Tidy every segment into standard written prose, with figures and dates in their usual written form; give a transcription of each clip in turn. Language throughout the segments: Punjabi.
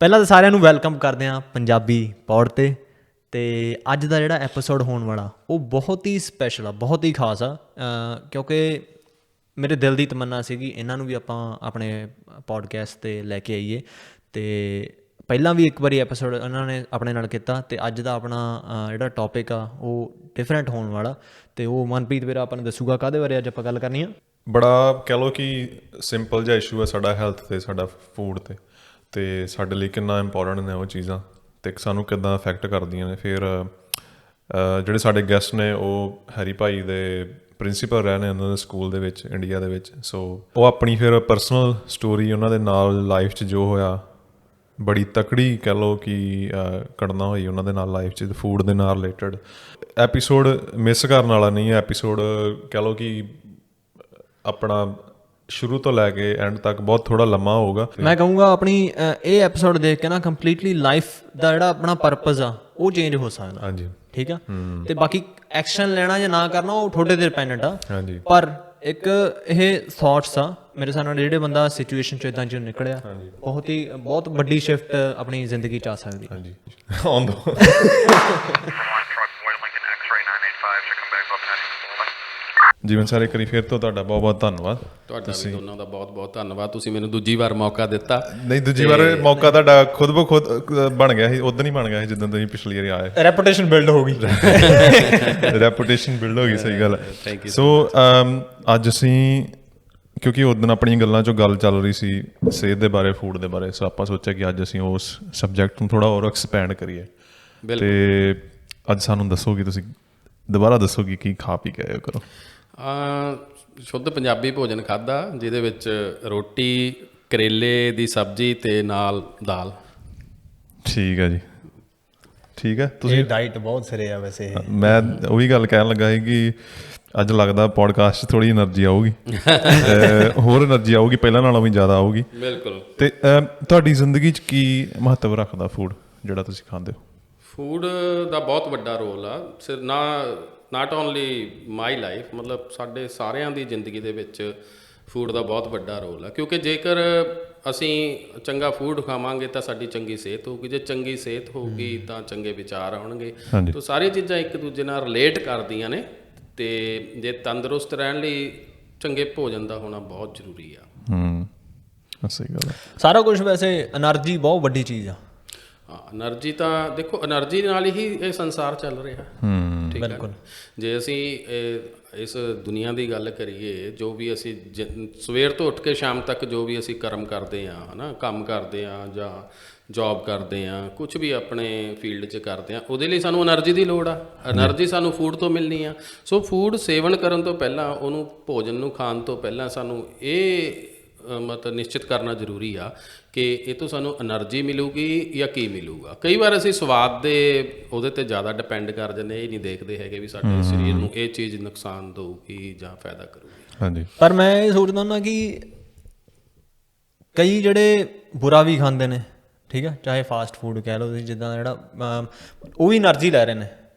ਪਹਿਲਾਂ ਤਾਂ ਸਾਰਿਆਂ ਨੂੰ ਵੈਲਕਮ ਕਰਦੇ ਹਾਂ ਪੰਜਾਬੀ ਪੌਡ 'ਤੇ। ਅਤੇ ਅੱਜ ਦਾ ਜਿਹੜਾ ਐਪੀਸੋਡ ਹੋਣ ਵਾਲਾ ਉਹ ਬਹੁਤ ਹੀ ਸਪੈਸ਼ਲ ਆ, ਬਹੁਤ ਹੀ ਖਾਸ ਆ, ਕਿਉਂਕਿ ਮੇਰੇ ਦਿਲ ਦੀ ਤਮੰਨਾ ਸੀਗੀ ਇਹਨਾਂ ਨੂੰ ਵੀ ਆਪਾਂ ਆਪਣੇ ਪੋਡਕਾਸਟ 'ਤੇ ਲੈ ਕੇ ਆਈਏ। ਅਤੇ ਪਹਿਲਾਂ ਵੀ ਇੱਕ ਵਾਰੀ ਐਪੀਸੋਡ ਉਹਨਾਂ ਨੇ ਆਪਣੇ ਨਾਲ ਕੀਤਾ, ਅਤੇ ਅੱਜ ਦਾ ਆਪਣਾ ਜਿਹੜਾ ਟੋਪਿਕ ਆ ਉਹ ਡਿਫਰੈਂਟ ਹੋਣ ਵਾਲਾ। ਅਤੇ ਉਹ ਮਨਪ੍ਰੀਤ ਵੀਰਾ ਆਪਾਂ ਨੂੰ ਦੱਸੂਗਾ ਕਾਹਦੇ ਬਾਰੇ ਅੱਜ ਆਪਾਂ ਗੱਲ ਕਰਨੀ ਆ। ਬੜਾ ਕਹਿ ਲਓ ਕਿ ਸਿੰਪਲ ਜਿਹਾ ਇਸ਼ੂ ਹੈ ਸਾਡਾ ਹੈਲਥ 'ਤੇ, ਸਾਡਾ ਫੂਡ 'ਤੇ, ਅਤੇ ਸਾਡੇ ਲਈ ਕਿੰਨਾ ਇੰਪੋਰਟੈਂਟ ਨੇ ਉਹ ਚੀਜ਼ਾਂ, ਅਤੇ ਸਾਨੂੰ ਕਿੱਦਾਂ ਅਫੈਕਟ ਕਰਦੀਆਂ ਨੇ। ਫਿਰ ਜਿਹੜੇ ਸਾਡੇ ਗੈਸਟ ਨੇ ਉਹ ਹੈਰੀ ਭਾਈ ਦੇ ਪ੍ਰਿੰਸੀਪਲ ਰਹੇ ਨੇ ਉਹਨਾਂ ਦੇ ਸਕੂਲ ਦੇ ਵਿੱਚ, ਇੰਡੀਆ ਦੇ ਵਿੱਚ। ਸੋ ਉਹ ਆਪਣੀ ਫਿਰ ਪਰਸਨਲ ਸਟੋਰੀ ਉਹਨਾਂ ਦੇ ਨਾਲ ਲਾਈਫ 'ਚ ਜੋ ਹੋਇਆ, ਬੜੀ ਤਕੜੀ ਕਹਿ ਲਓ ਕਿ ਘਟਨਾ ਹੋਈ ਉਹਨਾਂ ਦੇ ਨਾਲ ਲਾਈਫ 'ਚ ਫੂਡ ਦੇ ਨਾਲ ਰਿਲੇਟਡ। ਐਪੀਸੋਡ ਮਿਸ ਕਰਨ ਵਾਲਾ ਨਹੀਂ ਹੈ। ਐਪੀਸੋਡ ਕਹਿ ਲਓ ਕਿ ਆਪਣਾ ਸ਼ੁਰੂ ਤੋਂ ਲੈ ਕੇ ਐਂਡ ਤੱਕ ਬਹੁਤ ਥੋੜਾ ਲੰਮਾ ਹੋਊਗਾ। ਮੈਂ ਕਹੂੰਗਾ ਆਪਣੀ ਇਹ ਐਪੀਸੋਡ ਦੇਖ ਕੇ ਨਾ ਕੰਪਲੀਟਲੀ ਲਾਈਫ ਦਾ ਜਿਹੜਾ ਆਪਣਾ ਪਰਪਸ ਆ ਉਹ ਚੇਂਜ ਹੋ ਸਕਦਾ। ਹਾਂਜੀ, ਠੀਕ ਆ। ਤੇ ਬਾਕੀ ਐਕਸ਼ਨ ਲੈਣਾ ਜਾਂ ਨਾ ਕਰਨਾ ਉਹ ਤੁਹਾਡੇ 'ਤੇ ਡਿਪੈਂਡੈਂਟ ਆ। ਹਾਂਜੀ, ਪਰ ਇੱਕ ਇਹ ਥੋਟਸ ਆ ਮੇਰੇ ਹਿਸਾਬ ਨਾਲ, ਜਿਹੜੇ ਬੰਦਾ ਸਿਚੁਏਸ਼ਨ 'ਚ ਇੱਦਾਂ 'ਚ ਨਿਕਲਿਆ, ਬਹੁਤ ਵੱਡੀ ਸ਼ਿਫਟ ਆਪਣੀ ਜ਼ਿੰਦਗੀ 'ਚ ਆ ਸਕਦੀ। ਹਾਂਜੀ ਆਉਣ ਦੋ। ਜੀਵਨ ਸਰ, ਇੱਕ ਵਾਰੀ ਫਿਰ ਤੋਂ ਤੁਹਾਡਾ ਬਹੁਤ ਬਹੁਤ ਧੰਨਵਾਦ। ਤੁਹਾਡਾ ਵੀ ਦੋਨਾਂ ਦਾ ਬਹੁਤ ਬਹੁਤ ਧੰਨਵਾਦ, ਤੁਸੀਂ ਮੈਨੂੰ ਦੂਜੀ ਵਾਰ ਮੌਕਾ ਦਿੱਤਾ। ਨਹੀਂ, ਦੂਜੀ ਵਾਰ ਮੌਕਾ ਤੁਹਾਡਾ ਖੁਦ ਬ ਖੁਦ ਬਣ ਗਿਆ ਸੀ, ਉਦੋਂ ਹੀ ਬਣ ਗਿਆ ਸੀ ਜਿੱਦਾਂ ਤੁਸੀਂ ਪਿਛਲੀ ਵਾਰੀ ਆਏ। ਰੈਪੂਟੇਸ਼ਨ ਬਿਲਡ ਹੋ ਗਈ। ਰੈਪੂਟੇਸ਼ਨ ਬਿਲਡ ਹੋ ਗਈ, ਸਹੀ ਗੱਲ ਹੈ। ਸੋ ਅੱਜ ਅਸੀਂ, ਕਿਉਂਕਿ ਉਸ ਦਿਨ ਆਪਣੀਆਂ ਗੱਲਾਂ 'ਚੋਂ ਗੱਲ ਚੱਲ ਰਹੀ ਸੀ ਸਿਹਤ ਦੇ ਬਾਰੇ, ਫੂਡ ਦੇ ਬਾਰੇ, ਸੋ ਆਪਾਂ ਸੋਚਿਆ ਕਿ ਅੱਜ ਅਸੀਂ ਉਸ ਸਬਜੈਕਟ ਨੂੰ ਥੋੜ੍ਹਾ ਹੋਰ ਐਕਸਪੈਂਡ ਕਰੀਏ। ਅਤੇ ਅੱਜ ਸਾਨੂੰ ਦੱਸੋ ਕਿ ਤੁਸੀਂ ਦੁਬਾਰਾ ਦੱਸੋ ਕਿ ਕੀ ਖਾ ਪੀ ਕੇ ਆਏ ਕਰੋ। ਸ਼ੁੱਧ ਪੰਜਾਬੀ ਭੋਜਨ ਖਾਧਾ, ਜਿਹਦੇ ਵਿੱਚ ਰੋਟੀ, ਕਰੇਲੇ ਦੀ ਸਬਜ਼ੀ ਅਤੇ ਨਾਲ ਦਾਲ। ਠੀਕ ਹੈ ਜੀ, ਠੀਕ ਹੈ। ਤੁਸੀਂ ਡਾਈਟ ਬਹੁਤ ਸਿਰੇ ਆ ਵੈਸੇ। ਮੈਂ ਉਹੀ ਗੱਲ ਕਹਿਣ ਲੱਗਾ ਸੀ ਕਿ ਅੱਜ ਲੱਗਦਾ ਪੋਡਕਾਸਟ 'ਚ ਥੋੜ੍ਹੀ ਐਨਰਜੀ ਆਊਗੀ, ਹੋਰ ਐਨਰਜੀ ਆਊਗੀ, ਪਹਿਲਾਂ ਨਾਲੋਂ ਵੀ ਜ਼ਿਆਦਾ ਆਊਗੀ। ਬਿਲਕੁਲ। ਅਤੇ ਤੁਹਾਡੀ ਜ਼ਿੰਦਗੀ 'ਚ ਕੀ ਮਹੱਤਵ ਰੱਖਦਾ ਫੂਡ ਜਿਹੜਾ ਤੁਸੀਂ ਖਾਂਦੇ ਹੋ? ਫੂਡ ਦਾ ਬਹੁਤ ਵੱਡਾ ਰੋਲ ਆ। ਨਾਟ ਓਨਲੀ ਮਾਈ ਲਾਈਫ, ਮਤਲਬ ਸਾਡੇ ਸਾਰਿਆਂ ਦੀ ਜ਼ਿੰਦਗੀ ਦੇ ਵਿੱਚ ਫੂਡ ਦਾ ਬਹੁਤ ਵੱਡਾ ਰੋਲ ਆ। ਕਿਉਂਕਿ ਜੇਕਰ ਅਸੀਂ ਚੰਗਾ ਫੂਡ ਖਾਵਾਂਗੇ ਤਾਂ ਸਾਡੀ ਚੰਗੀ ਸਿਹਤ ਹੋਊਗੀ, ਜੇ ਚੰਗੀ ਸਿਹਤ ਹੋਊਗੀ ਤਾਂ ਚੰਗੇ ਵਿਚਾਰ ਆਉਣਗੇ। ਤਾਂ ਸਾਰੀਆਂ ਚੀਜ਼ਾਂ ਇੱਕ ਦੂਜੇ ਨਾਲ ਰਿਲੇਟ ਕਰਦੀਆਂ ਨੇ, ਅਤੇ ਜੇ ਤੰਦਰੁਸਤ ਰਹਿਣ ਲਈ ਚੰਗੇ ਭੋਜਨ ਦਾ ਹੋਣਾ ਬਹੁਤ ਜ਼ਰੂਰੀ ਆ। ਸਹੀ ਗੱਲ ਹੈ। ਸਾਰਾ ਕੁਝ ਵੈਸੇ ਐਨਰਜੀ ਬਹੁਤ ਵੱਡੀ ਚੀਜ਼ ਆ। ਹਾਂ, ਐਨਰਜੀ ਤਾਂ ਦੇਖੋ, ਐਨਰਜੀ ਨਾਲ ਹੀ ਇਹ ਸੰਸਾਰ ਚੱਲ ਰਿਹਾ। ਠੀਕ ਹੈ। ਬਿਲਕੁਲ। ਜੇ ਅਸੀਂ ਇਸ ਦੁਨੀਆ ਦੀ ਗੱਲ ਕਰੀਏ, ਜੋ ਵੀ ਅਸੀਂ ਸਵੇਰ ਤੋਂ ਉੱਠ ਕੇ ਸ਼ਾਮ ਤੱਕ ਜੋ ਵੀ ਅਸੀਂ ਕਰਮ ਕਰਦੇ ਹਾਂ, ਹੈ ਨਾ, ਕੰਮ ਕਰਦੇ ਹਾਂ ਜਾਂ ਜੋਬ ਕਰਦੇ ਹਾਂ, ਕੁਛ ਵੀ ਆਪਣੇ ਫੀਲਡ 'ਚ ਕਰਦੇ ਹਾਂ, ਉਹਦੇ ਲਈ ਸਾਨੂੰ ਐਨਰਜੀ ਦੀ ਲੋੜ ਆ। ਐਨਰਜੀ ਸਾਨੂੰ ਫੂਡ ਤੋਂ ਮਿਲਣੀ ਆ। ਸੋ ਫੂਡ ਸੇਵਨ ਕਰਨ ਤੋਂ ਪਹਿਲਾਂ, ਉਹਨੂੰ ਭੋਜਨ ਨੂੰ ਖਾਣ ਤੋਂ ਪਹਿਲਾਂ ਸਾਨੂੰ ਇਹ ਮਤਲਬ ਨਿਸ਼ਚਿਤ ਕਰਨਾ ਜ਼ਰੂਰੀ ਆ ਕਿ ਇਹ ਤੋਂ ਸਾਨੂੰ ਐਨਰਜੀ ਮਿਲੂਗੀ ਜਾਂ ਕੀ ਮਿਲੂਗਾ। ਕਈ ਵਾਰ ਅਸੀਂ ਸਵਾਦ ਦੇ ਉਹਦੇ 'ਤੇ ਜ਼ਿਆਦਾ ਡਿਪੈਂਡ ਕਰ ਜਾਂਦੇ, ਇਹ ਨਹੀਂ ਦੇਖਦੇ ਹੈਗੇ ਵੀ ਸਾਡੇ ਸਰੀਰ ਨੂੰ ਇਹ ਚੀਜ਼ ਨੁਕਸਾਨ ਦੇਊਗੀ ਜਾਂ ਫਾਇਦਾ ਕਰੂਗੀ। ਹਾਂਜੀ। ਪਰ ਮੈਂ ਇਹ ਸੋਚਦਾ ਹੁੰਦਾ ਕਿ ਕਈ ਜਿਹੜੇ ਬੁਰਾ ਵੀ ਖਾਂਦੇ ਨੇ, ਠੀਕ ਆ, ਚਾਹੇ ਫਾਸਟ ਫੂਡ ਕਹਿ ਲਓ ਤੁਸੀਂ, ਜਿੱਦਾਂ ਜਿਹੜਾ ਉਹ ਵੀ ਐਨਰਜੀ ਲੈ ਰਹੇ ਨੇ।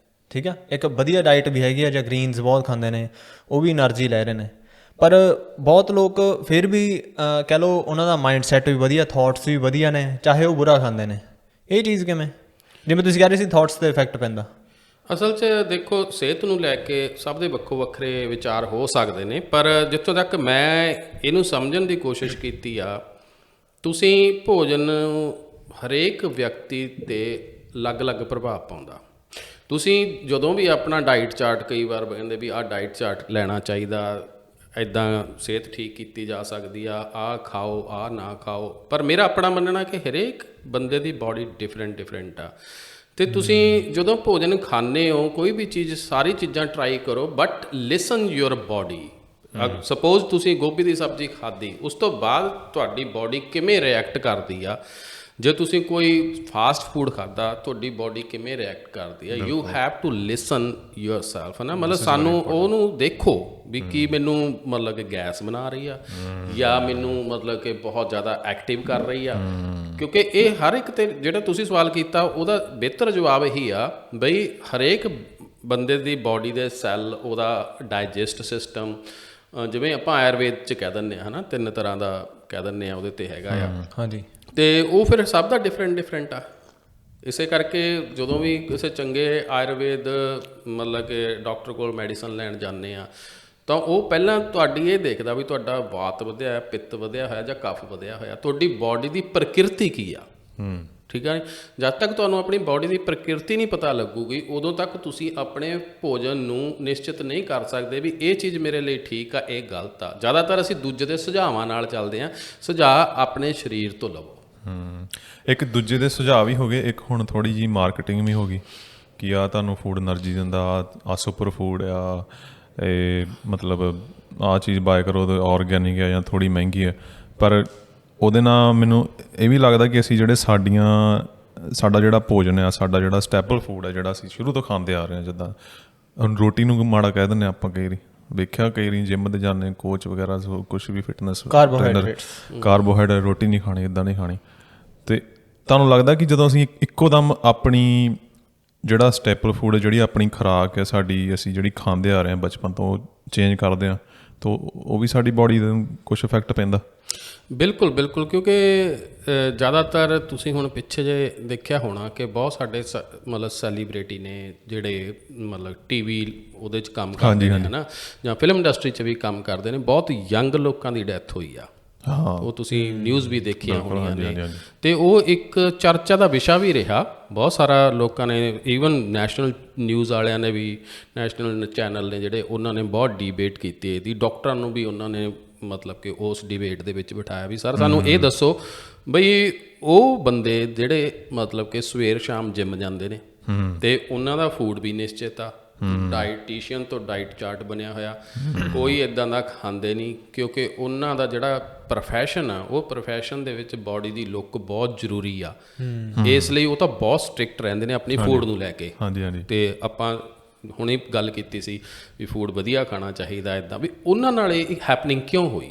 ਠੀਕ ਆ, ਇੱਕ ਵਧੀਆ ਡਾਈਟ ਵੀ ਹੈਗੀ ਆ, ਜਾਂ ਗ੍ਰੀਨਸ ਬਹੁਤ ਖਾਂਦੇ ਨੇ, ਉਹ ਵੀ ਐਨਰਜੀ ਲੈ ਰਹੇ ਨੇ। ਪਰ ਬਹੁਤ ਲੋਕ ਫਿਰ ਵੀ ਕਹਿ ਲਓ ਉਹਨਾਂ ਦਾ ਮਾਈਂਡ ਸੈੱਟ ਵੀ ਵਧੀਆ, ਥੋਟਸ ਵੀ ਵਧੀਆ ਨੇ, ਚਾਹੇ ਉਹ ਬੁਰਾ ਖਾਂਦੇ ਨੇ। ਇਹ ਚੀਜ਼ ਕਿਵੇਂ? ਜਿਵੇਂ ਤੁਸੀਂ ਕਹਿ ਰਹੇ ਸੀ ਥੋਟਸ 'ਤੇ ਇਫੈਕਟ ਪੈਂਦਾ। ਅਸਲ 'ਚ ਦੇਖੋ, ਸਿਹਤ ਨੂੰ ਲੈ ਕੇ ਸਭ ਦੇ ਵੱਖੋ ਵੱਖਰੇ ਵਿਚਾਰ ਹੋ ਸਕਦੇ ਨੇ, ਪਰ ਜਿੱਥੋਂ ਤੱਕ ਮੈਂ ਇਹਨੂੰ ਸਮਝਣ ਦੀ ਕੋਸ਼ਿਸ਼ ਕੀਤੀ ਆ, ਤੁਸੀਂ ਭੋਜਨ ਹਰੇਕ ਵਿਅਕਤੀ 'ਤੇ ਅਲੱਗ-ਅਲੱਗ ਪ੍ਰਭਾਵ ਪਾਉਂਦਾ। ਤੁਸੀਂ ਜਦੋਂ ਵੀ ਆਪਣਾ ਡਾਈਟ ਚਾਰਟ, ਕਈ ਵਾਰ ਕਹਿੰਦੇ ਵੀ ਆਹ ਡਾਈਟ ਚਾਰਟ ਲੈਣਾ ਚਾਹੀਦਾ, ਇੱਦਾਂ ਸਿਹਤ ਠੀਕ ਕੀਤੀ ਜਾ ਸਕਦੀ ਆ, ਆਹ ਖਾਓ, ਆਹ ਨਾ ਖਾਓ, ਪਰ ਮੇਰਾ ਆਪਣਾ ਮੰਨਣਾ ਕਿ ਹਰੇਕ ਬੰਦੇ ਦੀ ਬਾਡੀ ਡਿਫਰੈਂਟ ਆ। ਅਤੇ ਤੁਸੀਂ ਜਦੋਂ ਭੋਜਨ ਖਾਂਦੇ ਹੋ, ਕੋਈ ਵੀ ਚੀਜ਼, ਸਾਰੀ ਚੀਜ਼ਾਂ ਟਰਾਈ ਕਰੋ, ਬਟ ਲਿਸਨ ਯੂਅਰ ਬਾਡੀ। ਸਪੋਜ਼ ਤੁਸੀਂ ਗੋਭੀ ਦੀ ਸਬਜ਼ੀ ਖਾਧੀ, ਉਸ ਤੋਂ ਬਾਅਦ ਤੁਹਾਡੀ ਬਾਡੀ ਕਿਵੇਂ ਰਿਐਕਟ ਕਰਦੀ ਆ। ਜੇ ਤੁਸੀਂ ਕੋਈ ਫਾਸਟ ਫੂਡ ਖਾਧਾ, ਤੁਹਾਡੀ ਬਾਡੀ ਕਿਵੇਂ ਰਿਐਕਟ ਕਰਦੀ ਹੈ। You have to listen yourself, ਹੈ ਨਾ। ਮਤਲਬ ਸਾਨੂੰ ਉਹਨੂੰ ਦੇਖੋ ਵੀ ਕੀ ਮੈਨੂੰ ਮਤਲਬ ਕਿ ਗੈਸ ਬਣਾ ਰਹੀ ਆ, ਜਾਂ ਮੈਨੂੰ ਮਤਲਬ ਕਿ ਬਹੁਤ ਜ਼ਿਆਦਾ ਐਕਟਿਵ ਕਰ ਰਹੀ ਆ। ਕਿਉਂਕਿ ਇਹ ਹਰ ਇੱਕ 'ਤੇ ਜਿਹੜਾ ਤੁਸੀਂ ਸਵਾਲ ਕੀਤਾ, ਉਹਦਾ ਬਿਹਤਰ ਜਵਾਬ ਇਹੀ ਆ ਬਈ ਹਰੇਕ ਬੰਦੇ ਦੀ ਬਾਡੀ ਦੇ ਸੈੱਲ, ਉਹਦਾ ਡਾਈਜੈਸਟ ਸਿਸਟਮ, ਜਿਵੇਂ ਆਪਾਂ ਆਯੁਰਵੇਦ 'ਚ ਕਹਿ ਦਿੰਦੇ ਹਾਂ, ਹੈ ਨਾ, 3 ਤਰ੍ਹਾਂ ਦਾ ਕਹਿ ਦਿੰਦੇ ਹਾਂ, ਉਹਦੇ 'ਤੇ ਹੈਗਾ ਆ। ਹਾਂਜੀ। ਤੇ ਉਹ ਫਿਰ ਸਭ ਦਾ ਡਿਫਰੈਂਟ ਆ। ਇਸੇ ਕਰਕੇ ਜਦੋਂ ਵੀ ਕਿਸੇ ਚੰਗੇ ਆਯੁਰਵੇਦ ਮਤਲਬ ਕਿ ਡਾਕਟਰ ਕੋਲ ਮੈਡੀਸਨ ਲੈਣ ਜਾਂਦੇ ਆ ਤਾਂ ਉਹ ਪਹਿਲਾਂ ਤੁਹਾਡੀ ਇਹ ਦੇਖਦਾ ਵੀ ਤੁਹਾਡਾ ਵਾਤ ਵਧਿਆ ਹੈ, ਪਿੱਤ ਵਧਿਆ ਹੋਇਆ ਜਾਂ ਕਫ ਵਧਿਆ ਹੋਇਆ, ਤੁਹਾਡੀ ਬਾਡੀ ਦੀ ਪ੍ਰਕਿਰਤੀ ਕੀ ਆ। ਠੀਕ ਹੈ। ਜਦ ਤੱਕ ਤੁਹਾਨੂੰ ਆਪਣੀ ਬਾਡੀ ਦੀ ਪ੍ਰਕਿਰਤੀ ਨਹੀਂ ਪਤਾ ਲੱਗੂਗੀ ਉਦੋਂ ਤੱਕ ਤੁਸੀਂ ਆਪਣੇ ਭੋਜਨ ਨੂੰ ਨਿਸ਼ਚਿਤ ਨਹੀਂ ਕਰ ਸਕਦੇ ਵੀ ਇਹ ਚੀਜ਼ ਮੇਰੇ ਲਈ ਠੀਕ ਆ, ਇਹ ਗਲਤ ਆ। ਜ਼ਿਆਦਾਤਰ ਅਸੀਂ ਦੂਜੇ ਦੇ ਸੁਝਾਵਾਂ ਨਾਲ ਚੱਲਦੇ ਹਾਂ। ਸੁਝਾਅ ਆਪਣੇ ਸਰੀਰ ਤੋਂ ਲਵੋ। ਇੱਕ ਦੂਜੇ ਦੇ ਸੁਝਾਅ ਵੀ ਹੋ ਗਏ, ਇੱਕ ਹੁਣ ਥੋੜੀ ਜੀ ਮਾਰਕੀਟਿੰਗ ਵੀ ਹੋ ਗਈ ਕਿ ਆ ਤੁਹਾਨੂੰ ਫੂਡ એનર્ਜੀ ਦਿੰਦਾ, ਆ ਸੁਪਰ ਫੂਡ ਆ, ਇਹ ਮਤਲਬ ਆ ਚੀਜ਼ ਬਾਏ ਕਰੋ ਤੇ ਆਰਗੈਨਿਕ ਆ ਜਾਂ ਥੋੜੀ ਮਹਿੰਗੀ ਆ। ਪਰ ਉਹਦੇ ਨਾਲ ਮੈਨੂੰ ਇਹ ਵੀ ਲੱਗਦਾ ਕਿ ਅਸੀਂ ਜਿਹੜੇ ਸਾਡਾ ਜਿਹੜਾ ਭੋਜਨ ਆ, ਸਾਡਾ ਜਿਹੜਾ ਸਟੈਪਲ ਫੂਡ ਹੈ, ਜਿਹੜਾ ਅਸੀਂ ਸ਼ੁਰੂ ਤੋਂ ਖਾਂਦੇ ਆ ਰਹੇ ਹਾਂ, ਜਿੱਦਾਂ ਹੁਣ ਰੋਟੀ ਨੂੰ ਮਾੜਾ ਕਹਿ ਦਿੰਦੇ ਆਪਾਂ ਕਈ ਵਾਰੀ, ਵੇਖਿਆ ਕਈ ਵਾਰੀ ਜਿੰਮ 'ਤੇ ਜਾਂਦੇ ਕੋਚ ਵਗੈਰਾ ਕੁਛ ਵੀ ਫਿਟਨੈਸ ਕਾਰਬੋਹਾਈਡਰੇਟ ਰੋਟੀ ਨਹੀਂ ਖਾਣੀ, ਇੱਦਾਂ ਨਹੀਂ ਖਾਣੀ। ਅਤੇ ਤੁਹਾਨੂੰ ਲੱਗਦਾ ਕਿ ਜਦੋਂ ਅਸੀਂ ਇੱਕੋ ਦਮ ਆਪਣੀ ਜਿਹੜਾ ਸਟੈਪਲ ਫੂਡ ਹੈ, ਜਿਹੜੀ ਆਪਣੀ ਖੁਰਾਕ ਹੈ ਸਾਡੀ, ਅਸੀਂ ਜਿਹੜੀ ਖਾਂਦੇ ਆ ਰਹੇ ਹਾਂ ਬਚਪਨ ਤੋਂ, ਉਹ ਚੇਂਜ ਕਰਦੇ ਹਾਂ ਤਾਂ ਉਹ ਵੀ ਸਾਡੀ ਬਾਡੀ ਦੇ ਕੁਛ ਇਫੈਕਟ ਪੈਂਦਾ? ਬਿਲਕੁਲ ਬਿਲਕੁਲ, ਕਿਉਂਕਿ ਜ਼ਿਆਦਾਤਰ ਤੁਸੀਂ ਹੁਣ ਪਿੱਛੇ ਜੇ ਦੇਖਿਆ ਹੋਣਾ ਕਿ ਬਹੁਤ ਸਾਡੇ ਮਤਲਬ ਸੈਲੀਬ੍ਰਿਟੀ ਨੇ ਜਿਹੜੇ ਮਤਲਬ ਟੀਵੀ ਉਹਦੇ 'ਚ ਕੰਮ ਕਰਦੇ ਨੇ ਹੈ ਨਾ, ਜਾਂ ਫਿਲਮ ਇੰਡਸਟਰੀ 'ਚ ਵੀ ਕੰਮ ਕਰਦੇ ਨੇ, ਬਹੁਤ ਯੰਗ ਲੋਕਾਂ ਦੀ ਡੈਥ ਹੋਈ ਆ। ਉਹ ਤੁਸੀਂ ਨਿਊਜ਼ ਵੀ ਦੇਖੀਆਂ ਹੋਣੀਆਂ ਨੇ ਤੇ ਉਹ ਇੱਕ ਚਰਚਾ ਦਾ ਵਿਸ਼ਾ ਵੀ ਰਿਹਾ। ਬਹੁਤ ਸਾਰਾ ਲੋਕਾਂ ਨੇ, ਈਵਨ ਨੈਸ਼ਨਲ ਨਿਊਜ਼ ਵਾਲਿਆਂ ਨੇ ਵੀ, ਨੈਸ਼ਨਲ ਚੈਨਲ ਨੇ ਜਿਹੜੇ, ਉਹਨਾਂ ਨੇ ਬਹੁਤ ਡੀਬੇਟ ਕੀਤੀ ਇਹਦੀ। ਡਾਕਟਰਾਂ ਨੂੰ ਵੀ ਉਹਨਾਂ ਨੇ ਮਤਲਬ ਕਿ ਉਸ ਡਿਬੇਟ ਦੇ ਵਿੱਚ ਬਿਠਾਇਆ ਵੀ ਸਰ ਸਾਨੂੰ ਇਹ ਦੱਸੋ ਬਈ ਉਹ ਬੰਦੇ ਜਿਹੜੇ ਮਤਲਬ ਕਿ ਸਵੇਰ ਸ਼ਾਮ ਜਿੰਮ ਜਾਂਦੇ ਨੇ ਤੇ ਉਹਨਾਂ ਦਾ ਫੂਡ ਵੀ ਨਿਸ਼ਚਿਤ ਆ, ਡਾਈਟੀਸ਼ੀਅਨ ਤੋਂ ਡਾਈਟ ਚਾਰਟ ਬਣਿਆ ਹੋਇਆ, ਕੋਈ ਇੱਦਾਂ ਦਾ ਖਾਂਦੇ ਨਹੀਂ, ਕਿਉਂਕਿ ਉਹਨਾਂ ਦਾ ਜਿਹੜਾ ਪ੍ਰੋਫੈਸ਼ਨ ਆ, ਉਹ ਪ੍ਰੋਫੈਸ਼ਨ ਦੇ ਵਿੱਚ ਬਾਡੀ ਦੀ ਲੁੱਕ ਬਹੁਤ ਜ਼ਰੂਰੀ ਆ। ਇਸ ਲਈ ਉਹ ਤਾਂ ਬਹੁਤ ਸਟ੍ਰਿਕਟ ਰਹਿੰਦੇ ਨੇ ਆਪਣੀ ਫੂਡ ਨੂੰ ਲੈ ਕੇ। ਤੇ ਆਪਾਂ ਹੁਣੇ ਗੱਲ ਕੀਤੀ ਸੀ ਵੀ ਫੂਡ ਵਧੀਆ ਖਾਣਾ ਚਾਹੀਦਾ, ਇੱਦਾਂ ਵੀ ਉਹਨਾਂ ਨਾਲ ਇਹ ਹੈਪਨਿੰਗ ਕਿਉਂ ਹੋਈ।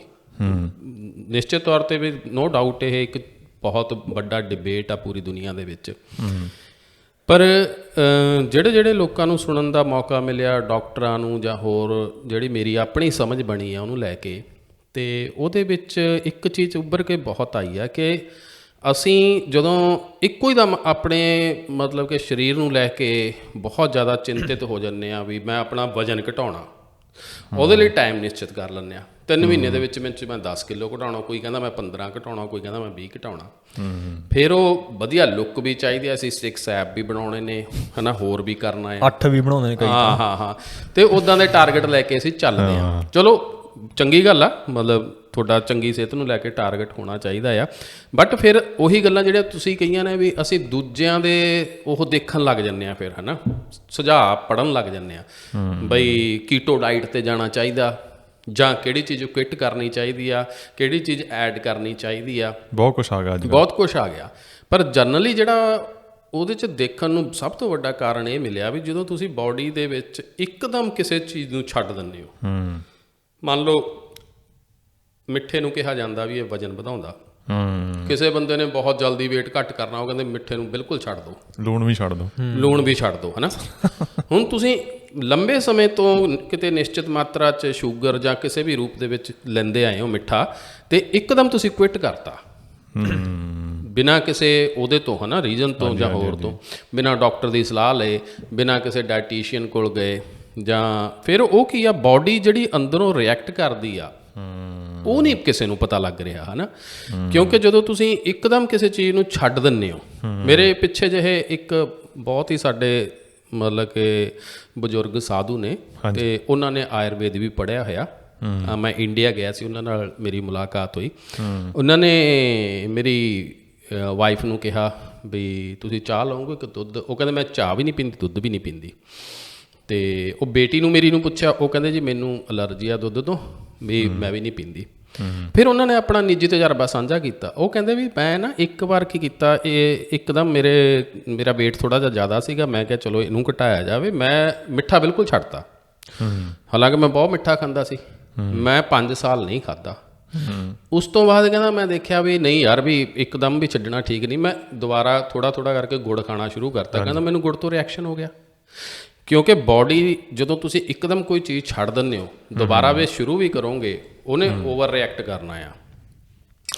ਨਿਸ਼ਚਿਤ ਤੌਰ 'ਤੇ ਵੀ ਨੋ ਡਾਊਟ ਇਹ ਇੱਕ ਬਹੁਤ ਵੱਡਾ ਡਿਬੇਟ ਆ ਪੂਰੀ ਦੁਨੀਆ ਦੇ ਵਿੱਚ। ਪਰ ਜਿਹੜੇ ਲੋਕਾਂ ਨੂੰ ਸੁਣਨ ਦਾ ਮੌਕਾ ਮਿਲਿਆ, ਡਾਕਟਰਾਂ ਨੂੰ ਜਾਂ ਹੋਰ ਜਿਹੜੀ ਮੇਰੀ ਆਪਣੀ ਸਮਝ ਬਣੀ ਆ ਉਹਨੂੰ ਲੈ ਕੇ, ਤੇ ਉਹਦੇ ਵਿੱਚ ਇੱਕ ਚੀਜ਼ ਉੱਭਰ ਕੇ ਬਹੁਤ ਆਈ ਆ ਕਿ ਅਸੀਂ ਜਦੋਂ ਇੱਕੋ ਹੀ ਦਮ ਆਪਣੇ ਮਤਲਬ ਕਿ ਸਰੀਰ ਨੂੰ ਲੈ ਕੇ ਬਹੁਤ ਜ਼ਿਆਦਾ ਚਿੰਤਿਤ ਹੋ ਜਾਂਦੇ ਹਾਂ ਵੀ ਮੈਂ ਆਪਣਾ ਵਜ਼ਨ ਘਟਾਉਣਾ, ਉਹਦੇ ਲਈ ਟਾਈਮ ਨਿਸ਼ਚਿਤ ਕਰ ਲੈਂਦੇ ਹਾਂ। 3 ਮਹੀਨੇ ਦੇ ਵਿੱਚ ਮੈਂ 10 ਕਿਲੋ ਘਟਾਉਣਾ, ਕੋਈ ਕਹਿੰਦਾ ਮੈਂ 15 ਘਟਾਉਣਾ, ਕੋਈ ਕਹਿੰਦਾ ਮੈਂ 20 ਘਟਾਉਣਾ। ਫਿਰ ਉਹ ਵਧੀਆ ਲੁੱਕ ਵੀ ਚਾਹੀਦੀ ਆ, ਅਸੀਂ 6 ਐਪ ਵੀ ਬਣਾਉਣੇ ਨੇ ਹੈ ਨਾ, ਹੋਰ ਵੀ ਕਰਨਾ ਹੈ, 8 ਵੀ ਬਣਾਉਂਦੇ ਨੇ ਕਈ। ਹਾਂ ਤੇ ਉੱਦਾਂ ਦੇ ਟਾਰਗੇਟ ਲੈ ਕੇ ਅਸੀਂ ਚੱਲਦੇ ਹਾਂ। ਚਲੋ ਚੰਗੀ ਗੱਲ ਆ, ਮਤਲਬ ਤੁਹਾਡਾ ਚੰਗੀ ਸਿਹਤ ਨੂੰ ਲੈ ਕੇ ਟਾਰਗੇਟ ਹੋਣਾ ਚਾਹੀਦਾ ਆ। ਬਟ ਫਿਰ ਉਹੀ ਗੱਲਾਂ ਜਿਹੜੀਆਂ ਤੁਸੀਂ ਕਹੀਆਂ ਨੇ ਵੀ ਅਸੀਂ ਦੂਜਿਆਂ ਦੇ ਉਹ ਦੇਖਣ ਲੱਗ ਜਾਂਦੇ ਹਾਂ, ਫਿਰ ਹੈ ਨਾ ਸੁਝਾਅ ਪੜ੍ਹਨ ਲੱਗ ਜਾਂਦੇ ਹਾਂ ਬਈ ਕੀਟੋ ਡਾਈਟ 'ਤੇ ਜਾਣਾ ਚਾਹੀਦਾ, ਜਾਂ ਕਿਹੜੀ ਚੀਜ਼ ਕੁਇਟ ਕਰਨੀ ਚਾਹੀਦੀ ਆ, ਕਿਹੜੀ ਚੀਜ਼ ਐਡ ਕਰਨੀ ਚਾਹੀਦੀ ਆ। ਬਹੁਤ ਕੁਛ ਆ ਗਿਆ, ਬਹੁਤ ਕੁਛ ਆ ਗਿਆ। ਪਰ ਜਨਰਲੀ ਜਿਹੜਾ ਉਹਦੇ 'ਚ ਦੇਖਣ ਨੂੰ ਸਭ ਤੋਂ ਵੱਡਾ ਕਾਰਨ ਇਹ ਮਿਲਿਆ ਵੀ ਜਦੋਂ ਤੁਸੀਂ ਬਾਡੀ ਦੇ ਵਿੱਚ ਇੱਕਦਮ ਕਿਸੇ ਚੀਜ਼ ਨੂੰ ਛੱਡ ਦਿੰਦੇ ਹੋ, ਮੰਨ ਲਓ ਮਿੱਠੇ ਨੂੰ ਕਿਹਾ ਜਾਂਦਾ ਵੀ ਇਹ ਵਜ਼ਨ ਵਧਾਉਂਦਾ, ਕਿਸੇ ਬੰਦੇ ਨੇ ਬਹੁਤ ਜਲਦੀ weight ਘੱਟ ਕਰਨਾ, ਉਹ ਕਹਿੰਦੇ ਮਿੱਠੇ ਨੂੰ ਬਿਲਕੁਲ ਛੱਡ ਦਿਓ, ਲੂਣ ਵੀ ਛੱਡ ਦਿਓ ਹੈ ਨਾ। ਹੁਣ ਤੁਸੀਂ ਲੰਬੇ ਸਮੇਂ ਤੋਂ ਕਿਤੇ ਨਿਸ਼ਚਿਤ ਮਾਤਰਾ 'ਚ ਸ਼ੂਗਰ ਜਾਂ ਕਿਸੇ ਵੀ ਰੂਪ ਦੇ ਵਿੱਚ ਲੈਂਦੇ ਆਏ ਹੋ ਮਿੱਠਾ, ਤੇ ਇੱਕਦਮ ਤੁਸੀਂ ਕੁਇਟ ਕਰਤਾ ਬਿਨਾਂ ਕਿਸੇ ਉਹਦੇ ਤੋਂ ਹੈ ਨਾ ਰੀਜ਼ਨ ਤੋਂ ਜਾਂ ਹੋਰ ਤੋਂ, ਬਿਨਾਂ ਡਾਕਟਰ ਦੀ ਸਲਾਹ ਲਏ, ਬਿਨਾਂ ਕਿਸੇ ਡਾਇਟੀਸ਼ੀਅਨ ਕੋਲ ਗਏ, ਜਾਂ ਫਿਰ ਉਹ ਕੀ ਆ ਬਾਡੀ ਜਿਹੜੀ ਅੰਦਰੋਂ ਰਿਐਕਟ ਕਰਦੀ ਆ ਉਹ ਨਹੀਂ ਕਿਸੇ ਨੂੰ ਪਤਾ ਲੱਗ ਰਿਹਾ ਹੈ ਨਾ। ਕਿਉਂਕਿ ਜਦੋਂ ਤੁਸੀਂ ਇੱਕਦਮ ਕਿਸੇ ਚੀਜ਼ ਨੂੰ ਛੱਡ ਦਿੰਦੇ ਹੋ, ਮੇਰੇ ਪਿੱਛੇ ਜਿਹੇ ਇੱਕ ਬਹੁਤ ਹੀ ਸਾਡੇ ਮਤਲਬ ਕਿ ਬਜ਼ੁਰਗ ਸਾਧੂ ਨੇ, ਤੇ ਉਹਨਾਂ ਨੇ ਆਯੁਰਵੇਦ ਵੀ ਪੜ੍ਹਿਆ ਹੋਇਆ। ਮੈਂ ਇੰਡੀਆ ਗਿਆ ਸੀ, ਉਹਨਾਂ ਨਾਲ ਮੇਰੀ ਮੁਲਾਕਾਤ ਹੋਈ। ਉਹਨਾਂ ਨੇ ਮੇਰੀ ਵਾਈਫ ਨੂੰ ਕਿਹਾ ਵੀ ਤੁਸੀਂ ਚਾਹ ਲਓਗੇ ਕਿ ਦੁੱਧ? ਉਹ ਕਹਿੰਦੇ ਮੈਂ ਚਾਹ ਵੀ ਨਹੀਂ ਪੀਂਦੀ, ਦੁੱਧ ਵੀ ਨਹੀਂ ਪੀਂਦੀ। ਤੇ ਉਹ ਬੇਟੀ ਨੂੰ ਮੇਰੀ ਨੂੰ ਪੁੱਛਿਆ, ਉਹ ਕਹਿੰਦੇ ਜੀ ਮੈਨੂੰ ਅਲਰਜੀ ਆ ਦੁੱਧ ਤੋਂ, ਵੀ ਮੈਂ ਵੀ ਨਹੀਂ ਪੀਂਦੀ। ਫਿਰ ਉਹਨਾਂ ਨੇ ਆਪਣਾ ਨਿੱਜੀ ਤਜਰਬਾ ਸਾਂਝਾ ਕੀਤਾ। ਉਹ ਕਹਿੰਦੇ ਵੀ ਮੈਂ ਨਾ ਇੱਕ ਵਾਰ ਕੀ ਕੀਤਾ, ਇਹ ਇੱਕਦਮ ਮੇਰਾ weight ਥੋੜ੍ਹਾ ਜਿਹਾ ਜ਼ਿਆਦਾ ਸੀਗਾ, ਮੈਂ ਕਿਹਾ ਚਲੋ ਇਹਨੂੰ ਘਟਾਇਆ ਜਾਵੇ। ਮੈਂ ਮਿੱਠਾ ਬਿਲਕੁਲ ਛੱਡਤਾ, ਹਾਲਾਂਕਿ ਮੈਂ ਬਹੁਤ ਮਿੱਠਾ ਖਾਂਦਾ ਸੀ, ਮੈਂ 5 ਸਾਲ ਨਹੀਂ ਖਾਧਾ। ਉਸ ਤੋਂ ਬਾਅਦ ਕਹਿੰਦਾ ਮੈਂ ਦੇਖਿਆ ਵੀ ਨਹੀਂ ਯਾਰ, ਵੀ ਇੱਕਦਮ ਵੀ ਛੱਡਣਾ ਠੀਕ ਨਹੀਂ। ਮੈਂ ਦੁਬਾਰਾ ਥੋੜ੍ਹਾ ਕਰਕੇ ਗੁੜ ਖਾਣਾ ਸ਼ੁਰੂ ਕਰਤਾ। ਕਹਿੰਦਾ ਮੈਨੂੰ ਗੁੜ ਤੋਂ ਰਿਐਕਸ਼ਨ ਹੋ ਗਿਆ। ਕਿਉਂਕਿ ਬਾਡੀ ਜਦੋਂ ਤੁਸੀਂ ਇੱਕਦਮ ਕੋਈ ਚੀਜ਼ ਛੱਡ ਦਿੰਦੇ ਹੋ, ਦੁਬਾਰਾ ਵੇ ਸ਼ੁਰੂ ਵੀ ਕਰੋਗੇ, ਉਹਨੇ ਓਵਰ ਰਿਐਕਟ ਕਰਨਾ ਆ।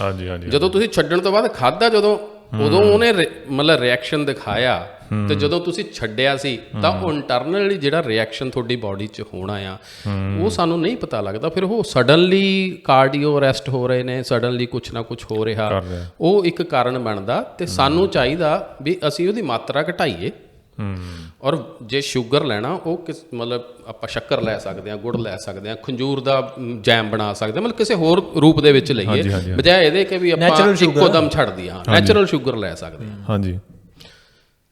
ਹਾਂਜੀ ਹਾਂਜੀ ਜਦੋਂ ਤੁਸੀਂ ਛੱਡਣ ਤੋਂ ਬਾਅਦ ਖਾਧਾ ਜਦੋਂ, ਉਦੋਂ ਉਹਨੇ ਮਤਲਬ ਰਿਐਕਸ਼ਨ ਦਿਖਾਇਆ, ਤੇ ਜਦੋਂ ਤੁਸੀਂ ਛੱਡਿਆ ਸੀ ਤਾਂ ਉਹ ਇੰਟਰਨਲੀ ਜਿਹੜਾ ਰਿਐਕਸ਼ਨ ਤੁਹਾਡੀ ਬਾਡੀ 'ਚ ਹੋਣਾ ਆ ਉਹ ਸਾਨੂੰ ਨਹੀਂ ਪਤਾ ਲੱਗਦਾ। ਫਿਰ ਉਹ ਸਡਨਲੀ ਕਾਰਡੀਓ ਅਰੈਸਟ ਹੋ ਰਹੇ ਨੇ, ਸਡਨਲੀ ਕੁਛ ਨਾ ਕੁਛ ਹੋ ਰਿਹਾ, ਉਹ ਇੱਕ ਕਾਰਨ ਬਣਦਾ। ਤੇ ਸਾਨੂੰ ਚਾਹੀਦਾ ਵੀ ਅਸੀਂ ਉਹਦੀ ਮਾਤਰਾ ਘਟਾਈਏ। ਔਰ ਜੇ ਸ਼ੂਗਰ ਲੈਣਾ, ਉਹ ਮਤਲਬ ਆਪਾਂ ਸ਼ੱਕਰ ਲੈ ਸਕਦੇ ਹਾਂ, ਗੁੜ ਲੈ ਸਕਦੇ ਹਾਂ, ਖੰਜੂਰ ਦਾ ਜੈਮ ਬਣਾ ਸਕਦੇ ਹਾਂ, ਮਤਲਬ ਕਿਸੇ ਹੋਰ ਰੂਪ ਦੇ ਵਿੱਚ ਲਈਏ, ਬਜਾਏ ਇਹਦੇ ਕਿ ਵੀ ਆਪਾਂ ਇੱਕੋ ਦਮ ਛੱਡ ਦਈਏ। ਹਾਂ, ਨੈਚੁਰਲ ਸ਼ੂਗਰ ਲੈ ਸਕਦੇ ਹਾਂ। ਹਾਂਜੀ,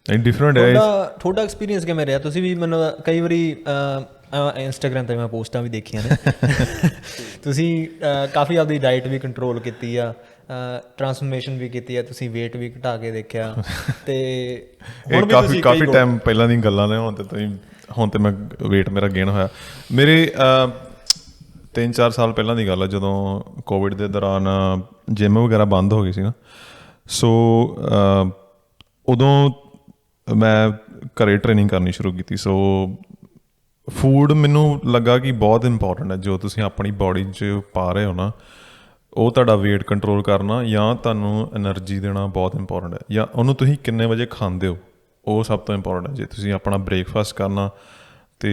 ਡਿਫਰੈਂਟ ਹੈ। ਤੁਹਾਡਾ ਐਕਸਪੀਰੀਅੰਸ ਕਿਵੇਂ ਰਿਹਾ? ਤੁਸੀਂ ਵੀ ਮੈਨੂੰ ਕਈ ਵਾਰੀ ਇੰਸਟਾਗ੍ਰਾਮ 'ਤੇ ਮੈਂ ਪੋਸਟਾਂ ਵੀ ਦੇਖੀਆਂ ਨੇ ਤੁਸੀਂ ਕਾਫੀ ਆਪਦੀ ਡਾਈਟ ਵੀ ਕੰਟਰੋਲ ਕੀਤੀ ਆ, ਟਰਾਂਸਫਰਮੇਸ਼ਨ ਵੀ ਕੀਤੀ ਆ, ਤੁਸੀਂ weight ਵੀ ਘਟਾ ਕੇ ਦੇਖਿਆ, ਤੇ ਇਹ ਕਾਫੀ ਟਾਈਮ ਪਹਿਲਾਂ ਦੀਆਂ ਗੱਲਾਂ ਨੇ। ਹੁਣ ਤੇ ਮੈਂ weight ਮੇਰਾ ਗੇਨ ਹੋਇਆ। ਮੇਰੇ 3-4 ਸਾਲ ਪਹਿਲਾਂ ਦੀ ਗੱਲ ਹੈ, ਜਦੋਂ ਕੋਵਿਡ ਦੇ ਦੌਰਾਨ ਜਿਮ ਵਗੈਰਾ ਬੰਦ ਹੋ ਗਈ ਸੀ ਨਾ, ਸੋ ਉਦੋਂ ਮੈਂ ਘਰੇ ਟ੍ਰੇਨਿੰਗ ਕਰਨੀ ਸ਼ੁਰੂ ਕੀਤੀ। ਸੋ ਫੂਡ ਮੈਨੂੰ ਲੱਗਾ ਕਿ ਬਹੁਤ ਇੰਪੋਰਟੈਂਟ ਹੈ। ਜੋ ਤੁਸੀਂ ਆਪਣੀ ਬਾਡੀ 'ਚ ਪਾ ਰਹੇ ਹੋ ਨਾ, ਉਹ ਤੁਹਾਡਾ weight ਕੰਟਰੋਲ ਕਰਨਾ ਜਾਂ ਤੁਹਾਨੂੰ ਐਨਰਜੀ ਦੇਣਾ ਬਹੁਤ ਇੰਪੋਰਟੈਂਟ ਹੈ, ਜਾਂ ਉਹਨੂੰ ਤੁਸੀਂ ਕਿੰਨੇ ਵਜੇ ਖਾਂਦੇ ਹੋ ਉਹ ਸਭ ਤੋਂ ਇੰਪੋਰਟੈਂਟ ਹੈ। ਜੇ ਤੁਸੀਂ ਆਪਣਾ ਬ੍ਰੇਕਫਾਸਟ ਕਰਨਾ ਅਤੇ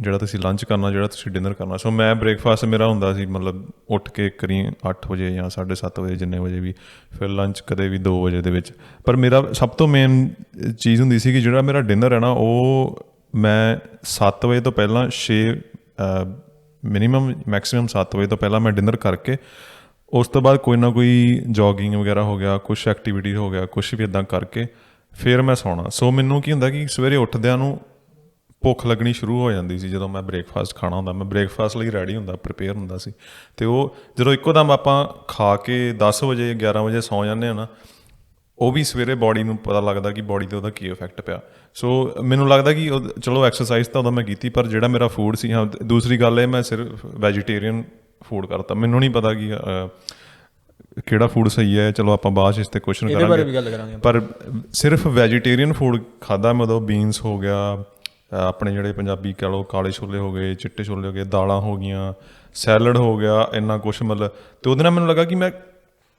ਜਿਹੜਾ ਤੁਸੀਂ ਲੰਚ ਕਰਨਾ, ਜਿਹੜਾ ਤੁਸੀਂ ਡਿਨਰ ਕਰਨਾ। ਸੋ ਮੈਂ ਬ੍ਰੇਕਫਾਸਟ ਮੇਰਾ ਹੁੰਦਾ ਸੀ ਮਤਲਬ ਉੱਠ ਕੇ ਕਰੀ 8 ਵਜੇ ਜਾਂ 7:30 ਵਜੇ, ਜਿੰਨੇ ਵਜੇ ਵੀ, ਫਿਰ ਲੰਚ ਕਦੇ ਵੀ 2 ਵਜੇ ਦੇ ਵਿੱਚ। ਪਰ ਮੇਰਾ ਸਭ ਤੋਂ ਮੇਨ ਚੀਜ਼ ਹੁੰਦੀ ਸੀ ਕਿ ਜਿਹੜਾ ਮੇਰਾ ਡਿਨਰ ਹੈ ਨਾ, ਉਹ ਮੈਂ 7 ਵਜੇ ਤੋਂ ਪਹਿਲਾਂ ਮੈਕਸੀਮਮ 7 ਵਜੇ ਤੋਂ ਪਹਿਲਾਂ ਮੈਂ ਡਿਨਰ ਕਰਕੇ, ਉਸ ਤੋਂ ਬਾਅਦ ਕੋਈ ਨਾ ਕੋਈ ਜੋਗਿੰਗ ਵਗੈਰਾ ਹੋ ਗਿਆ, ਕੁਛ ਐਕਟੀਵਿਟੀ ਹੋ ਗਿਆ, ਕੁਛ ਵੀ ਇੱਦਾਂ ਕਰਕੇ ਫਿਰ ਮੈਂ ਸੌਣਾ। ਸੋ ਮੈਨੂੰ ਕੀ ਹੁੰਦਾ ਕਿ ਸਵੇਰੇ ਉੱਠਦਿਆਂ ਨੂੰ ਭੁੱਖ ਲੱਗਣੀ ਸ਼ੁਰੂ ਹੋ ਜਾਂਦੀ ਸੀ। ਜਦੋਂ ਮੈਂ ਬ੍ਰੇਕਫਾਸਟ ਖਾਣਾ ਹੁੰਦਾ, ਮੈਂ ਬ੍ਰੇਕਫਾਸਟ ਲਈ ਰੈਡੀ ਹੁੰਦਾ, ਪ੍ਰੀਪੇਅਰ ਹੁੰਦਾ ਸੀ। ਅਤੇ ਉਹ ਜਦੋਂ ਇੱਕੋ ਦਮ ਆਪਾਂ ਖਾ ਕੇ 10 ਵਜੇ 11 ਵਜੇ ਸੌ ਜਾਂਦੇ ਹਾਂ ਨਾ, ਉਹ ਵੀ ਸਵੇਰੇ ਬਾਡੀ ਨੂੰ ਪਤਾ ਲੱਗਦਾ ਕਿ ਬਾਡੀ 'ਤੇ ਉਹਦਾ ਕੀ ਇਫੈਕਟ ਪਿਆ। ਸੋ ਮੈਨੂੰ ਲੱਗਦਾ ਕਿ ਚਲੋ ਐਕਸਰਸਾਈਜ਼ ਤਾਂ ਉਦੋਂ ਮੈਂ ਕੀਤੀ, ਪਰ ਜਿਹੜਾ ਮੇਰਾ ਫੂਡ ਸੀ, ਹਾਂ ਦੂਸਰੀ ਗੱਲ ਇਹ, ਮੈਂ ਸਿਰਫ ਵੈਜੀਟੇਰੀਅਨ ਫੂਡ ਕਰਤਾ। ਮੈਨੂੰ ਨਹੀਂ ਪਤਾ ਕਿ ਕਿਹੜਾ ਫੂਡ ਸਹੀ ਹੈ, ਚਲੋ ਆਪਾਂ ਬਾਅਦ 'ਚ ਇਸ 'ਤੇ ਕੁਐਸਚਨ ਕਰਾਂਗੇ। ਪਰ ਸਿਰਫ ਵੈਜੀਟੇਰੀਅਨ ਫੂਡ ਖਾਧਾ ਮੈਂ ਉਦੋਂ। ਬੀਨਸ ਹੋ ਗਿਆ, ਆਪਣੇ ਜਿਹੜੇ ਪੰਜਾਬੀ ਕਹਿ ਲਓ ਕਾਲੇ ਛੋਲੇ ਹੋ ਗਏ, ਚਿੱਟੇ ਛੋਲੇ ਹੋ ਗਏ, ਦਾਲਾਂ ਹੋ ਗਈਆਂ, ਸੈਲਡ ਹੋ ਗਿਆ, ਇੰਨਾ ਕੁਛ ਮਤਲਬ। ਅਤੇ ਉਹਦੇ ਨਾਲ ਮੈਨੂੰ ਲੱਗਾ ਕਿ ਮੈਂ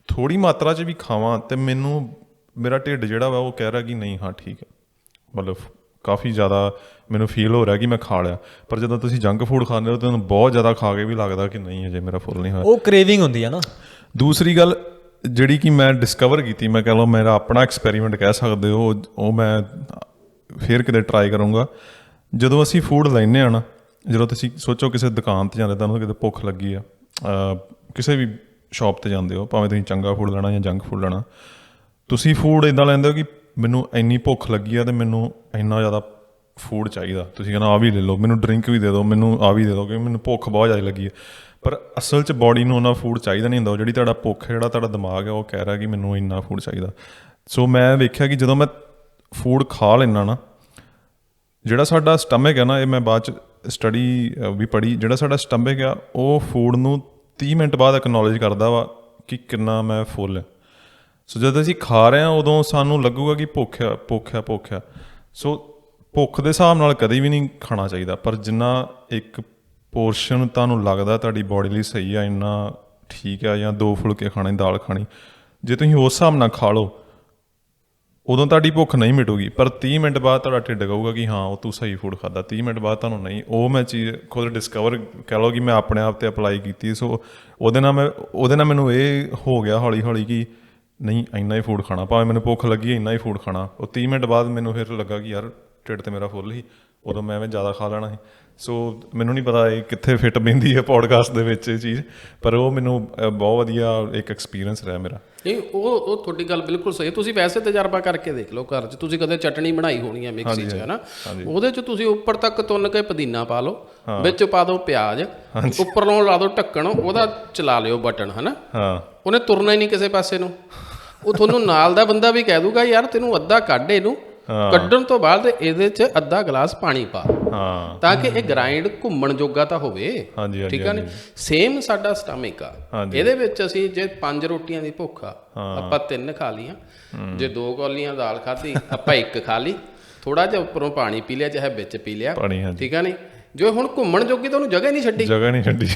ਥੋੜ੍ਹੀ ਮਾਤਰਾ 'ਚ ਵੀ ਖਾਵਾਂ ਅਤੇ ਮੈਨੂੰ ਮੇਰਾ ਢਿੱਡ ਜਿਹੜਾ ਵਾ ਉਹ ਕਹਿ ਰਿਹਾ ਕਿ ਨਹੀਂ, ਹਾਂ ਠੀਕ ਹੈ, ਮਤਲਬ ਕਾਫੀ ਜ਼ਿਆਦਾ ਮੈਨੂੰ ਫੀਲ ਹੋ ਰਿਹਾ ਕਿ ਮੈਂ ਖਾ ਲਿਆ। ਪਰ ਜਦੋਂ ਤੁਸੀਂ ਜੰਕ ਫੂਡ ਖਾਂਦੇ ਹੋ ਤਾਂ ਤੁਹਾਨੂੰ ਬਹੁਤ ਜ਼ਿਆਦਾ ਖਾ ਕੇ ਵੀ ਲੱਗਦਾ ਕਿ ਨਹੀਂ, ਅਜੇ ਮੇਰਾ ਫੁੱਲ ਨਹੀਂ ਹੋਇਆ। ਉਹ ਕ੍ਰੇਵਿੰਗ ਹੁੰਦੀ ਹੈ ਨਾ। ਦੂਸਰੀ ਗੱਲ ਜਿਹੜੀ ਕਿ ਮੈਂ ਡਿਸਕਵਰ ਕੀਤੀ, ਮੈਂ ਕਹਿ ਲਓ ਮੇਰਾ ਆਪਣਾ ਐਕਸਪੈਰੀਮੈਂਟ ਕਹਿ ਸਕਦੇ ਹੋ, ਉਹ ਮੈਂ ਫਿਰ ਕਿਤੇ ਟਰਾਈ ਕਰੂੰਗਾ। ਜਦੋਂ ਅਸੀਂ ਫੂਡ ਲੈਂਦੇ ਹਾਂ ਨਾ, ਜਦੋਂ ਤੁਸੀਂ ਸੋਚੋ ਕਿਸੇ ਦੁਕਾਨ 'ਤੇ ਜਾਂਦੇ, ਤੁਹਾਨੂੰ ਕਿਤੇ ਭੁੱਖ ਲੱਗੀ ਆ, ਕਿਸੇ ਵੀ ਸ਼ੌਪ 'ਤੇ ਜਾਂਦੇ ਹੋ, ਭਾਵੇਂ ਤੁਸੀਂ ਚੰਗਾ ਫੂਡ ਲੈਣਾ ਜਾਂ ਜੰਕ ਫੂਡ ਲੈਣਾ, ਤੁਸੀਂ ਫੂਡ ਇੱਦਾਂ ਲੈਂਦੇ ਹੋ ਕਿ ਮੈਨੂੰ ਇੰਨੀ ਭੁੱਖ ਲੱਗੀ ਆ ਅਤੇ ਮੈਨੂੰ ਇੰਨਾ ਜ਼ਿਆਦਾ ਫੂਡ ਚਾਹੀਦਾ। ਤੁਸੀਂ ਕਹਿੰਦਾ ਆਹ ਵੀ ਲੈ ਲਓ, ਮੈਨੂੰ ਡਰਿੰਕ ਵੀ ਦੇ ਦਿਓ, ਮੈਨੂੰ ਆਹ ਵੀ ਦੇ ਦਿਓ, ਕਿਉਂਕਿ ਮੈਨੂੰ ਭੁੱਖ ਬਹੁਤ ਜ਼ਿਆਦਾ ਲੱਗੀ ਹੈ। ਪਰ ਅਸਲ 'ਚ ਬਾਡੀ ਨੂੰ ਉਹਨਾਂ ਫੂਡ ਚਾਹੀਦਾ ਨਹੀਂ ਹੁੰਦਾ। ਉਹ ਜਿਹੜੀ ਤੁਹਾਡਾ ਭੁੱਖ ਹੈ, ਜਿਹੜਾ ਤੁਹਾਡਾ ਦਿਮਾਗ ਹੈ, ਉਹ ਕਹਿ ਰਿਹਾ ਕਿ ਮੈਨੂੰ ਇੰਨਾ ਫੂਡ ਚਾਹੀਦਾ। ਸੋ ਮੈਂ ਵੇਖਿਆ ਕਿ ਜਦੋਂ ਮੈਂ ਫੂਡ ਖਾ ਲੈਂਦਾ ਨਾ, ਜਿਹੜਾ ਸਾਡਾ ਸਟਮਕ ਹੈ ਨਾ, ਇਹ ਮੈਂ ਬਾਅਦ 'ਚ ਸਟੱਡੀ ਵੀ ਪੜ੍ਹੀ, ਜਿਹੜਾ ਸਾਡਾ ਸਟਮਕ ਆ ਉਹ ਫੂਡ ਨੂੰ 30 ਮਿੰਟ ਬਾਅਦ ਐਕਨੋਲੇਜ ਕਰਦਾ ਵਾ ਕਿ ਕਿੰਨਾ ਮੈਂ ਫੁੱਲ ਹੈ। ਸੋ ਜਦੋਂ ਅਸੀਂ ਖਾ ਰਹੇ ਹਾਂ, ਉਦੋਂ ਸਾਨੂੰ ਲੱਗੂਗਾ ਕਿ ਭੁੱਖ ਆ। ਸੋ ਭੁੱਖ ਦੇ ਹਿਸਾਬ ਨਾਲ ਕਦੇ ਵੀ ਨਹੀਂ ਖਾਣਾ ਚਾਹੀਦਾ, ਪਰ ਜਿੰਨਾ ਇੱਕ ਪੋਰਸ਼ਨ ਤੁਹਾਨੂੰ ਲੱਗਦਾ ਤੁਹਾਡੀ ਬਾਡੀ ਲਈ ਸਹੀ ਆ, ਇੰਨਾ ਠੀਕ ਆ। ਜਾਂ 2 ਫੁਲਕੇ ਖਾਣੇ, ਦਾਲ ਖਾਣੀ, ਜੇ ਤੁਸੀਂ ਉਸ ਹਿਸਾਬ ਨਾਲ ਖਾ ਲਓ, ਉਦੋਂ ਤੁਹਾਡੀ ਭੁੱਖ ਨਹੀਂ ਮਿਟੂਗੀ। ਪਰ 30 ਮਿੰਟ ਬਾਅਦ ਤੁਹਾਡਾ ਢਿੱਡ ਕਹੂਗਾ ਕਿ ਹਾਂ ਉਹ ਤੂੰ ਸਹੀ ਫੂਡ ਖਾਧਾ। 30 ਮਿੰਟ ਬਾਅਦ ਤੁਹਾਨੂੰ ਨਹੀਂ। ਉਹ ਮੈਂ ਚੀਜ਼ ਖੁਦ ਡਿਸਕਵਰ ਕਹਿ ਲਓ ਕਿ ਮੈਂ ਆਪਣੇ ਆਪ 'ਤੇ ਅਪਲਾਈ ਕੀਤੀ। ਸੋ ਉਹਦੇ ਨਾਲ ਮੈਨੂੰ ਇਹ ਹੋ ਗਿਆ ਹੌਲੀ ਹੌਲੀ ਕਿ ਨਹੀਂ, ਇੰਨਾ ਹੀ ਫੂਡ ਖਾਣਾ, ਭਾਵੇਂ ਮੈਨੂੰ ਭੁੱਖ ਲੱਗੀ, ਇੰਨਾ ਹੀ ਫੂਡ ਖਾਣਾ। ਉਹ 30 ਮਿੰਟ ਬਾਅਦ ਮੈਨੂੰ ਫਿਰ ਲੱਗਾ ਕਿ ਯਾਰ ਢਿੱਡ ਤੇ ਮੇਰਾ ਫੁੱਲ ਸੀ, ਉਦੋਂ ਮੈਂ ਜ਼ਿਆਦਾ ਖਾ ਲੈਣਾ ਸੀ। ਸੋ ਮੈਨੂੰ ਨਹੀਂ ਪਤਾ ਇਹ ਕਿੱਥੇ ਫਿੱਟ ਬਹਿੰਦੀ ਹੈ ਪੋਡਕਾਸਟ ਦੇ ਵਿੱਚ ਇਹ ਚੀਜ਼, ਪਰ ਉਹ ਮੈਨੂੰ ਬਹੁਤ ਵਧੀਆ ਇੱਕ ਐਕਸਪੀਰੀਅੰਸ ਰਿਹਾ ਮੇਰਾ। ਇਹ ਉਹ ਤੁਹਾਡੀ ਗੱਲ ਬਿਲਕੁਲ ਸਹੀ। ਤੁਸੀਂ ਵੈਸੇ ਤਜਰਬਾ ਕਰਕੇ ਦੇਖ ਲਓ, ਘਰ 'ਚ ਤੁਸੀਂ ਕਦੇ ਚਟਣੀ ਬਣਾਈ ਹੋਣੀ ਹੈ ਮਿਕਸੀ 'ਚ, ਹੈ ਨਾ, ਉਹਦੇ 'ਚ ਤੁਸੀਂ ਉੱਪਰ ਤੱਕ ਤੁੰਨ ਕੇ ਪੁਦੀਨਾ ਪਾ ਲਓ, ਵਿੱਚ ਪਾ ਦਿਓ ਪਿਆਜ਼, ਉੱਪਰੋਂ ਲਾ ਦਿਓ ਢੱਕਣ, ਉਹਦਾ ਚਲਾ ਲਿਓ ਬਟਨ, ਹੈ ਨਾ, ਉਹਨੇ ਤੁਰਨਾ ਹੀ ਨਹੀਂ ਕਿਸੇ ਪਾਸੇ ਨੂੰ। ਉਹ ਤੁਹਾਨੂੰ ਨਾਲ ਦਾ ਬੰਦਾ ਵੀ ਕਹਿ ਦੂਗਾ ਯਾਰ ਤੈਨੂੰ ਅੱਧਾ ਕੱਢ, ਇਹਨੂੰ ਕੱਢਣ ਤੋਂ ਬਾਅਦ ਇਹਦੇ 'ਚ ਅੱਧਾ ਗਲਾਸ ਪਾਣੀ ਪਾ, ਤਾਂ ਕਿ ਇਹ ਗ੍ਰਾਈਂਡ ਘੁੰਮਣ ਜੋਗਾ ਤਾਂ ਹੋਵੇ। ਠੀਕ ਆ, ਨਹੀਂ ਸੇਮ ਸਾਡਾ ਸਟਮਕ ਆ। ਇਹਦੇ ਵਿੱਚ ਅਸੀਂ ਜੇ 5 ਰੋਟੀਆਂ ਦੀ ਭੁੱਖ ਆ, ਆਪਾਂ 3 ਖਾ ਲਈਆਂ, ਜੇ 2 ਕੌਲੀਆਂ ਦਾਲ ਖਾਧੀ, ਆਪਾਂ 1 ਖਾ ਲਈ, ਥੋੜਾ ਜਿਹਾ ਉੱਪਰੋਂ ਪਾਣੀ ਪੀ ਲਿਆ, ਚਾਹੇ ਵਿੱਚ ਪੀ ਲਿਆ, ਠੀਕ ਆ ਨਹੀਂ। ਜੋ ਹੁਣ ਘੁੰਮਣ ਜੋਗੀ ਤਾਂ ਉਹਨੂੰ ਜਗ੍ਹਾ ਹੀ ਨਹੀਂ ਛੱਡੀ। ਜਗ੍ਹਾ ਨਹੀਂ ਛੱਡੀ।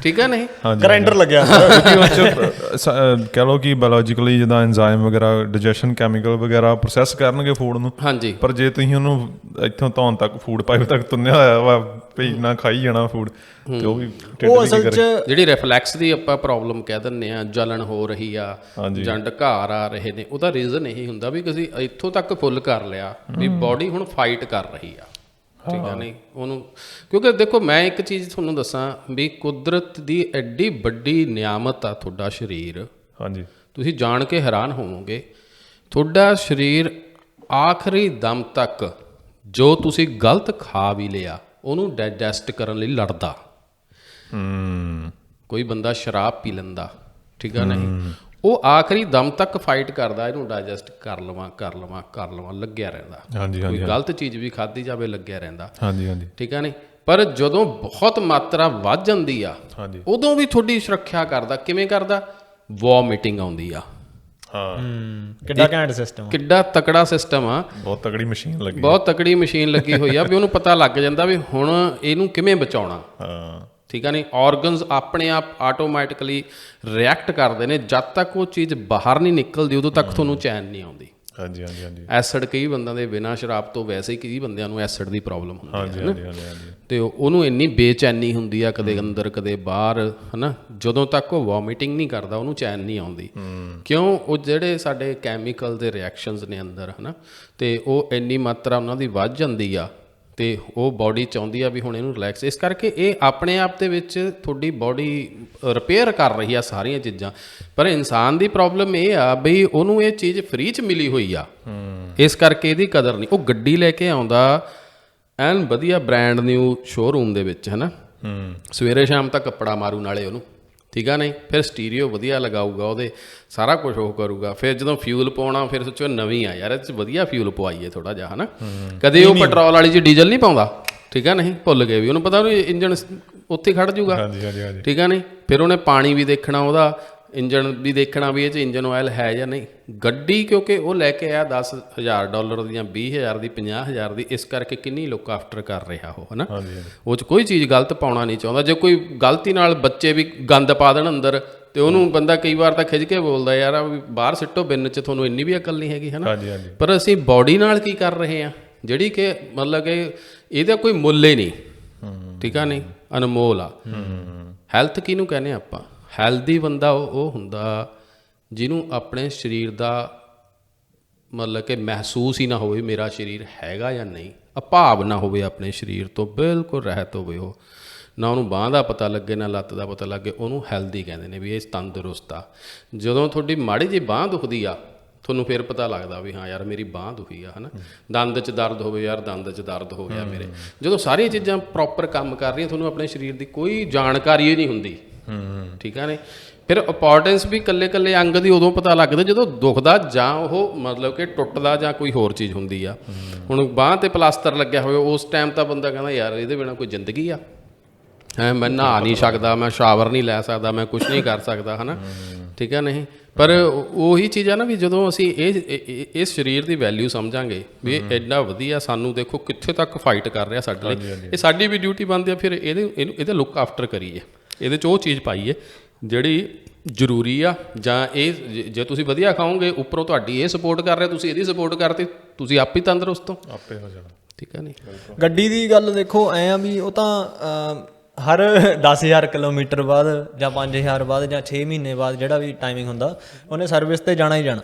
ਠੀਕ ਹੈ ਨਹੀਂ, ਗ੍ਰਾਈਂਡਰ ਲੱਗਿਆ ਕਿਉਂਕਿ ਉਹ 'ਚ ਕਹਿ ਲਓ ਕਿ ਬਾਇਓਲੋਜੀਕਲੀ ਜਿੱਦਾਂ ਐਂਜ਼ਾਈਮ ਵਗੈਰਾ, ਡਾਈਜੈਸ਼ਨ ਕੈਮੀਕਲ ਵਗੈਰਾ ਪ੍ਰੋਸੈਸ ਕਰਨਗੇ ਫੂਡ ਨੂੰ। ਹਾਂਜੀ। ਪਰ ਜੇ ਤੁਸੀਂ ਉਹਨੂੰ ਇੱਥੋਂ ਧੌਣ ਤੱਕ ਫੂਡ ਪਾਈਪ ਤੱਕ ਤੁੰਨਿਆ ਹੋਇਆ ਵਾ ਭਈ ਨਾ ਖਾਈ ਜਾਣਾ ਫੂਡ, ਤੇ ਉਹ ਵੀ ਉਹ ਅਸਲ 'ਚ ਜਿਹੜੀ ਰਿਫਲੈਕਸ ਦੀ ਆਪਾਂ ਪ੍ਰੋਬਲਮ ਕਹਿ ਦਿੰਦੇ ਆ, ਜਲਣ ਹੋ ਰਹੀ ਆ ਜਾਂ ਢਕਾਰ ਆ ਰਹੇ ਨੇ, ਉਹਦਾ ਰੀਜ਼ਨ ਇਹੀ ਹੁੰਦਾ ਵੀ ਅਸੀਂ ਇੱਥੋਂ ਤੱਕ ਫੁੱਲ ਕਰ ਲਿਆ ਵੀ ਬਾਡੀ ਹੁਣ ਫਾਈਟ ਕਰ ਰਹੀ ਆ। ਠੀਕ ਆ ਨਹੀਂ, ਉਹਨੂੰ ਕਿਉਂਕਿ ਦੇਖੋ ਮੈਂ ਇੱਕ ਚੀਜ਼ ਤੁਹਾਨੂੰ ਦੱਸਾਂ ਵੀ ਕੁਦਰਤ ਦੀ ਐਡੀ ਵੱਡੀ ਨਿਆਮਤ ਆ ਤੁਹਾਡਾ ਸਰੀਰ। ਹਾਂਜੀ। ਤੁਸੀਂ ਜਾਣ ਕੇ ਹੈਰਾਨ ਹੋਵੋਗੇ, ਤੁਹਾਡਾ ਸਰੀਰ ਆਖਰੀ ਦਮ ਤੱਕ ਜੋ ਤੁਸੀਂ ਗਲਤ ਖਾ ਵੀ ਲਿਆ ਉਹਨੂੰ ਡਾਈਜੈਸਟ ਕਰਨ ਲਈ ਲੜਦਾ। ਕੋਈ ਬੰਦਾ ਸ਼ਰਾਬ ਪੀ ਲੈਂਦਾ, ਠੀਕ ਆ ਨਹੀਂ, ਉਹ ਆਖਰੀ ਦਮ ਤੱਕ ਫਾਈਟ ਕਰਦਾ ਇਹਨੂੰ ਡਾਈਜੈਸਟ ਕਰ ਲਵਾਂ ਲੱਗਿਆ ਰਹਿੰਦਾ। ਹਾਂਜੀ ਕੋਈ ਗਲਤ ਚੀਜ਼ ਵੀ ਖਾਧੀ ਜਾਵੇ ਲੱਗਿਆ ਰਹਿੰਦਾ। ਹਾਂਜੀ ਹਾਂਜੀ। ਠੀਕ ਆ ਨਹੀਂ, ਪਰ ਜਦੋਂ ਬਹੁਤ ਮਾਤਰਾ ਵੱਧ ਜਾਂਦੀ ਆ ਉਦੋਂ ਵੀ ਤੁਹਾਡੀ ਸੁਰੱਖਿਆ ਕਰਦਾ। ਕਿਵੇਂ ਕਰਦਾ? ਵੋਮਿਟਿੰਗ ਆਉਂਦੀ ਆ। ਹਾਂ, ਕਿੱਡਾ ਘੈਂਟ ਸਿਸਟਮ, ਕਿੱਡਾ ਤਕੜਾ ਸਿਸਟਮ ਆ। ਬਹੁਤ ਤਕੜੀ ਮਸ਼ੀਨ ਲੱਗੀ, ਬਹੁਤ ਤਕੜੀ ਮਸ਼ੀਨ ਲੱਗੀ ਹੋਈ ਆ ਵੀ ਉਹਨੂੰ ਪਤਾ ਲੱਗ ਜਾਂਦਾ ਵੀ ਹੁਣ ਇਹਨੂੰ ਕਿਵੇਂ ਬਚਾਉਣਾ। ਹਾਂ, ਠੀਕ ਆ ਨਹੀਂ, ਆਰਗਨਸ ਆਪਣੇ ਆਪ ਆਟੋਮੈਟਿਕਲੀ ਰਿਐਕਟ ਕਰਦੇ ਨੇ। ਜਦ ਤੱਕ ਉਹ ਚੀਜ਼ ਬਾਹਰ ਨਹੀਂ ਨਿਕਲਦੀ ਉਦੋਂ ਤੱਕ ਤੁਹਾਨੂੰ ਚੈਨ ਨਹੀਂ ਆਉਂਦੀ। ਹਾਂਜੀ ਹਾਂਜੀ ਹਾਂਜੀ। ਐਸਿਡ ਕਈ ਬੰਦਿਆਂ ਦੇ ਬਿਨਾਂ ਸ਼ਰਾਬ ਤੋਂ ਵੈਸੇ ਹੀ ਕਈ ਬੰਦਿਆਂ ਨੂੰ ਐਸਿਡ ਦੀ ਪ੍ਰੋਬਲਮ ਹੁੰਦੀ ਹੈ। ਹਾਂਜੀ ਹਾਂਜੀ ਹਾਂਜੀ। ਤੇ ਉਹਨੂੰ ਇੰਨੀ ਬੇਚੈਨੀ ਹੁੰਦੀ ਆ, ਕਦੇ ਅੰਦਰ ਕਦੇ ਬਾਹਰ, ਹਨਾ। ਜਦੋਂ ਤੱਕ ਉਹ ਵੋਮਿਟਿੰਗ ਨਹੀਂ ਕਰਦਾ ਉਹਨੂੰ ਚੈਨ ਨਹੀਂ ਆਉਂਦੀ। ਕਿਉਂ? ਉਹ ਜਿਹੜੇ ਸਾਡੇ ਕੈਮੀਕਲ ਦੇ ਰਿਐਕਸ਼ਨਸ ਨੇ ਅੰਦਰ, ਹਨਾ, ਤੇ ਉਹ ਇੰਨੀ ਮਾਤਰਾ ਉਹਨਾਂ ਦੀ ਵੱਧ ਜਾਂਦੀ ਆ ਤੇ ਉਹ ਬਾਡੀ ਚਾਹੁੰਦੀ ਆ ਵੀ ਹੁਣ ਇਹਨੂੰ ਰਿਲੈਕਸ। ਇਸ ਕਰਕੇ ਇਹ ਆਪਣੇ ਆਪ ਦੇ ਵਿੱਚ ਤੁਹਾਡੀ ਬਾਡੀ ਰਿਪੇਅਰ ਕਰ ਰਹੀ ਆ ਸਾਰੀਆਂ ਚੀਜ਼ਾਂ। ਪਰ ਇਨਸਾਨ ਦੀ ਪ੍ਰੋਬਲਮ ਇਹ ਆ ਬਈ ਉਹਨੂੰ ਇਹ ਚੀਜ਼ ਫ੍ਰੀ 'ਚ ਮਿਲੀ ਹੋਈ ਆ, ਇਸ ਕਰਕੇ ਇਹਦੀ ਕਦਰ ਨਹੀਂ। ਉਹ ਗੱਡੀ ਲੈ ਕੇ ਆਉਂਦਾ ਐਨ ਵਧੀਆ ਬ੍ਰਾਂਡ ਨਿਊ ਸ਼ੋਰੂਮ ਦੇ ਵਿੱਚ, ਹੈ ਨਾ, ਸਵੇਰੇ ਸ਼ਾਮ ਤੱਕ ਕੱਪੜਾ ਮਾਰੂ ਨਾਲੇ ਉਹਨੂੰ, ਠੀਕ ਆ ਨਹੀਂ, ਫਿਰ ਸਟੀਰੀਓ ਵਧੀਆ ਲਗਾਊਗਾ ਉਹਦੇ, ਸਾਰਾ ਕੁਝ ਉਹ ਕਰੂਗਾ। ਫਿਰ ਜਦੋਂ ਫਿਊਲ ਪਾਉਣਾ ਫਿਰ ਸੋਚੋ ਨਵੀਂ ਆ ਯਾਰ, ਇਹ 'ਚ ਵਧੀਆ ਫਿਊਲ ਪਵਾਈਏ ਥੋੜ੍ਹਾ ਜਿਹਾ, ਹੈ ਨਾ। ਕਦੇ ਉਹ ਪੈਟਰੋਲ ਵਾਲੀ 'ਚ ਡੀਜ਼ਲ ਨਹੀਂ ਪਾਉਂਦਾ, ਠੀਕ ਆ ਨਹੀਂ, ਭੁੱਲ ਗਏ ਵੀ ਉਹਨੂੰ ਪਤਾ ਵੀ ਇੰਜਣ ਉੱਥੇ ਖੜ ਜੂਗਾ, ਠੀਕ ਆ ਨਹੀਂ। ਫਿਰ ਉਹਨੇ ਪਾਣੀ ਵੀ ਦੇਖਣਾ, ਉਹਦਾ ਇੰਜਣ ਵੀ ਦੇਖਣਾ ਵੀ ਇਹ 'ਚ ਇੰਜਨ ਆਇਲ ਹੈ ਜਾਂ ਨਹੀਂ। ਗੱਡੀ ਕਿਉਂਕਿ ਉਹ ਲੈ ਕੇ ਆਇਆ $10,000 ਦੀ ਜਾਂ 20,000 ਦੀ, 50,000 ਦੀ, ਇਸ ਕਰਕੇ ਕਿੰਨੀ ਲੁੱਕ ਆਫਟਰ ਕਰ ਰਿਹਾ ਉਹ, ਹੈ ਨਾ। ਉਹ 'ਚ ਕੋਈ ਚੀਜ਼ ਗਲਤ ਪਾਉਣਾ ਨਹੀਂ ਚਾਹੁੰਦਾ। ਜੇ ਕੋਈ ਗਲਤੀ ਨਾਲ ਬੱਚੇ ਵੀ ਗੰਦ ਪਾ ਦੇਣ ਅੰਦਰ ਤੇ ਉਹਨੂੰ ਬੰਦਾ ਕਈ ਵਾਰ ਤਾਂ ਖਿੱਚ ਕੇ ਬੋਲਦਾ ਯਾਰ ਆ ਵੀ ਬਾਹਰ ਸਿੱਟੋ ਬਿੰਨ 'ਚ, ਤੁਹਾਨੂੰ ਇੰਨੀ ਵੀ ਅਕਲ ਨਹੀਂ ਹੈਗੀ, ਹੈ ਨਾ। ਪਰ ਅਸੀਂ ਬਾਡੀ ਨਾਲ ਕੀ ਕਰ ਰਹੇ ਹਾਂ ਜਿਹੜੀ ਕਿ ਮਤਲਬ ਕਿ ਇਹਦਾ ਕੋਈ ਮੁੱਲ ਹੀ ਨਹੀਂ, ਠੀਕ ਆ ਨਹੀਂ, ਅਨਮੋਲ ਆ। ਹੈਲਥ ਕਿਹਨੂੰ ਕਹਿੰਦੇ ਆਪਾਂ? ਹੈਲਦੀ ਬੰਦਾ ਉਹ ਹੁੰਦਾ ਜਿਹਨੂੰ ਆਪਣੇ ਸਰੀਰ ਦਾ ਮਤਲਬ ਕਿ ਮਹਿਸੂਸ ਹੀ ਨਾ ਹੋਵੇ ਮੇਰਾ ਸਰੀਰ ਹੈਗਾ ਜਾਂ ਨਹੀਂ, ਅਭਾਵ ਨਾ ਹੋਵੇ ਆਪਣੇ ਸਰੀਰ ਤੋਂ, ਬਿਲਕੁਲ ਰਹਿਤ ਹੋਵੇ ਉਹ, ਨਾ ਉਹਨੂੰ ਬਾਂਹ ਦਾ ਪਤਾ ਲੱਗੇ ਨਾ ਲੱਤ ਦਾ ਪਤਾ ਲੱਗੇ, ਉਹਨੂੰ ਹੈਲਦੀ ਕਹਿੰਦੇ ਨੇ ਵੀ ਇਹ ਤੰਦਰੁਸਤ ਆ। ਜਦੋਂ ਤੁਹਾਡੀ ਮਾੜੀ ਜਿਹੀ ਬਾਂਹ ਦੁਖਦੀ ਆ ਤੁਹਾਨੂੰ ਫਿਰ ਪਤਾ ਲੱਗਦਾ ਵੀ ਹਾਂ ਯਾਰ ਮੇਰੀ ਬਾਂਹ ਦੁਖੀ ਆ, ਹੈ ਨਾ। ਦੰਦ 'ਚ ਦਰਦ ਹੋਵੇ ਯਾਰ ਦੰਦ 'ਚ ਦਰਦ ਹੋ ਗਿਆ ਮੇਰੇ। ਜਦੋਂ ਸਾਰੀਆਂ ਚੀਜ਼ਾਂ ਪ੍ਰੋਪਰ ਕੰਮ ਕਰ ਰਹੀਆਂ ਤੁਹਾਨੂੰ ਆਪਣੇ ਸਰੀਰ ਦੀ ਕੋਈ ਜਾਣਕਾਰੀ ਹੀ ਨਹੀਂ ਹੁੰਦੀ, ਠੀਕ ਆ ਨੇ। ਫਿਰ ਇੰਪੋਰਟੈਂਸ ਵੀ ਇਕੱਲੇ ਅੰਗ ਦੀ ਉਦੋਂ ਪਤਾ ਲੱਗਦਾ ਜਦੋਂ ਦੁਖਦਾ ਜਾਂ ਉਹ ਮਤਲਬ ਕਿ ਟੁੱਟਦਾ ਜਾਂ ਕੋਈ ਹੋਰ ਚੀਜ਼ ਹੁੰਦੀ ਆ। ਹੁਣ ਬਾਂਹ 'ਤੇ ਪਲਾਸਟਰ ਲੱਗਿਆ ਹੋਵੇ ਉਸ ਟਾਈਮ ਤਾਂ ਬੰਦਾ ਕਹਿੰਦਾ ਯਾਰ ਇਹਦੇ ਬਿਨਾਂ ਕੋਈ ਜ਼ਿੰਦਗੀ ਆ, ਹੈ, ਮੈਂ ਨਹਾ ਨਹੀਂ ਸਕਦਾ, ਮੈਂ ਸ਼ਾਵਰ ਨਹੀਂ ਲੈ ਸਕਦਾ, ਮੈਂ ਕੁਛ ਨਹੀਂ ਕਰ ਸਕਦਾ, ਹੈ ਨਾ, ਠੀਕ ਹੈ ਨਹੀਂ। ਪਰ ਉਹੀ ਚੀਜ਼ ਆ ਨਾ ਵੀ ਜਦੋਂ ਅਸੀਂ ਇਸ ਸਰੀਰ ਦੀ ਵੈਲਿਊ ਸਮਝਾਂਗੇ ਵੀ ਇਹ ਐਡਾ ਵਧੀਆ, ਸਾਨੂੰ ਦੇਖੋ ਕਿੱਥੇ ਤੱਕ ਫਾਈਟ ਕਰ ਰਿਹਾ ਸਾਡੇ ਲਈ, ਇਹ ਸਾਡੀ ਵੀ ਡਿਊਟੀ ਬਣਦੀ ਆ ਫਿਰ ਇਹਦੇ ਲੁੱਕ ਆਫਟਰ ਕਰੀਏ, ਇਹਦੇ 'ਚ ਉਹ ਚੀਜ਼ ਪਾਈਏ ਜਿਹੜੀ ਜ਼ਰੂਰੀ ਆ। ਜਾਂ ਇਹ ਜੇ ਤੁਸੀਂ ਵਧੀਆ ਖਾਓਗੇ, ਉੱਪਰੋਂ ਤੁਹਾਡੀ ਇਹ ਸਪੋਰਟ ਕਰ ਰਿਹਾ, ਤੁਸੀਂ ਇਹਦੀ ਸਪੋਰਟ ਕਰਤੀ, ਤੁਸੀਂ ਆਪ ਹੀ ਤੰਦਰੁਸਤ ਹੋ, ਆਪੇ ਹੋ ਜਾਣਾ, ਠੀਕ ਹੈ ਨਹੀਂ। ਗੱਡੀ ਦੀ ਗੱਲ ਦੇਖੋ ਐਂ ਆ ਵੀ ਉਹ ਤਾਂ ਹਰ 10,000 ਕਿਲੋਮੀਟਰ ਬਾਅਦ ਜਾਂ 5,000 ਬਾਅਦ ਜਾਂ 6 ਮਹੀਨੇ ਬਾਅਦ ਜਿਹੜਾ ਵੀ ਟਾਈਮਿੰਗ ਹੁੰਦਾ ਉਹਨੇ ਸਰਵਿਸ ਤੇ ਜਾਣਾ ਹੀ ਜਾਣਾ,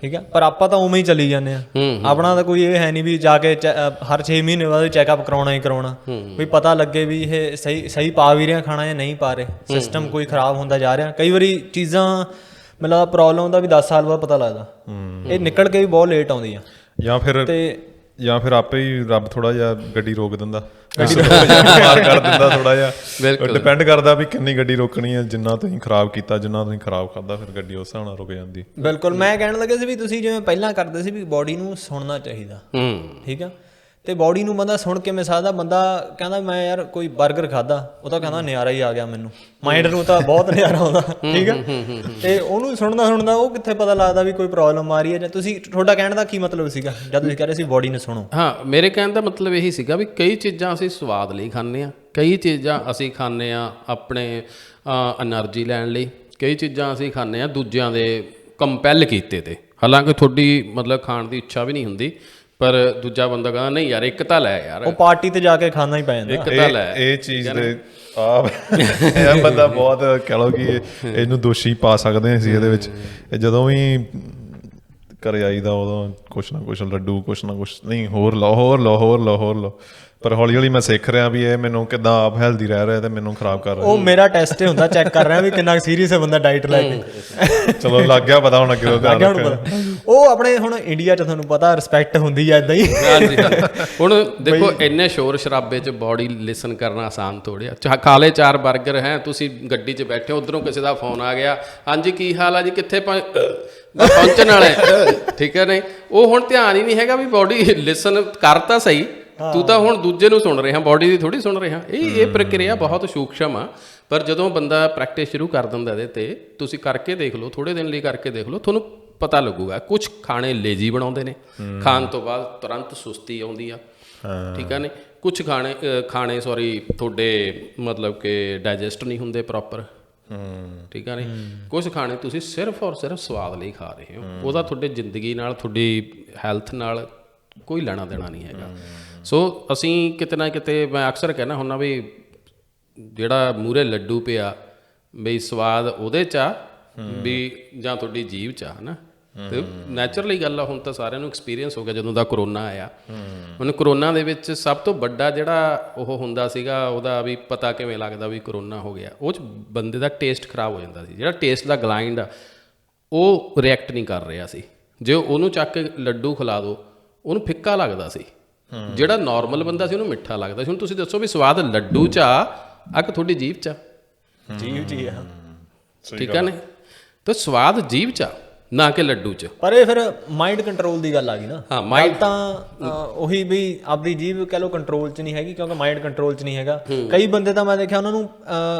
ਠੀਕ ਹੈ। ਪਰ ਆਪਾਂ ਤਾਂ ਉਵੇਂ ਹੀ ਚੱਲੀ ਜਾਂਦੇ ਆ। ਆਪਣਾ ਤਾਂ ਕੋਈ ਇਹ ਹੈ ਨਹੀਂ ਵੀ ਜਾ ਕੇ ਹਰ 6 ਮਹੀਨੇ ਬਾਅਦ ਚੈੱਕਅਪ ਕਰਾਉਣਾ ਹੀ ਕਰਾਉਣਾ, ਵੀ ਪਤਾ ਲੱਗੇ ਵੀ ਇਹ ਸਹੀ ਪਾ ਵੀ ਰਿਹਾ ਖਾਣਾ ਜਾਂ ਨਹੀਂ ਪਾ ਰਹੇ, ਸਿਸਟਮ ਕੋਈ ਖਰਾਬ ਹੁੰਦਾ ਜਾ ਰਿਹਾ। ਕਈ ਵਾਰੀ ਚੀਜ਼ਾਂ ਮੈਨੂੰ ਲੱਗਦਾ ਪ੍ਰੋਬਲਮ ਦਾ ਵੀ 10 ਸਾਲ ਬਾਅਦ ਪਤਾ ਲੱਗਦਾ, ਇਹ ਨਿਕਲ ਕੇ ਵੀ ਬਹੁਤ ਲੇਟ ਆਉਂਦੀ ਆ। ਜਾਂ ਫਿਰ ਆਪੇ ਹੀ ਰੱਬ ਥੋੜਾ ਜਿਹਾ ਗੱਡੀ ਰੋਕ ਦਿੰਦਾ, ਗੱਡੀ ਮਾਰ ਕਰ ਦਿੰਦਾ ਥੋੜਾ ਜਿਹਾ। ਡਿਪੈਂਡ ਕਰਦਾ ਵੀ ਕਿੰਨੀ ਗੱਡੀ ਰੋਕਣੀ ਹੈ, ਜਿੰਨਾ ਤੁਸੀਂ ਖਰਾਬ ਕੀਤਾ, ਜਿੰਨਾ ਤੁਸੀਂ ਖਰਾਬ ਖਾਧਾ, ਫਿਰ ਗੱਡੀ ਉਸ ਹਿਸਾਬ ਨਾਲ ਰੁਕ ਜਾਂਦੀ। ਬਿਲਕੁਲ, ਮੈਂ ਕਹਿਣ ਲੱਗਾ ਸੀ ਵੀ ਤੁਸੀਂ ਜਿਵੇਂ ਪਹਿਲਾਂ ਕਰਦੇ ਸੀ ਵੀ ਬਾਡੀ ਨੂੰ ਸੁਣਨਾ ਚਾਹੀਦਾ, ਠੀਕ ਆ। ਤੇ ਬਾਡੀ ਨੂੰ ਬੰਦਾ ਸੁਣ ਕਿਵੇਂ ਸਕਦਾ? ਬੰਦਾ ਕਹਿੰਦਾ ਮੈਂ ਯਾਰ ਕੋਈ 버ਗਰ ਖਾਦਾ, ਉਹ ਤਾਂ ਕਹਿੰਦਾ ਨਜ਼ਾਰਾ ਹੀ ਆ ਗਿਆ ਮੈਨੂੰ, ਮਾਈਂਡ ਨੂੰ ਤਾਂ ਬਹੁਤ ਨਜ਼ਾਰਾ ਆਉਂਦਾ, ਠੀਕ ਆ। ਤੇ ਉਹਨੂੰ ਸੁਣਦਾ ਉਹ ਕਿੱਥੇ ਪਤਾ ਲੱਗਦਾ ਵੀ ਕੋਈ ਪ੍ਰੋਬਲਮ ਆ ਰਹੀ ਹੈ ਜਾਂ ਤੁਸੀਂ, ਤੁਹਾਡਾ ਕਹਿਣ ਦਾ ਕੀ ਮਤਲਬ ਸੀਗਾ ਜਦ ਤੁਸੀਂ ਕਹਿ ਰਹੇ ਸੀ ਬਾਡੀ ਨੂੰ ਸੁਣੋ? ਹਾਂ, ਮੇਰੇ ਕਹਿਣ ਦਾ ਮਤਲਬ ਇਹੀ ਸੀਗਾ ਵੀ ਕਈ ਚੀਜ਼ਾਂ ਅਸੀਂ ਸਵਾਦ ਲਈ ਖਾਂਦੇ ਹਾਂ, ਕਈ ਚੀਜ਼ਾਂ ਅਸੀਂ ਖਾਂਦੇ ਹਾਂ ਆਪਣੇ એનર્ਜੀ ਲੈਣ ਲਈ, ਕਈ ਚੀਜ਼ਾਂ ਅਸੀਂ ਖਾਂਦੇ ਹਾਂ ਦੂਜਿਆਂ ਦੇ ਕੰਪੈਲ ਕੀਤੇ ਤੇ, ਹਾਲਾਂਕਿ ਤੁਹਾਡੀ ਮਤਲਬ ਖਾਣ ਦੀ ਇੱਛਾ ਵੀ ਨਹੀਂ ਹੁੰਦੀ, ਪਰ ਦੂਜਾ ਬੰਦਾ ਕਹਿੰਦਾ ਨਹੀਂ ਯਾਰ ਇੱਕ ਤਾਂ ਲੈ ਯਾਰ, ਉਹ ਪਾਰਟੀ ਤੇ ਜਾ ਕੇ ਖਾਣਾ ਹੀ ਪੈ ਜਾਂਦਾ। ਇੱਕ ਤਾਂ ਲੈ। ਇਹ ਚੀਜ਼ ਦੇ ਇਹ ਬੰਦਾ ਬਹੁਤ ਕਹਿ ਲਓ ਕਿ ਇਹਨੂੰ ਦੋਸ਼ੀ ਪਾ ਸਕਦੇ ਹਾਂ ਅਸੀਂ ਇਹਦੇ ਵਿੱਚ। ਜਦੋਂ ਵੀ ਘਰੇ ਆਈਦਾ ਉਦੋਂ ਕੁਛ ਨਾ ਕੁਛ ਲੱਡੂ, ਕੁਛ ਨਾ ਕੁਛ, ਨਹੀਂ ਹੋਰ ਲਓ। ਪਰ ਹੌਲੀ ਹੌਲੀ ਮੈਂ ਸਿੱਖ ਰਿਹਾ ਵੀ ਇਹ ਮੈਨੂੰ ਕਿੱਦਾਂ ਆਪ ਹੈਲਦੀ ਰਹਿ ਰਿਹਾ ਤੇ ਮੈਨੂੰ ਖਰਾਬ ਕਰ ਰਿਹਾ। ਉਹ ਮੇਰਾ ਟੈਸਟ ਹੀ ਹੁੰਦਾ, ਚੈੱਕ ਕਰ ਰਿਹਾ ਵੀ ਕਿੰਨਾ ਸੀਰੀਅਸ ਹੈ ਬੰਦਾ ਡਾਈਟ ਲੈ ਕੇ। ਚਲੋ ਲੱਗ ਗਿਆ ਪਤਾ, ਹੁਣ ਅੱਗੇ ਤੋਂ ਧਿਆਨ ਰੱਖਾਂਗੇ। ਉਹ ਆਪਣੇ ਹੁਣ ਇੰਡੀਆ 'ਚ ਤੁਹਾਨੂੰ ਪਤਾ ਰਿਸਪੈਕਟ ਹੁੰਦੀ ਆ ਇਦਾਂ ਹੀ। ਹਾਂਜੀ। ਹੁਣ ਦੇਖੋ ਇੰਨੇ ਸ਼ੋਰ ਸ਼ਰਾਬੇ 'ਚ ਬਾਡੀ ਲਿਸਨ ਕਰਨਾ ਆਸਾਨ ਥੋੜ੍ਹਾ। ਖਾ ਲਏ 4 버ਗਰ ਹੈ, ਤੁਸੀਂ ਗੱਡੀ 'ਚ ਬੈਠੇ ਹੋ, ਉੱਧਰੋਂ ਕਿਸੇ ਦਾ ਫੋਨ ਆ ਗਿਆ, ਹਾਂਜੀ ਕੀ ਹਾਲ ਆ ਜੀ, ਕਿੱਥੇ ਪਹੁੰਚਣ ਵਾਲੇ, ਠੀਕ ਹੈ। ਨਹੀਂ, ਉਹ ਹੁਣ ਧਿਆਨ ਹੀ ਨਹੀਂ ਹੈਗਾ ਵੀ ਬਾਡੀ ਲਿਸਨ ਕਰ ਤਾਂ ਸਹੀ, ਤੂੰ ਤਾਂ ਹੁਣ ਦੂਜੇ ਨੂੰ ਸੁਣ ਰਿਹਾ, ਬਾਡੀ ਦੀ ਥੋੜੀ ਸੁਣ ਰਿਹਾ। ਇਹ ਪ੍ਰਕਿਰਿਆ ਬਹੁਤ ਸੂਖਸ਼ਮ ਆ, ਪਰ ਜਦੋਂ ਬੰਦਾ ਪ੍ਰੈਕਟਿਸ ਸ਼ੁਰੂ ਕਰ ਦਿੰਦਾ ਇਹਦੇ ਤੇ, ਤੁਸੀਂ ਕਰਕੇ ਦੇਖ ਲਓ, ਥੋੜੇ ਦਿਨ ਲਈ ਕਰਕੇ ਦੇਖ ਲਓ, ਤੁਹਾਨੂੰ ਪਤਾ ਲੱਗੂਗਾ। ਕੁਝ ਖਾਣੇ ਲੇਜੀ ਬਣਾਉਂਦੇ ਨੇ, ਖਾਣ ਤੋਂ ਬਾਅਦ ਤੁਰੰਤ ਸੁਸਤੀ ਆਉਂਦੀ ਆ, ਠੀਕ ਆ। ਨੇ ਕੁਝ ਖਾਣੇ ਤੁਹਾਡੇ ਮਤਲਬ ਕਿ ਡਾਈਜੈਸਟ ਨਹੀਂ ਹੁੰਦੇ ਪ੍ਰੋਪਰ, ਠੀਕ ਆ। ਨਹੀਂ, ਕੁਝ ਖਾਣੇ ਤੁਸੀਂ ਸਿਰਫ ਔਰ ਸਿਰਫ ਸਵਾਦ ਲਈ ਖਾ ਰਹੇ ਹੋ, ਉਹਦਾ ਤੁਹਾਡੇ ਜ਼ਿੰਦਗੀ ਨਾਲ, ਤੁਹਾਡੀ ਹੈਲਥ ਨਾਲ ਕੋਈ ਲੈਣਾ ਦੇਣਾ ਨਹੀਂ ਹੈਗਾ। ਸੋ ਅਸੀਂ ਕਿਤੇ ਨਾ ਕਿਤੇ, ਮੈਂ ਅਕਸਰ ਕਹਿਣਾ ਹੁੰਦਾ ਵੀ ਜਿਹੜਾ ਮੂਹਰੇ ਲੱਡੂ ਪਿਆ ਬਈ ਸਵਾਦ ਉਹਦੇ 'ਚ ਆ ਵੀ ਜਾਂ ਤੁਹਾਡੀ ਜੀਭ 'ਚ ਆ, ਹੈ ਨਾ। ਤੇ ਨੈਚੁਰਲੀ ਗੱਲ ਆ, ਹੁਣ ਤਾਂ ਸਾਰਿਆਂ ਨੂੰ ਐਕਸਪੀਰੀਅੰਸ ਹੋ ਗਿਆ ਜਦੋਂ ਦਾ ਕਰੋਨਾ ਆਇਆ। ਹੁਣ ਕਰੋਨਾ ਦੇ ਵਿੱਚ ਸਭ ਤੋਂ ਵੱਡਾ ਜਿਹੜਾ ਉਹ ਹੁੰਦਾ ਸੀਗਾ, ਉਹਦਾ ਵੀ ਪਤਾ ਕਿਵੇਂ ਲੱਗਦਾ ਵੀ ਕਰੋਨਾ ਹੋ ਗਿਆ, ਉਹ 'ਚ ਬੰਦੇ ਦਾ ਟੇਸਟ ਖਰਾਬ ਹੋ ਜਾਂਦਾ ਸੀ। ਜਿਹੜਾ ਟੇਸਟ ਦਾ ਗਲਾਈਂਡ ਆ ਉਹ ਰਿਐਕਟ ਨਹੀਂ ਕਰ ਰਿਹਾ ਸੀ। ਜੇ ਉਹਨੂੰ ਚੱਕ ਕੇ ਲੱਡੂ ਖਿਲਾ ਦਿਓ ਉਹਨੂੰ ਫਿੱਕਾ ਲੱਗਦਾ ਸੀ, ਜਿਹੜਾ ਨਾਰਮਲ ਬੰਦਾ ਸੀ ਉਹਨੂੰ ਮਿੱਠਾ ਲੱਗਦਾ ਸੀ। ਹੁਣ ਤੁਸੀਂ ਦੱਸੋ ਵੀ ਸਵਾਦ ਲੱਡੂ 'ਚ ਆ ਕਿ ਤੁਹਾਡੀ ਜੀਭ 'ਚ ਆ? ਜੀਭ 'ਚ ਹੀ ਆ, ਠੀਕ ਆ। ਨੇ ਤਾਂ ਸਵਾਦ ਜੀਭ 'ਚ ਆ, ਨਾ ਕਿ ਲੱਡੂ 'ਚ। ਪਰ ਇਹ ਫਿਰ ਮਾਈਂਡ ਕੰਟਰੋਲ ਦੀ ਗੱਲ ਆ ਗਈ ਨਾ। ਹਾਂ, ਮਾਈਂਡ ਤਾਂ ਉਹੀ ਵੀ ਆਪਦੀ ਜੀਭ ਕਹਿ ਲਓ ਕੰਟਰੋਲ 'ਚ ਨਹੀਂ ਹੈਗੀ, ਕਿਉਂਕਿ ਮਾਈਂਡ ਕੰਟਰੋਲ 'ਚ ਨਹੀਂ ਹੈਗਾ। ਕਈ ਬੰਦੇ ਤਾਂ ਮੈਂ ਦੇਖਿਆ ਉਹਨਾਂ ਨੂੰ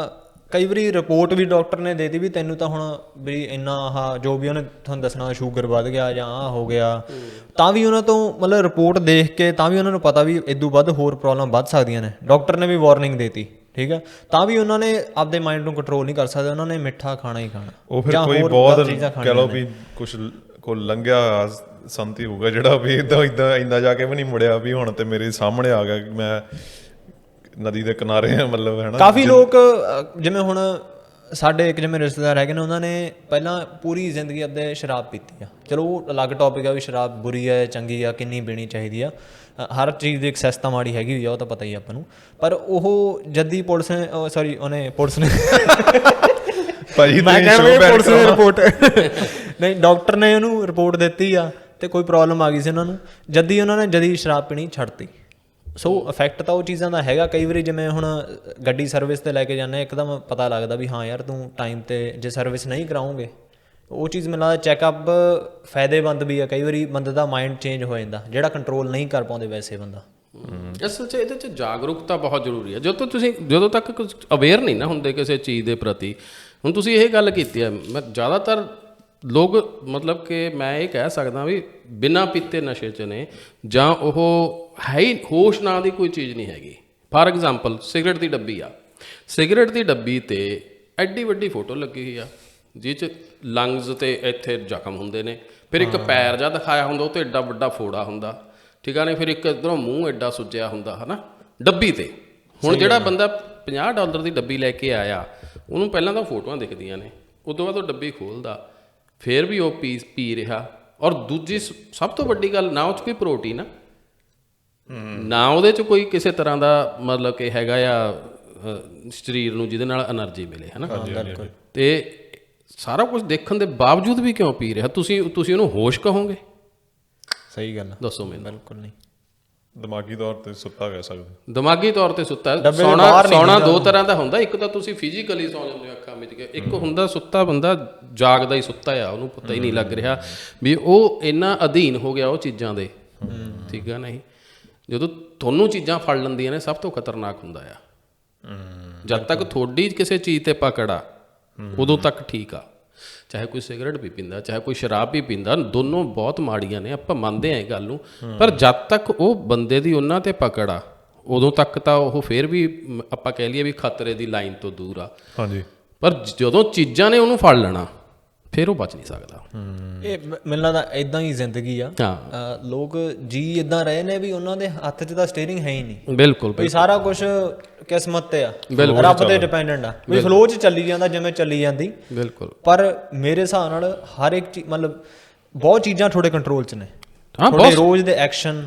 ਕਈ ਵਾਰੀ ਰਿਪੋਰਟ ਵੀ ਡਾਕਟਰ ਨੇ ਦੇਤੀ ਵੀ ਤੈਨੂੰ ਤਾਂ ਹੁਣ ਵੀ ਇੰਨਾ ਆਹ ਜੋ ਵੀ ਉਹਨੇ ਤੁਹਾਨੂੰ ਦੱਸਣਾ ਸ਼ੂਗਰ ਵੱਧ ਗਿਆ ਜਾਂ ਆਹ ਹੋ ਗਿਆ, ਤਾਂ ਵੀ ਉਹਨਾਂ ਤੋਂ ਮਤਲਬ ਰਿਪੋਰਟ ਦੇਖ ਕੇ ਤਾਂ ਵੀ ਉਹਨਾਂ ਨੂੰ ਪਤਾ ਵੀ ਇਦੋਂ ਵੱਧ ਹੋਰ ਪ੍ਰੋਬਲਮ ਵੱਧ ਸਕਦੀਆਂ ਨੇ। ਡਾਕਟਰ ਨੇ ਵੀ ਵਾਰਨਿੰਗ ਦੇਤੀ, ਠੀਕ ਆ, ਤਾਂ ਵੀ ਉਹਨਾਂ ਨੇ ਆਪਦੇ ਮਾਈਂਡ ਨੂੰ ਕੰਟਰੋਲ ਨਹੀਂ ਕਰ ਸਕਦੇ, ਉਹਨਾਂ ਨੇ ਮਿੱਠਾ ਖਾਣਾ ਹੀ ਖਾਣਾ। ਉਹ ਫਿਰ ਕੋਈ ਬਹੁਤ ਕਹਿ ਲਓ ਵੀ ਕੁਛ ਕੋ ਲੰਘਿਆ ਸੰਤੀ ਹੋਊਗਾ ਜਿਹੜਾ ਵੀ ਇੱਦਾਂ ਜਾ ਕੇ ਵੀ ਨਹੀਂ ਮੁੜਿਆ ਵੀ ਹੁਣ ਤੇ ਮੇਰੇ ਸਾਹਮਣੇ ਆ ਗਿਆ, ਮੈਂ ਨਦੀ ਦੇ ਕਿਨਾਰੇ ਆ, ਮਤਲਬ ਹੈ ਨਾ। ਕਾਫੀ ਲੋਕ ਜਿਵੇਂ ਹੁਣ ਸਾਡੇ ਇੱਕ ਜਿਵੇਂ ਰਿਸ਼ਤੇਦਾਰ ਹੈਗੇ ਨੇ, ਉਹਨਾਂ ਨੇ ਪਹਿਲਾਂ ਪੂਰੀ ਜ਼ਿੰਦਗੀ ਆਪਦੇ ਸ਼ਰਾਬ ਪੀਤੀ ਆ। ਚਲੋ ਉਹ ਅਲੱਗ ਟੌਪਿਕ ਆ ਵੀ ਸ਼ਰਾਬ ਬੁਰੀ ਹੈ ਚੰਗੀ ਆ, ਕਿੰਨੀ ਪੀਣੀ ਚਾਹੀਦੀ ਆ, ਹਰ ਚੀਜ਼ ਦੀ ਐਕਸੈਸ ਤਾਂ ਮਾੜੀ ਹੈਗੀ ਹੋਈ ਆ, ਉਹ ਤਾਂ ਪਤਾ ਹੀ ਆਪਾਂ ਨੂੰ। ਪਰ ਉਹ ਜੱਦੀ ਪੁਲਿਸ ਨੇ ਪੁਲਿਸ ਨੇ ਭਾਈ ਮੈਂ ਕਹਿੰਦਾ ਪੁਲਿਸ ਨੇ ਰਿਪੋਰਟ ਨਹੀਂ, ਡਾਕਟਰ ਨੇ ਉਹਨੂੰ ਰਿਪੋਰਟ ਦਿੱਤੀ ਆ ਤੇ ਕੋਈ ਪ੍ਰੋਬਲਮ ਆ ਗਈ ਸੀ ਉਹਨਾਂ ਨੂੰ, ਉਹਨਾਂ ਨੇ ਸ਼ਰਾਬ ਪੀਣੀ ਛੱਡਤੀ। ਸੋ ਇਫੈਕਟ ਤਾਂ ਉਹ ਚੀਜ਼ਾਂ ਦਾ ਹੈਗਾ। ਕਈ ਵਾਰੀ ਜਿਵੇਂ ਹੁਣ ਗੱਡੀ ਸਰਵਿਸ 'ਤੇ ਲੈ ਕੇ ਜਾਂਦੇ, ਇੱਕਦਮ ਪਤਾ ਲੱਗਦਾ ਵੀ ਹਾਂ ਯਾਰ ਤੂੰ ਟਾਈਮ 'ਤੇ ਜੇ ਸਰਵਿਸ ਨਹੀਂ ਕਰਾਉਂਗੇ, ਉਹ ਚੀਜ਼ ਮੈਨੂੰ ਲੱਗਦਾ ਚੈੱਕਅਪ ਫਾਇਦੇਮੰਦ ਵੀ ਆ। ਕਈ ਵਾਰੀ ਬੰਦੇ ਦਾ ਮਾਈਂਡ ਚੇਂਜ ਹੋ ਜਾਂਦਾ, ਜਿਹੜਾ ਕੰਟਰੋਲ ਨਹੀਂ ਕਰ ਪਾਉਂਦੇ ਵੈਸੇ ਬੰਦਾ। ਅਸਲ 'ਚ ਇਹਦੇ 'ਚ ਜਾਗਰੂਕਤਾ ਬਹੁਤ ਜ਼ਰੂਰੀ ਹੈ। ਜਦੋਂ ਤੱਕ ਅਵੇਅਰ ਨਹੀਂ ਨਾ ਹੁੰਦੇ ਕਿਸੇ ਚੀਜ਼ ਦੇ ਪ੍ਰਤੀ। ਹੁਣ ਤੁਸੀਂ ਇਹ ਗੱਲ ਕੀਤੀ ਹੈ, ਮੈਂ ਜ਼ਿਆਦਾਤਰ ਲੋਕ ਮਤਲਬ ਕਿ ਮੈਂ ਇਹ ਕਹਿ ਸਕਦਾ ਵੀ ਬਿਨਾਂ ਪੀਤੇ ਨਸ਼ੇ 'ਚ ਨੇ, ਜਾਂ ਉਹ ਹੈ ਹੀ ਹੋਸ਼ ਨਾਂ ਦੀ ਕੋਈ ਚੀਜ਼ ਨਹੀਂ ਹੈਗੀ। ਫਾਰ ਐਗਜ਼ਾਮਪਲ ਸਿਗਰਟ ਦੀ ਡੱਬੀ ਆ, ਸਿਗਰਟ ਦੀ ਡੱਬੀ 'ਤੇ ਐਡੀ ਵੱਡੀ ਫੋਟੋ ਲੱਗੀ ਹੋਈ ਆ ਜਿਹ 'ਚ ਲੰਗਸ 'ਤੇ ਇੱਥੇ ਜ਼ਖਮ ਹੁੰਦੇ ਨੇ, ਫਿਰ ਇੱਕ ਪੈਰ ਜਿਹਾ ਦਿਖਾਇਆ ਹੁੰਦਾ, ਉਹ 'ਤੇ ਐਡਾ ਵੱਡਾ ਫੋੜਾ ਹੁੰਦਾ, ਠੀਕ ਆ ਨੇ, ਫਿਰ ਇੱਕ ਇੱਧਰੋਂ ਮੂੰਹ ਐਡਾ ਸੁੱਜਿਆ ਹੁੰਦਾ, ਹੈ ਨਾ, ਡੱਬੀ 'ਤੇ। ਹੁਣ ਜਿਹੜਾ ਬੰਦਾ $50 ਦੀ ਡੱਬੀ ਲੈ ਕੇ ਆਇਆ, ਉਹਨੂੰ ਪਹਿਲਾਂ ਤਾਂ ਫੋਟੋਆਂ ਦਿਖਦੀਆਂ ਨੇ, ਉਸ ਤੋਂ ਬਾਅਦ ਉਹ ਡੱਬੀ ਖੋਲ੍ਹਦਾ, ਫਿਰ ਵੀ ਉਹ ਪੀ ਰਿਹਾ। ਔਰ ਦੂਜੀ ਸਭ ਤੋਂ ਵੱਡੀ ਗੱਲ, ਨਾ ਉਹ 'ਚ ਕੋਈ ਪ੍ਰੋਟੀਨ ਆ, ਨਾ ਉਹਦੇ 'ਚ ਕੋਈ ਕਿਸੇ ਤਰ੍ਹਾਂ ਦਾ ਮਤਲਬ ਕਿ ਹੈਗਾ ਆ ਸਰੀਰ ਨੂੰ ਜਿਹਦੇ ਨਾਲ એનર્ਜੀ ਮਿਲੇ, ਹੈ ਨਾ। ਤੇ ਸਾਰਾ ਕੁਝ ਦੇਖਣ ਦੇ ਬਾਵਜੂਦ ਵੀ ਕਿਉਂ ਪੀ ਰਿਹਾ? ਤੁਸੀਂ ਉਹਨੂੰ ਹੋਸ਼ ਕਹੋਗੇ? ਸਹੀ ਗੱਲ ਦੱਸੋ ਮੈਨੂੰ। ਬਿਲਕੁਲ ਨਹੀਂ, ਦਿਮਾਗੀ ਤੌਰ ਤੇ ਸੁੱਤਾ ਕਹਿ ਸਕਦੇ। ਦਿਮਾਗੀ ਤੌਰ ਤੇ ਸੁੱਤਾ। ਸੌਣਾ ਦੋ ਤਰ੍ਹਾਂ ਦਾ ਹੁੰਦਾ, ਇੱਕ ਤਾਂ ਤੁਸੀਂ ਫਿਜ਼ੀਕਲੀ ਸੌ ਜਾਂਦੇ ਹੋ ਅੱਖਾਂ ਮੀਚ ਕੇ, ਇੱਕ ਹੁੰਦਾ ਸੁੱਤਾ ਬੰਦਾ ਜਾਗਦਾ ਹੀ ਸੁੱਤਾ ਆ, ਉਹਨੂੰ ਪਤਾ ਹੀ ਨਹੀਂ ਲੱਗ ਰਿਹਾ ਵੀ ਉਹ ਇੰਨਾ ਅਧੀਨ ਹੋ ਗਿਆ ਉਹ ਚੀਜ਼ਾਂ ਦੇ, ਠੀਕ ਆ। ਨਹੀਂ, ਜਦੋਂ ਤੁਹਾਨੂੰ ਚੀਜ਼ਾਂ ਫੜ ਲੈਂਦੀਆਂ ਨੇ ਸਭ ਤੋਂ ਖਤਰਨਾਕ ਹੁੰਦਾ ਆ। ਜਦ ਤੱਕ ਤੁਹਾਡੀ ਕਿਸੇ ਚੀਜ਼ ਤੇ ਪਕੜ ਆ ਉਦੋਂ ਤੱਕ ਠੀਕ ਆ। ਚਾਹੇ ਕੋਈ ਸਿਗਰਟ ਵੀ ਪੀਂਦਾ, ਚਾਹੇ ਕੋਈ ਸ਼ਰਾਬ ਵੀ ਪੀਂਦਾ, ਦੋਨੋਂ ਬਹੁਤ ਮਾੜੀਆਂ ਨੇ, ਆਪਾਂ ਮੰਨਦੇ ਹਾਂ ਇਹ ਗੱਲ ਨੂੰ। ਪਰ ਜਦ ਤੱਕ ਉਹ ਬੰਦੇ ਦੀ ਉਹਨਾਂ ਤੇ ਪਕੜ ਆ ਉਦੋਂ ਤੱਕ ਤਾਂ ਉਹ ਫਿਰ ਵੀ ਆਪਾਂ ਕਹਿ ਲਈਏ ਵੀ ਖਤਰੇ ਦੀ ਲਾਈਨ ਤੋਂ ਦੂਰ ਆ। ਹਾਂਜੀ। ਪਰ ਜਦੋਂ ਚੀਜ਼ਾਂ ਨੇ ਉਹਨੂੰ ਫੜ ਲੈਣਾ ਫਿਰ ਉਹ ਬਚ ਨਹੀਂ ਸਕਦਾ। ਇਹ ਮੈਨੂੰ ਲੱਗਦਾ ਇਦਾਂ ਹੀ ਜ਼ਿੰਦਗੀ ਆ। ਲੋਕ ਜੀ ਇਦਾਂ ਰਹੇ ਨੇ ਵੀ ਉਹਨਾਂ ਦੇ ਹੱਥ 'ਚ ਤਾਂ ਸਟੀਅਰਿੰਗ ਹੈ ਹੀ ਨਹੀਂ। ਬਿਲਕੁਲ ਵੀ ਸਾਰਾ ਕੁਝ ਕਿਸਮਤ ਤੇ ਆ, ਰੱਬ ਤੇ ਡਿਪੈਂਡੈਂਟ ਆ, ਵੀ ਫਲੋ 'ਚ ਚੱਲੀ ਜਾਂਦਾ ਜਿਵੇਂ ਚੱਲੀ ਜਾਂਦੀ। ਬਿਲਕੁਲ। ਪਰ ਮੇਰੇ ਹਿਸਾਬ ਨਾਲ ਹਰ ਇੱਕ ਚੀਜ਼ ਮਤਲਬ ਬਹੁਤ ਚੀਜ਼ਾਂ ਤੁਹਾਡੇ ਕੰਟਰੋਲ 'ਚ ਨੇ। ਤੁਹਾਡੇ ਰੋਜ਼ ਦੇ ਐਕਸ਼ਨ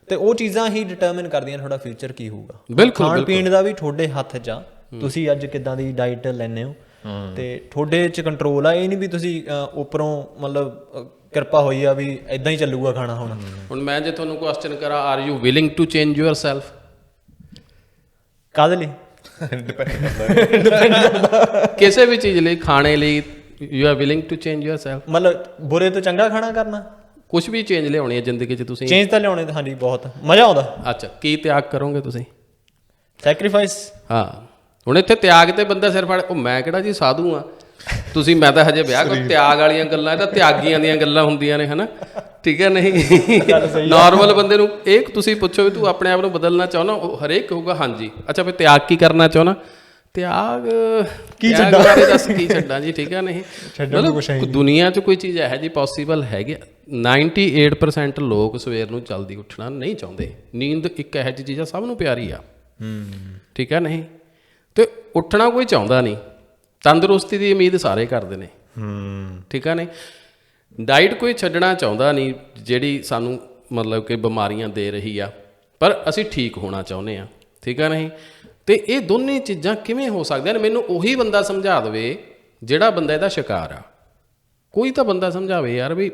ਤੇ ਉਹ ਚੀਜ਼ਾਂ ਹੀ ਡਿਟਰਮਿਨ ਕਰਦੀਆਂ ਤੁਹਾਡਾ ਫਿਊਚਰ ਕੀ ਹੋਊਗਾ। ਖਾਣ ਪੀਣ ਦਾ ਵੀ ਤੁਹਾਡੇ ਹੱਥ 'ਚ ਆ, ਤੁਸੀਂ ਅੱਜ ਕਿੱਦਾਂ ਦੀ ਡਾਈਟ ਲੈਂਦੇ ਹੋ ਤੇ ਤੁਹਾਡੇ 'ਚ ਕੰਟਰੋਲ ਆ। ਇਹ ਨਹੀਂ ਵੀ ਤੁਸੀਂ ਉੱਪਰੋਂ ਮਤਲਬ ਕਿਰਪਾ ਹੋਈ ਆ ਵੀ ਇਦਾਂ ਹੀ ਚੱਲੂਗਾ ਖਾਣਾ। ਹੁਣ ਮੈਂ ਜੇ ਤੁਹਾਨੂੰ ਕੁਐਸਚਨ ਕਰਾਂ, are you willing to change yourself? ਕਾਹਦੇ ਲਈ? ਕਿਸੇ ਵੀ ਚੀਜ਼ ਲਈ, ਖਾਣੇ ਲਈ, you are willing to change yourself? ਮਤਲਬ ਬੁਰੇ ਤੋਂ ਚੰਗਾ ਖਾਣਾ ਕਰਨਾ, ਕੁਝ ਵੀ ਚੇਂਜ ਲਿਆਉਣੀ ਹੈ ਜ਼ਿੰਦਗੀ 'ਚ ਤੁਸੀਂ? ਚੇਂਜ ਤਾਂ ਲਿਆਉਣੇ, ਹਾਂਜੀ ਬਹੁਤ ਮਜ਼ਾ ਆਉਂਦਾ। ਅੱਛਾ, ਕੀ ਤਿਆਗ ਕਰੋਗੇ ਤੁਸੀਂ? ਸੈਕਰੀਫਾਈਸ। ਹਾਂ, ਹੁਣ ਇੱਥੇ ਤਿਆਗ ਤੇ ਬੰਦਾ ਸਿਰ ਫੜ, ਉਹ ਮੈਂ ਕਿਹੜਾ ਜੀ ਸਾਧੂ ਆ ਤੁਸੀਂ, ਮੈਂ ਤਾਂ ਹਜੇ ਵਿਆਹ ਕੋਈ ਤਿਆਗ ਵਾਲੀਆਂ ਗੱਲਾਂ, ਇਹ ਤਾਂ ਤਿਆਗੀਆਂ ਦੀਆਂ ਗੱਲਾਂ ਹੁੰਦੀਆਂ ਨੇ, ਹਨਾ? ਠੀਕ ਹੈ। ਨਹੀਂ, ਨਾਰਮਲ ਬੰਦੇ ਨੂੰ ਇਹ ਤੁਸੀਂ ਪੁੱਛੋ ਵੀ ਤੂੰ ਆਪਣੇ ਆਪ ਨੂੰ ਬਦਲਣਾ ਚਾਹੁੰਦਾ, ਉਹ ਹਰੇਕ ਕਹੂਗਾ ਹਾਂਜੀ। ਅੱਛਾ, ਫਿਰ ਤਿਆਗ ਕੀ ਕਰਨਾ ਚਾਹੁੰਦਾ? ਤਿਆਗ ਕੀ ਛੱਡਾਂ ਬਾਰੇ ਦੱਸ, ਕੀ ਛੱਡਾਂ ਜੀ? ਠੀਕ ਹੈ। ਨਹੀਂ, ਮਤਲਬ ਦੁਨੀਆ 'ਚ ਕੋਈ ਚੀਜ਼ ਇਹੋ ਜਿਹੀ ਪੋਸੀਬਲ ਹੈਗੀ? 98% ਲੋਕ ਸਵੇਰ ਨੂੰ ਜਲਦੀ ਉੱਠਣਾ ਨਹੀਂ ਚਾਹੁੰਦੇ। ਨੀਂਦ ਇੱਕ ਇਹੋ ਜਿਹੀ ਚੀਜ਼ ਆ ਸਭ ਨੂੰ ਪਿਆਰੀ ਆ। ਠੀਕ ਹੈ। ਨਹੀਂ, ਤੇ ਉੱਠਣਾ ਕੋਈ ਚਾਹੁੰਦਾ ਨਹੀਂ। ਤੰਦਰੁਸਤੀ ਦੀ ਉਮੀਦ ਸਾਰੇ ਕਰਦੇ ਨੇ। ਠੀਕ ਹੈ। ਨਹੀਂ, ਡਾਈਟ ਕੋਈ ਛੱਡਣਾ ਚਾਹੁੰਦਾ ਨਹੀਂ ਜਿਹੜੀ ਸਾਨੂੰ ਮਤਲਬ ਕਿ ਬਿਮਾਰੀਆਂ ਦੇ ਰਹੀ ਆ, ਪਰ ਅਸੀਂ ਠੀਕ ਹੋਣਾ ਚਾਹੁੰਦੇ ਹਾਂ। ਠੀਕ ਹੈ। ਨਹੀਂ, ਤੇ ਇਹ ਦੋਨੇ ਚੀਜ਼ਾਂ ਕਿਵੇਂ ਹੋ ਸਕਦੀਆਂ ਨੇ? ਮੈਨੂੰ ਉਹੀ ਬੰਦਾ ਸਮਝਾ ਦੇਵੇ ਜਿਹੜਾ ਬੰਦਾ ਇਹਦਾ ਸ਼ਿਕਾਰ ਆ। ਕੋਈ ਤਾਂ ਬੰਦਾ ਸਮਝਾਵੇ ਯਾਰ ਵੀ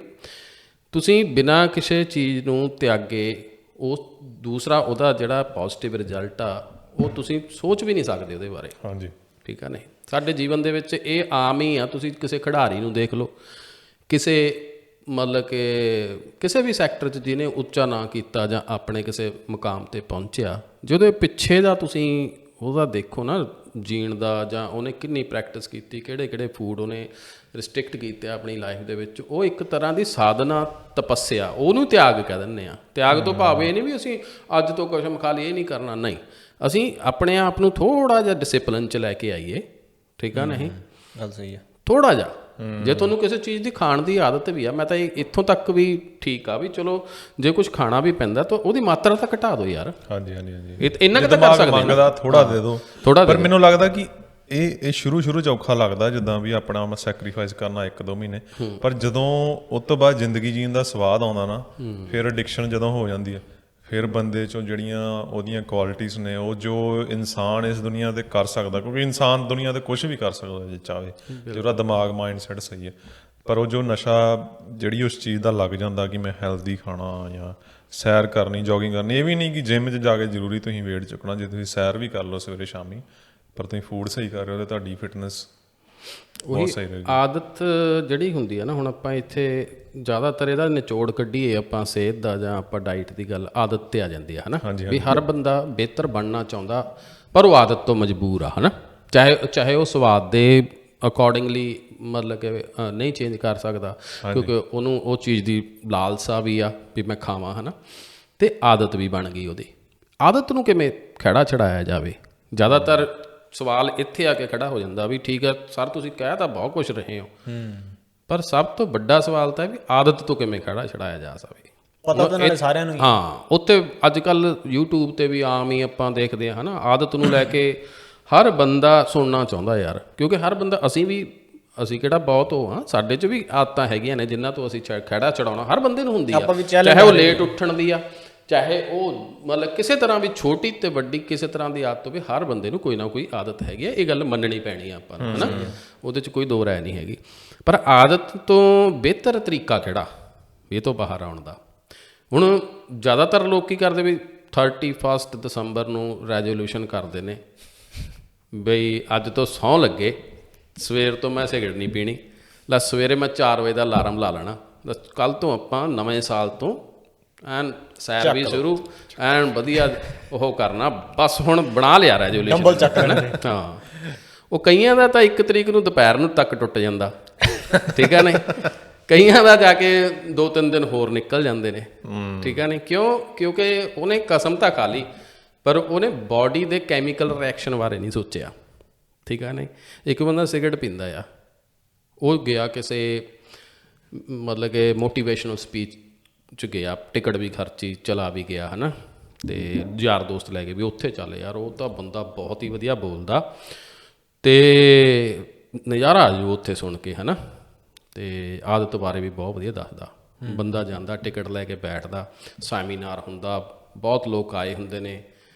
ਤੁਸੀਂ ਬਿਨਾਂ ਕਿਸੇ ਚੀਜ਼ ਨੂੰ ਤਿਆਗੇ ਉਹ ਦੂਸਰਾ ਉਹਦਾ ਜਿਹੜਾ ਪੋਜ਼ਿਟਿਵ ਰਿਜ਼ਲਟ ਆ ਉਹ ਤੁਸੀਂ ਸੋਚ ਵੀ ਨਹੀਂ ਸਕਦੇ ਉਹਦੇ ਬਾਰੇ। ਹਾਂਜੀ। ਠੀਕ ਆ। ਨਹੀਂ, ਸਾਡੇ ਜੀਵਨ ਦੇ ਵਿੱਚ ਇਹ ਆਮ ਹੀ ਆ। ਤੁਸੀਂ ਕਿਸੇ ਖਿਡਾਰੀ ਨੂੰ ਦੇਖ ਲਓ, ਕਿਸੇ ਮਤਲਬ ਕਿ ਕਿਸੇ ਵੀ ਸੈਕਟਰ 'ਚ ਜਿਹਨੇ ਉੱਚਾ ਨਾਂ ਕੀਤਾ ਜਾਂ ਆਪਣੇ ਕਿਸੇ ਮੁਕਾਮ 'ਤੇ ਪਹੁੰਚਿਆ, ਜਦੋਂ ਪਿੱਛੇ ਦਾ ਤੁਸੀਂ ਉਹਦਾ ਦੇਖੋ ਨਾ ਜੀਣ ਦਾ, ਜਾਂ ਉਹਨੇ ਕਿੰਨੀ ਪ੍ਰੈਕਟਿਸ ਕੀਤੀ, ਕਿਹੜੇ ਕਿਹੜੇ ਫੂਡ ਉਹਨੇ ਰਿਸਟ੍ਰਿਕਟ ਕੀਤੇ ਆਪਣੀ ਲਾਈਫ ਦੇ ਵਿੱਚ, ਉਹ ਇੱਕ ਤਰ੍ਹਾਂ ਦੀ ਸਾਧਨਾ, ਤਪੱਸਿਆ, ਉਹਨੂੰ ਤਿਆਗ ਕਹਿ ਦਿੰਦੇ ਆ। ਤਿਆਗ ਤੋਂ ਭਾਵ ਇਹ ਨਹੀਂ ਵੀ ਅਸੀਂ ਅੱਜ ਤੋਂ ਕਸਮ ਖਾ ਲਈ ਇਹ ਨਹੀਂ ਕਰਨਾ, ਨਹੀਂ, ਅਸੀਂ ਆਪਣੇ ਆਪ ਨੂੰ ਥੋੜ੍ਹਾ ਜਿਹਾ ਡਿਸਿਪਲਿਨ 'ਚ ਲੈ ਕੇ ਆਈਏ। ਠੀਕ ਆ। ਨਹੀਂ, ਗੱਲ ਸਹੀ ਆ। ਥੋੜ੍ਹਾ ਜਿਹਾ ਜੇ ਤੁਹਾਨੂੰ ਕਿਸੇ ਚੀਜ਼ ਦੀ ਖਾਣ ਦੀ ਆਦਤ ਵੀ ਆ, ਮੈਂ ਤਾਂ ਇੱਥੋਂ ਤੱਕ ਵੀ ਠੀਕ ਆ ਵੀ ਚਲੋ ਜੇ ਕੁਝ ਖਾਣਾ ਵੀ ਪੈਂਦਾ ਤਾਂ ਉਹਦੀ ਮਾਤਰਾ ਤਾਂ ਘਟਾ ਦਿਓ ਯਾਰ। ਹਾਂਜੀ ਹਾਂਜੀ ਹਾਂਜੀ। ਇੰਨਾ ਕੁ ਤਾਂ ਕਰ ਸਕਦੇ ਮੰਗਦਾ ਥੋੜਾ ਦੇ ਦਿਓ ਥੋੜਾ। ਪਰ ਮੈਨੂੰ ਲੱਗਦਾ ਕਿ ਇਹ ਸ਼ੁਰੂ ਚ ਔਖਾ ਲੱਗਦਾ, ਜਿੱਦਾਂ ਵੀ ਆਪਣਾ ਸੈਕਰੀਫਾਈਸ ਕਰਨਾ 1-2 ਮਹੀਨੇ, ਪਰ ਜਦੋਂ ਉਸ ਤੋਂ ਬਾਅਦ ਜ਼ਿੰਦਗੀ ਜੀਣ ਦਾ ਸਵਾਦ ਆਉਂਦਾ ਨਾ, ਫਿਰ ਐਡਿਕਸ਼ਨ ਜਦੋਂ ਹੋ ਜਾਂਦੀ ਹੈ, ਫਿਰ ਬੰਦੇ 'ਚੋਂ ਜਿਹੜੀਆਂ ਉਹਦੀਆਂ ਕੁਆਲਿਟੀਜ਼ ਨੇ, ਉਹ ਜੋ ਇਨਸਾਨ ਇਸ ਦੁਨੀਆ 'ਤੇ ਕਰ ਸਕਦਾ, ਕਿਉਂਕਿ ਇਨਸਾਨ ਦੁਨੀਆ 'ਤੇ ਕੁਛ ਵੀ ਕਰ ਸਕਦਾ ਜੇ ਚਾਹੇ, ਜੇ ਉਹਦਾ ਦਿਮਾਗ ਮਾਈਂਡ ਸੈਟ ਸਹੀ ਹੈ। ਪਰ ਉਹ ਜੋ ਨਸ਼ਾ ਜਿਹੜੀ ਉਸ ਚੀਜ਼ ਦਾ ਲੱਗ ਜਾਂਦਾ ਕਿ ਮੈਂ ਹੈਲਦੀ ਖਾਣਾ ਜਾਂ ਸੈਰ ਕਰਨੀ, ਜੋਗਿੰਗ ਕਰਨੀ, ਇਹ ਵੀ ਨਹੀਂ ਕਿ ਜਿਮ 'ਚ ਜਾ ਕੇ ਜ਼ਰੂਰੀ ਤੁਸੀਂ ਵੇਟ ਚੁੱਕਣਾ, ਜੇ ਤੁਸੀਂ ਸੈਰ ਵੀ ਕਰ ਲਓ ਸਵੇਰੇ ਸ਼ਾਮੀ, ਪਰ ਤੁਸੀਂ ਫੂਡ ਸਹੀ ਕਰ ਰਹੇ ਹੋ ਤਾਂ ਤੁਹਾਡੀ ਫਿਟਨੈਸ ਬਹੁਤ ਸਹੀ ਰਹੇਗੀ। ਆਦਤ ਜਿਹੜੀ ਹੁੰਦੀ ਹੈ ਨਾ, ਹੁਣ ਆਪਾਂ ਇੱਥੇ ਜ਼ਿਆਦਾਤਰ ਇਹਦਾ ਨਿਚੋੜ ਕੱਢੀਏ ਆਪਾਂ ਸਿਹਤ ਦਾ ਜਾਂ ਆਪਾਂ ਡਾਈਟ ਦੀ ਗੱਲ, ਆਦਤ 'ਤੇ ਆ ਜਾਂਦੀ ਹੈ, ਹੈ ਨਾ? ਵੀ ਹਰ ਬੰਦਾ ਬਿਹਤਰ ਬਣਨਾ ਚਾਹੁੰਦਾ ਪਰ ਉਹ ਆਦਤ ਤੋਂ ਮਜਬੂਰ ਆ, ਹੈ ਨਾ? ਚਾਹੇ ਉਹ ਸਵਾਦ ਦੇ ਅਕੋਰਡਿੰਗਲੀ ਮਤਲਬ ਕਿ ਨਹੀਂ ਚੇਂਜ ਕਰ ਸਕਦਾ, ਕਿਉਂਕਿ ਉਹਨੂੰ ਉਹ ਚੀਜ਼ ਦੀ ਲਾਲਸਾ ਵੀ ਆ ਵੀ ਮੈਂ ਖਾਵਾਂ, ਹੈ ਨਾ? ਅਤੇ ਆਦਤ ਵੀ ਬਣ ਗਈ ਉਹਦੀ। ਆਦਤ ਨੂੰ ਕਿਵੇਂ ਖਹਿੜਾ ਛਡਾਇਆ ਜਾਵੇ? ਜ਼ਿਆਦਾਤਰ ਸਵਾਲ ਇੱਥੇ ਆ ਕੇ ਖੜਾ ਹੋ ਜਾਂਦਾ ਵੀ ਠੀਕ ਹੈ ਸਰ ਤੁਸੀਂ ਕਹਿ ਤਾਂ ਬਹੁਤ ਕੁਛ ਰਹੇ ਹੋ, ਪਰ ਸਭ ਤੋਂ ਵੱਡਾ ਸਵਾਲ ਤਾਂ ਵੀ ਆਦਤ ਤੋਂ ਕਿਵੇਂ ਖੜਾ ਛਡਾਇਆ ਜਾ ਸਕੇ। ਪਤਾ ਤਾਂ ਨਾਲੇ ਸਾਰਿਆਂ ਨੂੰ। ਹਾਂ, ਉੱਤੇ ਅੱਜ ਕੱਲ੍ਹ YouTube 'ਤੇ ਵੀ ਆਮ ਹੀ ਆਪਾਂ ਦੇਖਦੇ ਹਾਂ, ਹੈ ਨਾ? ਆਦਤ ਨੂੰ ਲੈ ਕੇ ਹਰ ਬੰਦਾ ਸੁਣਨਾ ਚਾਹੁੰਦਾ ਯਾਰ, ਕਿਉਂਕਿ ਹਰ ਬੰਦਾ, ਅਸੀਂ ਕਿਹੜਾ ਬਹੁਤ ਹੋ ਹਾਂ, ਸਾਡੇ 'ਚ ਵੀ ਆਦਤਾਂ ਹੈਗੀਆਂ ਨੇ ਜਿਨ੍ਹਾਂ ਤੋਂ ਅਸੀਂ ਖਹਿੜਾ ਛਡਾਉਣਾ ਹਰ ਬੰਦੇ ਨੂੰ ਹੁੰਦੀ ਆ, ਚਾਹੇ ਉਹ ਲੇਟ ਉੱਠਣ ਦੀ ਆ, ਚਾਹੇ ਉਹ ਮਤਲਬ ਕਿਸੇ ਤਰ੍ਹਾਂ ਵੀ ਛੋਟੀ ਤੇ ਵੱਡੀ ਕਿਸੇ ਤਰ੍ਹਾਂ ਦੀ ਆਦਤ ਹੋਵੇ, ਹਰ ਬੰਦੇ ਨੂੰ ਕੋਈ ਨਾ ਕੋਈ ਆਦਤ ਹੈਗੀ ਹੈ। ਇਹ ਗੱਲ ਮੰਨਣੀ ਪੈਣੀ ਆ ਆਪਾਂ ਨੂੰ, ਹੈ ਨਾ? ਉਹਦੇ 'ਚ ਕੋਈ ਦੋ ਰਾਏ ਨਹੀਂ ਹੈਗੀ। ਪਰ ਆਦਤ ਤੋਂ ਬਿਹਤਰ ਤਰੀਕਾ ਕਿਹੜਾ ਇਹ ਤੋਂ ਬਾਹਰ ਆਉਣ ਦਾ? ਹੁਣ ਜ਼ਿਆਦਾਤਰ ਲੋਕ ਕੀ ਕਰਦੇ ਵੀ 31 ਦਸੰਬਰ ਨੂੰ ਰੈਜ਼ੋਲੂਸ਼ਨ ਕਰਦੇ ਨੇ ਬਈ ਅੱਜ ਤੋਂ ਸਹੁੰ ਲੱਗੇ ਸਵੇਰ ਤੋਂ ਮੈਂ ਸਿਗਰਟ ਨਹੀਂ ਪੀਣੀ, ਲੈ ਸਵੇਰੇ ਮੈਂ 4 ਵਜੇ ਦਾ ਅਲਾਰਮ ਲਾ ਲੈਣਾ, ਕੱਲ੍ਹ ਤੋਂ ਆਪਾਂ ਨਵੇਂ ਸਾਲ ਤੋਂ ਐਨ ਸੈਰ ਵੀ ਸ਼ੁਰੂ, ਐਨ ਵਧੀਆ ਉਹ ਕਰਨਾ, ਬਸ ਹੁਣ ਬਣਾ ਲਿਆ ਰੈਜੂਲੇਸ਼ਨ। ਹਾਂ, ਉਹ ਕਈਆਂ ਦਾ ਤਾਂ 1 ਤਰੀਕ ਨੂੰ ਦੁਪਹਿਰ ਨੂੰ ਤੱਕ ਟੁੱਟ ਜਾਂਦਾ, ਠੀਕ ਹੈ ਨਹੀਂ, ਕਈਆਂ ਦਾ ਜਾ ਕੇ 2-3 ਦਿਨ ਹੋਰ ਨਿਕਲ ਜਾਂਦੇ ਨੇ, ਠੀਕ ਹੈ ਨਹੀਂ, ਕਿਉਂਕਿ ਉਹਨੇ ਕਸਮ ਤਾਂ ਖਾ ਲਈ ਪਰ ਉਹਨੇ ਬਾਡੀ ਦੇ ਕੈਮੀਕਲ ਰਿਐਕਸ਼ਨ ਬਾਰੇ ਨਹੀਂ ਸੋਚਿਆ, ਠੀਕ ਹੈ ਨਹੀਂ। ਇੱਕ ਬੰਦਾ ਸਿਗਰਟ ਪੀਂਦਾ ਆ, ਉਹ ਗਿਆ ਕਿਸੇ ਮਤਲਬ ਕਿ ਮੋਟੀਵੇਸ਼ਨਲ ਸਪੀਚ 'ਚ ਗਿਆ, ਟਿਕਟ ਵੀ ਖਰਚੀ, ਚਲਾ ਵੀ ਗਿਆ ਹੈ ਨਾ, ਅਤੇ ਯਾਰ ਦੋਸਤ ਲੈ ਕੇ ਵੀ ਉੱਥੇ ਚੱਲ ਯਾਰ, ਉਹ ਤਾਂ ਬੰਦਾ ਬਹੁਤ ਹੀ ਵਧੀਆ ਬੋਲਦਾ ਅਤੇ ਨਜ਼ਾਰਾ ਆ ਜਾਊ ਉੱਥੇ ਸੁਣ ਕੇ, ਹੈ ਨਾ, ਅਤੇ ਆਦਤ ਬਾਰੇ ਵੀ ਬਹੁਤ ਵਧੀਆ ਦੱਸਦਾ। ਬੰਦਾ ਜਾਂਦਾ, ਟਿਕਟ ਲੈ ਕੇ ਬੈਠਦਾ, ਸੈਮੀਨਾਰ ਹੁੰਦਾ, ਬਹੁਤ ਲੋਕ ਆਏ ਹੁੰਦੇ ਨੇ,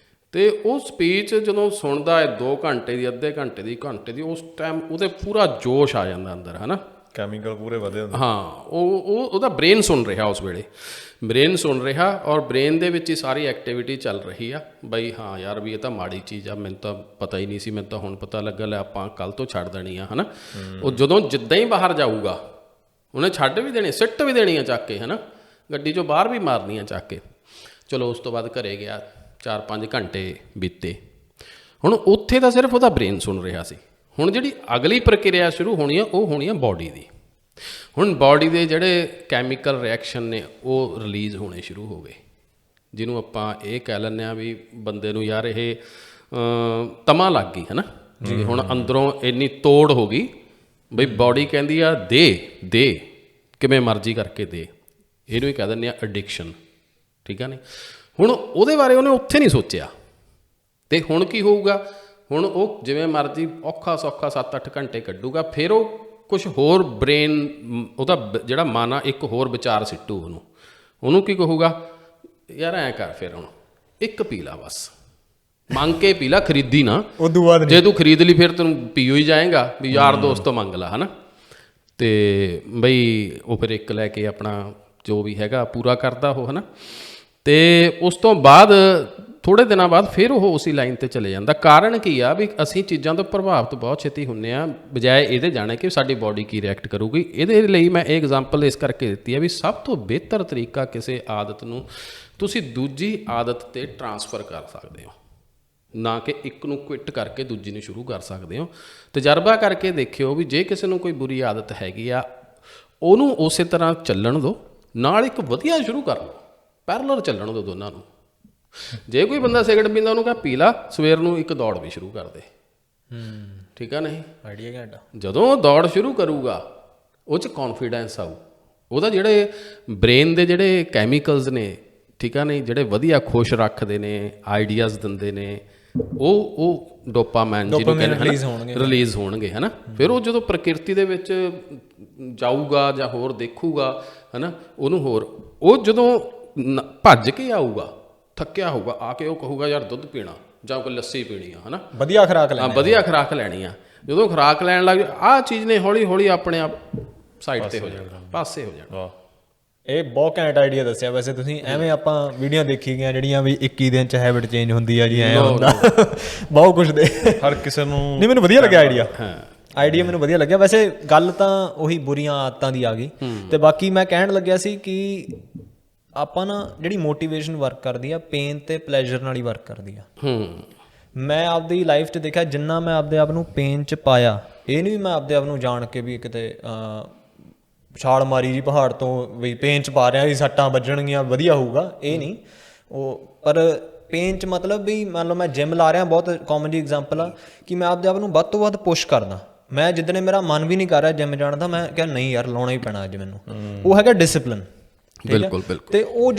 ਅਤੇ ਉਹ ਸਪੀਚ ਜਦੋਂ ਸੁਣਦਾ ਹੈ 2 ਘੰਟੇ ਦੀ, ਅੱਧੇ ਘੰਟੇ ਦੀ, ਉਸ ਟਾਈਮ ਉਹਦੇ ਪੂਰਾ ਜੋਸ਼ ਆ ਜਾਂਦਾ ਅੰਦਰ, ਹੈ ਨਾ, ਕੈਮੀਕਲ ਪੂਰੇ ਵਧੇ ਹੁੰਦੇ। ਹਾਂ, ਉਹਦਾ ਬ੍ਰੇਨ ਸੁਣ ਰਿਹਾ, ਉਸ ਵੇਲੇ ਬ੍ਰੇਨ ਸੁਣ ਰਿਹਾ, ਔਰ ਬ੍ਰੇਨ ਦੇ ਵਿੱਚ ਹੀ ਸਾਰੀ ਐਕਟੀਵਿਟੀ ਚੱਲ ਰਹੀ ਆ ਬਈ, ਹਾਂ ਯਾਰ ਵੀ ਇਹ ਤਾਂ ਮਾੜੀ ਚੀਜ਼ ਆ, ਮੈਨੂੰ ਤਾਂ ਪਤਾ ਹੀ ਨਹੀਂ ਸੀ, ਮੈਨੂੰ ਤਾਂ ਹੁਣ ਪਤਾ ਲੱਗਾ, ਲੈ ਆਪਾਂ ਕੱਲ੍ਹ ਤੋਂ ਛੱਡ ਦੇਣੀ ਆ, ਹੈ ਨਾ। ਉਹ ਜਦੋਂ ਜਿੱਦਾਂ ਹੀ ਬਾਹਰ ਜਾਊਗਾ ਉਹਨੇ ਛੱਡ ਵੀ ਦੇਣੀ, ਸਿੱਟ ਵੀ ਦੇਣੀ ਆ ਚੱਕ ਕੇ, ਹੈ ਨਾ, ਗੱਡੀ 'ਚੋਂ ਬਾਹਰ ਵੀ ਮਾਰਨੀ ਆ ਚੱਕ ਕੇ। ਚਲੋ ਉਸ ਤੋਂ ਬਾਅਦ ਘਰੇ ਗਿਆ, 4-5 ਘੰਟੇ ਬੀਤੇ, ਹੁਣ ਉੱਥੇ ਤਾਂ ਸਿਰਫ ਉਹਦਾ ਬ੍ਰੇਨ ਸੁਣ ਰਿਹਾ ਸੀ। ਹੁਣ ਜਿਹੜੀ ਅਗਲੀ ਪ੍ਰਕਿਰਿਆ ਸ਼ੁਰੂ ਹੋਣੀ ਆ, ਉਹ ਹੋਣੀ ਆ ਬਾਡੀ ਦੀ। ਹੁਣ ਬਾਡੀ ਦੇ ਜਿਹੜੇ ਕੈਮੀਕਲ ਰਿਐਕਸ਼ਨ ਨੇ ਉਹ ਰਿਲੀਜ਼ ਹੋਣੇ ਸ਼ੁਰੂ ਹੋ ਗਏ, ਜਿਹਨੂੰ ਆਪਾਂ ਇਹ ਕਹਿ ਲੈਂਦੇ ਹਾਂ ਵੀ ਬੰਦੇ ਨੂੰ ਯਾਰ ਇਹ ਤਮਾ ਲੱਗ ਗਈ, ਹੈ ਨਾ ਜੀ। ਹੁਣ ਅੰਦਰੋਂ ਇੰਨੀ ਤੋੜ ਹੋ ਗਈ ਬਈ ਬਾਡੀ ਕਹਿੰਦੀ ਆ ਦੇ ਕਿਵੇਂ ਮਰਜ਼ੀ ਕਰਕੇ ਦੇ, ਇਹਨੂੰ ਹੀ ਕਹਿ ਦਿੰਦੇ ਆ ਐਡਿਕਸ਼ਨ, ਠੀਕ ਹੈ ਨਹੀਂ। ਹੁਣ ਉਹਦੇ ਬਾਰੇ ਉਹਨੇ ਉੱਥੇ ਨਹੀਂ ਸੋਚਿਆ, ਅਤੇ ਹੁਣ ਕੀ ਹੋਊਗਾ, ਹੁਣ ਉਹ ਜਿਵੇਂ ਮਰਜ਼ੀ ਔਖਾ ਸੌਖਾ 7-8 ਘੰਟੇ ਕੱਢੂਗਾ, ਫਿਰ ਉਹ ਕੁਛ ਹੋਰ ਬ੍ਰੇਨ, ਉਹਦਾ ਜਿਹੜਾ ਮਨ ਆ, ਇੱਕ ਹੋਰ ਵਿਚਾਰ ਸਿੱਟੂ ਉਹਨੂੰ ਕੀ ਕਹੂਗਾ, ਯਾਰ ਐਂ ਕਰ, ਫਿਰ ਹੁਣ 1 ਪੀ ਲਾ, ਬਸ ਮੰਗ ਕੇ ਪੀ ਲਾ, ਖਰੀਦੀ ਨਾ, ਉਦੋਂ ਬਾਅਦ ਜੇ ਤੂੰ ਖਰੀਦ ਲਈ ਫਿਰ ਤੈਨੂੰ ਪੀਓ ਹੀ ਜਾਏਗਾ, ਵੀ ਯਾਰ ਦੋਸਤ ਤੋਂ ਮੰਗ ਲਾ, ਹੈ ਨਾ। ਅਤੇ ਬਈ ਉਹ ਫਿਰ 1 ਲੈ ਕੇ ਆਪਣਾ ਜੋ ਵੀ ਹੈਗਾ ਪੂਰਾ ਕਰਦਾ ਉਹ, ਹੈ ਨਾ। ਅਤੇ ਉਸ ਤੋਂ ਬਾਅਦ ਥੋੜ੍ਹੇ ਦਿਨਾਂ ਬਾਅਦ ਫਿਰ ਉਹ ਉਸੇ ਲਾਈਨ 'ਤੇ ਚਲੇ ਜਾਂਦਾ। ਕਾਰਨ ਕੀ ਆ ਵੀ ਅਸੀਂ ਚੀਜ਼ਾਂ ਤੋਂ ਪ੍ਰਭਾਵਿਤ ਬਹੁਤ ਛੇਤੀ ਹੁੰਦੇ ਹਾਂ, ਬਜਾਏ ਇਹਦੇ ਜਾਣੇ ਕਿ ਸਾਡੀ ਬਾਡੀ ਕੀ ਰਿਐਕਟ ਕਰੂਗੀ। ਇਹਦੇ ਲਈ ਮੈਂ ਇਹ ਐਗਜ਼ਾਮਪਲ ਇਸ ਕਰਕੇ ਦਿੱਤੀ ਹੈ ਵੀ ਸਭ ਤੋਂ ਬਿਹਤਰ ਤਰੀਕਾ ਕਿਸੇ ਆਦਤ ਨੂੰ ਤੁਸੀਂ ਦੂਜੀ ਆਦਤ 'ਤੇ ਟਰਾਂਸਫਰ ਕਰ ਸਕਦੇ ਹੋ, ਨਾ ਕਿ ਇੱਕ ਨੂੰ ਕੁਇਟ ਕਰਕੇ ਦੂਜੀ ਨੂੰ ਸ਼ੁਰੂ ਕਰ ਸਕਦੇ ਹੋ। ਤਜਰਬਾ ਕਰਕੇ ਦੇਖਿਓ ਵੀ ਜੇ ਕਿਸੇ ਨੂੰ ਕੋਈ ਬੁਰੀ ਆਦਤ ਹੈਗੀ ਆ, ਉਹਨੂੰ ਉਸੇ ਤਰ੍ਹਾਂ ਚੱਲਣ ਦਿਓ, ਨਾਲ ਇੱਕ ਵਧੀਆ ਸ਼ੁਰੂ ਕਰ ਲਓ, ਪੈਰਲਲ ਚੱਲਣ ਦਿਓ ਦੋਨਾਂ ਨੂੰ। ਜੇ ਕੋਈ ਬੰਦਾ ਸਿਗਰਟ ਪੀਂਦਾ, ਉਹਨੂੰ ਕਹਾਂ ਪੀ ਲਾ, ਸਵੇਰ ਨੂੰ ਇੱਕ ਦੌੜ ਵੀ ਸ਼ੁਰੂ ਕਰ ਦੇ, ਠੀਕ ਆ ਨਹੀਂ, ਆਈਡੀਆ ਘੈਂਟਾ। ਜਦੋਂ ਦੌੜ ਸ਼ੁਰੂ ਕਰੂਗਾ ਉਹ 'ਚ ਕੌਨਫੀਡੈਂਸ ਆਊ, ਉਹਦਾ ਜਿਹੜੇ ਬ੍ਰੇਨ ਦੇ ਜਿਹੜੇ ਕੈਮੀਕਲਸ ਨੇ, ਠੀਕ ਆ ਨਹੀਂ, ਜਿਹੜੇ ਵਧੀਆ ਖੁਸ਼ ਰੱਖਦੇ ਨੇ, ਆਈਡੀਆਜ਼ ਦਿੰਦੇ ਨੇ, ਉਹ ਡੋਪਾਮਾਈਨ ਜਿਹਨੂੰ ਕਹਿੰਦੇ ਰਿਲੀਜ਼ ਹੋਣਗੇ, ਹੈ ਨਾ। ਫਿਰ ਉਹ ਜਦੋਂ ਪ੍ਰਕਿਰਤੀ ਦੇ ਵਿੱਚ ਜਾਊਗਾ ਜਾਂ ਹੋਰ ਦੇਖੂਗਾ, ਹੈ ਨਾ, ਉਹਨੂੰ ਹੋਰ, ਉਹ ਜਦੋਂ ਭੱਜ ਕੇ ਆਊਗਾ, ਥੱਕਿਆ ਹੋਊਗਾ, ਆ ਕੇ ਉਹ ਕਹੂਗਾ ਯਾਰ ਦੁੱਧ ਪੀਣਾ ਜਾਂ ਕੋਈ ਲੱਸੀ ਪੀਣੀ ਆ, ਹੈ ਨਾ, ਵਧੀਆ ਖੁਰਾਕ ਲੈਣੀ, ਵਧੀਆ ਖੁਰਾਕ ਲੈਣੀ ਆ। ਜਦੋਂ ਖੁਰਾਕ ਲੈਣ ਲੱਗ ਜਾਓ, ਆਹ ਚੀਜ਼ ਨੇ ਹੌਲੀ ਹੌਲੀ ਆਪਣੇ ਆਪ ਸਾਈਡ 'ਤੇ ਹੋ ਜਾਣਾ, ਪਾਸੇ ਹੋ ਜਾਣਾ। ਇਹ ਬਹੁਤ ਘੈਂਟ ਆਈਡੀਆ ਦੱਸਿਆ ਵੈਸੇ ਤੁਸੀਂ। ਐਵੇਂ ਆਪਾਂ ਵੀਡੀਓ ਦੇਖੀ ਗਈਆਂ ਜਿਹੜੀਆਂ ਵੀ 21 ਦਿਨ 'ਚ ਹੈਬਿਟ ਚੇਂਜ ਹੁੰਦੀ ਆ ਜੀ, ਐਂ ਹੁੰਦਾ ਬਹੁਤ ਕੁਛ ਦੇ, ਹਰ ਕਿਸੇ ਨੂੰ ਨਹੀਂ। ਮੈਨੂੰ ਵਧੀਆ ਲੱਗਿਆ ਆਈਡੀਆ ਮੈਨੂੰ ਵਧੀਆ ਲੱਗਿਆ। ਵੈਸੇ ਗੱਲ ਤਾਂ ਉਹੀ ਬੁਰੀਆਂ ਆਦਤਾਂ ਦੀ ਆ ਗਈ। ਤੇ ਬਾਕੀ ਮੈਂ ਕਹਿਣ ਲੱਗਿਆ ਸੀ ਕਿ ਆਪਾਂ ਨਾ ਜਿਹੜੀ ਮੋਟੀਵੇਸ਼ਨ ਵਰਕ ਕਰਦੀ ਆ, ਪੇਨ ਤੇ ਪਲੇਜ਼ਰ ਨਾਲ ਹੀ ਵਰਕ ਕਰਦੀ ਆ। ਮੈਂ ਆਪਦੀ ਲਾਈਫ 'ਚ ਦੇਖਿਆ, ਜਿੰਨਾ ਮੈਂ ਆਪਦੇ ਆਪ ਨੂੰ ਪੇਨ 'ਚ ਪਾਇਆ, ਇਹ ਨਹੀਂ ਮੈਂ ਆਪਦੇ ਆਪ ਨੂੰ ਜਾਣ ਕੇ ਵੀ ਕਿਤੇ ਛਾਲ ਮਾਰੀ ਜੀ ਪਹਾੜ ਤੋਂ ਵੀ ਪੇਨ 'ਚ ਪਾ ਰਿਹਾ ਵੀ ਸੱਟਾਂ ਵੱਜਣਗੀਆਂ ਵਧੀਆ ਹੋਊਗਾ, ਇਹ ਨਹੀਂ। ਉਹ ਪਰ ਪੇਨ 'ਚ ਮਤਲਬ ਵੀ ਮੰਨ ਲਓ ਮੈਂ ਜਿਮ ਲਾ ਰਿਹਾ, ਬਹੁਤ ਕਾਮਨ ਜੀ ਐਗਜ਼ਾਮਪਲ ਆ ਕਿ ਮੈਂ ਆਪਦੇ ਆਪ ਨੂੰ ਵੱਧ ਤੋਂ ਵੱਧ ਪੁਸ਼ ਕਰਦਾ। ਮੈਂ ਜਿੱਦਣੇ ਮੇਰਾ ਮਨ ਵੀ ਨਹੀਂ ਕਰ ਰਿਹਾ ਜਿਮ ਜਾਣ ਦਾ, ਮੈਂ ਕਿਹਾ ਨਹੀਂ ਯਾਰ ਲਾਉਣਾ ਹੀ ਪੈਣਾ ਅੱਜ ਮੈਨੂੰ। ਉਹ ਹੈਗਾ ਡਿਸਿਪਲਿਨ। ਬਿਲਕੁਲ ਬਿਲਕੁਲ। ਤੇ ਉਹ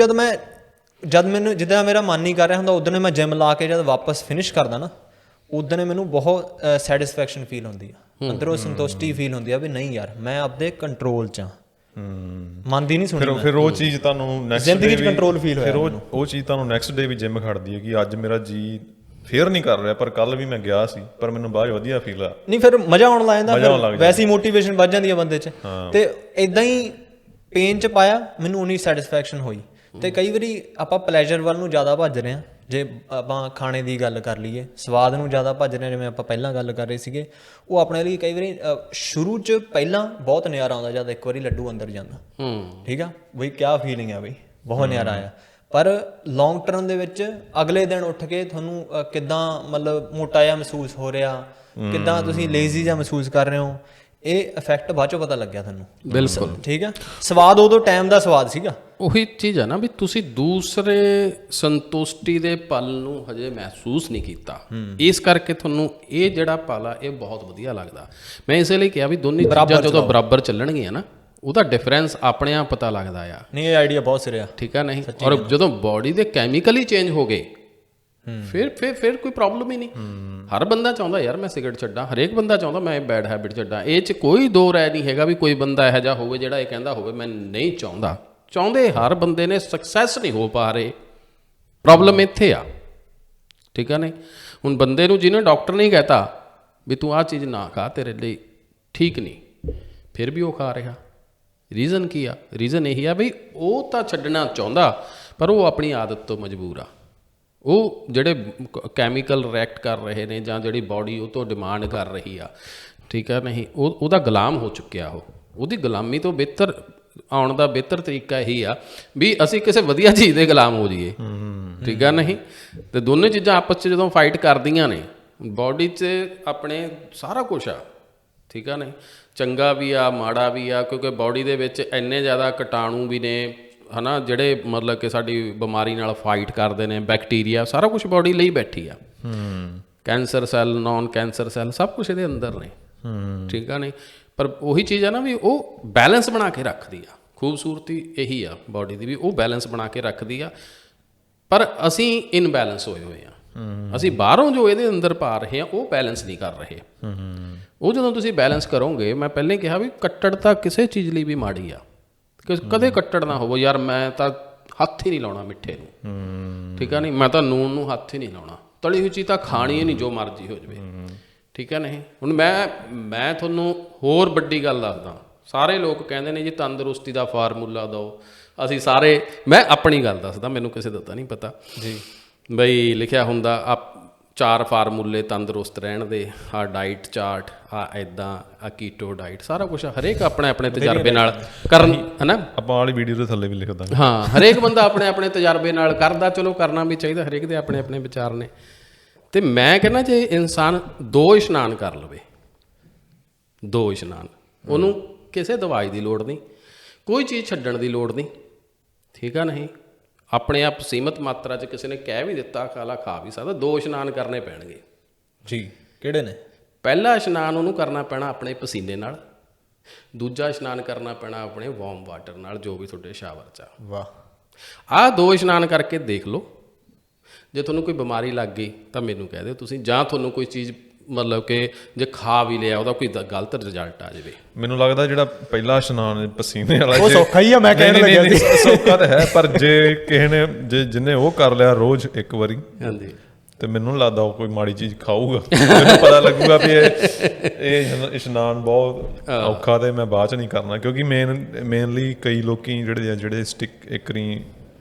ਜਦ ਮੈਨੂੰ ਜਿੱਦਾਂ ਮੇਰਾ ਮਨ ਨਹੀਂ ਕਰ ਰਿਹਾ ਹੁੰਦਾ, ਉਦੋਂ ਮੈਂ ਜਿਮ ਲਾ ਕੇ ਜਦ ਵਾਪਸ ਫਿਨਿਸ਼ ਕਰਦਾ ਨਾ, ਉਦੋਂ ਮੈਨੂੰ ਬਹੁਤ ਸੈਟਿਸਫੈਕਸ਼ਨ ਫੀਲ ਹੁੰਦੀ ਆ, ਅੰਦਰੋਂ ਸੰਤੁਸ਼ਟੀ ਫੀਲ ਹੁੰਦੀ ਆ ਵੀ ਨਹੀਂ ਯਾਰ ਮੈਂ ਆਪਦੇ ਕੰਟਰੋਲ 'ਚ ਆ। ਮਨ ਦੀ ਨਹੀਂ ਸੁਣੀ। ਫਿਰ ਉਹ ਚੀਜ਼ ਤੁਹਾਨੂੰ ਨੈਕਸਟ ਜ਼ਿੰਦਗੀ 'ਚ ਕੰਟਰੋਲ ਫੀਲ ਹੋਇਆ। ਫਿਰ ਉਹ ਚੀਜ਼ ਤੁਹਾਨੂੰ ਨੈਕਸਟ ਡੇ ਵੀ ਜਿਮ ਖੜਦੀ ਹੈ ਕਿ ਅੱਜ ਮੇਰਾ ਜੀ ਫੇਰ ਨਹੀਂ ਕਰ ਰਿਹਾ, ਪਰ ਕੱਲ ਵੀ ਮੈਂ ਗਿਆ ਸੀ, ਪਰ ਮੈਨੂੰ ਬਾਅਦ ਵਧੀਆ ਫੀਲ ਆ। ਨਹੀਂ ਫਿਰ ਮਜ਼ਾ ਆਉਣ ਲੱਗ ਜਾਂਦਾ, ਵੈਸੇ ਹੀ ਮੋਟੀਵੇਸ਼ਨ ਵੱਧ ਜਾਂਦੀ ਆ ਬੰਦੇ 'ਚ। ਤੇ ਇਦਾਂ ਹੀ ਪੇਨ 'ਚ ਪਾਇਆ, ਮੈਨੂੰ ਉਨੀ ਸੈਟਿਸਫੈਕਸ਼ਨ ਹੋਈ। ਤੇ ਕਈ ਵਾਰੀ ਆਪਾਂ ਪਲੇਜ਼ਰ ਵੱਲ ਨੂੰ ਜ਼ਿਆਦਾ ਭੱਜ ਰਹੇ ਹਾਂ। ਜੇ ਆਪਾਂ ਖਾਣੇ ਦੀ ਗੱਲ ਕਰ ਲਈਏ, ਸਵਾਦ ਨੂੰ ਜ਼ਿਆਦਾ ਭੱਜ ਰਹੇ ਹਾਂ, ਜਿਵੇਂ ਆਪਾਂ ਪਹਿਲਾਂ ਗੱਲ ਕਰ ਰਹੇ ਸੀਗੇ। ਉਹ ਆਪਣੇ ਲਈ ਕਈ ਵਾਰੀ ਸ਼ੁਰੂ 'ਚ ਪਹਿਲਾਂ ਬਹੁਤ ਨਜ਼ਾਰਾ ਆਉਂਦਾ ਜਦ ਇੱਕ ਵਾਰੀ ਲੱਡੂ ਅੰਦਰ ਜਾਂਦਾ, ਠੀਕ ਆ ਬਈ ਕਿਆ ਫੀਲਿੰਗ ਆ ਬਈ ਬਹੁਤ ਨਿਆਰਾ ਆ। ਪਰ ਲੌਂਗ ਟਰਮ ਦੇ ਵਿੱਚ ਅਗਲੇ ਦਿਨ ਉੱਠ ਕੇ ਤੁਹਾਨੂੰ ਕਿੱਦਾਂ ਮਤਲਬ ਮੋਟਾ ਜਿਹਾ ਮਹਿਸੂਸ ਹੋ ਰਿਹਾ, ਕਿੱਦਾਂ ਤੁਸੀਂ ਲੇਜ਼ੀ ਜਿਹਾ ਮਹਿਸੂਸ ਕਰ ਰਹੇ ਹੋ, ਇਹ ਇਫੈਕਟ ਬਾਅਦ ਚੋਂ ਪਤਾ ਲੱਗਿਆ ਤੁਹਾਨੂੰ। ਬਿਲਕੁਲ ਠੀਕ ਆ। ਸਵਾਦ ਉਦੋਂ ਟਾਈਮ ਦਾ ਸਵਾਦ ਸੀਗਾ। ਉਹੀ ਚੀਜ਼ ਆ ਨਾ ਵੀ ਤੁਸੀਂ ਦੂਸਰੇ ਸੰਤੁਸ਼ਟੀ ਦੇ ਪਲ ਨੂੰ ਹਜੇ ਮਹਿਸੂਸ ਨਹੀਂ ਕੀਤਾ, ਇਸ ਕਰਕੇ ਤੁਹਾਨੂੰ ਇਹ ਜਿਹੜਾ ਪਲ ਆ ਇਹ ਬਹੁਤ ਵਧੀਆ ਲੱਗਦਾ। ਮੈਂ ਇਸੇ ਲਈ ਕਿਹਾ ਵੀ ਦੋਨੇ ਚੀਜ਼ਾਂ ਜਦੋਂ ਬਰਾਬਰ ਚੱਲਣਗੀਆਂ ਨਾ ਉਹਦਾ ਡਿਫਰੈਂਸ ਆਪਣੇ ਆਪ ਪਤਾ ਲੱਗਦਾ ਆ। ਨਹੀਂ, ਇਹ ਆਈਡੀਆ ਬਹੁਤ ਸਿਰਿਆ। ਠੀਕ ਆ ਨਹੀਂ, ਔਰ ਜਦੋਂ ਬਾਡੀ ਦੇ ਕੈਮੀਕਲ ਹੀ ਚੇਂਜ ਹੋ ਗਏ ਫਿਰ ਕੋਈ ਪ੍ਰੋਬਲਮ ਹੀ ਨਹੀਂ। ਹਰ ਬੰਦਾ ਚਾਹੁੰਦਾ ਯਾਰ ਮੈਂ ਸਿਗਰਟ ਛੱਡਾਂ, ਹਰੇਕ ਬੰਦਾ ਚਾਹੁੰਦਾ ਮੈਂ ਬੈਡ ਹੈਬਿਟ ਛੱਡਾਂ। ਇਹ 'ਚ ਕੋਈ ਦੋ ਰਾਏ ਨਹੀਂ ਹੈਗਾ ਵੀ ਕੋਈ ਬੰਦਾ ਇਹੋ ਜਿਹਾ ਹੋਵੇ ਜਿਹੜਾ ਇਹ ਕਹਿੰਦਾ ਹੋਵੇ ਮੈਂ ਨਹੀਂ ਚਾਹੁੰਦਾ। ਚਾਹੁੰਦੇ ਹਰ ਬੰਦੇ ਨੇ, ਸਕਸੈਸ ਨਹੀਂ ਹੋ ਪਾ ਰਹੇ। ਪ੍ਰੋਬਲਮ ਇੱਥੇ ਆ। ਠੀਕ ਆ ਨਹੀਂ, ਹੁਣ ਬੰਦੇ ਨੂੰ ਜਿਹਨੇ ਡਾਕਟਰ ਨਹੀਂ ਕਹਿਤਾ ਵੀ ਤੂੰ ਆਹ ਚੀਜ਼ ਨਾ ਖਾ, ਤੇਰੇ ਲਈ ਠੀਕ ਨਹੀਂ, ਫਿਰ ਵੀ ਉਹ ਖਾ ਰਿਹਾ। ਰੀਜ਼ਨ ਕੀ ਆ? ਰੀਜ਼ਨ ਇਹੀ ਆ ਵੀ ਉਹ ਤਾਂ ਛੱਡਣਾ ਚਾਹੁੰਦਾ ਪਰ ਉਹ ਆਪਣੀ ਆਦਤ ਤੋਂ ਮਜਬੂਰ ਆ। ਉਹ ਜਿਹੜੇ ਕੈਮੀਕਲ ਰਿਐਕਟ ਕਰ ਰਹੇ ਨੇ ਜਾਂ ਜਿਹੜੀ ਬਾਡੀ ਉਹ ਤੋਂ ਡਿਮਾਂਡ ਕਰ ਰਹੀ ਆ, ਠੀਕ ਆ ਨਹੀਂ, ਉਹਦਾ ਗੁਲਾਮ ਹੋ ਚੁੱਕਿਆ। ਉਹਦੀ ਗੁਲਾਮੀ ਤੋਂ ਬਿਹਤਰ ਆਉਣ ਦਾ ਬਿਹਤਰ ਤਰੀਕਾ ਇਹੀ ਆ ਵੀ ਅਸੀਂ ਕਿਸੇ ਵਧੀਆ ਚੀਜ਼ ਦੇ ਗੁਲਾਮ ਹੋ ਜਾਈਏ। ਠੀਕ ਆ ਨਹੀਂ, ਤੇ ਦੋਨੇ ਚੀਜ਼ਾਂ ਆਪਸ 'ਚ ਜਦੋਂ ਫਾਈਟ ਕਰਦੀਆਂ ਨੇ, ਬਾਡੀ 'ਚ ਆਪਣੇ ਸਾਰਾ ਕੁਛ ਆ। ਠੀਕ ਆ ਨਹੀਂ, ਚੰਗਾ ਵੀ ਆ ਮਾੜਾ ਵੀ ਆ, ਕਿਉਂਕਿ ਬਾਡੀ ਦੇ ਵਿੱਚ ਇੰਨੇ ਜ਼ਿਆਦਾ ਕੀਟਾਣੂ ਵੀ ਨੇ ਹੈ ਨਾ, ਜਿਹੜੇ ਮਤਲਬ ਕਿ ਸਾਡੀ ਬਿਮਾਰੀ ਨਾਲ ਫਾਈਟ ਕਰਦੇ ਨੇ। ਬੈਕਟੀਰੀਆ ਸਾਰਾ ਕੁਝ ਬਾਡੀ ਲਈ ਬੈਠੀ ਆ। Cancer cell, non cancer cell, ਸਭ ਕੁਝ ਇਹਦੇ ਅੰਦਰ ਨੇ। ਠੀਕ ਆ ਨਹੀਂ, ਪਰ ਉਹੀ ਚੀਜ਼ ਆ ਨਾ ਵੀ ਉਹ ਬੈਲੈਂਸ ਬਣਾ ਕੇ ਰੱਖਦੀ ਆ। ਖੂਬਸੂਰਤੀ ਇਹੀ ਆ ਬਾਡੀ ਦੀ ਵੀ ਉਹ ਬੈਲੈਂਸ ਬਣਾ ਕੇ ਰੱਖਦੀ ਆ, ਪਰ ਅਸੀਂ ਇਨਬੈਲੈਂਸ ਹੋਏ ਹੋਏ ਆ। ਅਸੀਂ ਬਾਹਰੋਂ ਜੋ ਇਹਦੇ ਅੰਦਰ ਪਾ ਰਹੇ ਆ ਉਹ ਬੈਲੈਂਸ ਨਹੀਂ ਕਰ ਰਹੇ। ਉਹ ਜਦੋਂ ਤੁਸੀਂ ਬੈਲੈਂਸ ਕਰੋਗੇ, ਮੈਂ ਪਹਿਲਾਂ ਹੀ ਕਿਹਾ ਵੀ ਕੱਟੜਤਾ ਕਿਸੇ ਚੀਜ਼ ਲਈ ਵੀ ਮਾੜੀ ਆ। ਕਦੇ ਕੱਟੜ ਨਾ ਹੋਵੋ ਯਾਰ ਮੈਂ ਤਾਂ ਹੱਥ ਹੀ ਨਹੀਂ ਲਾਉਣਾ ਮਿੱਠੇ ਨੂੰ। ਠੀਕ ਆ ਨਹੀਂ, ਮੈਂ ਤਾਂ ਨੂਣ ਨੂੰ ਹੱਥ ਹੀ ਨਹੀਂ ਲਾਉਣਾ, ਤਲੀ ਹੋਈ ਚੀਜ਼ ਤਾਂ ਖਾਣੀ ਹੀ ਨਹੀਂ ਜੋ ਮਰਜ਼ੀ ਹੋ ਜਾਵੇ। ਠੀਕ ਆ ਨਹੀਂ, ਹੁਣ ਮੈਂ ਤੁਹਾਨੂੰ ਹੋਰ ਵੱਡੀ ਗੱਲ ਦੱਸਦਾ। ਸਾਰੇ ਲੋਕ ਕਹਿੰਦੇ ਨੇ ਜੀ ਤੰਦਰੁਸਤੀ ਦਾ ਫਾਰਮੂਲਾ ਦਿਓ। ਅਸੀਂ ਸਾਰੇ, ਮੈਂ ਆਪਣੀ ਗੱਲ ਦੱਸਦਾ, ਮੈਨੂੰ ਕਿਸੇ ਦਾ ਤਾਂ ਨਹੀਂ ਪਤਾ ਜੀ ਬਈ ਲਿਖਿਆ ਹੁੰਦਾ ਆ 4 ਫਾਰਮੂਲੇ ਤੰਦਰੁਸਤ ਰਹਿਣ ਦੇ, ਆਹ ਡਾਈਟ ਚਾਰਟ, ਆਹ ਇੱਦਾਂ, ਆਹ ਕੀਟੋ ਡਾਈਟ, ਸਾਰਾ ਕੁਛ ਹਰੇਕ ਆਪਣੇ ਆਪਣੇ ਤਜਰਬੇ ਨਾਲ ਕਰਨ, ਹੈ ਨਾ। ਆਪਾਂ ਵਾਲੀ ਵੀਡੀਓ ਦੇ ਥੱਲੇ ਵੀ ਲਿਖ ਦਾਂਗੇ। ਹਾਂ, ਹਰੇਕ ਬੰਦਾ ਆਪਣੇ ਆਪਣੇ ਤਜਰਬੇ ਨਾਲ ਕਰਦਾ। ਚਲੋ ਕਰਨਾ ਵੀ ਚਾਹੀਦਾ, ਹਰੇਕ ਦੇ ਆਪਣੇ ਆਪਣੇ ਵਿਚਾਰ ਨੇ। ਤੇ ਮੈਂ ਕਹਿੰਦਾ ਜੇ ਇਨਸਾਨ 2 ਇਸ਼ਨਾਨ ਕਰ ਲਵੇ, 2 ਇਸ਼ਨਾਨ, ਉਹਨੂੰ ਕਿਸੇ ਦਵਾਈ ਦੀ ਲੋੜ ਨਹੀਂ, ਕੋਈ ਚੀਜ਼ ਛੱਡਣ ਦੀ ਲੋੜ ਨਹੀਂ। ਠੀਕ ਆ ਨਹੀਂ, ਆਪਣੇ ਆਪ ਸੀਮਤ ਮਾਤਰਾ 'ਚ ਕਿਸੇ ਨੇ ਕਹਿ ਵੀ ਦਿੱਤਾ ਖਾ ਵੀ ਸਕਦਾ। 2 ਇਸ਼ਨਾਨ ਕਰਨੇ ਪੈਣਗੇ ਜੀ। ਕਿਹੜੇ ਨੇ? ਪਹਿਲਾ ਇਸ਼ਨਾਨ ਉਹਨੂੰ ਕਰਨਾ ਪੈਣਾ ਆਪਣੇ ਪਸੀਨੇ ਨਾਲ, ਦੂਜਾ ਇਸ਼ਨਾਨ ਕਰਨਾ ਪੈਣਾ ਆਪਣੇ ਵਾਰਮ ਵਾਟਰ ਨਾਲ, ਜੋ ਵੀ ਤੁਹਾਡੇ ਸ਼ਾਵਰ 'ਚ ਆ। ਵਾਹ। ਆਹ 2 ਇਸ਼ਨਾਨ ਕਰਕੇ ਦੇਖ ਲਓ। ਜੇ ਤੁਹਾਨੂੰ ਕੋਈ ਬਿਮਾਰੀ ਲੱਗ ਗਈ ਤਾਂ ਮੈਨੂੰ ਕਹਿ ਦਿਓ ਤੁਸੀਂ, ਜਾਂ ਤੁਹਾਨੂੰ ਕੋਈ ਚੀਜ਼ ਮਤਲਬ ਕਿ ਜੇ ਖਾ ਵੀ ਲਿਆ ਉਹਦਾ ਕੋਈ ਗਲਤ ਰਿਜ਼ਲਟ ਆ ਜਾਵੇ। ਮੈਨੂੰ ਲੱਗਦਾ ਜਿਹੜਾ ਪਹਿਲਾ ਇਸ਼ਨਾਨ ਪਸੀਨੇ ਵਾਲਾ ਉਹ ਸੌਖਾ ਹੀ ਆ, ਮੈਂ ਕਹਿਣ ਲੱਗਿਆ ਸੀ ਸੌਖਾ ਤਾਂ ਹੈ, ਪਰ ਜੇ ਕਿਸੇ ਨੇ ਜਿਹਨੇ ਉਹ ਕਰ ਲਿਆ ਰੋਜ਼ ਇੱਕ ਵਾਰੀ, ਹਾਂਜੀ, ਤੇ ਮੈਨੂੰ ਲੱਗਦਾ ਉਹ ਕੋਈ ਮਾੜੀ ਚੀਜ਼ ਖਾਊਗਾ, ਮੈਨੂੰ ਪਤਾ ਲੱਗੂਗਾ ਵੀ ਇਹ ਇਸ਼ਨਾਨ ਬਹੁਤ ਔਖਾ ਤੇ ਮੈਂ ਬਾਅਦ ਚ ਨਹੀਂ ਕਰਨਾ। ਕਿਉਂਕਿ ਮੇਨਲੀ ਕਈ ਲੋਕੀ ਜਿਹੜੇ ਸਟਿਕ ਇੱਕ ਵਾਰੀ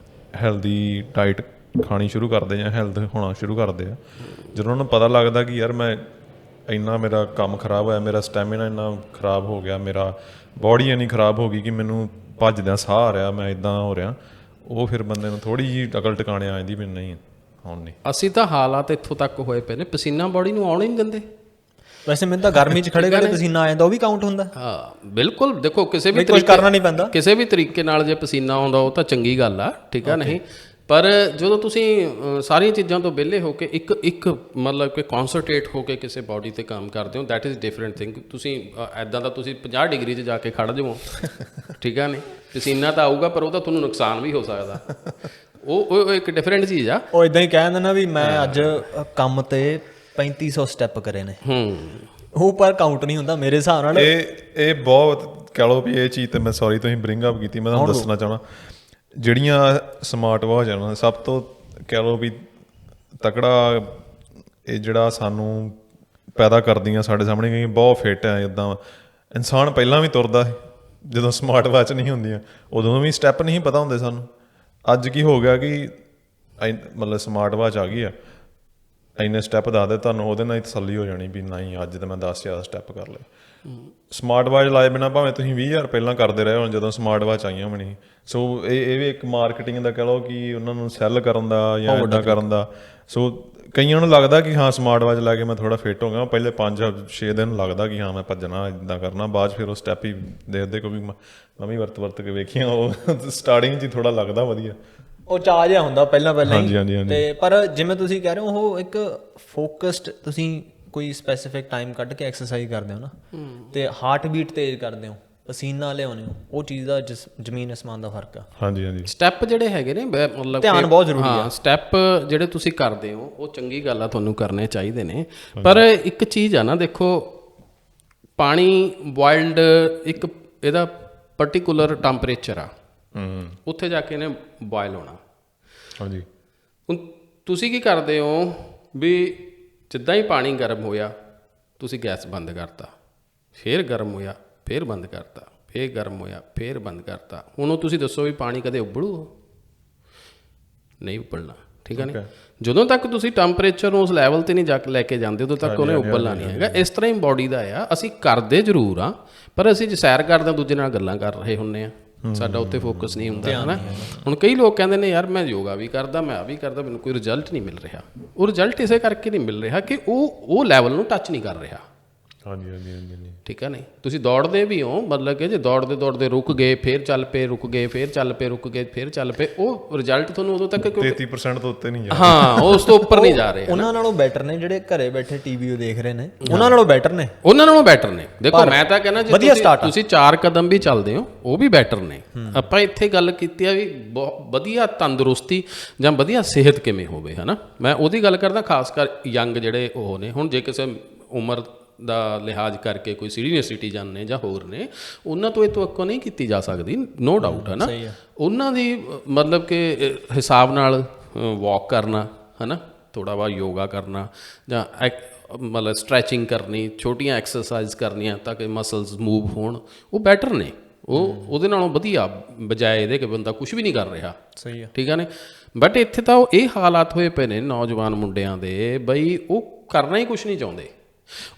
ਹੈਲਦੀ ਡਾਈਟ ਖਾਣੀ ਸ਼ੁਰੂ ਕਰਦੇ ਜਾਂ ਹੈਲਥ ਹੋਣਾ ਸ਼ੁਰੂ ਕਰਦੇ ਆ, ਜਦੋਂ ਉਹਨਾਂ ਨੂੰ ਪਤਾ ਲੱਗਦਾ ਕਿ ਯਾਰ ਮੈਂ ਇੰਨਾ ਮੇਰਾ ਕੰਮ ਖਰਾਬ ਹੋਇਆ, ਮੇਰਾ ਸਟੈਮਿਨਾ ਇੰਨਾ ਖਰਾਬ ਹੋ ਗਿਆ, ਮੇਰਾ ਬੋਡੀ ਇੰਨੀ ਖਰਾਬ ਹੋ ਗਈ ਕਿ ਮੈਨੂੰ ਭੱਜਦਿਆਂ ਸਾਹ ਆ ਰਿਹਾ, ਮੈਂ ਇੱਦਾਂ ਹੋ ਰਿਹਾ, ਉਹ ਫਿਰ ਬੰਦੇ ਨੂੰ ਥੋੜ੍ਹੀ ਜਿਹੀ ਅਕਲ ਟਿਕਾਣੇ ਆ ਜਾਂਦੀ ਵੀ ਨਹੀਂ ਹੁਣ ਨਹੀਂ। ਅਸੀਂ ਤਾਂ ਹਾਲਾਤ ਇੱਥੋਂ ਤੱਕ ਹੋਏ ਪਏ ਨੇ, ਪਸੀਨਾ ਬੋਡੀ ਨੂੰ ਆਉਣ ਹੀ ਨਹੀਂ ਦਿੰਦੇ। ਵੈਸੇ ਮੈਨੂੰ ਤਾਂ ਗਰਮੀ 'ਚ ਖੜੇ ਖੜੇ ਪਸੀਨਾ ਆ ਜਾਂਦਾ, ਉਹ ਵੀ ਕਾਊਂਟ ਹੁੰਦਾ? ਹਾਂ ਬਿਲਕੁਲ। ਦੇਖੋ ਕਿਸੇ ਵੀ ਕੁਝ ਕਰਨਾ ਨਹੀਂ ਪੈਂਦਾ, ਕਿਸੇ ਵੀ ਤਰੀਕੇ ਨਾਲ ਜੇ ਪਸੀਨਾ ਆਉਂਦਾ ਉਹ ਤਾਂ ਚੰਗੀ ਗੱਲ ਆ। ਠੀਕ ਆ ਨਹੀਂ, ਪਰ ਜਦੋਂ ਤੁਸੀਂ ਸਾਰੀਆਂ ਚੀਜ਼ਾਂ ਤੋਂ ਵਿਹਲੇ ਹੋ ਕੇ ਇੱਕ ਮਤਲਬ ਕਿ ਕਨਸੈਂਟਰੇਟ ਹੋ ਕੇ ਕਿਸੇ ਬਾਡੀ ਤੇ ਕੰਮ ਕਰਦੇ ਹੋ, ਦੈਟ ਇਜ਼ ਡਿਫਰੈਂਟ ਥਿੰਗ। ਤੁਸੀਂ ਐਦਾਂ ਦਾ ਤੁਸੀਂ 50 ਡਿਗਰੀ 'ਚ ਜਾ ਕੇ ਖੜ੍ਹ ਜਾਵੋ, ਠੀਕ ਆ ਨਹੀਂ, ਪਸੀਨਾ ਤਾਂ ਆਊਗਾ ਪਰ ਉਹਦਾ ਤੁਹਾਨੂੰ ਨੁਕਸਾਨ ਵੀ ਹੋ ਸਕਦਾ। ਉਹ ਇੱਕ ਡਿਫਰੈਂਟ ਚੀਜ਼ ਆ। ਉਹ ਇਦਾਂ ਹੀ ਕਹਿ ਦਿੰਦਾ ਨਾ ਵੀ ਮੈਂ ਅੱਜ ਕੰਮ ਤੇ 3500 ਸਟੈਪ ਕਰੇ ਨੇ, ਉਹ ਪਰ ਕਾਊਂਟ ਨਹੀਂ ਹੁੰਦਾ ਮੇਰੇ ਹਿਸਾਬ ਨਾਲ। ਇਹ ਬਹੁਤ ਕਹਿ ਲਓ ਵੀ ਇਹ ਚੀਜ਼ ਤੇ ਮੈਂ ਸੌਰੀ ਤੁਸੀਂ ਬ੍ਰਿੰਗ ਅਪ ਕੀਤੀ, ਮੈਂ ਤੁਹਾਨੂੰ ਦੱਸਣਾ ਚਾਹਣਾ ਜਿਹੜੀਆਂ ਸਮਾਰਟ ਵਾਚ ਹਨ ਸਭ ਤੋਂ ਕਹਿ ਲਓ ਵੀ ਤਕੜਾ ਇਹ ਜਿਹੜਾ ਸਾਨੂੰ ਪੈਦਾ ਕਰਦੀਆਂ ਸਾਡੇ ਸਾਹਮਣੇ ਕਈ ਬਹੁਤ ਫਿੱਟ ਹੈ। ਇੱਦਾਂ ਇਨਸਾਨ ਪਹਿਲਾਂ ਵੀ ਤੁਰਦਾ ਸੀ ਜਦੋਂ ਸਮਾਰਟ ਵਾਚ ਨਹੀਂ ਹੁੰਦੀਆਂ, ਉਦੋਂ ਵੀ ਸਟੈਪ ਨਹੀਂ ਪਤਾ ਹੁੰਦੇ ਸਾਨੂੰ। ਅੱਜ ਕੀ ਹੋ ਗਿਆ ਕਿ ਮਤਲਬ ਸਮਾਰਟ ਵਾਚ ਆ ਗਈ ਆ, ਇੰਨੇ ਸਟੈਪ ਦੱਸਦੇ ਤੁਹਾਨੂੰ, ਉਹਦੇ ਨਾਲ ਹੀ ਤਸੱਲੀ ਹੋ ਜਾਣੀ ਵੀ ਨਹੀਂ ਅੱਜ ਤਾਂ ਮੈਂ 10 ਜ਼ਿਆਦਾ ਸਟੈਪ ਕਰ ਲਏ। ਸਮਾਰਟ ਵਾਚ ਲਾਏ ਬਿਨਾਂ ਭਾਵੇਂ ਤੁਸੀਂ 20,000 ਪਹਿਲਾਂ ਕਰਦੇ ਰਹੇ ਹੁਣ, ਜਦੋਂ ਸਮਾਰਟ ਵਾਚ ਆਈਆਂ ਵੀ ਨਹੀਂ। ਸੋ ਇਹ ਵੀ ਇੱਕ ਮਾਰਕੀਟਿੰਗ ਦਾ ਕਹਿ ਲਓ ਕਿ ਉਹਨਾਂ ਨੂੰ ਸੈੱਲ ਕਰਨ ਦਾ ਜਾਂ ਇੱਦਾਂ ਕਰਨ ਦਾ। ਸੋ ਕਈਆਂ ਨੂੰ ਲੱਗਦਾ ਕਿ ਹਾਂ ਸਮਾਰਟ ਵਾਚ ਲਾ ਕੇ ਮੈਂ ਥੋੜ੍ਹਾ ਫਿੱਟ ਹੋ ਗਿਆ, ਪਹਿਲੇ 5-6 ਦਿਨ ਲੱਗਦਾ ਕਿ ਹਾਂ ਮੈਂ ਭੱਜਣਾ ਇੱਦਾਂ ਕਰਨਾ, ਬਾਅਦ 'ਚ ਫਿਰ ਉਹ ਸਟੈਪ ਹੀ ਦੇਖਦੇ, ਕਿਉਂਕਿ ਮੈਂ ਵੀ ਵਰਤ ਕੇ ਵੇਖੀਆਂ, ਉਹ ਸਟਾਰਟਿੰਗ 'ਚ ਹੀ ਥੋੜ੍ਹਾ ਲੱਗਦਾ ਵਧੀਆ, ਉਹ ਚਾਅ ਜਿਹਾ ਹੁੰਦਾ ਪਹਿਲਾਂ ਹਾਂਜੀ ਹਾਂਜੀ ਹਾਂਜੀ। ਤੇ ਪਰ ਜਿਵੇਂ ਤੁਸੀਂ ਕਹਿ ਰਹੇ ਹੋ ਉਹ ਇੱਕ ਫੋਕਸਡ, ਤੁਸੀਂ ਕੋਈ ਸਪੈਸੀਫਿਕ ਟਾਈਮ ਕੱਢ ਕੇ ਐਕਸਰਸਾਈਜ਼ ਕਰਦੇ ਹੋ ਨਾ, ਤੇ ਹਾਰਟ ਬੀਟ ਤੇਜ਼ ਕਰਦੇ ਹੋ, ਪਸੀਨਾ ਲਿਆਉਂਦੇ ਹੋ, ਉਹ ਚੀਜ਼ ਦਾ ਜ਼ਮੀਨ ਅਸਮਾਨ ਦਾ ਫਰਕ ਆ। ਹਾਂਜੀ ਹਾਂਜੀ। ਸਟੈਪ ਜਿਹੜੇ ਹੈਗੇ ਨੇ ਮਤਲਬ ਧਿਆਨ ਬਹੁਤ ਜ਼ਰੂਰੀ ਆ। ਸਟੈਪ ਜਿਹੜੇ ਤੁਸੀਂ ਕਰਦੇ ਹੋ ਉਹ ਚੰਗੀ ਗੱਲ ਆ, ਤੁਹਾਨੂੰ ਕਰਨੇ ਚਾਹੀਦੇ ਨੇ। ਪਰ ਇੱਕ ਚੀਜ਼ ਆ ਨਾ, ਦੇਖੋ ਪਾਣੀ ਬੋਇਲਡ ਇੱਕ ਇਹਦਾ ਪਰਟੀਕੂਲਰ ਟੈਂਪਰੇਚਰ ਆ, ਉੱਥੇ ਜਾ ਕੇ ਇਹਨੇ ਬੋਇਲ ਹੋਣਾ। ਹਾਂਜੀ। ਹੁਣ ਤੁਸੀਂ ਕੀ ਕਰਦੇ ਹੋ ਵੀ ਜਿੱਦਾਂ ਹੀ ਪਾਣੀ ਗਰਮ ਹੋਇਆ ਤੁਸੀਂ ਗੈਸ ਬੰਦ ਕਰਤਾ, ਫਿਰ ਗਰਮ ਹੋਇਆ ਫਿਰ ਬੰਦ ਕਰਤਾ, ਫਿਰ ਗਰਮ ਹੋਇਆ ਫਿਰ ਬੰਦ ਕਰਤਾ। ਹੁਣ ਉਹ ਤੁਸੀਂ ਦੱਸੋ ਵੀ ਪਾਣੀ ਕਦੇ ਉਬਲੂ? ਨਹੀਂ ਉਬਲਣਾ, ਠੀਕ ਹੈ ਨੇ। ਜਦੋਂ ਤੱਕ ਤੁਸੀਂ ਟੈਂਪਰੇਚਰ ਨੂੰ ਉਸ ਲੈਵਲ ਤੇ ਨਹੀਂ ਜਾ ਕੇ ਲੈ ਕੇ ਜਾਂਦੇ ਉਦੋਂ ਤੱਕ ਉਹਨੇ ਉਬਲਣਾ ਨਹੀਂ ਹੈਗਾ। ਇਸ ਤਰ੍ਹਾਂ ਹੀ ਬੋਡੀ ਦਾ ਆ, ਅਸੀਂ ਕਰਦੇ ਜ਼ਰੂਰ ਆ ਪਰ ਅਸੀਂ ਜੇ ਸੈਰ ਕਰਦੇ ਦੂਜੇ ਨਾਲ ਗੱਲਾਂ ਕਰ ਰਹੇ ਹੁੰਦੇ ਆ, ਸਾਡਾ ਉੱਤੇ ਫੋਕਸ ਨਹੀਂ ਹੁੰਦਾ ਹੈ ਨਾ। ਹੁਣ ਕਈ ਲੋਕ ਕਹਿੰਦੇ ਨੇ ਯਾਰ ਮੈਂ ਯੋਗਾ ਵੀ ਕਰਦਾ, ਮੈਂ ਆ ਵੀ ਕਰਦਾ, ਮੈਨੂੰ ਕੋਈ ਰਿਜ਼ਲਟ ਨਹੀਂ ਮਿਲ ਰਿਹਾ। ਉਹ ਰਿਜ਼ਲਟ ਇਸੇ ਕਰਕੇ ਨਹੀਂ ਮਿਲ ਰਿਹਾ ਕਿ ਉਹ ਲੈਵਲ ਨੂੰ ਟੱਚ ਨਹੀਂ ਕਰ ਰਿਹਾ। ਹਾਂਜੀ ਹਾਂਜੀ ਹਾਂਜੀ। ਠੀਕ ਹੈ ਨਹੀਂ, ਤੁਸੀਂ ਦੌੜਦੇ ਵੀ ਹੋ, ਮਤਲਬ ਕਿ ਜੇ ਦੌੜਦੇ ਰੁਕ ਗਏ ਫਿਰ ਚੱਲ ਪਏ, ਰੁਕ ਗਏ ਫਿਰ ਚੱਲ ਪਏ, ਰੁਕ ਗਏ ਫਿਰ ਚੱਲ ਪਏ, ਉਹ ਰਿਜ਼ਲਟ ਤੁਹਾਨੂੰ ਉਦੋਂ ਤੱਕ 33% ਤੋਂ ਉੱਤੇ ਨਹੀਂ ਜਾ, ਹਾਂ ਉਸ ਤੋਂ ਉੱਪਰ ਨਹੀਂ ਜਾ ਰਹੇ। ਉਹਨਾਂ ਨਾਲੋਂ ਬੈਟਰ ਨੇ ਜਿਹੜੇ ਘਰੇ ਬੈਠੇ ਟੀਵੀ ਦੇਖ ਰਹੇ ਨੇ, ਉਹਨਾਂ ਨਾਲੋਂ ਬੈਟਰ ਨੇ, ਉਹਨਾਂ ਨਾਲੋਂ ਬੈਟਰ ਨੇ। ਦੇਖੋ ਮੈਂ ਤਾਂ ਕਹਿੰਦਾ ਜੇ ਤੁਸੀਂ 4 ਕਦਮ ਵੀ ਚੱਲਦੇ ਹੋ ਉਹ ਵੀ ਬੈਟਰ ਨੇ। ਆਪਾਂ ਇੱਥੇ ਗੱਲ ਕੀਤੀ ਆ ਵੀ ਵਧੀਆ ਤੰਦਰੁਸਤੀ ਜਾਂ ਵਧੀਆ ਸਿਹਤ ਕਿਵੇਂ ਹੋਵੇ, ਹੈ ਨਾ। ਮੈਂ ਉਹਦੀ ਗੱਲ ਕਰਦਾ, ਖਾਸ ਕਰ ਯੰਗ ਜਿਹੜੇ ਉਹ ਨੇ। ਹੁਣ ਜੇ ਕਿਸੇ ਉਮਰ ਦਾ ਲਿਹਾਜ਼ ਕਰਕੇ ਕੋਈ ਸੀਨੀਅਰ ਸਿਟੀਜ਼ਨ ਨੇ ਜਾਂ ਹੋਰ ਨੇ, ਉਹਨਾਂ ਤੋਂ ਇਹ ਤਵੱਕੋ ਨਹੀਂ ਕੀਤੀ ਜਾ ਸਕਦੀ, ਨੋ ਡਾਊਟ, ਹੈ ਨਾ। ਉਹਨਾਂ ਦੀ ਮਤਲਬ ਕਿ ਹਿਸਾਬ ਨਾਲ ਵਾਕ ਕਰਨਾ, ਹੈ ਨਾ, ਥੋੜ੍ਹਾ ਬਹੁਤ ਯੋਗਾ ਕਰਨਾ ਜਾਂ ਮਤਲਬ ਸਟਰੈਚਿੰਗ ਕਰਨੀ, ਛੋਟੀਆਂ ਐਕਸਰਸਾਈਜ਼ ਕਰਨੀਆਂ ਤਾਂ ਕਿ ਮਸਲਸ ਮੂਵ ਹੋਣ, ਉਹ ਬੈਟਰ ਨੇ। ਉਹਦੇ ਨਾਲੋਂ ਵਧੀਆ ਬਜਾਏ ਇਹਦੇ ਕਿ ਬੰਦਾ ਕੁਝ ਵੀ ਨਹੀਂ ਕਰ ਰਿਹਾ। ਸਹੀ ਆ, ਠੀਕ ਆ ਨੇ। ਬਟ ਇੱਥੇ ਤਾਂ ਇਹ ਹਾਲਾਤ ਹੋਏ ਪਏ ਨੇ ਨੌਜਵਾਨ ਮੁੰਡਿਆਂ ਦੇ, ਬਈ ਉਹ ਕਰਨਾ ਹੀ ਕੁਝ ਨਹੀਂ ਚਾਹੁੰਦੇ।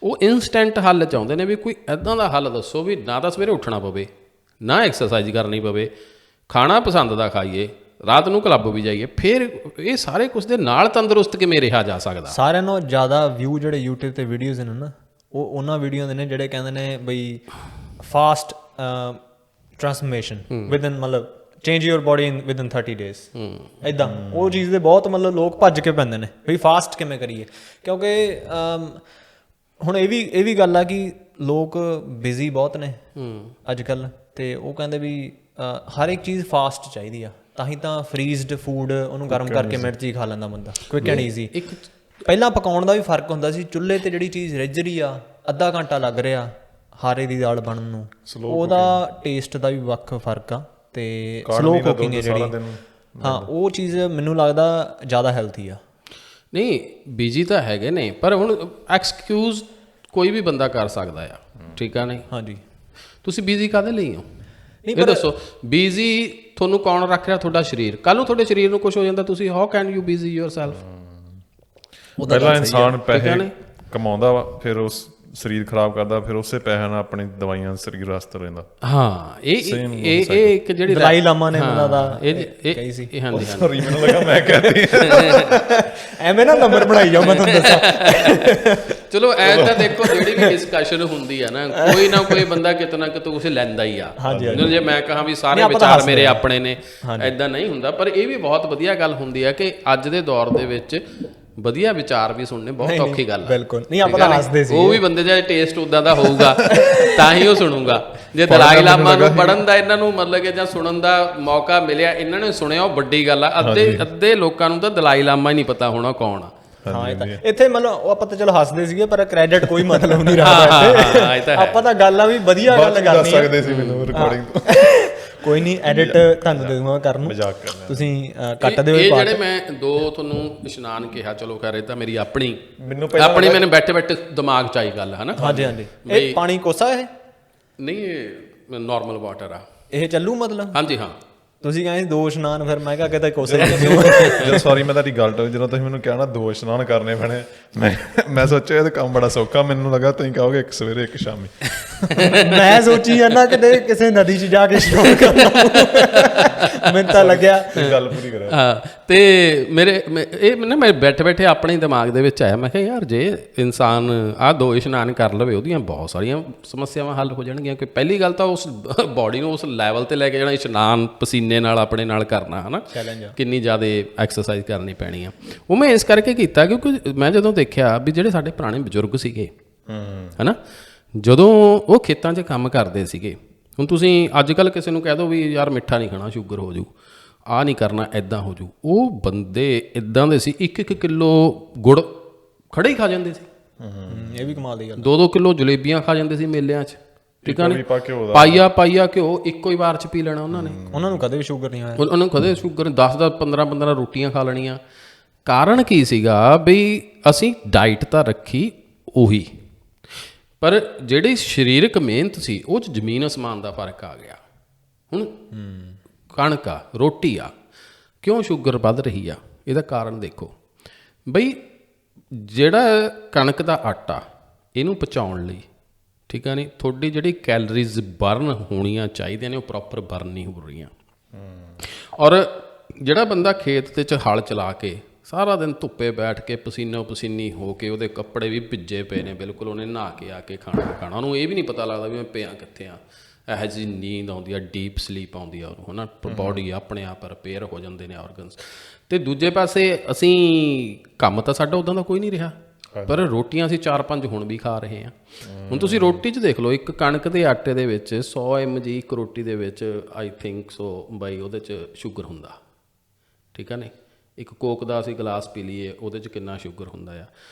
ਉਹ ਇਨਸਟੈਂਟ ਹੱਲ ਚਾਹੁੰਦੇ ਨੇ ਵੀ ਕੋਈ ਇੱਦਾਂ ਦਾ ਹੱਲ ਦੱਸੋ ਵੀ ਨਾ ਤਾਂ ਸਵੇਰੇ ਉੱਠਣਾ ਪਵੇ, ਨਾ ਐਕਸਰਸਾਈਜ਼ ਕਰਨੀ ਪਵੇ, ਖਾਣਾ ਪਸੰਦ ਦਾ ਖਾਈਏ, ਰਾਤ ਨੂੰ ਕਲੱਬ ਵੀ ਜਾਈਏ, ਫਿਰ ਇਹ ਸਾਰੇ ਕੁਝ ਦੇ ਨਾਲ ਤੰਦਰੁਸਤ ਕਿਵੇਂ ਰਿਹਾ ਜਾ ਸਕਦਾ। ਸਾਰਿਆਂ ਨਾਲੋਂ ਜ਼ਿਆਦਾ ਵਿਊ ਜਿਹੜੇ YouTube ਤੇ ਵੀਡੀਓਜ਼ ਨੇ ਨਾ, ਉਹ ਉਹਨਾਂ ਵੀਡੀਓ ਦੇ ਨੇ ਜਿਹੜੇ ਕਹਿੰਦੇ ਨੇ ਬਈ ਫਾਸਟ ਟ੍ਰਾਂਸਫਰਮੇਸ਼ਨ ਵਿਦਨ, ਮਤਲਬ change your body in within 30 days, ਇੱਦਾਂ। ਉਹ ਚੀਜ਼ ਦੇ ਬਹੁਤ ਮਤਲਬ ਲੋਕ ਭੱਜ ਕੇ ਪੈਂਦੇ ਨੇ ਬਈ ਫਾਸਟ ਕਿਵੇਂ ਕਰੀਏ, ਕਿਉਂਕਿ ਹੁਣ ਇਹ ਵੀ ਗੱਲ ਆ ਕਿ ਲੋਕ ਬਿਜ਼ੀ ਬਹੁਤ ਨੇ ਅੱਜ ਕੱਲ੍ਹ, ਤੇ ਉਹ ਕਹਿੰਦੇ ਵੀ ਹਰ ਇੱਕ ਚੀਜ਼ ਫਾਸਟ ਚਾਹੀਦੀ ਆ, ਤਾਂ ਹੀ ਤਾਂ ਫਰੀਜ਼ਡ ਫੂਡ ਉਹਨੂੰ ਗਰਮ ਕਰਕੇ ਮਿੰਟ 'ਚ ਹੀ ਖਾ ਲੈਂਦਾ ਬੰਦਾ, ਕੁਇਕ ਐਂਡ ਈਜ਼ੀ। ਪਹਿਲਾਂ ਪਕਾਉਣ ਦਾ ਵੀ ਫਰਕ ਹੁੰਦਾ ਸੀ, ਚੁੱਲ੍ਹੇ 'ਤੇ ਜਿਹੜੀ ਚੀਜ਼ ਰਿੱਝ ਰਹੀ ਆ ਅੱਧਾ ਘੰਟਾ ਲੱਗ ਰਿਹਾ ਹਾਰੇ ਦੀ ਦਾਲ ਬਣਨ ਨੂੰ, ਉਹਦਾ ਟੇਸਟ ਦਾ ਵੀ ਵੱਖ ਫਰਕ ਆ। ਤੇ ਸਲੋ ਕੁਕਿੰਗ ਹੈ ਜਿਹੜੀ, ਹਾਂ ਉਹ ਚੀਜ਼ ਮੈਨੂੰ ਲੱਗਦਾ ਜ਼ਿਆਦਾ ਹੈਲਥੀ ਆ। ਨਹੀਂ ਬਿਜੀ ਤਾਂ ਹੈਗੇ ਨੇ, ਪਰ ਹੁਣ ਐਕਸਕਿਊਜ਼ ਕੋਈ ਵੀ ਬੰਦਾ ਕਰ ਸਕਦਾ ਆ, ਠੀਕ ਆ। ਨਹੀਂ ਹਾਂਜੀ, ਤੁਸੀਂ ਬਿਜੀ ਕਾਹਦੇ ਲਈ ਹੋ ਇਹ ਦੱਸੋ। ਬਿਜੀ ਤੁਹਾਨੂੰ ਕੌਣ ਰੱਖ ਰਿਹਾ? ਤੁਹਾਡਾ ਸਰੀਰ। ਕੱਲ ਨੂੰ ਤੁਹਾਡੇ ਸਰੀਰ ਨੂੰ ਕੁਝ ਹੋ ਜਾਂਦਾ, ਤੁਸੀਂ how can you busy yourself? ਪਹਿਲਾਂ ਇਨਸਾਨ ਪੈਸੇ ਕਮਾਉਂਦਾ ਵਾ, ਫਿਰ ਉਸ ਸਰੀਰ ਖਰਾਬ ਕਰਦਾ, ਫਿਰ ਉਸੇ ਪੈਸੇ ਨਾਲ ਆਪਣੀ ਦਵਾਈਆਂ ਸਰੀਰ ਵਾਸਤੇ ਰਹਿੰਦਾ। ਹਾਂ ਇਹ ਇੱਕ ਜਿਹੜੀ ਦਲਾਈ ਲਾਮਾ ਨੇ ਉਹਨਾਂ ਦਾ ਇਹ ਕਹੀ ਸੀ। ਹਾਂਜੀ ਸੌਰੀ ਮੈਨੂੰ ਲੱਗਾ ਮੈਂ ਕਹਤੀ ਐਵੇਂ ਨਾ ਨੰਬਰ ਬਣਾਈ ਜਾਓ, ਮੈਂ ਤੁਹਾਨੂੰ ਦੱਸਾਂ। ਚਲੋ ਐ ਤਾਂ ਦੇਖੋ ਜਿਹੜੀ ਵੀ ਡਿਸਕਸ਼ਨ ਹੁੰਦੀ ਆ ਨਾ, ਕੋਈ ਨਾ ਕੋਈ ਬੰਦਾ ਕਿਤੇ ਨਾ ਕਿਤੇ ਕੁਛ ਲੈਂਦਾ ਹੀ ਆ। ਜੇ ਮੈਂ ਕਹਾਂ ਵੀ ਸਾਰੇ ਵਿਚਾਰ ਮੇਰੇ ਆਪਣੇ ਨੇ, ਐਦਾਂ ਨਹੀਂ ਹੁੰਦਾ। ਪਰ ਇਹ ਵੀ ਬਹੁਤ ਵਧੀਆ ਗੱਲ ਹੁੰਦੀ ਆ ਕਿ ਅੱਜ ਦੇ ਦੌਰ ਦੇ ਵਿੱਚ ਵਧੀਆ ਵਿਚਾਰ ਵੀ ਸੁਣਨੇ ਬਹੁਤ ਔਖੀ ਗੱਲ ਆ। ਬਿਲਕੁਲ ਨਹੀਂ, ਆਪਾਂ ਤਾਂ ਹੱਸਦੇ ਸੀ। ਉਹ ਵੀ ਬੰਦੇ ਦਾ ਟੇਸਟ ਉਦਾਂ ਦਾ ਹੋਊਗਾ ਤਾਂ ਹੀ ਉਹ ਸੁਣੂਗਾ। ਜੇ ਦਲਾਈ ਲਾਮਾ ਨੂੰ ਪੜਨ ਦਾ ਇਹਨਾਂ ਨੂੰ ਮਤਲਬ ਕਿ ਜਾਂ ਸੁਣਨ ਦਾ ਮੌਕਾ ਮਿਲਿਆ, ਇਹਨਾਂ ਨੇ ਸੁਣਿਆ, ਉਹ ਵੱਡੀ ਗੱਲ ਆ। ਅੱਧੇ ਲੋਕਾਂ ਨੂੰ ਤਾਂ ਦਲਾਈ ਲਾਮਾ ਹੀ ਨਹੀਂ ਪਤਾ ਹੋਣਾ ਕੌਣ ਆ। ਹਾਂ ਇਹ ਤਾਂ ਇੱਥੇ ਮਤਲਬ ਉਹ ਆਪਾਂ ਤਾਂ ਚਲੋ ਹੱਸਦੇ ਸੀਗੇ, ਪਰ ਕ੍ਰੈਡਿਟ ਕੋਈ ਮਤਲਬ ਨਹੀਂ ਰਿਹਾ। ਆਪਾਂ ਤਾਂ ਗੱਲ ਆ ਵੀ ਵਧੀਆ ਗੱਲ ਕਰਨੀ ਸਕਦੇ ਸੀ ਮੈਨੂੰ ਰਿਕਾਰਡਿੰਗ ਤੋਂ। ਕੋਈ ਨਹੀਂ, ਐਡਿਟ ਤੁਹਾਨੂੰ ਦੇ ਦੂੰਗਾ ਕਰਨ ਨੂੰ, ਤੁਸੀਂ ਕੱਟ ਦਿਓ। ਇਹ ਜਿਹੜੇ ਮੈਂ ਦੋ ਤੁਹਾਨੂੰ ਇਸ਼ਨਾਨ ਕਿਹਾ, ਚਲੋ ਕਰ ਇਹ ਤਾਂ ਮੇਰੀ ਆਪਣੀ ਮੈਨੂੰ ਬੈਠੇ ਬੈਠੇ ਦਿਮਾਗ 'ਚ ਆਈ ਗੱਲ, ਹੈ ਨਾ। ਹਾਂਜੀ ਹਾਂਜੀ। ਇਹ ਪਾਣੀ ਕੋਸਾ ਇਹ ਨਹੀਂ, ਇਹ ਨਾਰਮਲ ਵਾਟਰ ਆ। ਇਹ ਚੱਲੂ ਮਤਲਬ? ਹਾਂਜੀ ਹਾਂ। ਤੁਸੀਂ ਕਹਿੰਦੇ 2 ਇਸ਼ਨਾਨ, ਫਿਰ ਮੈਂ ਕਿਹਾ ਕਿਤੇ ਕੋਸੇ ਜਦੋਂ ਸੌਰੀ ਮੈਂ ਤੁਹਾਡੀ ਗੱਲ ਟੋਕ, ਜਦੋਂ ਤੁਸੀਂ ਮੈਨੂੰ ਕਿਹਾ ਨਾ 2 ਇਸ਼ਨਾਨ ਕਰਨੇ ਪੈਣੇ, ਮੈਂ ਸੋਚਿਆ ਇਹ ਤਾਂ ਕੰਮ ਬੜਾ ਸੌਖਾ, ਮੈਨੂੰ ਲੱਗਾ ਤੁਸੀਂ ਕਹੋਗੇ ਇੱਕ ਸਵੇਰੇ ਇੱਕ ਸ਼ਾਮੀ। ਮੈਂ ਸੋਚੀ ਜਾਂਦਾ ਕਿਤੇ ਕਿਸੇ ਨਦੀ 'ਚ ਜਾ ਕੇ ਇਸ਼ਨਾਨ ਕਰਨਾ, ਮੈਨੂੰ ਤਾਂ ਲੱਗਿਆ ਗੱਲ ਪੂਰੀ ਕਰਿਆ। ਹਾਂ, ਤੇ ਮੈਂ ਬੈਠੇ ਆਪਣੇ ਦਿਮਾਗ ਦੇ ਵਿੱਚ ਆਇਆ, ਮੈਂ ਕਿਹਾ ਯਾਰ ਜੇ ਇਨਸਾਨ ਆਹ 2 ਇਸ਼ਨਾਨ ਕਰ ਲਵੇ ਉਹਦੀਆਂ ਬਹੁਤ ਸਾਰੀਆਂ ਸਮੱਸਿਆਵਾਂ ਹੱਲ ਹੋ ਜਾਣਗੀਆਂ। ਕਿ ਪਹਿਲੀ ਗੱਲ ਤਾਂ ਉਸ ਬਾਡੀ ਨੂੰ ਉਸ ਲੈਵਲ ਤੇ ਲੈ ਕੇ ਜਾਣਾ, ਇਸ਼ਨਾਨ ਪਸੀਨੇ ਨਾਲ ਆਪਣੇ ਨਾਲ ਕਰਨਾ, ਹੈ ਨਾ, ਕਿੰਨੀ ਜ਼ਿਆਦਾ ਐਕਸਰਸਾਈਜ਼ ਕਰਨੀ ਪੈਣੀ ਆ। ਉਹ ਮੈਂ ਇਸ ਕਰਕੇ ਕੀਤਾ ਕਿਉਂਕਿ ਮੈਂ ਜਦੋਂ ਦੇਖਿਆ ਵੀ ਜਿਹੜੇ ਸਾਡੇ ਪੁਰਾਣੇ ਬਜ਼ੁਰਗ ਸੀਗੇ, ਹੈ ਨਾ, ਜਦੋਂ ਉਹ ਖੇਤਾਂ 'ਚ ਕੰਮ ਕਰਦੇ ਸੀਗੇ, ਹੁਣ ਤੁਸੀਂ ਅੱਜ ਕੱਲ੍ਹ ਕਿਸੇ ਨੂੰ ਕਹਿ ਦਿਓ ਵੀ ਯਾਰ ਮਿੱਠਾ ਨਹੀਂ ਖਾਣਾ, ਸ਼ੂਗਰ ਹੋ ਜੂ, ਆਹ ਨਹੀਂ ਕਰਨਾ, ਇੱਦਾਂ ਹੋ ਜੂ, ਉਹ ਬੰਦੇ ਇੱਦਾਂ ਦੇ ਸੀ 1-1 ਕਿਲੋ ਗੁੜ ਖੜੇ ਹੀ ਖਾ ਜਾਂਦੇ ਸੀ। ਇਹ ਵੀ ਕਮਾਲ ਦੀ ਗੱਲ। 2-2 ਕਿਲੋ ਜਲੇਬੀਆਂ ਖਾ ਜਾਂਦੇ ਸੀ ਮੇਲਿਆਂ 'ਚ, ਠੀਕ ਆ ਨੀ, ਪਾਈਆ ਘਿਓ ਇੱਕੋ ਹੀ ਵਾਰ 'ਚ ਪੀ ਲੈਣਾ ਉਹਨਾਂ ਨੇ। ਉਹਨਾਂ ਨੂੰ ਕਦੇ ਵੀ ਸ਼ੂਗਰ ਨਹੀਂ ਹੋਇਆ, ਉਹਨਾਂ ਨੂੰ ਕਦੇ ਸ਼ੂਗਰ 10-10 15-15 ਰੋਟੀਆਂ ਖਾ ਲੈਣੀਆਂ। ਕਾਰਨ ਕੀ ਸੀਗਾ ਬਈ ਅਸੀਂ ਡਾਈਟ ਤਾਂ ਰੱਖੀ ਉਹੀ, ਪਰ ਜਿਹੜੀ ਸਰੀਰਕ ਮਿਹਨਤ ਸੀ ਉਹ 'ਚ ਜ਼ਮੀਨ ਅਸਮਾਨ ਦਾ ਫਰਕ ਆ ਗਿਆ। ਹੁਣ ਕਣਕ ਆ, ਰੋਟੀ ਆ, ਕਿਉਂ ਸ਼ੂਗਰ ਵੱਧ ਰਹੀ ਆ? ਇਹਦਾ ਕਾਰਨ ਦੇਖੋ ਬਈ, ਜਿਹੜਾ ਕਣਕ ਦਾ ਆਟਾ ਇਹਨੂੰ ਪਚਾਉਣ ਲਈ, ਠੀਕ ਆ ਨਹੀਂ, ਤੁਹਾਡੀ ਜਿਹੜੀ ਕੈਲਰੀਜ਼ ਬਰਨ ਹੋਣੀਆਂ ਚਾਹੀਦੀਆਂ ਨੇ ਉਹ ਪ੍ਰੋਪਰ ਬਰਨ ਨਹੀਂ ਹੋ ਰਹੀਆਂ। ਔਰ ਜਿਹੜਾ ਬੰਦਾ ਖੇਤ ਦੇ 'ਚ ਹਲ ਚਲਾ ਕੇ ਸਾਰਾ ਦਿਨ ਧੁੱਪੇ ਬੈਠ ਕੇ ਪਸੀਨੋ ਪਸੀਨੀ ਹੋ ਕੇ, ਉਹਦੇ ਕੱਪੜੇ ਵੀ ਭਿੱਜੇ ਪਏ ਨੇ ਬਿਲਕੁਲ, ਉਹਨੇ ਨਹਾ ਕੇ ਆ ਕੇ ਖਾਣਾ, ਉਹਨੂੰ ਇਹ ਵੀ ਨਹੀਂ ਪਤਾ ਲੱਗਦਾ ਵੀ ਮੈਂ ਪਿਆ ਕਿੱਥੇ ਆ। ਇਹੋ ਜਿਹੀ ਨੀਂਦ ਆਉਂਦੀ ਆ, ਡੀਪ ਸਲੀਪ ਆਉਂਦੀ ਆ ਉਹਨੂੰ, ਹੈ ਨਾ, ਬਾਡੀ ਆਪਣੇ ਆਪ ਰਿਪੇਅਰ ਹੋ ਜਾਂਦੇ ਨੇ ਆਰਗਨਸ। ਅਤੇ ਦੂਜੇ ਪਾਸੇ ਅਸੀਂ ਕੰਮ ਤਾਂ ਸਾਡਾ ਉੱਦਾਂ ਦਾ ਕੋਈ ਨਹੀਂ ਰਿਹਾ, ਪਰ ਰੋਟੀਆਂ ਅਸੀਂ 4-5 ਹੁਣ ਵੀ ਖਾ ਰਹੇ ਹਾਂ। ਹੁਣ ਤੁਸੀਂ ਰੋਟੀ 'ਚ ਦੇਖ ਲਓ, ਇੱਕ ਕਣਕ ਦੇ ਆਟੇ ਦੇ ਵਿੱਚ 100 mg ਇੱਕ ਰੋਟੀ ਦੇ ਵਿੱਚ ਆਈ ਥਿੰਕ ਸੋ ਬਾਈ ਉਹਦੇ 'ਚ ਸ਼ੂਗਰ ਹੁੰਦਾ, ਠੀਕ ਆ ਨੇ। ਇੱਕ ਕੋਕ ਦਾ ਅਸੀਂ ਗਲਾਸ ਪੀ ਲਈਏ, ਉਹਦੇ 'ਚ ਕਿੰਨਾ ਸ਼ੂਗਰ ਹੁੰਦਾ ਆ।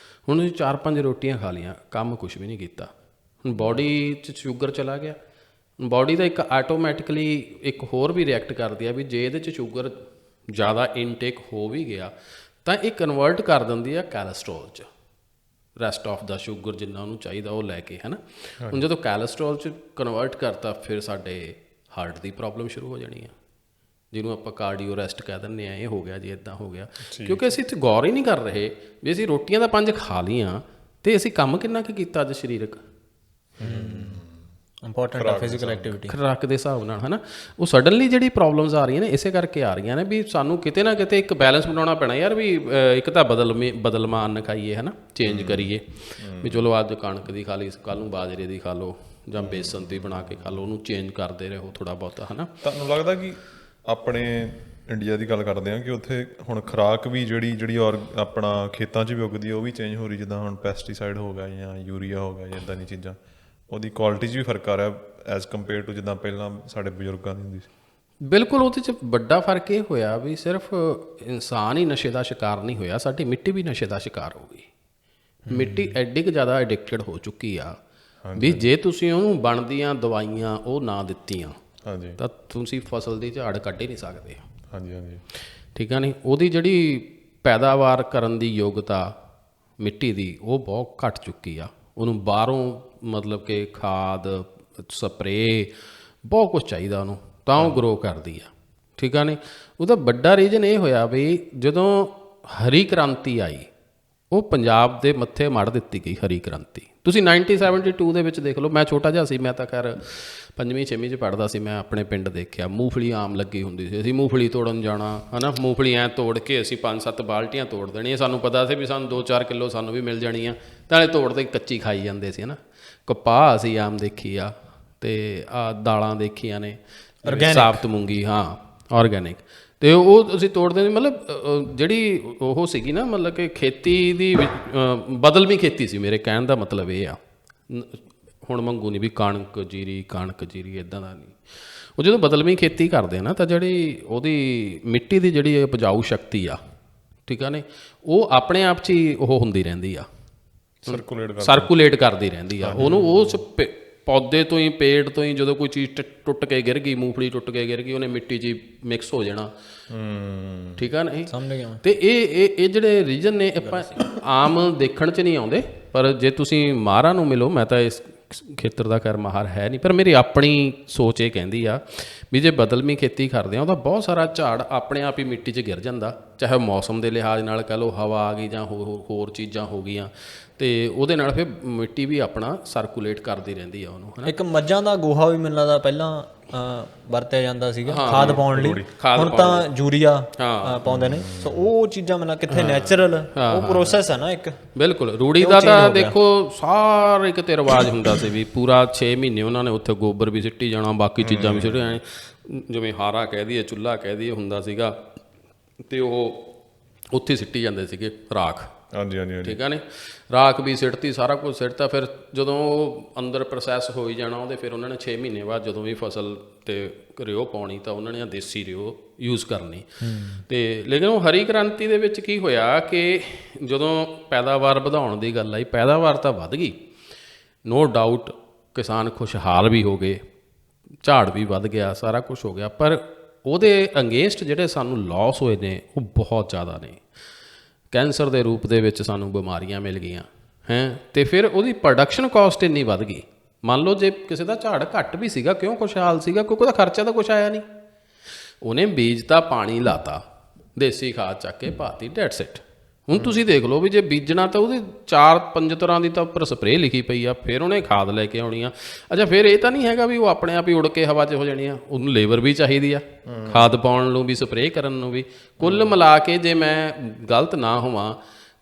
ਹੁਣ ਤੁਸੀਂ 4-5 ਰੋਟੀਆਂ ਖਾ ਲਈਆਂ, ਕੰਮ ਕੁਛ ਵੀ ਨਹੀਂ ਕੀਤਾ, ਹੁਣ ਬਾਡੀ 'ਚ ਸ਼ੂਗਰ ਚਲਾ ਗਿਆ। ਬਾਡੀ ਦਾ ਇੱਕ ਆਟੋਮੈਟਿਕਲੀ ਇੱਕ ਹੋਰ ਵੀ ਰਿਐਕਟ ਕਰਦੀ ਆ ਵੀ ਜੇ ਇਹਦੇ 'ਚ ਸ਼ੂਗਰ ਜ਼ਿਆਦਾ ਇਨਟੇਕ ਹੋ ਵੀ ਗਿਆ ਤਾਂ ਇਹ ਕਨਵਰਟ ਕਰ ਦਿੰਦੀ ਆ ਕੈਲਸਟਰੋਲ 'ਚ, ਰੈਸਟ ਆਫ ਦਾ ਸ਼ੂਗਰ ਜਿੰਨਾ ਉਹਨੂੰ ਚਾਹੀਦਾ ਉਹ ਲੈ ਕੇ, ਹੈ ਨਾ। ਹੁਣ ਜਦੋਂ ਕੈਲਸਟਰੋਲ 'ਚ ਕਨਵਰਟ ਕਰਤਾ, ਫਿਰ ਸਾਡੇ ਹਾਰਟ ਦੀ ਪ੍ਰੋਬਲਮ ਸ਼ੁਰੂ ਹੋ ਜਾਣੀ ਆ, ਜਿਹਨੂੰ ਆਪਾਂ ਕਾਰਡੀਓ ਅਰੈਸਟ ਕਹਿ ਦਿੰਦੇ ਆ। ਇਹ ਹੋ ਗਿਆ ਜੀ, ਇੱਦਾਂ ਹੋ ਗਿਆ, ਕਿਉਂਕਿ ਅਸੀਂ ਇੱਥੇ ਗੌਰ ਹੀ ਨਹੀਂ ਕਰ ਰਹੇ ਵੀ ਅਸੀਂ ਰੋਟੀਆਂ ਤਾਂ 5 ਖਾ ਲਈਆਂ ਅਤੇ ਅਸੀਂ ਕੰਮ ਕਿੰਨਾ ਕੁ ਕੀਤਾ ਅੱਜ ਸਰੀਰਕ। ਇੰਪੋਰਟੈਂਟ ਆ ਫਿਜ਼ੀਕਲ ਐਕਟੀਵਿਟੀ, ਖੁਰਾਕ ਦੇ ਹਿਸਾਬ ਨਾਲ, ਹੈ ਨਾ। ਉਹ ਸਡਨਲੀ ਜਿਹੜੀ ਪ੍ਰੋਬਲਮਸ ਆ ਰਹੀਆਂ ਨੇ ਇਸੇ ਕਰਕੇ ਆ ਰਹੀਆਂ ਨੇ ਵੀ ਸਾਨੂੰ ਕਿਤੇ ਨਾ ਕਿਤੇ ਇੱਕ ਬੈਲੈਂਸ ਬਣਾਉਣਾ ਪੈਣਾ ਯਾਰ, ਵੀ ਇੱਕ ਤਾਂ ਬਦਲਮਾਨ ਖਾਈਏ, ਹੈ ਨਾ, ਚੇਂਜ ਕਰੀਏ ਵੀ ਚਲੋ ਅੱਜ ਕਣਕ ਦੀ ਖਾ ਲਈ, ਕੱਲ੍ਹ ਨੂੰ ਬਾਜਰੇ ਦੀ ਖਾ ਲਓ ਜਾਂ ਬੇਸਨ ਦੀ ਬਣਾ ਕੇ ਖਾ ਲਓ, ਉਹਨੂੰ ਚੇਂਜ ਕਰਦੇ ਰਹੋ ਥੋੜ੍ਹਾ ਬਹੁਤਾ, ਹੈ ਨਾ। ਤੁਹਾਨੂੰ ਲੱਗਦਾ ਕਿ ਆਪਣੇ ਇੰਡੀਆ ਦੀ ਗੱਲ ਕਰਦੇ ਹਾਂ ਕਿ ਉੱਥੇ ਹੁਣ ਖੁਰਾਕ ਵੀ ਜਿਹੜੀ ਔਰ ਆਪਣਾ ਖੇਤਾਂ 'ਚ ਵੀ ਉੱਗਦੀ ਉਹ ਵੀ ਚੇਂਜ ਹੋ ਰਹੀ, ਜਿੱਦਾਂ ਹੁਣ ਪੈਸਟੀਸਾਈਡ ਹੋ ਗਿਆ ਜਾਂ ਯੂਰੀਆ ਹੋ ਗਿਆ ਜਾਂ ਇੱਦਾਂ ਦੀਆਂ ਚੀਜ਼ਾਂ, ਉਹਦੀ ਕੁਆਲਿਟੀ 'ਚ ਵੀ ਫਰਕ ਆ ਰਿਹਾ ਐਜ਼ ਕੰਪੇਅਰ ਟੂ ਜਿੱਦਾਂ ਪਹਿਲਾਂ ਸਾਡੇ ਬਜ਼ੁਰਗਾਂ ਦੀ ਹੁੰਦੀ ਸੀ? ਬਿਲਕੁਲ, ਉਹਦੇ 'ਚ ਵੱਡਾ ਫਰਕ ਇਹ ਹੋਇਆ ਵੀ ਸਿਰਫ ਇਨਸਾਨ ਹੀ ਨਸ਼ੇ ਦਾ ਸ਼ਿਕਾਰ ਨਹੀਂ ਹੋਇਆ, ਸਾਡੀ ਮਿੱਟੀ ਵੀ ਨਸ਼ੇ ਦਾ ਸ਼ਿਕਾਰ ਹੋ ਗਈ। ਮਿੱਟੀ ਐਡੀ ਕੁ ਜ਼ਿਆਦਾ ਐਡਿਕਟਡ ਹੋ ਚੁੱਕੀ ਆ ਵੀ ਜੇ ਤੁਸੀਂ ਉਹਨੂੰ ਬਣਦੀਆਂ ਦਵਾਈਆਂ ਉਹ ਨਾ ਦਿੱਤੀਆਂ ਤਾਂ ਤੁਸੀਂ ਫਸਲ ਦੀ ਝਾੜ ਕੱਢ ਹੀ ਨਹੀਂ ਸਕਦੇ। ਠੀਕ ਆ ਨਹੀਂ, ਉਹਦੀ ਜਿਹੜੀ ਪੈਦਾਵਾਰ ਕਰਨ ਦੀ ਯੋਗਤਾ ਮਿੱਟੀ ਦੀ ਉਹ ਬਹੁਤ ਘੱਟ ਚੁੱਕੀ ਆ। ਉਹਨੂੰ ਬਾਹਰੋਂ ਮਤਲਬ ਕਿ ਖਾਦ, ਸਪਰੇਅ, ਬਹੁਤ ਕੁਛ ਚਾਹੀਦਾ ਉਹਨੂੰ, ਤਾਂ ਉਹ ਗਰੋ ਕਰਦੀ ਆ। ਠੀਕ ਆ ਨਹੀਂ, ਉਹਦਾ ਵੱਡਾ ਰੀਜ਼ਨ ਇਹ ਹੋਇਆ ਵੀ ਜਦੋਂ ਹਰੀ ਕ੍ਰਾਂਤੀ ਆਈ, ਉਹ ਪੰਜਾਬ ਦੇ ਮੱਥੇ ਮੜ ਦਿੱਤੀ ਗਈ ਹਰੀ ਕ੍ਰਾਂਤੀ। ਤੁਸੀਂ 1972 ਦੇ ਵਿੱਚ ਦੇਖ ਲਓ, ਮੈਂ ਛੋਟਾ ਜਿਹਾ ਸੀ, ਮੈਂ ਤਾਂ ਖੈਰ 5ਵੀਂ 6ਵੀਂ 'ਚ ਪੜ੍ਹਦਾ ਸੀ। ਮੈਂ ਆਪਣੇ ਪਿੰਡ ਦੇਖਿਆ ਮੂੰਗਫਲੀ ਆਮ ਲੱਗੀ ਹੁੰਦੀ ਸੀ, ਅਸੀਂ ਮੂੰਗਫਲੀ ਤੋੜਨ ਜਾਣਾ, ਹੈ ਨਾ। ਮੂੰਗਫਲੀ ਐਂ ਤੋੜ ਕੇ ਅਸੀਂ 5-7 ਬਾਲਟੀਆਂ ਤੋੜ ਦੇਣੀਆਂ, ਸਾਨੂੰ ਪਤਾ ਸੀ ਵੀ ਸਾਨੂੰ 2-4 ਕਿੱਲੋ ਸਾਨੂੰ ਵੀ ਮਿਲ ਜਾਣੀਆਂ, ਤਾਂ ਇਹ ਤੋੜ ਕੇ ਕੱਚੀ ਖਾਈ ਜਾਂਦੇ ਸੀ, ਹੈ ਨਾ। ਕਪਾਹ ਅਸੀਂ ਆਮ ਦੇਖੀ ਆ, ਅਤੇ ਆਹ ਦਾਲਾਂ ਦੇਖੀਆਂ ਨੇ, ਸਾਬਤ ਮੂੰਗੀ, ਹਾਂ ਔਰਗੈਨਿਕ, ਅਤੇ ਉਹ ਅਸੀਂ ਤੋੜਦੇ ਸੀ। ਮਤਲਬ ਜਿਹੜੀ ਉਹ ਸੀਗੀ ਨਾ, ਮਤਲਬ ਕਿ ਖੇਤੀ ਦੀ ਬਦਲਵੀਂ ਖੇਤੀ ਸੀ, ਮੇਰੇ ਕਹਿਣ ਦਾ ਮਤਲਬ ਇਹ ਆ। ਹੁਣ ਮੰਗੂ ਨਹੀਂ ਵੀ ਕਣਕ ਜੀਰੀ ਇੱਦਾਂ ਦਾ ਨਹੀਂ। ਉਹ ਜਦੋਂ ਬਦਲਵੀਂ ਖੇਤੀ ਕਰਦੇ ਨਾ, ਤਾਂ ਜਿਹੜੀ ਉਹਦੀ ਮਿੱਟੀ ਦੀ ਜਿਹੜੀ ਉਪਜਾਊ ਸ਼ਕਤੀ ਆ, ਠੀਕ ਆ ਨੇ, ਉਹ ਆਪਣੇ ਆਪ 'ਚ ਹੀ ਉਹ ਹੁੰਦੀ ਰਹਿੰਦੀ ਆ, ਸਰਕੂਲੇਟ ਕਰਦੀ ਰਹਿੰਦੀ ਆ। ਉਹਨੂੰ ਉਸ ਪੌਦੇ ਤੋਂ ਹੀ, ਪੇੜ ਤੋਂ ਹੀ ਜਦੋਂ ਕੋਈ ਚੀਜ਼ ਟੁੱਟ ਕੇ ਗਿਰ ਗਈ, ਮੂੰਗਫਲੀ ਟੁੱਟ ਕੇ ਗਿਰ ਗਈ, ਉਹਨੇ ਮਿੱਟੀ 'ਚ ਮਿਕਸ ਹੋ ਜਾਣਾ। ਠੀਕ ਆ ਨਹੀਂ, ਸਮਝ ਗਿਆ। ਅਤੇ ਇਹ ਜਿਹੜੇ ਰੀਜਨ ਨੇ ਆਪਾਂ ਆਮ ਦੇਖਣ 'ਚ ਨਹੀਂ ਆਉਂਦੇ, ਪਰ ਜੇ ਤੁਸੀਂ ਮਾਹਰਾਂ ਨੂੰ ਮਿਲੋ, ਮੈਂ ਤਾਂ ਇਸ ਖੇਤਰ ਦਾ ਖੈਰ ਮਾਹਰ ਹੈ ਨਹੀਂ, ਪਰ ਮੇਰੀ ਆਪਣੀ ਸੋਚ ਇਹ ਕਹਿੰਦੀ ਆ ਵੀ ਜੇ ਬਦਲਵੀਂ ਖੇਤੀ ਕਰਦੇ ਆ ਉਹਦਾ ਬਹੁਤ ਸਾਰਾ ਝਾੜ ਆਪਣੇ ਆਪ ਹੀ ਮਿੱਟੀ 'ਚ ਗਿਰ ਜਾਂਦਾ, ਚਾਹੇ ਮੌਸਮ ਦੇ ਲਿਹਾਜ਼ ਨਾਲ ਕਹਿ ਲਓ, ਹਵਾ ਆ ਗਈ ਜਾਂ ਹੋਰ ਚੀਜ਼ਾਂ ਹੋ ਗਈਆਂ, ਤੇ ਉਹਦੇ ਨਾਲ ਫਿਰ ਮਿੱਟੀ ਵੀ ਆਪਣਾ ਸਰਕੂਲੇਟ ਕਰਦੀ ਰਹਿੰਦੀ ਆ ਉਹਨੂੰ, ਹੈ ਨਾ। ਇੱਕ ਮੱਝਾਂ ਦਾ ਗੋਹਾ ਵੀ ਮੈਨੂੰ ਲੱਗਦਾ ਪਹਿਲਾਂ ਵਰਤਿਆ ਜਾਂਦਾ ਸੀਗਾ ਖਾਦ ਪਾਉਣ ਲਈ, ਹੁਣ ਤਾਂ ਯੂਰੀਆ ਪਾਉਂਦੇ ਨੇ। ਸੋ ਉਹ ਚੀਜ਼ਾਂ ਮੈਨੂੰ ਕਿੱਥੇ ਨੈਚੁਰਲ ਉਹ ਪ੍ਰੋਸੈਸ ਹੈ ਨਾ ਇੱਕ। ਬਿਲਕੁਲ, ਰੂੜੀ ਦਾ ਤਾਂ ਦੇਖੋ ਸਾਰੇ ਕਿਤੇ ਰਿਵਾਜ ਹੁੰਦਾ ਸੀ ਵੀ ਪੂਰਾ 6 ਮਹੀਨੇ ਉਹਨਾਂ ਨੇ ਉੱਥੇ ਗੋਬਰ ਵੀ ਸਿੱਟੀ ਜਾਣਾ, ਬਾਕੀ ਚੀਜ਼ਾਂ ਵੀ ਸਿੱਟੀ ਜਾਣੀ, ਜਿਵੇਂ ਹਾਰਾ ਕਹਿ ਦਈਏ, ਚੁੱਲ੍ਹਾ ਕਹਿ ਦਈਏ ਹੁੰਦਾ ਸੀਗਾ, ਤੇ ਉਹ ਉੱਥੇ ਸਿੱਟੀ ਜਾਂਦੇ ਸੀਗੇ ਰਾਖ। ਹਾਂਜੀ ਹਾਂਜੀ, ਠੀਕ ਆ ਨੇ, ਰਾਖ ਵੀ ਸਿੱਟਤੀ, ਸਾਰਾ ਕੁਝ ਸਿੱਟਤਾ। ਫਿਰ ਜਦੋਂ ਉਹ ਅੰਦਰ ਪ੍ਰੋਸੈਸ ਹੋਈ ਜਾਣਾ ਉਹਦੇ, ਫਿਰ ਉਹਨਾਂ ਨੇ 6 ਮਹੀਨੇ ਬਾਅਦ ਜਦੋਂ ਵੀ ਫਸਲ ਤੇ ਰਿਓ ਪਾਉਣੀ ਤਾਂ ਉਹਨਾਂ ਨੇ ਦੇਸੀ ਰਿਓ ਯੂਜ਼ ਕਰਨੀ। ਤੇ ਲੇਕਿਨ ਉਹ ਹਰੀ ਕ੍ਰਾਂਤੀ ਦੇ ਵਿੱਚ ਕੀ ਹੋਇਆ ਕਿ ਜਦੋਂ ਪੈਦਾਵਾਰ ਵਧਾਉਣ ਦੀ ਗੱਲ ਆਈ, ਪੈਦਾਵਾਰ ਤਾਂ ਵੱਧ ਗਈ, ਨੋ ਡਾਊਟ, ਕਿਸਾਨ ਖੁਸ਼ਹਾਲ ਵੀ ਹੋ ਗਏ, ਝਾੜ ਵੀ ਵੱਧ ਗਿਆ, ਸਾਰਾ ਕੁਝ ਹੋ ਗਿਆ, ਪਰ ਉਹਦੇ ਅਗੇਂਸਟ ਜਿਹੜੇ ਸਾਨੂੰ ਲਾਸ ਹੋਏ ਨੇ ਉਹ ਬਹੁਤ ਜ਼ਿਆਦਾ ਨੇ। ਕੈਂਸਰ ਦੇ ਰੂਪ ਦੇ ਵਿੱਚ ਸਾਨੂੰ ਬਿਮਾਰੀਆਂ ਮਿਲ ਗਈਆਂ ਹੈ, ਤੇ ਫਿਰ ਉਹਦੀ ਪ੍ਰੋਡਕਸ਼ਨ ਕਾਸਟ ਇੰਨੀ ਵੱਧ ਗਈ। ਮੰਨ ਲਓ ਜੇ ਕਿਸੇ ਦਾ ਝਾੜ ਘੱਟ ਵੀ ਸੀਗਾ, ਕਿਉਂ ਖੁਸ਼ਹਾਲ ਸੀਗਾ? ਕਿਉਂਕਿ ਉਹਦਾ ਖਰਚਾ ਤਾਂ ਕੁਛ ਆਇਆ ਨਹੀਂ, ਉਹਨੇ ਬੀਜਤਾ, ਪਾਣੀ ਲਾਤਾ, ਦੇਸੀ ਖਾਦ ਚੱਕ ਕੇ ਪਾਤੀ, ਡੈਟਸ ਇਟ। ਹੁਣ ਤੁਸੀਂ ਦੇਖ ਲਓ ਵੀ ਜੇ ਬੀਜਣਾ ਤਾਂ ਉਹਦੇ 4-5 ਤਰ੍ਹਾਂ ਦੀ ਤਾਂ ਉੱਪਰ ਸਪਰੇਅ ਲਿਖੀ ਪਈ ਆ, ਫਿਰ ਉਹਨੇ ਖਾਦ ਲੈ ਕੇ ਆਉਣੀ ਆ। ਅੱਛਾ, ਫਿਰ ਇਹ ਤਾਂ ਨਹੀਂ ਹੈਗਾ ਵੀ ਉਹ ਆਪਣੇ ਆਪ ਹੀ ਉੜ ਕੇ ਹਵਾ 'ਚ ਹੋ ਜਾਣੀ ਆ, ਉਹਨੂੰ ਲੇਬਰ ਵੀ ਚਾਹੀਦੀ ਆ ਖਾਦ ਪਾਉਣ ਨੂੰ ਵੀ, ਸਪਰੇਅ ਕਰਨ ਨੂੰ ਵੀ। ਕੁੱਲ ਮਿਲਾ ਕੇ ਜੇ ਮੈਂ ਗਲਤ ਨਾ ਹੋਵਾਂ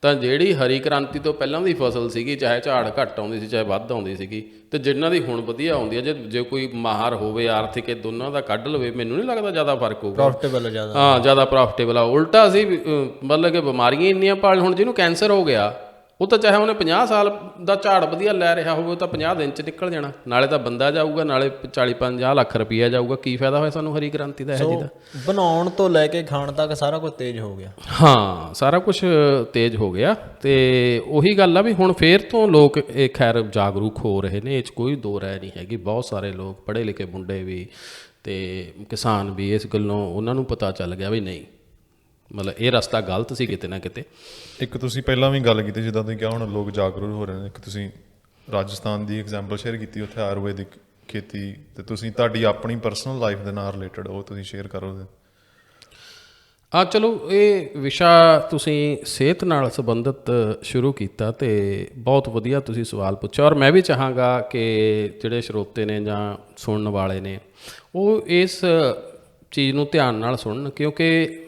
ਤਾਂ ਜਿਹੜੀ ਹਰੀ ਕ੍ਰਾਂਤੀ ਤੋਂ ਪਹਿਲਾਂ ਦੀ ਫਸਲ ਸੀਗੀ, ਚਾਹੇ ਝਾੜ ਘੱਟ ਆਉਂਦੀ ਸੀ ਚਾਹੇ ਵੱਧ ਆਉਂਦੀ ਸੀਗੀ, ਤੇ ਜਿਨ੍ਹਾਂ ਦੀ ਹੁਣ ਵਧੀਆ ਆਉਂਦੀ ਆ, ਜੇ ਕੋਈ ਮਾਹਰ ਹੋਵੇ ਆਰਥਿਕ, ਇਹ ਦੋਨਾਂ ਦਾ ਕੱਢ ਲਵੇ, ਮੈਨੂੰ ਨਹੀਂ ਲੱਗਦਾ ਜ਼ਿਆਦਾ ਫਰਕ ਹੋਊਗਾ। ਪ੍ਰੋਫਿਟੇਬਲ ਜ਼ਿਆਦਾ, ਹਾਂ ਜ਼ਿਆਦਾ ਪ੍ਰੋਫਿਟੇਬਲ ਆ। ਉਲਟਾ ਸੀ ਮਤਲਬ ਕਿ ਬਿਮਾਰੀਆਂ ਇੰਨੀਆਂ ਪਾਲ, ਹੁਣ ਜਿਹਨੂੰ ਕੈਂਸਰ ਹੋ ਗਿਆ ਉਹ ਤਾਂ ਚਾਹੇ ਉਹਨੇ 50 ਸਾਲ ਦਾ ਝਾੜ ਵਧੀਆ ਲੈ ਰਿਹਾ ਹੋਵੇ, ਉਹ ਤਾਂ 50 ਦਿਨ 'ਚ ਨਿਕਲ ਜਾਣਾ, ਨਾਲੇ ਤਾਂ ਬੰਦਾ ਜਾਊਗਾ, ਨਾਲੇ 40-50 ਲੱਖ ਰੁਪਈਆ ਜਾਊਗਾ। ਕੀ ਫਾਇਦਾ ਹੋਇਆ ਸਾਨੂੰ ਹਰੀ ਕ੍ਰਾਂਤੀ ਦਾ? ਇਹੋ ਜਿਹੀ ਦਾ ਬਣਾਉਣ ਤੋਂ ਲੈ ਕੇ ਖਾਣ ਤੱਕ ਸਾਰਾ ਕੁਝ ਤੇਜ਼ ਹੋ ਗਿਆ। ਹਾਂ, ਸਾਰਾ ਕੁਝ ਤੇਜ਼ ਹੋ ਗਿਆ। ਤੇ ਉਹੀ ਗੱਲ ਆ ਵੀ ਹੁਣ ਫੇਰ ਤੋਂ ਲੋਕ ਇਹ ਖੈਰ ਜਾਗਰੂਕ ਹੋ ਰਹੇ ਨੇ, ਇਹ 'ਚ ਕੋਈ ਦੋ ਰਾਏ ਨਹੀਂ ਹੈਗੀ। ਬਹੁਤ ਸਾਰੇ ਲੋਕ ਪੜ੍ਹੇ ਲਿਖੇ ਮੁੰਡੇ ਵੀ ਤੇ ਕਿਸਾਨ ਵੀ ਇਸ ਗੱਲੋਂ ਉਹਨਾਂ ਨੂੰ ਪਤਾ ਚੱਲ ਗਿਆ ਵੀ ਨਹੀਂ, ਮਤਲਬ ਇਹ ਰਸਤਾ ਗਲਤ ਸੀ ਕਿਤੇ ਨਾ ਕਿਤੇ। ਇੱਕ ਤੁਸੀਂ ਪਹਿਲਾਂ ਵੀ ਗੱਲ ਕੀਤੀ, ਜਿੱਦਾਂ ਤੁਸੀਂ ਕਿਹਾ ਹੁਣ ਲੋਕ ਜਾਗਰੂਕ ਹੋ ਰਹੇ ਨੇ, ਇੱਕ ਤੁਸੀਂ ਰਾਜਸਥਾਨ ਦੀ ਐਗਜ਼ਾਮਪਲ ਸ਼ੇਅਰ ਕੀਤੀ, ਉੱਥੇ ਆਯੁਰਵੈਦਿਕ ਖੇਤੀ, ਤੇ ਤੁਸੀਂ ਤੁਹਾਡੀ ਆਪਣੀ ਪਰਸਨਲ ਲਾਈਫ ਦੇ ਨਾਲ ਰਿਲੇਟਡ ਉਹ ਤੁਸੀਂ ਸ਼ੇਅਰ ਕਰੋ। ਚਲੋ ਇਹ ਵਿਸ਼ਾ ਤੁਸੀਂ ਸਿਹਤ ਨਾਲ ਸੰਬੰਧਿਤ ਸ਼ੁਰੂ ਕੀਤਾ ਤੇ ਬਹੁਤ ਵਧੀਆ ਤੁਸੀਂ ਸਵਾਲ ਪੁੱਛਿਆ, ਔਰ ਮੈਂ ਵੀ ਚਾਹਾਂਗਾ ਕਿ ਜਿਹੜੇ ਸਰੋਤੇ ਨੇ ਜਾਂ ਸੁਣਨ ਵਾਲੇ ਨੇ ਉਹ ਇਸ ਚੀਜ਼ ਨੂੰ ਧਿਆਨ ਨਾਲ ਸੁਣਨ, ਕਿਉਂਕਿ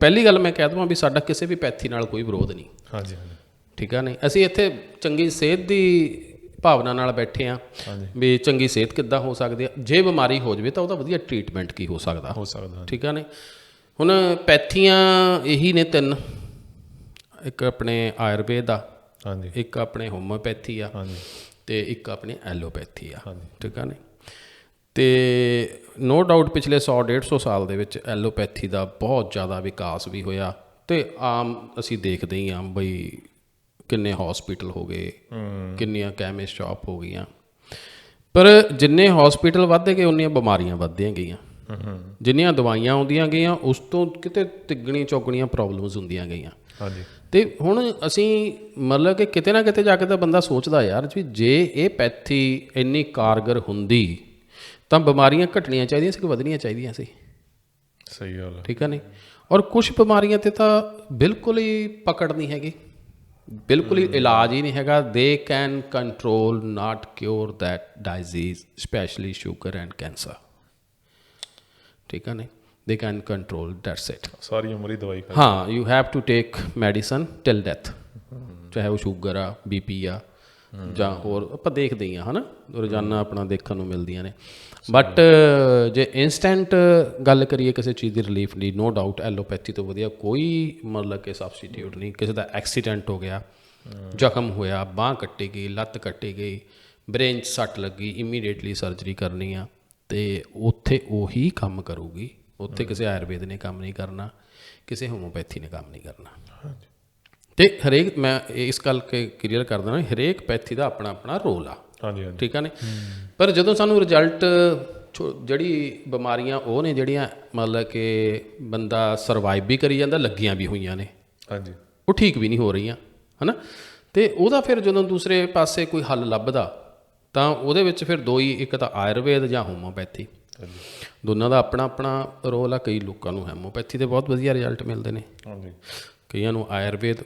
ਪਹਿਲੀ ਗੱਲ ਮੈਂ ਕਹਿ ਦੇਵਾਂ ਵੀ ਸਾਡਾ ਕਿਸੇ ਵੀ ਪੈਥੀ ਨਾਲ ਕੋਈ ਵਿਰੋਧ ਨਹੀਂ। ਹਾਂਜੀ ਹਾਂਜੀ, ਠੀਕ ਆ, ਨਹੀਂ ਅਸੀਂ ਇੱਥੇ ਚੰਗੀ ਸਿਹਤ ਦੀ ਭਾਵਨਾ ਨਾਲ ਬੈਠੇ ਹਾਂ ਵੀ ਚੰਗੀ ਸਿਹਤ ਕਿੱਦਾਂ ਹੋ ਸਕਦੀ ਆ, ਜੇ ਬਿਮਾਰੀ ਹੋ ਜਾਵੇ ਤਾਂ ਉਹਦਾ ਵਧੀਆ ਟ੍ਰੀਟਮੈਂਟ ਕੀ ਹੋ ਸਕਦਾ। ਠੀਕ ਆ ਨੇ, ਹੁਣ ਪੈਥੀਆਂ ਇਹੀ ਨੇ 3, ਇੱਕ ਆਪਣੇ ਆਯੁਰਵੇਦ ਆ, ਹਾਂਜੀ, ਇੱਕ ਆਪਣੇ ਹੋਮਿਓਪੈਥੀ ਆ, ਹਾਂਜੀ, ਤੇ ਇੱਕ ਆਪਣੀ ਐਲੋਪੈਥੀ ਆ। ਠੀਕ ਆ ਨੇ, ਤੇ ਨੋ ਡਾਊਟ ਪਿਛਲੇ 100-150 ਸਾਲ ਦੇ ਵਿੱਚ ਐਲੋਪੈਥੀ ਦਾ ਬਹੁਤ ਜ਼ਿਆਦਾ ਵਿਕਾਸ ਵੀ ਹੋਇਆ, ਤੇ ਆਮ ਅਸੀਂ ਦੇਖਦੇ ਹੀ ਹਾਂ ਬਈ ਕਿੰਨੇ ਹਸਪੀਟਲ ਹੋ ਗਏ, ਕਿੰਨੀਆਂ ਕੈਮਿਸਟ ਸ਼ਾਪ ਹੋ ਗਈਆਂ, ਪਰ ਜਿੰਨੇ ਹਸਪੀਟਲ ਵੱਧਦੇ ਗਏ ਉਨੀਆਂ ਬਿਮਾਰੀਆਂ ਵੱਧਦੀਆਂ ਗਈਆਂ, ਜਿੰਨੀਆਂ ਦਵਾਈਆਂ ਆਉਂਦੀਆਂ ਗਈਆਂ ਉਸ ਤੋਂ ਕਿਤੇ ਤਿੱਗਣੀ ਚੌਗਣੀਆਂ ਪ੍ਰੋਬਲਮਸ ਹੁੰਦੀਆਂ ਗਈਆਂ। ਹਾਂਜੀ, ਤੇ ਹੁਣ ਅਸੀਂ ਮਤਲਬ ਕਿ ਕਿਤੇ ਨਾ ਕਿਤੇ ਜਾ ਕੇ ਤਾਂ ਬੰਦਾ ਸੋਚਦਾ ਯਾਰ ਵੀ ਜੇ ਇਹ ਪੈਥੀ ਇੰਨੀ ਕਾਰਗਰ ਹੁੰਦੀ ਤਾਂ ਬਿਮਾਰੀਆਂ ਘਟਣੀਆਂ ਚਾਹੀਦੀਆਂ ਸੀ ਕਿ ਵਧਣੀਆਂ ਚਾਹੀਦੀਆਂ ਸੀ? ਸਹੀ ਗੱਲ ਹੈ। ਠੀਕ ਹੈ ਨਹੀਂ, ਔਰ ਕੁਝ ਬਿਮਾਰੀਆਂ ਤੇ ਤਾਂ ਬਿਲਕੁਲ ਹੀ ਪਕੜ ਨਹੀਂ ਹੈਗੀ, ਬਿਲਕੁਲ ਹੀ ਇਲਾਜ ਹੀ ਨਹੀਂ ਹੈਗਾ। They can control not cure that disease, specially sugar and cancer. ਠੀਕ ਹੈ ਨਹੀਂ, they can control, that's it. ਸਾਰੀ ਉਮਰ ਹੀ ਦਵਾਈ ਖਾਈ। ਹਾਂ, you have to take medicine till death, ਚਾਹੇ ਉਹ ਸ਼ੂਗਰ ਆ, BP ਆ, ਜਾਂ ਹੋਰ ਆਪਾਂ ਦੇਖਦੇ ਹੀ ਹਾਂ ਹੈ ਨਾ, ਰੋਜ਼ਾਨਾ ਆਪਣਾ ਦੇਖਣ ਨੂੰ ਮਿਲਦੀਆਂ ਨੇ। ਬਟ ਜੇ ਇੰਸਟੈਂਟ ਗੱਲ ਕਰੀਏ ਕਿਸੇ ਚੀਜ਼ ਦੀ ਰਿਲੀਫ ਦੀ, ਨੋ ਡਾਊਟ ਐਲੋਪੈਥੀ ਤੋਂ ਵਧੀਆ ਕੋਈ ਮਤਲਬ ਕਿ ਸਬਸਟੀਟਿਊਟ ਨਹੀਂ। ਕਿਸੇ ਦਾ ਐਕਸੀਡੈਂਟ ਹੋ ਗਿਆ, ਜ਼ਖਮ ਹੋਇਆ, ਬਾਂਹ ਕੱਟੀ ਗਈ, ਲੱਤ ਕੱਟੀ ਗਈ, ਬ੍ਰੇਨ 'ਚ ਸੱਟ ਲੱਗੀ, ਇਮੀਡੀਏਟਲੀ ਸਰਜਰੀ ਕਰਨੀ ਆ, ਤੇ ਉੱਥੇ ਉਹੀ ਕੰਮ ਕਰੂਗੀ। ਉੱਥੇ ਕਿਸੇ ਆਯੁਰਵੇਦ ਨੇ ਕੰਮ ਨਹੀਂ ਕਰਨਾ, ਕਿਸੇ ਹੋਮੋਪੈਥੀ ਨੇ ਕੰਮ ਨਹੀਂ ਕਰਨਾ। ਤੇ ਹਰੇਕ, ਮੈਂ ਇਸ ਗੱਲ ਕੇ ਕਲੀਅਰ ਕਰ ਦੇਣਾ, ਹਰੇਕ ਪੈਥੀ ਦਾ ਆਪਣਾ ਆਪਣਾ ਰੋਲ ਆ। ਹਾਂਜੀ ਹਾਂਜੀ, ਠੀਕ ਆ ਨੇ, ਪਰ ਜਦੋਂ ਸਾਨੂੰ ਰਿਜ਼ਲਟ, ਜਿਹੜੀ ਬਿਮਾਰੀਆਂ ਉਹ ਨੇ ਜਿਹੜੀਆਂ ਮਤਲਬ ਕਿ ਬੰਦਾ ਸਰਵਾਈਵ ਵੀ ਕਰੀ ਜਾਂਦਾ, ਲੱਗੀਆਂ ਵੀ ਹੋਈਆਂ ਨੇ, ਹਾਂਜੀ, ਉਹ ਠੀਕ ਵੀ ਨਹੀਂ ਹੋ ਰਹੀਆਂ ਹੈ ਨਾ, ਤੇ ਉਹਦਾ ਫਿਰ ਜਦੋਂ ਦੂਸਰੇ ਪਾਸੇ ਕੋਈ ਹੱਲ ਲੱਭਦਾ ਤਾਂ ਉਹਦੇ ਵਿੱਚ ਫਿਰ ਦੋ ਹੀ, ਇੱਕ ਤਾਂ ਆਯੁਰਵੇਦ ਜਾਂ ਹੋਮੋਪੈਥੀ, ਦੋਨਾਂ ਦਾ ਆਪਣਾ ਆਪਣਾ ਰੋਲ ਆ। ਕਈ ਲੋਕਾਂ ਨੂੰ ਹੈਮੋਪੈਥੀ ਦੇ ਬਹੁਤ ਵਧੀਆ ਰਿਜ਼ਲਟ ਮਿਲਦੇ ਨੇ, ਹਾਂਜੀ ਕਈਆਂ ਨੂੰ ਆਯੁਰਵੇਦ।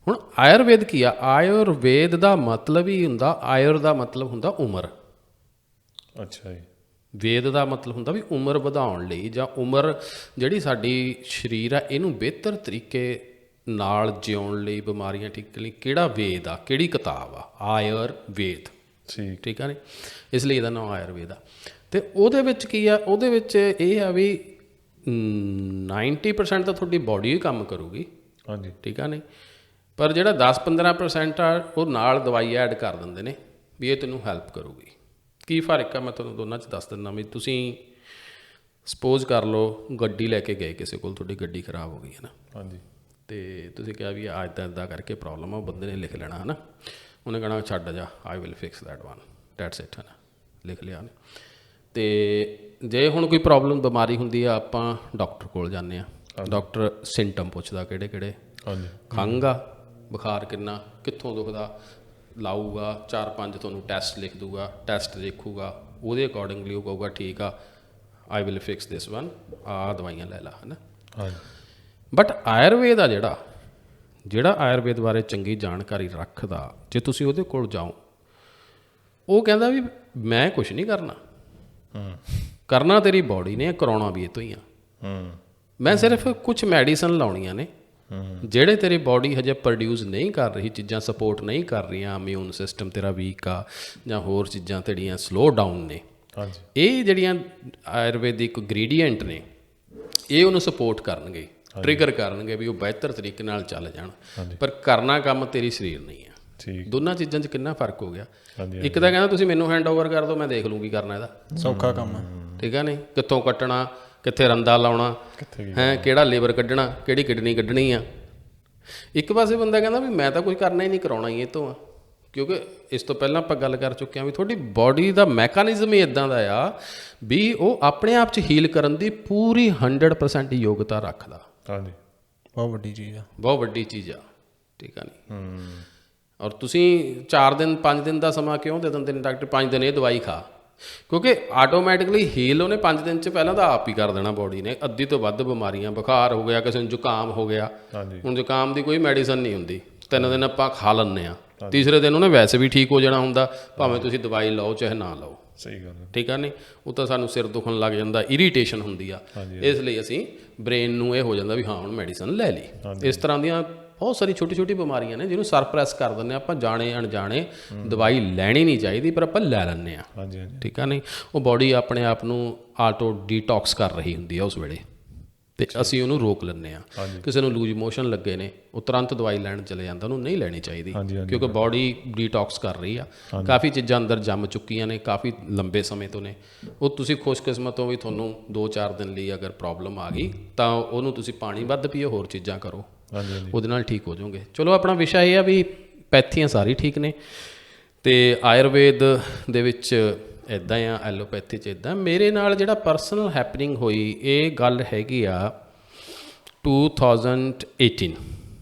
ਹੁਣ ਆਯੁਰਵੇਦ ਕੀ ਆ? ਆਯੁਰਵੇਦ ਦਾ ਮਤਲਬ ਹੀ ਹੁੰਦਾ, ਆਯੁਰ ਦਾ ਮਤਲਬ ਹੁੰਦਾ ਉਮਰ, ਅੱਛਾ ਜੀ। ਵੇਦ ਦਾ ਮਤਲਬ ਹੁੰਦਾ ਵੀ ਉਮਰ ਵਧਾਉਣ ਲਈ, ਜਾਂ ਉਮਰ ਜਿਹੜੀ ਸਾਡੀ ਸਰੀਰ ਆ ਇਹਨੂੰ ਬਿਹਤਰ ਤਰੀਕੇ ਨਾਲ ਜਿਉਣ ਲਈ, ਬਿਮਾਰੀਆਂ ਠੀਕ ਕਰਨ ਲਈ ਕਿਹੜਾ ਵੇਦ ਆ, ਕਿਹੜੀ ਕਿਤਾਬ ਆ? ਆਯੁਰਵੇਦ, ਠੀਕ ਆ ਨੇ, ਇਸ ਲਈ ਇਹਦਾ ਨਾਮ ਆਯੁਰਵੇਦ ਆ। ਅਤੇ ਉਹਦੇ ਵਿੱਚ ਕੀ ਆ? ਉਹਦੇ ਵਿੱਚ ਇਹ ਆ ਵੀ 90% ਤਾਂ ਤੁਹਾਡੀ ਬਾਡੀ ਹੀ ਕੰਮ ਕਰੂਗੀ, ਹਾਂਜੀ ਠੀਕ ਆ ਨਹੀਂ, ਪਰ ਜਿਹੜਾ 10-15% ਆ ਉਹ ਨਾਲ ਦਵਾਈ ਐਡ ਕਰ ਦਿੰਦੇ ਨੇ ਵੀ ਇਹ ਤੈਨੂੰ ਹੈਲਪ ਕਰੂਗੀ। ਕੀ ਫਰਕ ਆ? ਮੈਂ ਤੁਹਾਨੂੰ ਦੋਨਾਂ 'ਚ ਦੱਸ ਦਿੰਦਾ ਵੀ ਤੁਸੀਂ ਸਪੋਜ਼ ਕਰ ਲਓ ਗੱਡੀ ਲੈ ਕੇ ਗਏ ਕਿਸੇ ਕੋਲ, ਤੁਹਾਡੀ ਗੱਡੀ ਖਰਾਬ ਹੋ ਗਈ ਹੈ ਨਾ, ਹਾਂਜੀ, ਅਤੇ ਤੁਸੀਂ ਕਿਹਾ ਵੀ ਇੱਦਾਂ ਕਰਕੇ ਪ੍ਰੋਬਲਮ ਆ, ਉਹ ਬੰਦੇ ਨੇ ਲਿਖ ਲੈਣਾ ਹੈ ਨਾ, ਉਹਨੇ ਕਹਿਣਾ ਛੱਡ ਜਾ, I will fix that one, that's it, ਹੈ ਨਾ, ਲਿਖ ਲਿਆ ਉਹਨੇ। ਅਤੇ ਜੇ ਹੁਣ ਕੋਈ ਪ੍ਰੋਬਲਮ ਬਿਮਾਰੀ ਹੁੰਦੀ ਆ, ਆਪਾਂ ਡਾਕਟਰ ਕੋਲ ਜਾਂਦੇ ਹਾਂ, ਡਾਕਟਰ ਸਿੰਟਮ ਪੁੱਛਦਾ ਕਿਹੜੇ ਕਿਹੜੇ, ਹਾਂਜੀ, ਖੰਘ ਆ, ਬੁਖਾਰ ਕਿੰਨਾ, ਕਿੱਥੋਂ ਦੁਖਦਾ, ਲਾਊਗਾ 4-5 ਤੁਹਾਨੂੰ ਟੈਸਟ ਲਿਖ ਦੂਗਾ, ਟੈਸਟ ਦੇਖੂਗਾ, ਉਹਦੇ ਅਕੋਰਡਿੰਗਲੀ ਉਹ ਕਹੂਗਾ ਠੀਕ ਆ, I will fix this one, ਆਹ ਦਵਾਈਆਂ ਲੈ ਲਾ, ਹੈ ਨਾ। ਹਾਂਜੀ। ਬਟ ਆਯੁਰਵੇਦ ਆ ਜਿਹੜਾ ਆਯੁਰਵੇਦ ਬਾਰੇ ਚੰਗੀ ਜਾਣਕਾਰੀ ਰੱਖਦਾ, ਜੇ ਤੁਸੀਂ ਉਹਦੇ ਕੋਲ ਜਾਓ, ਉਹ ਕਹਿੰਦਾ ਵੀ ਮੈਂ ਕੁਛ ਨਹੀਂ ਕਰਨਾ, ਕਰਨਾ ਤੇਰੀ ਬਾਡੀ ਨੇ, ਕਰਾਉਣਾ ਵੀ ਇਹ ਤੋਂ ਹੀ ਆ, ਮੈਂ ਸਿਰਫ ਕੁਛ ਮੈਡੀਸਨ ਲਾਉਣੀਆਂ ਨੇ ਜਿਹੜੇ ਤੇਰੀ ਬਾਡੀ ਹਜੇ ਪ੍ਰੋਡਿਊਸ ਨਹੀਂ ਕਰ ਰਹੀ, ਚੀਜ਼ਾਂ ਸਪੋਰਟ ਨਹੀਂ ਕਰ ਰਹੀਆਂ, ਇਮਿਊਨ ਸਿਸਟਮ ਤੇਰਾ ਵੀਕ ਆ, ਜਾਂ ਹੋਰ ਚੀਜ਼ਾਂ ਤੇਰੀਆਂ ਸਲੋ ਡਾਊਨ ਨੇ, ਇਹ ਜਿਹੜੀਆਂ ਆਯੁਰਵੈਦਿਕ ਇੰਗਰੀਡੀਐਂਟ ਨੇ ਇਹ ਉਹਨੂੰ ਸਪੋਰਟ ਕਰਨਗੇ, ਟ੍ਰਿਗਰ ਕਰਨਗੇ ਵੀ ਉਹ ਬਿਹਤਰ ਤਰੀਕੇ ਨਾਲ ਚੱਲ ਜਾਣ। ਪਰ ਕਰਨਾ ਕੰਮ ਤੇਰੀ ਸਰੀਰ ਨਹੀਂ ਆ। ਦੋਨਾਂ ਚੀਜ਼ਾਂ 'ਚ ਕਿੰਨਾ ਫਰਕ ਹੋ ਗਿਆ। ਇੱਕ ਤਾਂ ਕਹਿੰਦਾ ਤੁਸੀਂ ਮੈਨੂੰ ਹੈਂਡ ਓਵਰ ਕਰ ਦਿਓ, ਮੈਂ ਦੇਖ ਲੂੰ ਕੀ ਕਰਨਾ, ਇਹਦਾ ਸੌਖਾ ਕੰਮ ਆ, ਠੀਕ ਆ ਨਹੀਂ, ਕਿੱਥੋਂ ਕੱਟਣਾ, ਕਿੱਥੇ ਰੰਦਾ ਲਾਉਣਾ ਹੈ, ਕਿਹੜਾ ਲੀਵਰ ਕੱਢਣਾ, ਕਿਹੜੀ ਕਿਡਨੀ ਕੱਢਣੀ ਆ। ਇੱਕ ਪਾਸੇ ਬੰਦਾ ਕਹਿੰਦਾ ਵੀ ਮੈਂ ਤਾਂ ਕੁਝ ਕਰਨਾ ਹੀ ਨਹੀਂ, ਕਰਾਉਣਾ ਹੀ ਇਹ ਤੋਂ ਆ, ਕਿਉਂਕਿ ਇਸ ਤੋਂ ਪਹਿਲਾਂ ਆਪਾਂ ਗੱਲ ਕਰ ਚੁੱਕੇ ਹਾਂ ਵੀ ਤੁਹਾਡੀ ਬਾਡੀ ਦਾ ਮੈਕੈਨਿਜ਼ਮ ਹੀ ਇੱਦਾਂ ਦਾ ਆ ਵੀ ਉਹ ਆਪਣੇ ਆਪ 'ਚ ਹੀਲ ਕਰਨ ਦੀ ਪੂਰੀ 100% ਯੋਗਤਾ ਰੱਖਦਾ। ਹਾਂਜੀ, ਬਹੁਤ ਵੱਡੀ ਚੀਜ਼ ਆ, ਬਹੁਤ ਵੱਡੀ ਚੀਜ਼ ਆ, ਠੀਕ ਆ ਨਹੀਂ। ਔਰ ਤੁਸੀਂ 4 ਦਿਨ 5 ਦਿਨ ਦਾ ਸਮਾਂ ਕਿਉਂ ਦੇ ਦਿੰਦੇ ਨੇ ਡਾਕਟਰ? 5 ਦਿਨ ਇਹ ਦਵਾਈ ਖਾ, ਕਿਉਂਕਿ ਆਟੋਮੈਟਿਕਲੀ ਹੀਲ ਉਹਨੇ 5 ਦਿਨ 'ਚ ਪਹਿਲਾਂ ਤਾਂ ਆਪ ਹੀ ਕਰ ਦੇਣਾ ਬਾਡੀ ਨੇ। ਅੱਧੀ ਤੋਂ ਵੱਧ ਬਿਮਾਰੀਆਂ, ਬੁਖਾਰ ਹੋ ਗਿਆ, ਕਿਸੇ ਨੂੰ ਜ਼ੁਕਾਮ ਹੋ ਗਿਆ, ਹੁਣ ਜ਼ੁਕਾਮ ਦੀ ਕੋਈ ਮੈਡੀਸਨ ਨਹੀਂ ਹੁੰਦੀ, 3 ਦਿਨ ਆਪਾਂ ਖਾ ਲੈਂਦੇ ਹਾਂ, ਤੀਸਰੇ ਦਿਨ ਉਹਨੇ ਵੈਸੇ ਵੀ ਠੀਕ ਹੋ ਜਾਣਾ ਹੁੰਦਾ, ਭਾਵੇਂ ਤੁਸੀਂ ਦਵਾਈ ਲਓ ਚਾਹੇ ਨਾ ਲਓ। ਸਹੀ ਗੱਲ, ਠੀਕ ਆ ਨਹੀਂ। ਉਹ ਤਾਂ ਸਾਨੂੰ ਸਿਰ ਦੁਖਣ ਲੱਗ ਜਾਂਦਾ, ਇਰੀਟੇਸ਼ਨ ਹੁੰਦੀ ਆ, ਇਸ ਲਈ ਅਸੀਂ ਬ੍ਰੇਨ ਨੂੰ ਇਹ ਹੋ ਜਾਂਦਾ ਵੀ ਹਾਂ ਹੁਣ ਮੈਡੀਸਨ ਲੈ ਲਈ। ਇਸ ਤਰ੍ਹਾਂ ਦੀਆਂ ਬਹੁਤ ਸਾਰੀ ਛੋਟੀ ਛੋਟੀ ਬਿਮਾਰੀਆਂ ਨੇ ਜਿਹਨੂੰ ਸਰਪ੍ਰੈਸ ਕਰ ਦਿੰਦੇ ਆਪਾਂ, ਜਾਣੇ ਅਣਜਾਣੇ। ਦਵਾਈ ਲੈਣੀ ਨਹੀਂ ਚਾਹੀਦੀ ਪਰ ਆਪਾਂ ਲੈ ਲੈਂਦੇ ਹਾਂ, ਠੀਕ ਆ ਨਹੀਂ। ਉਹ ਬਾਡੀ ਆਪਣੇ ਆਪ ਨੂੰ ਆਟੋ ਡੀਟੌਕਸ ਕਰ ਰਹੀ ਹੁੰਦੀ ਆ ਉਸ ਵੇਲੇ, ਅਤੇ ਅਸੀਂ ਉਹਨੂੰ ਰੋਕ ਲੈਂਦੇ ਹਾਂ। ਕਿਸੇ ਨੂੰ ਲੂਜ ਮੋਸ਼ਨ ਲੱਗੇ ਨੇ, ਉਹ ਤੁਰੰਤ ਦਵਾਈ ਲੈਣ ਚਲੇ ਜਾਂਦਾ, ਉਹਨੂੰ ਨਹੀਂ ਲੈਣੀ ਚਾਹੀਦੀ, ਕਿਉਂਕਿ ਬਾਡੀ ਡੀਟੌਕਸ ਕਰ ਰਹੀ ਆ। ਕਾਫੀ ਚੀਜ਼ਾਂ ਅੰਦਰ ਜੰਮ ਚੁੱਕੀਆਂ ਨੇ, ਕਾਫੀ ਲੰਬੇ ਸਮੇਂ ਤੋਂ ਨੇ। ਉਹ ਤੁਸੀਂ ਖੁਸ਼ਕਿਸਮਤ ਹੋ ਵੀ ਤੁਹਾਨੂੰ 2-4 ਦਿਨ ਲਈ ਅਗਰ ਪ੍ਰੋਬਲਮ ਆ ਗਈ ਤਾਂ ਉਹਨੂੰ ਤੁਸੀਂ ਪਾਣੀ ਵੱਧ ਪੀਓ, ਹੋਰ ਚੀਜ਼ਾਂ ਕਰੋ, ਉਹਦੇ ਨਾਲ ਠੀਕ ਹੋ ਜਾਓਗੇ। ਚਲੋ ਆਪਣਾ ਵਿਸ਼ਾ ਇਹ ਆ ਵੀ ਪੈਥੀਆਂ ਸਾਰੀ ਠੀਕ ਨੇ, ਅਤੇ ਆਯੁਰਵੇਦ ਦੇ ਵਿੱਚ ਇੱਦਾਂ ਆ, ਐਲੋਪੈਥੀ 'ਚ ਇੱਦਾਂ। ਮੇਰੇ ਨਾਲ ਜਿਹੜਾ ਪਰਸਨਲ ਹੈਪਨਿੰਗ ਹੋਈ, ਇਹ ਗੱਲ ਹੈਗੀ ਆ 2018,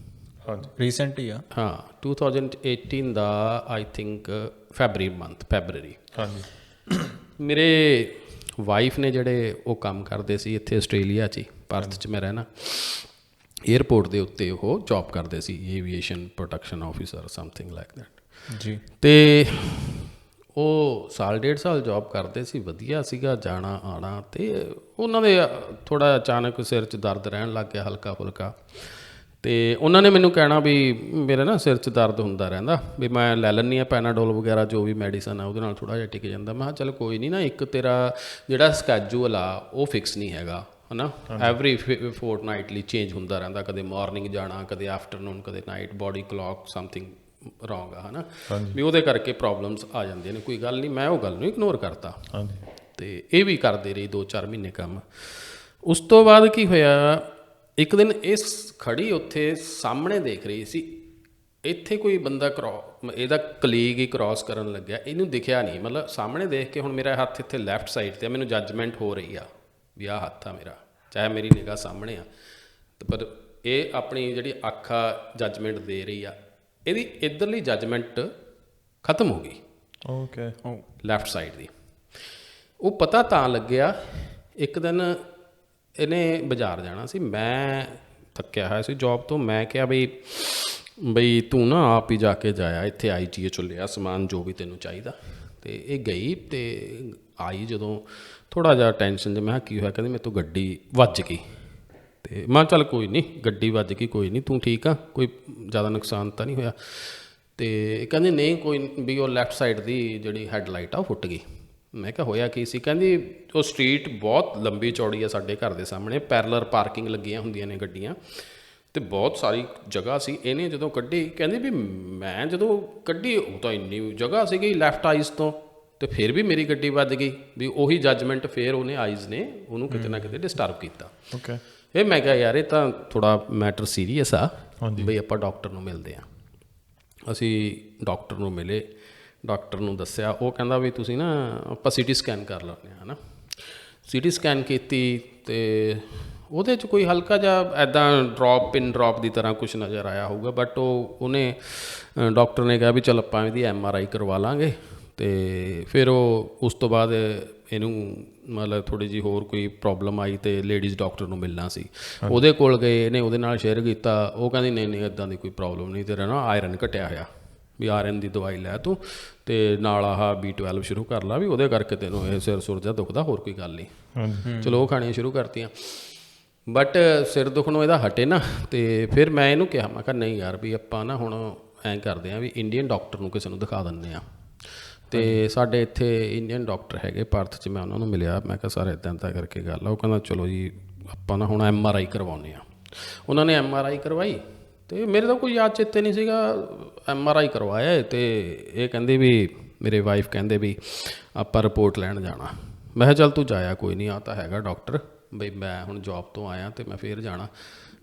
ਹਾਂਜੀ ਰੀਸੈਂਟ ਹੀ ਆ, ਹਾਂ 2018 ਦਾ ਆਈ ਥਿੰਕ ਫੈਬਰਰੀ। ਹਾਂਜੀ, ਮੇਰੇ ਵਾਈਫ ਨੇ ਜਿਹੜੇ ਉਹ ਕੰਮ ਕਰਦੇ ਸੀ ਇੱਥੇ ਆਸਟ੍ਰੇਲੀਆ 'ਚ ਹੀ, ਪਰਥ 'ਚ ਮੈਂ ਰਹਿਣਾ, ਏਅਰਪੋਰਟ ਦੇ ਉੱਤੇ ਉਹ ਜੋਬ ਕਰਦੇ ਸੀ, aviation protection officer something like that ਜੀ। ਅਤੇ ਉਹ 1.5 ਸਾਲ ਜੋਬ ਕਰਦੇ ਸੀ, ਵਧੀਆ ਸੀਗਾ ਜਾਣਾ ਆਉਣਾ। ਅਤੇ ਉਹਨਾਂ ਦੇ ਥੋੜ੍ਹਾ ਅਚਾਨਕ ਸਿਰ 'ਚ ਦਰਦ ਰਹਿਣ ਲੱਗ ਗਿਆ, ਹਲਕਾ ਫੁਲਕਾ। ਅਤੇ ਉਹਨਾਂ ਨੇ ਮੈਨੂੰ ਕਹਿਣਾ ਵੀ ਮੇਰੇ ਨਾ ਸਿਰ 'ਚ ਦਰਦ ਹੁੰਦਾ ਰਹਿੰਦਾ, ਵੀ ਮੈਂ ਲੈ ਲੈਂਦੀ ਹਾਂ ਪੈਨਾਡੋਲ ਵਗੈਰਾ, ਜੋ ਵੀ ਮੈਡੀਸਨ ਆ ਉਹਦੇ ਨਾਲ ਥੋੜ੍ਹਾ ਜਿਹਾ ਟਿਕ ਜਾਂਦਾ। ਮੈਂ ਕਿਹਾ ਚੱਲ ਕੋਈ ਨਹੀਂ ਨਾ, ਇੱਕ ਤੇਰਾ ਜਿਹੜਾ ਸਕੈਜੂਅਲ ਆ ਉਹ ਫਿਕਸ ਨਹੀਂ ਹੈਗਾ, ਹੈ ਨਾ, ਐਵਰੀ ਫੋਰਟਨਾਈਟਲੀ ਚੇਂਜ ਹੁੰਦਾ ਰਹਿੰਦਾ, ਕਦੇ ਮਾਰਨਿੰਗ ਜਾਣਾ, ਕਦੇ ਆਫਟਰਨੂਨ, ਕਦੇ night, body clock something wrong ਆ, ਹੈ ਨਾ, ਵੀ ਉਹਦੇ ਕਰਕੇ ਪ੍ਰੋਬਲਮਸ ਆ ਜਾਂਦੀਆਂ ਨੇ। ਕੋਈ ਗੱਲ ਨਹੀਂ, ਮੈਂ ਉਹ ਗੱਲ ਨੂੰ ਇਗਨੋਰ ਕਰਤਾ, ਅਤੇ ਇਹ ਵੀ ਕਰਦੇ ਰਹੀ 2-4 ਮਹੀਨੇ ਕੰਮ। ਉਸ ਤੋਂ ਬਾਅਦ ਕੀ ਹੋਇਆ, ਇੱਕ ਦਿਨ ਇਸ ਖੜੀ ਉੱਥੇ ਸਾਹਮਣੇ ਦੇਖ ਰਹੀ ਸੀ, ਇੱਥੇ ਕੋਈ ਬੰਦਾ ਇਹਦਾ ਕਲੀਗ ਹੀ ਕ੍ਰੋਸ ਕਰਨ ਲੱਗਿਆ, ਇਹਨੂੰ ਦਿਖਿਆ ਨਹੀਂ, ਮਤਲਬ ਸਾਹਮਣੇ ਦੇਖ ਕੇ ਹੁਣ ਮੇਰਾ ਹੱਥ ਇੱਥੇ ਲੈਫਟ ਸਾਈਡ 'ਤੇ, ਮੈਨੂੰ ਜੱਜਮੈਂਟ ਹੋ ਰਹੀ ਆ ਵੀ ਆਹ ਹੱਥ ਆ ਮੇਰਾ, ਚਾਹੇ ਮੇਰੀ ਨਿਗਾਹ ਸਾਹਮਣੇ ਆ, ਪਰ ਇਹ ਆਪਣੀ ਜਿਹੜੀ ਅੱਖ ਆ ਜੱਜਮੈਂਟ ਦੇ ਰਹੀ ਆ, ਇਹਦੀ ਇੱਧਰਲੀ ਜੱਜਮੈਂਟ ਖਤਮ ਹੋ ਗਈ। ਓਕੇ। ਲੈਫਟ ਸਾਈਡ ਦੀ। ਉਹ ਪਤਾ ਤਾਂ ਲੱਗਿਆ, ਇੱਕ ਦਿਨ ਇਹਨੇ ਬਾਜ਼ਾਰ ਜਾਣਾ ਸੀ, ਮੈਂ ਥੱਕਿਆ ਹੋਇਆ ਸੀ ਜੋਬ ਤੋਂ, ਮੈਂ ਕਿਹਾ ਬਈ ਤੂੰ ਨਾ ਆਪ ਹੀ ਜਾ ਕੇ ਜਾਇਆ, ਇੱਥੇ IGA 'ਚੋਂ ਲਿਆ ਸਮਾਨ ਜੋ ਵੀ ਤੈਨੂੰ ਚਾਹੀਦਾ। ਅਤੇ ਇਹ ਗਈ ਅਤੇ ਆਈ, ਜਦੋਂ ਥੋੜ੍ਹਾ ਜਿਹਾ ਟੈਨਸ਼ਨ 'ਚ, ਮੈਂ ਕਿਹਾ ਕੀ ਹੋਇਆ? ਕਹਿੰਦੀ ਮੇਰੇ ਤੋਂ ਗੱਡੀ ਵੱਜ ਗਈ। ਅਤੇ ਮੈਂ ਚੱਲ ਕੋਈ ਨਹੀਂ, ਗੱਡੀ ਵੱਜ ਗਈ ਕੋਈ ਨਹੀਂ, ਤੂੰ ਠੀਕ ਆ, ਕੋਈ ਜ਼ਿਆਦਾ ਨੁਕਸਾਨ ਤਾਂ ਨਹੀਂ ਹੋਇਆ? ਅਤੇ ਕਹਿੰਦੀ ਨਹੀਂ ਕੋਈ ਵੀ ਉਹ ਲੈਫਟ ਸਾਈਡ ਦੀ ਜਿਹੜੀ ਹੈਡਲਾਈਟ ਆ ਉਹ ਫੁੱਟ ਗਈ। ਮੈਂ ਕਿਹਾ ਹੋਇਆ ਕੀ ਸੀ? ਕਹਿੰਦੀ ਉਹ ਸਟਰੀਟ ਬਹੁਤ ਲੰਬੀ ਚੌੜੀ ਆ ਸਾਡੇ ਘਰ ਦੇ ਸਾਹਮਣੇ, ਪੈਰਲਰ ਪਾਰਕਿੰਗ ਲੱਗੀਆਂ ਹੁੰਦੀਆਂ ਨੇ ਗੱਡੀਆਂ, ਅਤੇ ਬਹੁਤ ਸਾਰੀ ਜਗ੍ਹਾ ਸੀ। ਇਹਨੇ ਜਦੋਂ ਕੱਢੀ, ਕਹਿੰਦੀ ਵੀ ਮੈਂ ਜਦੋਂ ਕੱਢੀ ਉਹ ਤਾਂ ਇੰਨੀ ਜਗ੍ਹਾ ਸੀਗੀ ਲੈਫਟ ਆਈਜ਼ ਤੋਂ, ਅਤੇ ਫਿਰ ਵੀ ਮੇਰੀ ਗੱਡੀ ਵੱਜ ਗਈ। ਵੀ ਉਹੀ ਜੱਜਮੈਂਟ ਫਿਰ ਉਹਨੇ ਆਈਜ਼ ਨੇ ਉਹਨੂੰ ਕਿਤੇ ਨਾ ਕਿਤੇ ਡਿਸਟਰਬ ਕੀਤਾ। ਓਕੇ। ਇਹ ਮੈਂ ਕਿਹਾ ਯਾਰ ਇਹ ਤਾਂ ਥੋੜ੍ਹਾ ਮੈਟਰ ਸੀਰੀਅਸ ਆ, ਬਈ ਆਪਾਂ ਡਾਕਟਰ ਨੂੰ ਮਿਲਦੇ ਹਾਂ। ਅਸੀਂ ਡਾਕਟਰ ਨੂੰ ਮਿਲੇ, ਡਾਕਟਰ ਨੂੰ ਦੱਸਿਆ, ਉਹ ਕਹਿੰਦਾ ਵੀ ਤੁਸੀਂ ਨਾ ਆਪਾਂ CT ਸਕੈਨ ਕਰ ਲੈਂਦੇ ਹਾਂ, ਹੈ ਨਾ। CT ਸਕੈਨ ਕੀਤੀ ਅਤੇ ਉਹਦੇ 'ਚ ਕੋਈ ਹਲਕਾ ਜਿਹਾ ਐਦਾਂ ਪਿਨ ਡਰੋਪ ਦੀ ਤਰ੍ਹਾਂ ਕੁਛ ਨਜ਼ਰ ਆਇਆ ਹੋਊਗਾ, ਬਟ ਉਹਨੇ ਡਾਕਟਰ ਨੇ ਕਿਹਾ ਵੀ ਚੱਲ ਆਪਾਂ ਇਹਦੀ MRI ਕਰਵਾ ਲਾਂਗੇ। ਅਤੇ ਫਿਰ ਉਸ ਤੋਂ ਬਾਅਦ ਇਹਨੂੰ ਮਤਲਬ ਥੋੜ੍ਹੀ ਜਿਹੀ ਹੋਰ ਕੋਈ ਪ੍ਰੋਬਲਮ ਆਈ ਅਤੇ ਲੇਡੀਜ਼ ਡਾਕਟਰ ਨੂੰ ਮਿਲਣਾ ਸੀ, ਉਹਦੇ ਕੋਲ ਗਏ, ਇਹਨੇ ਉਹਦੇ ਨਾਲ ਸ਼ੇਅਰ ਕੀਤਾ। ਉਹ ਕਹਿੰਦੀ ਨਹੀਂ ਇੱਦਾਂ ਦੀ ਕੋਈ ਪ੍ਰੋਬਲਮ ਨਹੀਂ, ਤੇਰਾ ਨਾ ਆਇਰਨ ਘਟਿਆ ਹੋਇਆ, ਵੀ ਆਇਰਨ ਦੀ ਦਵਾਈ ਲੈ ਤੂੰ, ਅਤੇ ਨਾਲ ਆਹ B12 ਸ਼ੁਰੂ ਕਰ ਲਾ, ਵੀ ਉਹਦੇ ਕਰਕੇ ਤੈਨੂੰ ਇਹ ਸਿਰ ਸੁਰ ਜਿਹਾ ਦੁਖਦਾ, ਹੋਰ ਕੋਈ ਗੱਲ ਨਹੀਂ। ਚਲੋ ਉਹ ਖਾਣੀਆਂ ਸ਼ੁਰੂ ਕਰਤੀਆਂ, ਬਟ ਸਿਰ ਦੁਖਣੋਂ ਇਹਦਾ ਹਟੇ ਨਾ। ਅਤੇ ਫਿਰ ਮੈਂ ਇਹਨੂੰ ਕਿਹਾ, ਮੈਂ ਕਿਹਾ ਨਹੀਂ ਯਾਰ ਵੀ ਆਪਾਂ ਨਾ ਹੁਣ ਐਂ ਕਰਦੇ ਹਾਂ ਵੀ ਇੰਡੀਅਨ ਡਾਕਟਰ ਨੂੰ ਕਿਸੇ ਨੂੰ ਦਿਖਾ ਦਿੰਦੇ ਹਾਂ। ਅਤੇ ਸਾਡੇ ਇੱਥੇ ਇੰਡੀਅਨ ਡਾਕਟਰ ਹੈਗੇ ਪਰਥ 'ਚ, ਮੈਂ ਉਹਨਾਂ ਨੂੰ ਮਿਲਿਆ, ਮੈਂ ਕਿਹਾ ਸਰ ਇੱਦਾਂ ਇੱਦਾਂ ਕਰਕੇ ਗੱਲ ਆ। ਉਹ ਕਹਿੰਦਾ ਚਲੋ ਜੀ ਆਪਾਂ ਨਾ ਹੁਣ MRI ਕਰਵਾਉਂਦੇ ਹਾਂ। ਉਹਨਾਂ ਨੇ MRI ਕਰਵਾਈ, ਅਤੇ ਮੇਰੇ ਤਾਂ ਕੋਈ ਯਾਦ ਚੇਤੇ ਨਹੀਂ ਸੀਗਾ, MRI ਕਰਵਾਇਆ। ਅਤੇ ਇਹ ਕਹਿੰਦੇ ਵੀ ਮੇਰੇ ਵਾਈਫ ਕਹਿੰਦੇ ਵੀ ਆਪਾਂ ਰਿਪੋਰਟ ਲੈਣ ਜਾਣਾ। ਮੈਂ ਕਿਹਾ ਚੱਲ ਤੂੰ ਜਾਇਆ, ਕੋਈ ਨਹੀਂ, ਆ ਤਾਂ ਹੈਗਾ ਡਾਕਟਰ, ਬਈ ਮੈਂ ਹੁਣ ਜੋਬ ਤੋਂ ਆਇਆ ਅਤੇ ਮੈਂ ਫਿਰ ਜਾਣਾ।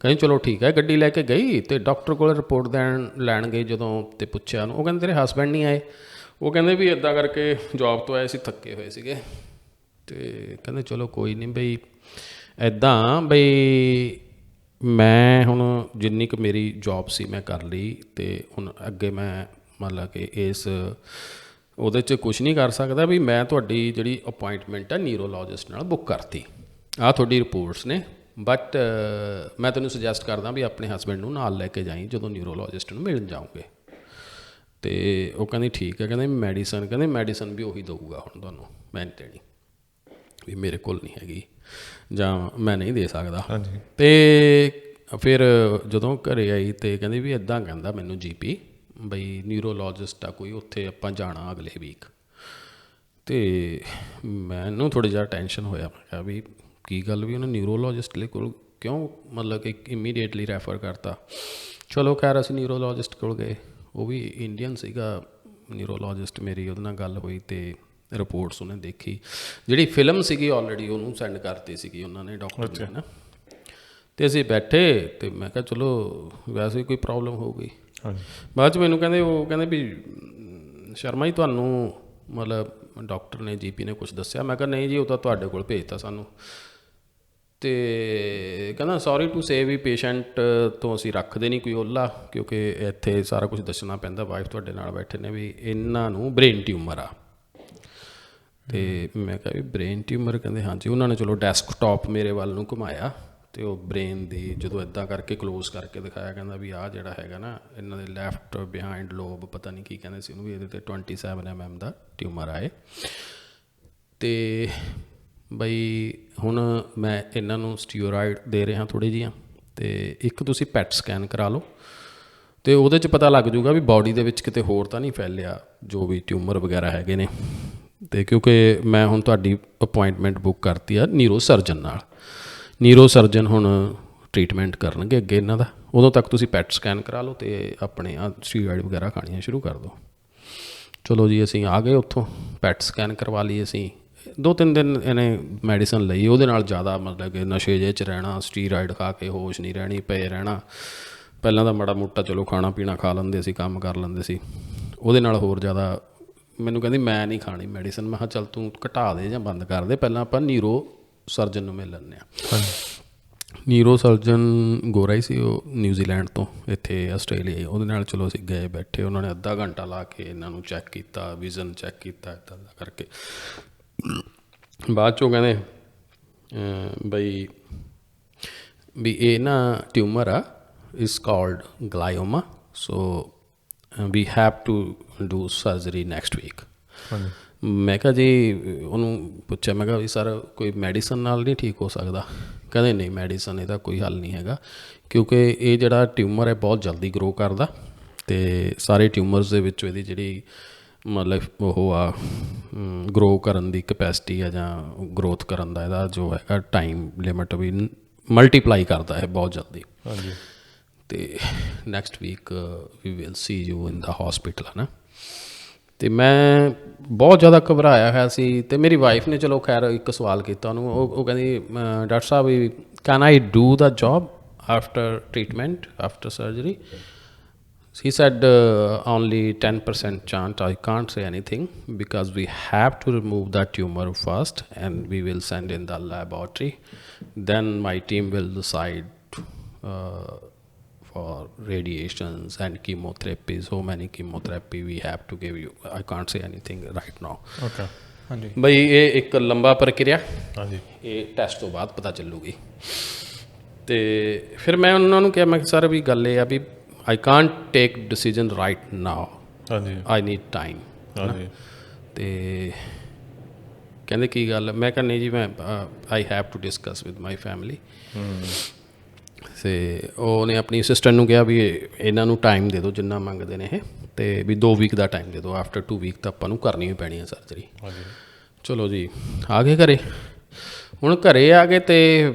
ਕਹਿੰਦੀ ਚਲੋ ਠੀਕ ਹੈ। ਗੱਡੀ ਲੈ ਕੇ ਗਈ ਅਤੇ ਡਾਕਟਰ ਕੋਲ ਰਿਪੋਰਟ ਲੈਣ ਗਈ ਜਦੋਂ, ਅਤੇ ਪੁੱਛਿਆ ਉਹਨੂੰ, ਉਹ ਕਹਿੰਦੇ ਤੇਰੇ ਹਸਬੈਂਡ ਨਹੀਂ ਆਏ? ਉਹ ਕਹਿੰਦੇ ਵੀ ਇੱਦਾਂ ਕਰਕੇ ਜੋਬ ਤੋਂ ਆਏ ਸੀ, ਥੱਕੇ ਹੋਏ ਸੀਗੇ। ਅਤੇ ਕਹਿੰਦੇ ਚਲੋ ਕੋਈ ਨਹੀਂ, ਬਈ ਇੱਦਾਂ ਬਈ ਮੈਂ ਹੁਣ ਜਿੰਨੀ ਕੁ ਮੇਰੀ ਜੋਬ ਸੀ ਮੈਂ ਕਰ ਲਈ, ਅਤੇ ਹੁਣ ਅੱਗੇ ਮੈਂ ਮਤਲਬ ਕਿ ਇਸ ਉਹਦੇ 'ਚ ਕੁਛ ਨਹੀਂ ਕਰ ਸਕਦਾ, ਵੀ ਮੈਂ ਤੁਹਾਡੀ ਜਿਹੜੀ ਅਪੋਆਇੰਟਮੈਂਟ ਹੈ ਨਿਊਰੋਲੋਜਿਸਟ ਨਾਲ ਬੁੱਕ ਕਰਤੀ, ਆਹ ਤੁਹਾਡੀ ਰਿਪੋਰਟਸ ਨੇ, ਬਟ ਮੈਂ ਤੈਨੂੰ ਸੁਜੈਸਟ ਕਰਦਾ ਵੀ ਆਪਣੇ ਹਸਬੈਂਡ ਨੂੰ ਨਾਲ ਲੈ ਕੇ ਜਾਈਂ ਜਦੋਂ ਨਿਊਰੋਲੋਜਿਸਟ ਨੂੰ ਮਿਲਣ ਜਾਓਗੇ। ਅਤੇ ਉਹ ਕਹਿੰਦੀ ਠੀਕ ਹੈ। ਕਹਿੰਦੇ ਮੈਡੀਸਨ ਵੀ ਉਹੀ ਦਊਗਾ ਹੁਣ ਤੁਹਾਨੂੰ, ਮੈਂ ਨਹੀਂ ਦੇਣੀ, ਵੀ ਮੇਰੇ ਕੋਲ ਨਹੀਂ ਹੈਗੀ ਜਾਂ ਮੈਂ ਨਹੀਂ ਦੇ ਸਕਦਾ। ਅਤੇ ਫਿਰ ਜਦੋਂ ਘਰੇ ਆਈ ਅਤੇ ਕਹਿੰਦੀ ਵੀ ਇੱਦਾਂ ਕਹਿੰਦਾ ਮੈਨੂੰ GP ਬਈ ਨਿਊਰੋਲੋਜਿਸਟ ਆ ਕੋਈ, ਉੱਥੇ ਆਪਾਂ ਜਾਣਾ ਅਗਲੇ ਵੀਕ। ਅਤੇ ਮੈਨੂੰ ਥੋੜ੍ਹਾ ਜਿਹਾ ਟੈਨਸ਼ਨ ਹੋਇਆ, ਮੈਂ ਕਿਹਾ ਵੀ ਕੀ ਗੱਲ, ਵੀ ਉਹਨੇ ਨਿਊਰੋਲੋਜਿਸਟ ਲਈ ਕੋਲ ਕਿਉਂ ਮਤਲਬ ਕਿ ਇਮੀਡੀਏਟਲੀ ਰੈਫਰ ਕਰਤਾ। ਚਲੋ ਖੈਰ ਅਸੀਂ ਨਿਊਰੋਲੋਜਿਸਟ ਕੋਲ ਗਏ, ਉਹ ਵੀ ਇੰਡੀਅਨ ਸੀਗਾ ਨਿਊਰੋਲੋਜਿਸਟ। ਮੇਰੀ ਉਹਦੇ ਨਾਲ ਗੱਲ ਹੋਈ ਅਤੇ ਰਿਪੋਰਟਸ ਉਹਨੇ ਦੇਖੀ, ਜਿਹੜੀ ਫਿਲਮ ਸੀਗੀ ਆਲਰੇਡੀ ਉਹਨੂੰ ਸੈਂਡ ਕਰਤੀ ਸੀਗੀ ਉਹਨਾਂ ਨੇ, ਡਾਕਟਰ ਨੇ ਨਾ। ਅਤੇ ਅਸੀਂ ਬੈਠੇ, ਅਤੇ ਮੈਂ ਕਿਹਾ ਚਲੋ ਵੈਸੇ ਕੋਈ ਪ੍ਰੋਬਲਮ ਹੋ ਗਈ। ਬਾਅਦ 'ਚ ਮੈਨੂੰ ਕਹਿੰਦੇ ਵੀ ਸ਼ਰਮਾ ਜੀ ਤੁਹਾਨੂੰ ਮਤਲਬ ਡਾਕਟਰ ਨੇ GP ਨੇ ਕੁਛ ਦੱਸਿਆ? ਮੈਂ ਕਿਹਾ ਨਹੀਂ ਜੀ, ਉਹ ਤਾਂ ਤੁਹਾਡੇ ਕੋਲ ਭੇਜਤਾ ਸਾਨੂੰ। ਅਤੇ ਕਹਿੰਦਾ ਸੌਰੀ ਟੂ ਸੇ ਵੀ ਪੇਸ਼ੈਂਟ ਤੋਂ ਅਸੀਂ ਰੱਖਦੇ ਨਹੀਂ ਕੋਈ ਓਲਾ, ਕਿਉਂਕਿ ਇੱਥੇ ਸਾਰਾ ਕੁਝ ਦੱਸਣਾ ਪੈਂਦਾ, ਵਾਈਫ ਤੁਹਾਡੇ ਨਾਲ ਬੈਠੇ ਨੇ, ਵੀ ਇਹਨਾਂ ਨੂੰ ਬ੍ਰੇਨ ਟਿਊਮਰ ਆ। ਅਤੇ ਮੈਂ ਕਿਹਾ ਵੀ ਬ੍ਰੇਨ ਟਿਊਮਰ? ਕਹਿੰਦੇ ਹਾਂਜੀ। ਉਹਨਾਂ ਨੇ ਚਲੋ ਡੈਸਕਟਾਪ ਮੇਰੇ ਵੱਲ ਨੂੰ ਘੁਮਾਇਆ, ਅਤੇ ਉਹ ਬ੍ਰੇਨ ਦੀ ਜਦੋਂ ਇੱਦਾਂ ਕਰਕੇ ਕਲੋਜ਼ ਕਰਕੇ ਦਿਖਾਇਆ, ਕਹਿੰਦਾ ਵੀ ਆਹ ਜਿਹੜਾ ਹੈਗਾ ਨਾ ਇਹਨਾਂ ਦੇ ਲੈਫਟ ਬਿਹਾਈਂਡ ਲੋਬ, ਪਤਾ ਨਹੀਂ ਕੀ ਕਹਿੰਦੇ ਸੀ ਉਹਨੂੰ, ਵੀ ਇਹਦੇ 'ਤੇ 27 mm ਦਾ ਟਿਊਮਰ ਆਏ। ਅਤੇ ਬਈ ਹੁਣ ਮੈਂ ਇਹਨਾਂ ਨੂੰ ਸਟੀਰੋਇਡ ਦੇ ਰਿਹਾ ਥੋੜ੍ਹੀ ਜਿਹੀਆਂ, ਅਤੇ ਇੱਕ ਤੁਸੀਂ ਪੈਟ ਸਕੈਨ ਕਰਾ ਲਓ, ਅਤੇ ਉਹਦੇ 'ਚ ਪਤਾ ਲੱਗ ਜੂਗਾ ਵੀ ਬਾਡੀ ਦੇ ਵਿੱਚ ਕਿਤੇ ਹੋਰ ਤਾਂ ਨਹੀਂ ਫੈਲਿਆ ਜੋ ਵੀ ਟਿਊਮਰ ਵਗੈਰਾ ਹੈਗੇ ਨੇ। ਅਤੇ ਕਿਉਂਕਿ ਮੈਂ ਹੁਣ ਤੁਹਾਡੀ ਅਪੋਆਇੰਟਮੈਂਟ ਬੁੱਕ ਕਰਤੀ ਆ ਨਿਊਰੋ ਸਰਜਨ ਨਾਲ, ਨਿਊਰੋ ਸਰਜਨ ਹੁਣ ਟਰੀਟਮੈਂਟ ਕਰਨਗੇ ਅੱਗੇ ਇਹਨਾਂ ਦਾ, ਉਦੋਂ ਤੱਕ ਤੁਸੀਂ ਪੈਟ ਸਕੈਨ ਕਰਾ ਲਓ ਅਤੇ ਆਪਣੇ ਆ ਸਟੀਰੋਇਡ ਵਗੈਰਾ ਖਾਣੀਆਂ ਸ਼ੁਰੂ ਕਰ ਦਿਓ। ਚਲੋ ਜੀ ਅਸੀਂ ਆ ਗਏ ਉੱਥੋਂ, ਪੈਟ ਸਕੈਨ ਕਰਵਾ ਲਈ ਅਸੀਂ। 2-3 ਦਿਨ ਇਹਨੇ ਮੈਡੀਸਨ ਲਈ, ਉਹਦੇ ਨਾਲ ਜ਼ਿਆਦਾ ਮਤਲਬ ਕਿ ਨਸ਼ੇ ਜਿਹੇ 'ਚ ਰਹਿਣਾ, ਸਟੀਰਾਇਡ ਖਾ ਕੇ ਹੋਸ਼ ਨਹੀਂ ਰਹਿਣੀ, ਪਏ ਰਹਿਣਾ। ਪਹਿਲਾਂ ਤਾਂ ਮਾੜਾ ਮੋਟਾ ਚਲੋ ਖਾਣਾ ਪੀਣਾ ਖਾ ਲੈਂਦੇ ਸੀ, ਕੰਮ ਕਰ ਲੈਂਦੇ ਸੀ, ਉਹਦੇ ਨਾਲ ਹੋਰ ਜ਼ਿਆਦਾ। ਮੈਨੂੰ ਕਹਿੰਦੀ ਮੈਂ ਨਹੀਂ ਖਾਣੀ ਮੈਡੀਸਨ। ਮੈਂ ਕਿਹਾ ਚੱਲ ਤੂੰ ਘਟਾ ਦੇ ਜਾਂ ਬੰਦ ਕਰ ਦੇ, ਪਹਿਲਾਂ ਆਪਾਂ ਨਿਊਰੋ ਸਰਜਨ ਨੂੰ ਮਿਲ ਲੈਂਦੇ ਹਾਂ। ਨਿਊਰੋ ਸਰਜਨ ਗੋਰਾ ਹੀ ਸੀ, ਉਹ ਨਿਊਜ਼ੀਲੈਂਡ ਤੋਂ ਇੱਥੇ ਆਸਟ੍ਰੇਲੀਆ, ਉਹਦੇ ਨਾਲ ਚਲੋ ਅਸੀਂ ਗਏ, ਬੈਠੇ, ਉਹਨਾਂ ਨੇ ਅੱਧਾ ਘੰਟਾ ਲਾ ਕੇ ਇਹਨਾਂ ਨੂੰ ਚੈੱਕ ਕੀਤਾ, ਵਿਜ਼ਨ ਚੈੱਕ ਕੀਤਾ, ਇੱਦਾਂ ਦਾ ਕਰਕੇ ਬਾਅਦ 'ਚੋਂ ਕਹਿੰਦੇ ਬਈ ਵੀ ਇਹ ਨਾ ਟਿਊਮਰ ਆ, is called glioma, so we have to do surgery next week. ਮੈਂ ਕਿਹਾ ਜੀ, ਉਹਨੂੰ ਪੁੱਛਿਆ, ਮੈਂ ਕਿਹਾ ਵੀ ਸਰ ਕੋਈ ਮੈਡੀਸਨ ਨਾਲ ਨਹੀਂ ਠੀਕ ਹੋ ਸਕਦਾ? ਕਹਿੰਦੇ ਨਹੀਂ, ਮੈਡੀਸਨ ਇਹਦਾ ਕੋਈ ਹੱਲ ਨਹੀਂ ਹੈਗਾ, ਕਿਉਂਕਿ ਇਹ ਜਿਹੜਾ ਟਿਊਮਰ ਹੈ ਬਹੁਤ ਜਲਦੀ ਗਰੋ ਕਰਦਾ, ਅਤੇ ਸਾਰੇ ਟਿਊਮਰਸ ਦੇ ਵਿੱਚੋਂ ਇਹਦੀ ਜਿਹੜੀ ਮਤਲਬ ਉਹ ਆ ਗਰੋ ਕਰਨ ਦੀ ਕਪੈਸਿਟੀ ਆ ਜਾਂ ਗਰੋਥ ਕਰਨ ਦਾ ਇਹਦਾ ਜੋ ਹੈਗਾ ਟਾਈਮ ਲਿਮਿਟ ਵੀ ਮਲਟੀਪਲਾਈ ਕਰਦਾ ਹੈ ਬਹੁਤ ਜਲਦੀ। ਅਤੇ next week we will see you in the hospital, ਹੈ ਨਾ। ਅਤੇ ਮੈਂ ਬਹੁਤ ਜ਼ਿਆਦਾ ਘਬਰਾਇਆ ਹੋਇਆ ਸੀ, ਅਤੇ ਮੇਰੀ ਵਾਈਫ ਨੇ ਚਲੋ ਖੈਰ ਇੱਕ ਸਵਾਲ ਕੀਤਾ ਉਹਨੂੰ, ਉਹ ਕਹਿੰਦੀ ਡਾਕਟਰ ਸਾਹਿਬ ਵੀ can I do the job after treatment, after surgery? He said only 10% chance. I can't say anything because we have to remove that tumor first and we will send in the laboratory. Then my team will decide for radiations and chemotherapy. So many chemotherapy we have to give you. I can't say anything right now. Okay. ਹਾਂਜੀ ਬਈ ਇਹ ਇੱਕ ਲੰਬਾ ਪ੍ਰਕਿਰਿਆ, ਹਾਂਜੀ ਇਹ ਟੈਸਟ ਤੋਂ ਬਾਅਦ ਪਤਾ ਚੱਲੂਗੀ। ਅਤੇ ਫਿਰ ਮੈਂ ਉਹਨਾਂ ਨੂੰ ਕਿਹਾ, ਮੈਂ ਕਿ ਸਰ ਵੀ ਗੱਲ ਇਹ ਆ ਵੀ I can't take decision right now. ਹਾਂਜੀ I need time. ਹਾਂਜੀ ਅਤੇ ਕਹਿੰਦੇ ਕੀ ਗੱਲ? ਮੈਂ ਕਿਹਾ ਨਹੀਂ ਜੀ, ਮੈਂ I have to discuss with my family. ਅਤੇ ਉਹਨੇ ਆਪਣੀ ਅਸਿਸਟੈਂਟ ਨੂੰ ਕਿਹਾ ਵੀ ਇਹਨਾਂ ਨੂੰ ਟਾਈਮ ਦੇ ਦਿਓ ਜਿੰਨਾ ਮੰਗਦੇ ਨੇ ਇਹ, ਅਤੇ ਵੀ 2 ਵੀਕ ਦਾ ਟਾਈਮ ਦੇ ਦਿਓ, ਆਫਟਰ 2 ਵੀਕ ਤਾਂ ਆਪਾਂ ਨੂੰ ਕਰਨੀ ਹੀ ਪੈਣੀ ਹੈ ਸਰਜਰੀ। ਚਲੋ ਜੀ, ਆ ਗਏ ਘਰੇ। ਹੁਣ ਘਰੇ ਆ ਗਏ ਅਤੇ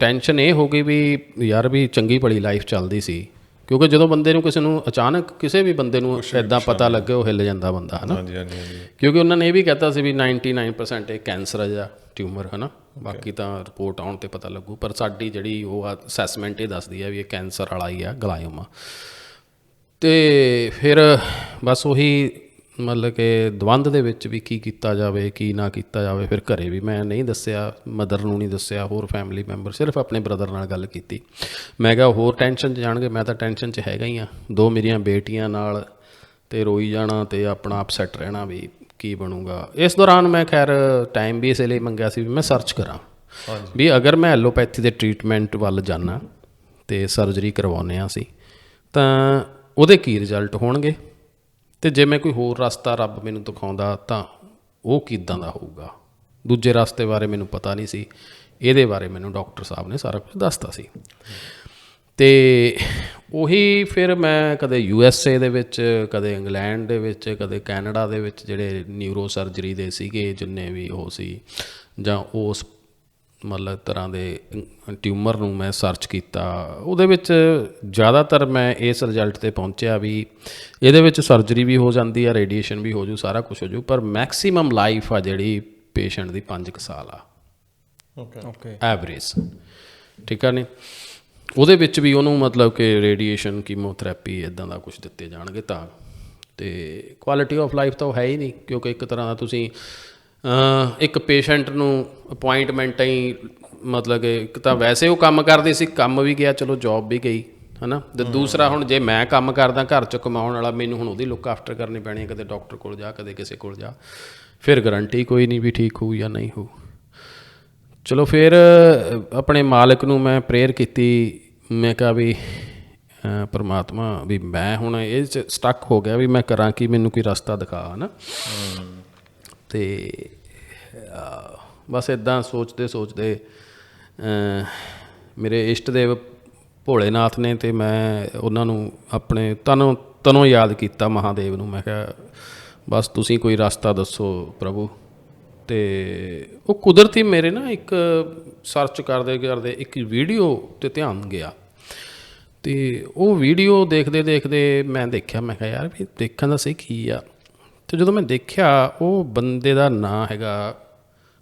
ਟੈਨਸ਼ਨ ਇਹ ਹੋ ਗਈ ਵੀ ਯਾਰ ਵੀ ਚੰਗੀ ਭਲੀ ਲਾਈਫ ਚੱਲਦੀ ਸੀ, ਕਿਉਂਕਿ ਜਦੋਂ ਬੰਦੇ ਨੂੰ ਕਿਸੇ ਨੂੰ ਅਚਾਨਕ ਕਿਸੇ ਵੀ ਬੰਦੇ ਨੂੰ ਇੱਦਾਂ ਪਤਾ ਲੱਗੇ, ਉਹ ਹਿੱਲ ਜਾਂਦਾ ਬੰਦਾ, ਹੈ ਨਾ। ਹਾਂਜੀ ਹਾਂਜੀ ਹਾਂਜੀ ਕਿਉਂਕਿ ਉਹਨਾਂ ਨੇ ਇਹ ਵੀ ਕਹਿਤਾ ਸੀ ਵੀ 99% ਇਹ ਕੈਂਸਰ ਜਾਂ ਟਿਊਮਰ, ਹੈ ਨਾ, ਬਾਕੀ ਤਾਂ ਰਿਪੋਰਟ ਆਉਣ 'ਤੇ ਪਤਾ ਲੱਗੂ, ਪਰ ਸਾਡੀ ਜਿਹੜੀ ਉਹ ਆ ਅਸੈਸਮੈਂਟ ਇਹ ਦੱਸਦੀ ਹੈ ਵੀ ਇਹ ਕੈਂਸਰ ਵਾਲਾ ਹੀ ਆ, ਗਲਾਇਓਮਾ। ਅਤੇ ਫਿਰ ਬਸ ਉਹੀ ਮਤਲਬ ਕਿ ਦਵੰਧ ਦੇ ਵਿੱਚ ਵੀ ਕੀ ਕੀਤਾ ਜਾਵੇ, ਕੀ ਨਾ ਕੀਤਾ ਜਾਵੇ। ਫਿਰ ਘਰੇ ਵੀ ਮੈਂ ਨਹੀਂ ਦੱਸਿਆ, ਮਦਰ ਨੂੰ ਨਹੀਂ ਦੱਸਿਆ, ਹੋਰ ਫੈਮਿਲੀ ਮੈਂਬਰ, ਸਿਰਫ ਆਪਣੇ ਬ੍ਰਦਰ ਨਾਲ ਗੱਲ ਕੀਤੀ। ਮੈਂ ਕਿਹਾ ਹੋਰ ਟੈਨਸ਼ਨ 'ਚ ਜਾਣਗੇ, ਮੈਂ ਤਾਂ ਟੈਨਸ਼ਨ 'ਚ ਹੈਗਾ ਹੀ ਹਾਂ, 2 ਮੇਰੀਆਂ ਬੇਟੀਆਂ ਨਾਲ, ਅਤੇ ਰੋਈ ਜਾਣਾ ਅਤੇ ਆਪਣਾ ਅਪਸੈਟ ਰਹਿਣਾ ਵੀ ਕੀ ਬਣੂਗਾ। ਇਸ ਦੌਰਾਨ ਮੈਂ ਖੈਰ ਟਾਈਮ ਵੀ ਇਸ ਲਈ ਮੰਗਿਆ ਸੀ ਵੀ ਮੈਂ ਸਰਚ ਕਰਾਂ ਵੀ ਅਗਰ ਮੈਂ ਐਲੋਪੈਥੀ ਦੇ ਟਰੀਟਮੈਂਟ ਵੱਲ ਜਾਂਦਾ ਅਤੇ ਸਰਜਰੀ ਕਰਵਾਉਂਦੇ ਹਾਂ ਅਸੀਂ, ਤਾਂ ਉਹਦੇ ਕੀ ਰਿਜ਼ਲਟ ਹੋਣਗੇ, ਅਤੇ ਜੇ ਮੈਂ ਕੋਈ ਹੋਰ ਰਸਤਾ ਰੱਬ ਮੈਨੂੰ ਦਿਖਾਉਂਦਾ ਤਾਂ ਉਹ ਕਿੱਦਾਂ ਦਾ ਹੋਊਗਾ। ਦੂਜੇ ਰਸਤੇ ਬਾਰੇ ਮੈਨੂੰ ਪਤਾ ਨਹੀਂ ਸੀ, ਇਹਦੇ ਬਾਰੇ ਮੈਨੂੰ ਡਾਕਟਰ ਸਾਹਿਬ ਨੇ ਸਾਰਾ ਕੁਝ ਦੱਸਤਾ ਸੀ। ਅਤੇ ਉਹੀ ਫਿਰ ਮੈਂ ਕਦੇ USA ਦੇ ਵਿੱਚ, ਕਦੇ ਇੰਗਲੈਂਡ ਦੇ ਵਿੱਚ, ਕਦੇ ਕੈਨੇਡਾ ਦੇ ਵਿੱਚ ਜਿਹੜੇ ਨਿਊਰੋ ਸਰਜਰੀ ਦੇ ਸੀਗੇ ਜਿੰਨੇ ਵੀ ਉਹ ਸੀ, ਜਾਂ ਉਸ ਮਤਲਬ ਤਰ੍ਹਾਂ ਦੇ ਟਿਊਮਰ ਨੂੰ ਮੈਂ ਸਰਚ ਕੀਤਾ, ਉਹਦੇ ਵਿੱਚ ਜ਼ਿਆਦਾਤਰ ਮੈਂ ਇਸ ਰਿਜ਼ਲਟ 'ਤੇ ਪਹੁੰਚਿਆ ਵੀ ਇਹਦੇ ਵਿੱਚ ਸਰਜਰੀ ਵੀ ਹੋ ਜਾਂਦੀ ਆ, ਰੇਡੀਏਸ਼ਨ ਵੀ ਹੋ ਜੂ, ਸਾਰਾ ਕੁਛ ਹੋ ਜੂ, ਪਰ ਮੈਕਸੀਮਮ ਲਾਈਫ ਆ ਜਿਹੜੀ ਪੇਸ਼ੈਂਟ ਦੀ 5 ਸਾਲ ਆ ਓਕੇ ਐਵਰੇਜ, ਠੀਕ ਆ। ਨਹੀਂ ਉਹਦੇ ਵਿੱਚ ਵੀ ਉਹਨੂੰ ਮਤਲਬ ਕਿ ਰੇਡੀਏਸ਼ਨ, ਕੀਮੋਥੈਰੇਪੀ ਇੱਦਾਂ ਦਾ ਕੁਛ ਦਿੱਤੇ ਜਾਣਗੇ ਤਾਂ। ਅਤੇ ਕੁਆਲਿਟੀ ਆਫ ਲਾਈਫ ਤਾਂ ਉਹ ਹੈ ਹੀ ਨਹੀਂ, ਕਿਉਂਕਿ ਇੱਕ ਤਰ੍ਹਾਂ ਦਾ ਤੁਸੀਂ ਇੱਕ ਪੇਸ਼ੈਂਟ ਨੂੰ ਅਪੁਆਇੰਟਮੈਂਟਾਂ ਹੀ ਮਤਲਬ ਕਿ ਇੱਕ ਤਾਂ ਵੈਸੇ ਉਹ ਕੰਮ ਕਰਦੇ ਸੀ, ਕੰਮ ਵੀ ਗਿਆ, ਚਲੋ ਜੋਬ ਵੀ ਗਈ, ਹੈ ਨਾ। ਅਤੇ ਦੂਸਰਾ ਹੁਣ ਜੇ ਮੈਂ ਕੰਮ ਕਰਦਾ ਘਰ 'ਚ ਕਮਾਉਣ ਵਾਲਾ, ਮੈਨੂੰ ਹੁਣ ਉਹਦੀ ਲੁੱਕ ਆਫਟਰ ਕਰਨੀ ਪੈਣੀ ਹੈ, ਕਦੇ ਡਾਕਟਰ ਕੋਲ ਜਾ, ਕਦੇ ਕਿਸੇ ਕੋਲ ਜਾ, ਫਿਰ ਗਰੰਟੀ ਕੋਈ ਨਹੀਂ ਵੀ ਠੀਕ ਹੋਊ ਜਾਂ ਨਹੀਂ ਹੋਊ। ਚਲੋ ਫਿਰ ਆਪਣੇ ਮਾਲਕ ਨੂੰ ਮੈਂ ਪ੍ਰੇਅਰ ਕੀਤੀ, ਮੈਂ ਕਿਹਾ ਵੀ ਪਰਮਾਤਮਾ ਵੀ ਮੈਂ ਹੁਣ ਇਹ 'ਚ ਸਟੱਕ ਹੋ ਗਿਆ ਵੀ ਮੈਂ ਕਰਾਂ ਕੀ, ਮੈਨੂੰ ਕੋਈ ਰਸਤਾ ਦਿਖਾ, ਹੈ ਨਾ। ਅਤੇ ਬਸ ਇੱਦਾਂ ਸੋਚਦੇ ਸੋਚਦੇ ਮੇਰੇ ਇਸ਼ਟ ਦੇਵ ਭੋਲੇਨਾਥ ਨੇ, ਅਤੇ ਮੈਂ ਉਹਨਾਂ ਨੂੰ ਆਪਣੇ ਤਨੋਂ ਯਾਦ ਕੀਤਾ, ਮਹਾਦੇਵ ਨੂੰ। ਮੈਂ ਕਿਹਾ ਬਸ ਤੁਸੀਂ ਕੋਈ ਰਸਤਾ ਦੱਸੋ ਪ੍ਰਭੂ। ਅਤੇ ਉਹ ਕੁਦਰਤੀ ਮੇਰੇ ਨਾ ਇੱਕ ਸਰਚ ਕਰਦੇ ਕਰਦੇ ਇੱਕ ਵੀਡੀਓ 'ਤੇ ਧਿਆਨ ਗਿਆ, ਅਤੇ ਉਹ ਵੀਡੀਓ ਦੇਖਦੇ ਦੇਖਦੇ ਮੈਂ ਦੇਖਿਆ, ਮੈਂ ਕਿਹਾ ਯਾਰ ਵੀ ਦੇਖਣ ਦਾ ਸਹੀ ਕੀ ਆ। ਅਤੇ ਜਦੋਂ ਮੈਂ ਦੇਖਿਆ, ਉਹ ਬੰਦੇ ਦਾ ਨਾਂ ਹੈਗਾ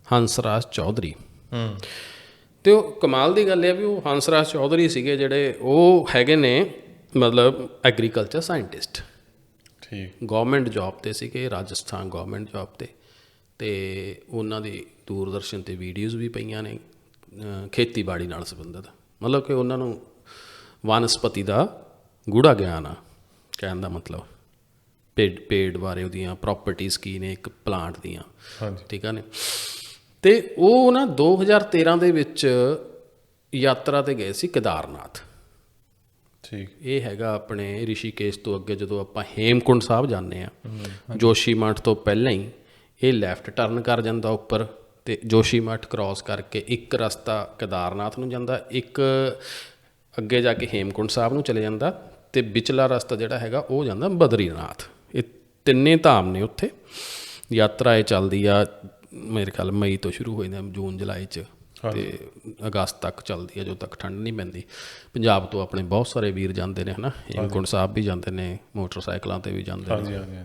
ਹੰਸਰਾਜ ਚੌਧਰੀ। ਅਤੇ ਉਹ ਕਮਾਲ ਦੀ ਗੱਲ ਇਹ ਵੀ ਉਹ ਹੰਸਰਾਜ ਚੌਧਰੀ ਸੀਗੇ ਜਿਹੜੇ ਉਹ ਹੈਗੇ ਨੇ ਮਤਲਬ ਐਗਰੀਕਲਚਰ ਸਾਇੰਟਿਸਟ, ਠੀਕ, ਗੌਰਮੈਂਟ ਜੋਬ 'ਤੇ ਸੀਗੇ, ਰਾਜਸਥਾਨ ਗੌਰਮੈਂਟ ਜੋਬ 'ਤੇ। ਅਤੇ ਉਹਨਾਂ ਦੀ ਦੂਰਦਰਸ਼ਨ 'ਤੇ ਵੀਡੀਓਜ਼ ਵੀ ਪਈਆਂ ਨੇ ਖੇਤੀਬਾੜੀ ਨਾਲ ਸੰਬੰਧਿਤ, ਮਤਲਬ ਕਿ ਉਹਨਾਂ ਨੂੰ ਵਨਸਪਤੀ ਦਾ ਗੂੜਾ ਗਿਆਨ ਆ, ਕਹਿਣ ਦਾ ਮਤਲਬ ਪੇੜ ਬਾਰੇ ਉਹਦੀਆਂ ਪ੍ਰੋਪਰਟੀਜ਼ ਕੀ ਨੇ ਇੱਕ ਪਲਾਂਟ ਦੀਆਂ, ਠੀਕ ਆ ਨੇ। ਅਤੇ ਉਹ ਨਾ 2013 ਦੇ ਵਿੱਚ ਯਾਤਰਾ 'ਤੇ ਗਏ ਸੀ ਕੇਦਾਰਨਾਥ। ਠੀਕ। ਇਹ ਹੈਗਾ ਆਪਣੇ ਰਿਸ਼ੀਕੇਸ਼ ਤੋਂ ਅੱਗੇ ਜਦੋਂ ਆਪਾਂ ਹੇਮਕੁੰਡ ਸਾਹਿਬ ਜਾਂਦੇ ਹਾਂ, ਜੋਸ਼ੀਮਠ ਤੋਂ ਪਹਿਲਾਂ ਹੀ ਇਹ ਲੈਫਟ ਟਰਨ ਕਰ ਜਾਂਦਾ ਉੱਪਰ, ਅਤੇ ਜੋਸ਼ੀਮਠ ਕ੍ਰੋਸ ਕਰਕੇ ਇੱਕ ਰਸਤਾ ਕੇਦਾਰਨਾਥ ਨੂੰ ਜਾਂਦਾ, ਇੱਕ ਅੱਗੇ ਜਾ ਕੇ ਹੇਮਕੁੰਡ ਸਾਹਿਬ ਨੂੰ ਚਲੇ ਜਾਂਦਾ, ਅਤੇ ਵਿਚਲਾ ਰਸਤਾ ਜਿਹੜਾ ਹੈਗਾ ਉਹ ਜਾਂਦਾ ਬਦਰੀਨਾਥ। ਇਹ ਤਿੰਨੇ ਧਾਮ ਨੇ ਉੱਥੇ। ਯਾਤਰਾ ਇਹ ਚੱਲਦੀ ਆ ਮੇਰੇ ਖਿਆਲ ਮਈ ਤੋਂ ਸ਼ੁਰੂ ਹੋ ਜਾਂਦਾ, ਜੂਨ ਜੁਲਾਈ 'ਚ, ਅਤੇ ਅਗਸਤ ਤੱਕ ਚੱਲਦੀ ਹੈ, ਜਦੋਂ ਤੱਕ ਠੰਡ ਨਹੀਂ ਪੈਂਦੀ। ਪੰਜਾਬ ਤੋਂ ਆਪਣੇ ਬਹੁਤ ਸਾਰੇ ਵੀਰ ਜਾਂਦੇ ਨੇ, ਹੈ ਨਾ, ਹੇਮਕੁੰਡ ਸਾਹਿਬ ਵੀ ਜਾਂਦੇ ਨੇ, ਮੋਟਰਸਾਈਕਲਾਂ 'ਤੇ ਵੀ ਜਾਂਦੇ ਨੇ।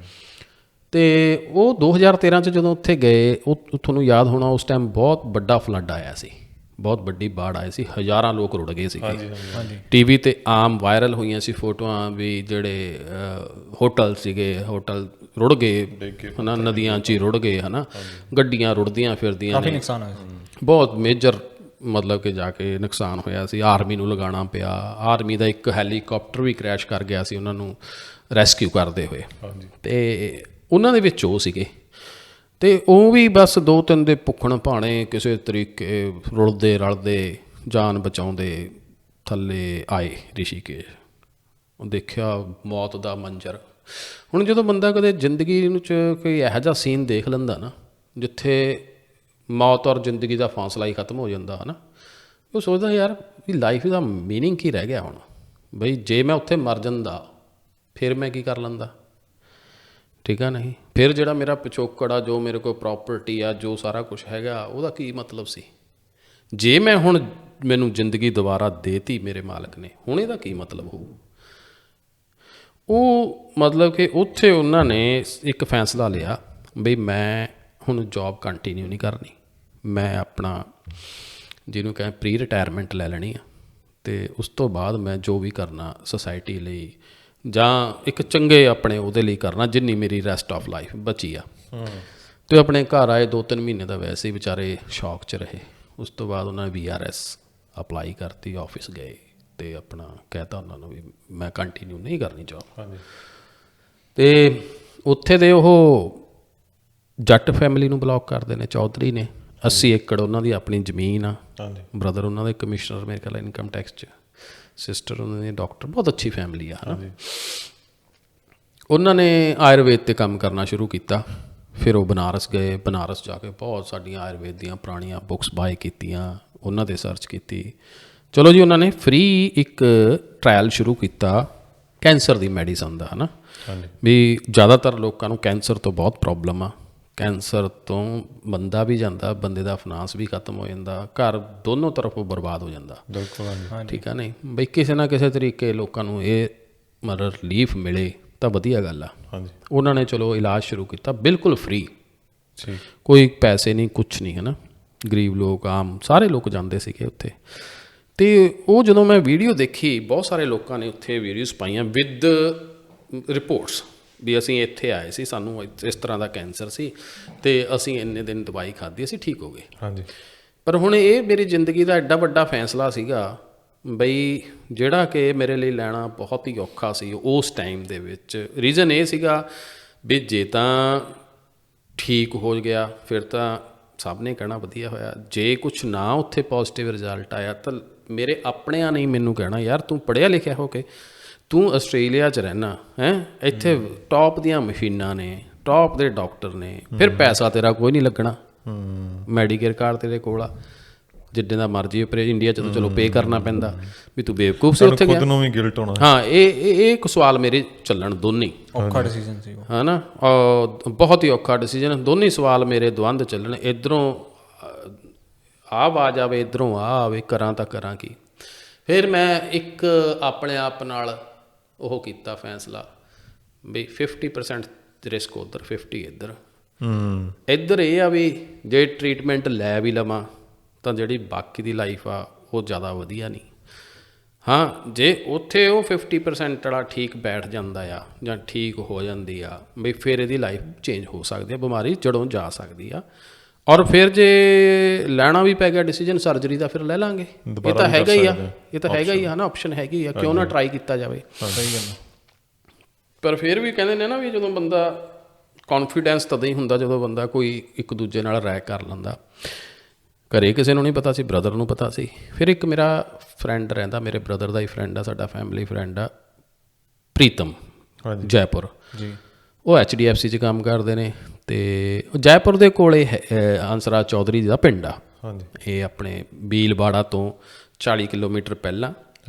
ਅਤੇ ਉਹ 2013 'ਚ ਜਦੋਂ ਉੱਥੇ ਗਏ, ਉਹ ਤੁਹਾਨੂੰ ਯਾਦ ਹੋਣਾ ਉਸ ਟਾਈਮ ਬਹੁਤ ਵੱਡਾ ਫਲੱਡ ਆਇਆ ਸੀ, ਬਹੁਤ ਵੱਡੀ ਬਾੜ ਆਈ ਸੀ, ਹਜ਼ਾਰਾਂ ਲੋਕ ਰੁੜ ਗਏ ਸੀਗੇ। TV 'ਤੇ ਆਮ ਵਾਇਰਲ ਹੋਈਆਂ ਸੀ ਫੋਟੋਆਂ ਵੀ ਜਿਹੜੇ ਹੋਟਲ ਸੀਗੇ, ਹੋਟਲ ਰੁੜ ਗਏ, ਹੈ ਨਾ, ਨਦੀਆਂ 'ਚ ਹੀ ਰੁੜ ਗਏ, ਹੈ ਨਾ, ਗੱਡੀਆਂ ਰੁੜਦੀਆਂ ਫਿਰਦੀਆਂ ਨੇ, ਨੁਕਸਾਨ ਹੋਇਆ, ਬਹੁਤ ਮੇਜਰ ਮਤਲਬ ਕਿ ਜਾ ਕੇ ਨੁਕਸਾਨ ਹੋਇਆ ਸੀ। ਆਰਮੀ ਨੂੰ ਲਗਾਉਣਾ ਪਿਆ, ਆਰਮੀ ਦਾ ਇੱਕ ਹੈਲੀਕਾਪਟਰ ਵੀ ਕਰੈਸ਼ ਕਰ ਗਿਆ ਸੀ ਉਹਨਾਂ ਨੂੰ ਰੈਸਕਿਊ ਕਰਦੇ ਹੋਏ, ਅਤੇ ਉਹਨਾਂ ਦੇ ਵਿੱਚ ਉਹ ਸੀਗੇ। ਅਤੇ ਉਹ ਵੀ ਬਸ 2-3 ਦੇ ਭੁੱਖਣ ਭਾਣੇ ਕਿਸੇ ਤਰੀਕੇ ਰੁਲਦੇ ਰਲਦੇ ਜਾਨ ਬਚਾਉਂਦੇ ਥੱਲੇ ਆਏ ਰਿਸ਼ੀਕੇਸ਼। ਉਹ ਦੇਖਿਆ ਮੌਤ ਦਾ ਮੰਜ਼ਰ। ਹੁਣ ਜਦੋਂ ਬੰਦਾ ਕਦੇ ਜ਼ਿੰਦਗੀ 'ਚ ਕੋਈ ਇਹੋ ਜਿਹਾ ਸੀਨ ਦੇਖ ਲੈਂਦਾ ਨਾ, ਜਿੱਥੇ ਮੌਤ ਔਰ ਜ਼ਿੰਦਗੀ ਦਾ ਫਾਸਲਾ ਹੀ ਖਤਮ ਹੋ ਜਾਂਦਾ, ਹੈ ਨਾ, ਉਹ ਸੋਚਦਾ ਯਾਰ ਵੀ ਲਾਈਫ ਦਾ ਮੀਨਿੰਗ ਕੀ ਰਹਿ ਗਿਆ ਹੁਣ, ਬਈ ਜੇ ਮੈਂ ਉੱਥੇ ਮਰ ਜਾਂਦਾ ਫਿਰ ਮੈਂ ਕੀ ਕਰ ਲੈਂਦਾ, ਠੀਕ ਆ ਨਹੀਂ, ਫਿਰ ਜਿਹੜਾ ਮੇਰਾ ਪਿਛੋਕੜ ਆ, ਜੋ ਮੇਰੇ ਕੋਲ ਪ੍ਰੋਪਰਟੀ ਆ, ਜੋ ਸਾਰਾ ਕੁਛ ਹੈਗਾ, ਉਹਦਾ ਕੀ ਮਤਲਬ ਸੀ। ਜੇ ਮੈਂ ਹੁਣ ਮੈਨੂੰ ਜ਼ਿੰਦਗੀ ਦੁਬਾਰਾ ਦੇਤੀ ਮੇਰੇ ਮਾਲਕ ਨੇ, ਹੁਣ ਇਹਦਾ ਕੀ ਮਤਲਬ ਹੋਊ। ਉਹ ਮਤਲਬ ਕਿ ਉੱਥੇ ਉਹਨਾਂ ਨੇ ਇੱਕ ਫੈਸਲਾ ਲਿਆ ਬਈ ਮੈਂ ਹੁਣ ਜੋਬ ਕੰਟੀਨਿਊ ਨਹੀਂ ਕਰਨੀ, ਮੈਂ ਆਪਣਾ ਜਿਹਨੂੰ ਕਹੇ ਪ੍ਰੀ ਰਿਟਾਇਰਮੈਂਟ ਲੈ ਲੈਣੀ ਆ, ਅਤੇ ਉਸ ਤੋਂ ਬਾਅਦ ਮੈਂ ਜੋ ਵੀ ਕਰਨਾ ਸੋਸਾਇਟੀ ਲਈ ਜਾਂ ਇੱਕ ਚੰਗੇ ਆਪਣੇ ਉਹਦੇ ਲਈ ਕਰਨਾ, ਜਿੰਨੀ ਮੇਰੀ ਰੈਸਟ ਆਫ ਲਾਈਫ ਬਚੀ ਆ। ਅਤੇ ਆਪਣੇ ਘਰ ਆਏ 2-3 ਮਹੀਨੇ ਦਾ ਵੈਸੇ ਹੀ ਵਿਚਾਰੇ ਸ਼ੌਕ 'ਚ ਰਹੇ। ਉਸ ਤੋਂ ਬਾਅਦ ਉਹਨਾਂ ਨੇ VRS ਅਪਲਾਈ ਕਰਤੀ, ਆਫਿਸ ਗਏ ਅਤੇ ਆਪਣਾ ਕਹਿਤਾ ਉਹਨਾਂ ਨੂੰ ਵੀ ਮੈਂ ਕੰਟੀਨਿਊ ਨਹੀਂ ਕਰਨੀ ਜੋਬ। ਅਤੇ ਉੱਥੇ ਦੇ ਉਹ ਜੱਟ ਫੈਮਿਲੀ ਨੂੰ ਬਿਲੋਂਗ ਕਰਦੇ ਨੇ, ਚੌਧਰੀ ਨੇ। 80 ਏਕੜ ਉਹਨਾਂ ਦੀ ਆਪਣੀ ਜ਼ਮੀਨ ਆ। ਬ੍ਰਦਰ ਉਹਨਾਂ ਦੇ ਕਮਿਸ਼ਨਰ ਮੇਰੇ ਖਿਆਲ ਇਨਕਮ ਟੈਕਸ 'ਚ, ਸਿਸਟਰ ਉਹਨਾਂ ਦੀ ਡਾਕਟਰ, ਬਹੁਤ ਅੱਛੀ ਫੈਮਿਲੀ ਆ, ਹੈ ਨਾ। ਉਹਨਾਂ ਨੇ ਆਯੁਰਵੇਦ 'ਤੇ ਕੰਮ ਕਰਨਾ ਸ਼ੁਰੂ ਕੀਤਾ। ਫਿਰ ਉਹ ਬਨਾਰਸ ਗਏ, ਬਨਾਰਸ ਜਾ ਕੇ ਬਹੁਤ ਸਾਡੀਆਂ ਆਯੁਰਵੇਦ ਦੀਆਂ ਪੁਰਾਣੀਆਂ ਬੁੱਕਸ ਬਾਏ ਕੀਤੀਆਂ, ਉਹਨਾਂ 'ਤੇ ਸਰਚ ਕੀਤੀ। ਚਲੋ ਜੀ, ਉਹਨਾਂ ਨੇ ਫ੍ਰੀ ਇੱਕ ਟਰਾਇਲ ਸ਼ੁਰੂ ਕੀਤਾ ਕੈਂਸਰ ਦੀ ਮੈਡੀਸਨ ਦਾ, ਹੈ ਨਾ, ਵੀ ਜ਼ਿਆਦਾਤਰ ਲੋਕਾਂ ਨੂੰ ਕੈਂਸਰ ਤੋਂ ਬਹੁਤ ਪ੍ਰੋਬਲਮ ਆ। ਕੈਂਸਰ ਤੋਂ ਬੰਦਾ ਵੀ ਜਾਂਦਾ, ਬੰਦੇ ਦਾ ਫਾਈਨਾਂਸ ਵੀ ਖਤਮ ਹੋ ਜਾਂਦਾ, ਘਰ ਦੋਨੋਂ ਤਰਫੋਂ ਬਰਬਾਦ ਹੋ ਜਾਂਦਾ, ਠੀਕ ਆ ਨਹੀਂ, ਬਈ ਕਿਸੇ ਨਾ ਕਿਸੇ ਤਰੀਕੇ ਲੋਕਾਂ ਨੂੰ ਇਹ ਮਤਲਬ ਰਿਲੀਫ ਮਿਲੇ ਤਾਂ ਵਧੀਆ ਗੱਲ ਆ। ਉਹਨਾਂ ਨੇ ਚਲੋ ਇਲਾਜ ਸ਼ੁਰੂ ਕੀਤਾ ਬਿਲਕੁਲ ਫ੍ਰੀ, ਕੋਈ ਪੈਸੇ ਨਹੀਂ, ਕੁਛ ਨਹੀਂ, ਹੈ ਨਾ। ਗਰੀਬ ਲੋਕ, ਆਮ ਸਾਰੇ ਲੋਕ ਜਾਂਦੇ ਸੀਗੇ ਉੱਥੇ। ਅਤੇ ਉਹ ਜਦੋਂ ਮੈਂ ਵੀਡੀਓ ਦੇਖੀ, ਬਹੁਤ ਸਾਰੇ ਲੋਕਾਂ ਨੇ ਉੱਥੇ ਵੀਡੀਓਜ਼ ਪਾਈਆਂ ਵਿਦ ਰਿਪੋਰਟਸ ਵੀ ਅਸੀਂ ਇੱਥੇ ਆਏ ਸੀ, ਸਾਨੂੰ ਇਸ ਤਰ੍ਹਾਂ ਦਾ ਕੈਂਸਰ ਸੀ, ਅਤੇ ਅਸੀਂ ਇੰਨੇ ਦਿਨ ਦਵਾਈ ਖਾਧੀ, ਅਸੀਂ ਠੀਕ ਹੋ ਗਏ। ਪਰ ਹੁਣ ਇਹ ਮੇਰੀ ਜ਼ਿੰਦਗੀ ਦਾ ਐਡਾ ਵੱਡਾ ਫੈਸਲਾ ਸੀਗਾ ਬਈ ਜਿਹੜਾ ਕਿ ਮੇਰੇ ਲਈ ਲੈਣਾ ਬਹੁਤ ਹੀ ਔਖਾ ਸੀ ਉਸ ਟਾਈਮ ਦੇ ਵਿੱਚ। ਰੀਜ਼ਨ ਇਹ ਸੀਗਾ ਵੀ ਜੇ ਤਾਂ ਠੀਕ ਹੋ ਗਿਆ ਫਿਰ ਤਾਂ ਸਭ ਨੇ ਕਹਿਣਾ ਵਧੀਆ ਹੋਇਆ, ਜੇ ਕੁਛ ਨਾ ਉੱਥੇ ਪੋਜ਼ੀਟਿਵ ਰਿਜ਼ਲਟ ਆਇਆ ਤਾਂ ਮੇਰੇ ਆਪਣਿਆਂ ਨੇ ਮੈਨੂੰ ਕਹਿਣਾ ਯਾਰ ਤੂੰ ਪੜ੍ਹਿਆ ਲਿਖਿਆ ਹੋ ਕੇ ਤੂੰ ਆਸਟ੍ਰੇਲੀਆ 'ਚ ਰਹਿਣਾ ਹੈ, ਇੱਥੇ ਟੌਪ ਦੀਆਂ ਮਸ਼ੀਨਾਂ ਨੇ, ਟੌਪ ਦੇ ਡਾਕਟਰ ਨੇ, ਫਿਰ ਪੈਸਾ ਤੇਰਾ ਕੋਈ ਨਹੀਂ ਲੱਗਣਾ, ਮੈਡੀਕੇਅਰ ਕਾਰਡ ਤੇਰੇ ਕੋਲ ਆ, ਜਿੱਦਾਂ ਦਾ ਮਰਜ਼ੀ ਪਰ ਇੰਡੀਆ 'ਚ ਤਾਂ ਚਲੋ ਪੇ ਕਰਨਾ ਪੈਂਦਾ, ਵੀ ਤੂੰ ਬੇਵਕੂਫ ਸੀ ਉੱਥੇ ਗਿਆ। ਖੁਦ ਨੂੰ ਵੀ ਗਿਲਟ ਹੋਣਾ। ਹਾਂ, ਇਹ ਇੱਕ ਸਵਾਲ ਮੇਰੇ ਚੱਲਣ ਦੋਨੇ ਔਖਾ ਡਿਸੀਜਨ ਸੀ ਹੈ ਨਾ, ਬਹੁਤ ਹੀ ਔਖਾ ਡਿਸੀਜਨ, ਦੋਨੇ ਸਵਾਲ ਮੇਰੇ ਦੁਵੰਦ ਚੱਲਣ, ਇੱਧਰੋਂ ਆਹ ਆਵਾਜ਼ ਆਵੇ, ਇੱਧਰੋਂ ਆਹ ਆਵੇ, ਕਰਾਂ ਤਾਂ ਕਰਾਂ ਕੀ। ਫਿਰ ਮੈਂ ਇੱਕ ਆਪਣੇ ਆਪ ਨਾਲ ਉਹ ਕੀਤਾ ਫੈਸਲਾ ਵੀ 50% ਰਿਸਕ ਉੱਧਰ, 50 ਇੱਧਰ। ਇੱਧਰ ਇਹ ਆ ਵੀ ਜੇ ਟਰੀਟਮੈਂਟ ਲੈ ਵੀ ਲਵਾਂ ਤਾਂ ਜਿਹੜੀ ਬਾਕੀ ਦੀ ਲਾਈਫ ਆ ਉਹ ਜ਼ਿਆਦਾ ਵਧੀਆ ਨਹੀਂ। ਹਾਂ, ਜੇ ਉੱਥੇ ਉਹ 50% ਵਾਲਾ ਠੀਕ ਬੈਠ ਜਾਂਦਾ ਆ ਜਾਂ ਠੀਕ ਹੋ ਜਾਂਦੀ ਆ ਬਈ ਫਿਰ ਇਹਦੀ ਲਾਈਫ ਚੇਂਜ ਹੋ ਸਕਦੀ ਆ, ਬਿਮਾਰੀ ਜੜੋਂ ਜਾ ਸਕਦੀ ਆ। ਔਰ ਫਿਰ ਜੇ ਲੈਣਾ ਵੀ ਪੈ ਗਿਆ ਡਿਸੀਜਨ ਸਰਜਰੀ ਦਾ, ਫਿਰ ਲੈ ਲਾਂਗੇ। ਇਹ ਤਾਂ ਹੈਗਾ ਹੀ ਆ, ਇਹ ਤਾਂ ਹੈਗਾ ਹੀ ਆ ਨਾ, ਆਪਸ਼ਨ ਹੈਗੀ ਆ, ਕਿਉਂ ਨਾ ਟਰਾਈ ਕੀਤਾ ਜਾਵੇ। ਸਹੀ ਗੱਲ। ਪਰ ਫਿਰ ਵੀ ਕਹਿੰਦੇ ਨੇ ਨਾ ਵੀ ਜਦੋਂ ਬੰਦਾ ਕੌਨਫੀਡੈਂਸ ਤਦੋਂ ਹੀ ਹੁੰਦਾ ਜਦੋਂ ਬੰਦਾ ਕੋਈ ਇੱਕ ਦੂਜੇ ਨਾਲ ਰਾਏ ਕਰ ਲੈਂਦਾ। ਘਰੇ ਕਿਸੇ ਨੂੰ ਨਹੀਂ ਪਤਾ ਸੀ, ਬ੍ਰਦਰ ਨੂੰ ਪਤਾ ਸੀ। ਫਿਰ ਇੱਕ ਮੇਰਾ ਫਰੈਂਡ ਰਹਿੰਦਾ, ਮੇਰੇ ਬ੍ਰਦਰ ਦਾ ਹੀ ਫਰੈਂਡ ਆ, ਸਾਡਾ ਫੈਮਿਲੀ ਫਰੈਂਡ ਆ, ਪ੍ਰੀਤਮ, ਜੈਪੁਰ ਜੀ। ਉਹ HDFC 'ਚ ਕੰਮ ਕਰਦੇ ਨੇ ਅਤੇ ਜੈਪੁਰ ਦੇ ਕੋਲੇ ਹੰਸਰਾਜ ਚੌਧਰੀ ਦਾ ਪਿੰਡ ਆ। ਇਹ ਆਪਣੇ ਬੀਲਵਾੜਾ ਤੋਂ 40 ਕਿਲੋਮੀਟਰ ਪਹਿਲਾਂ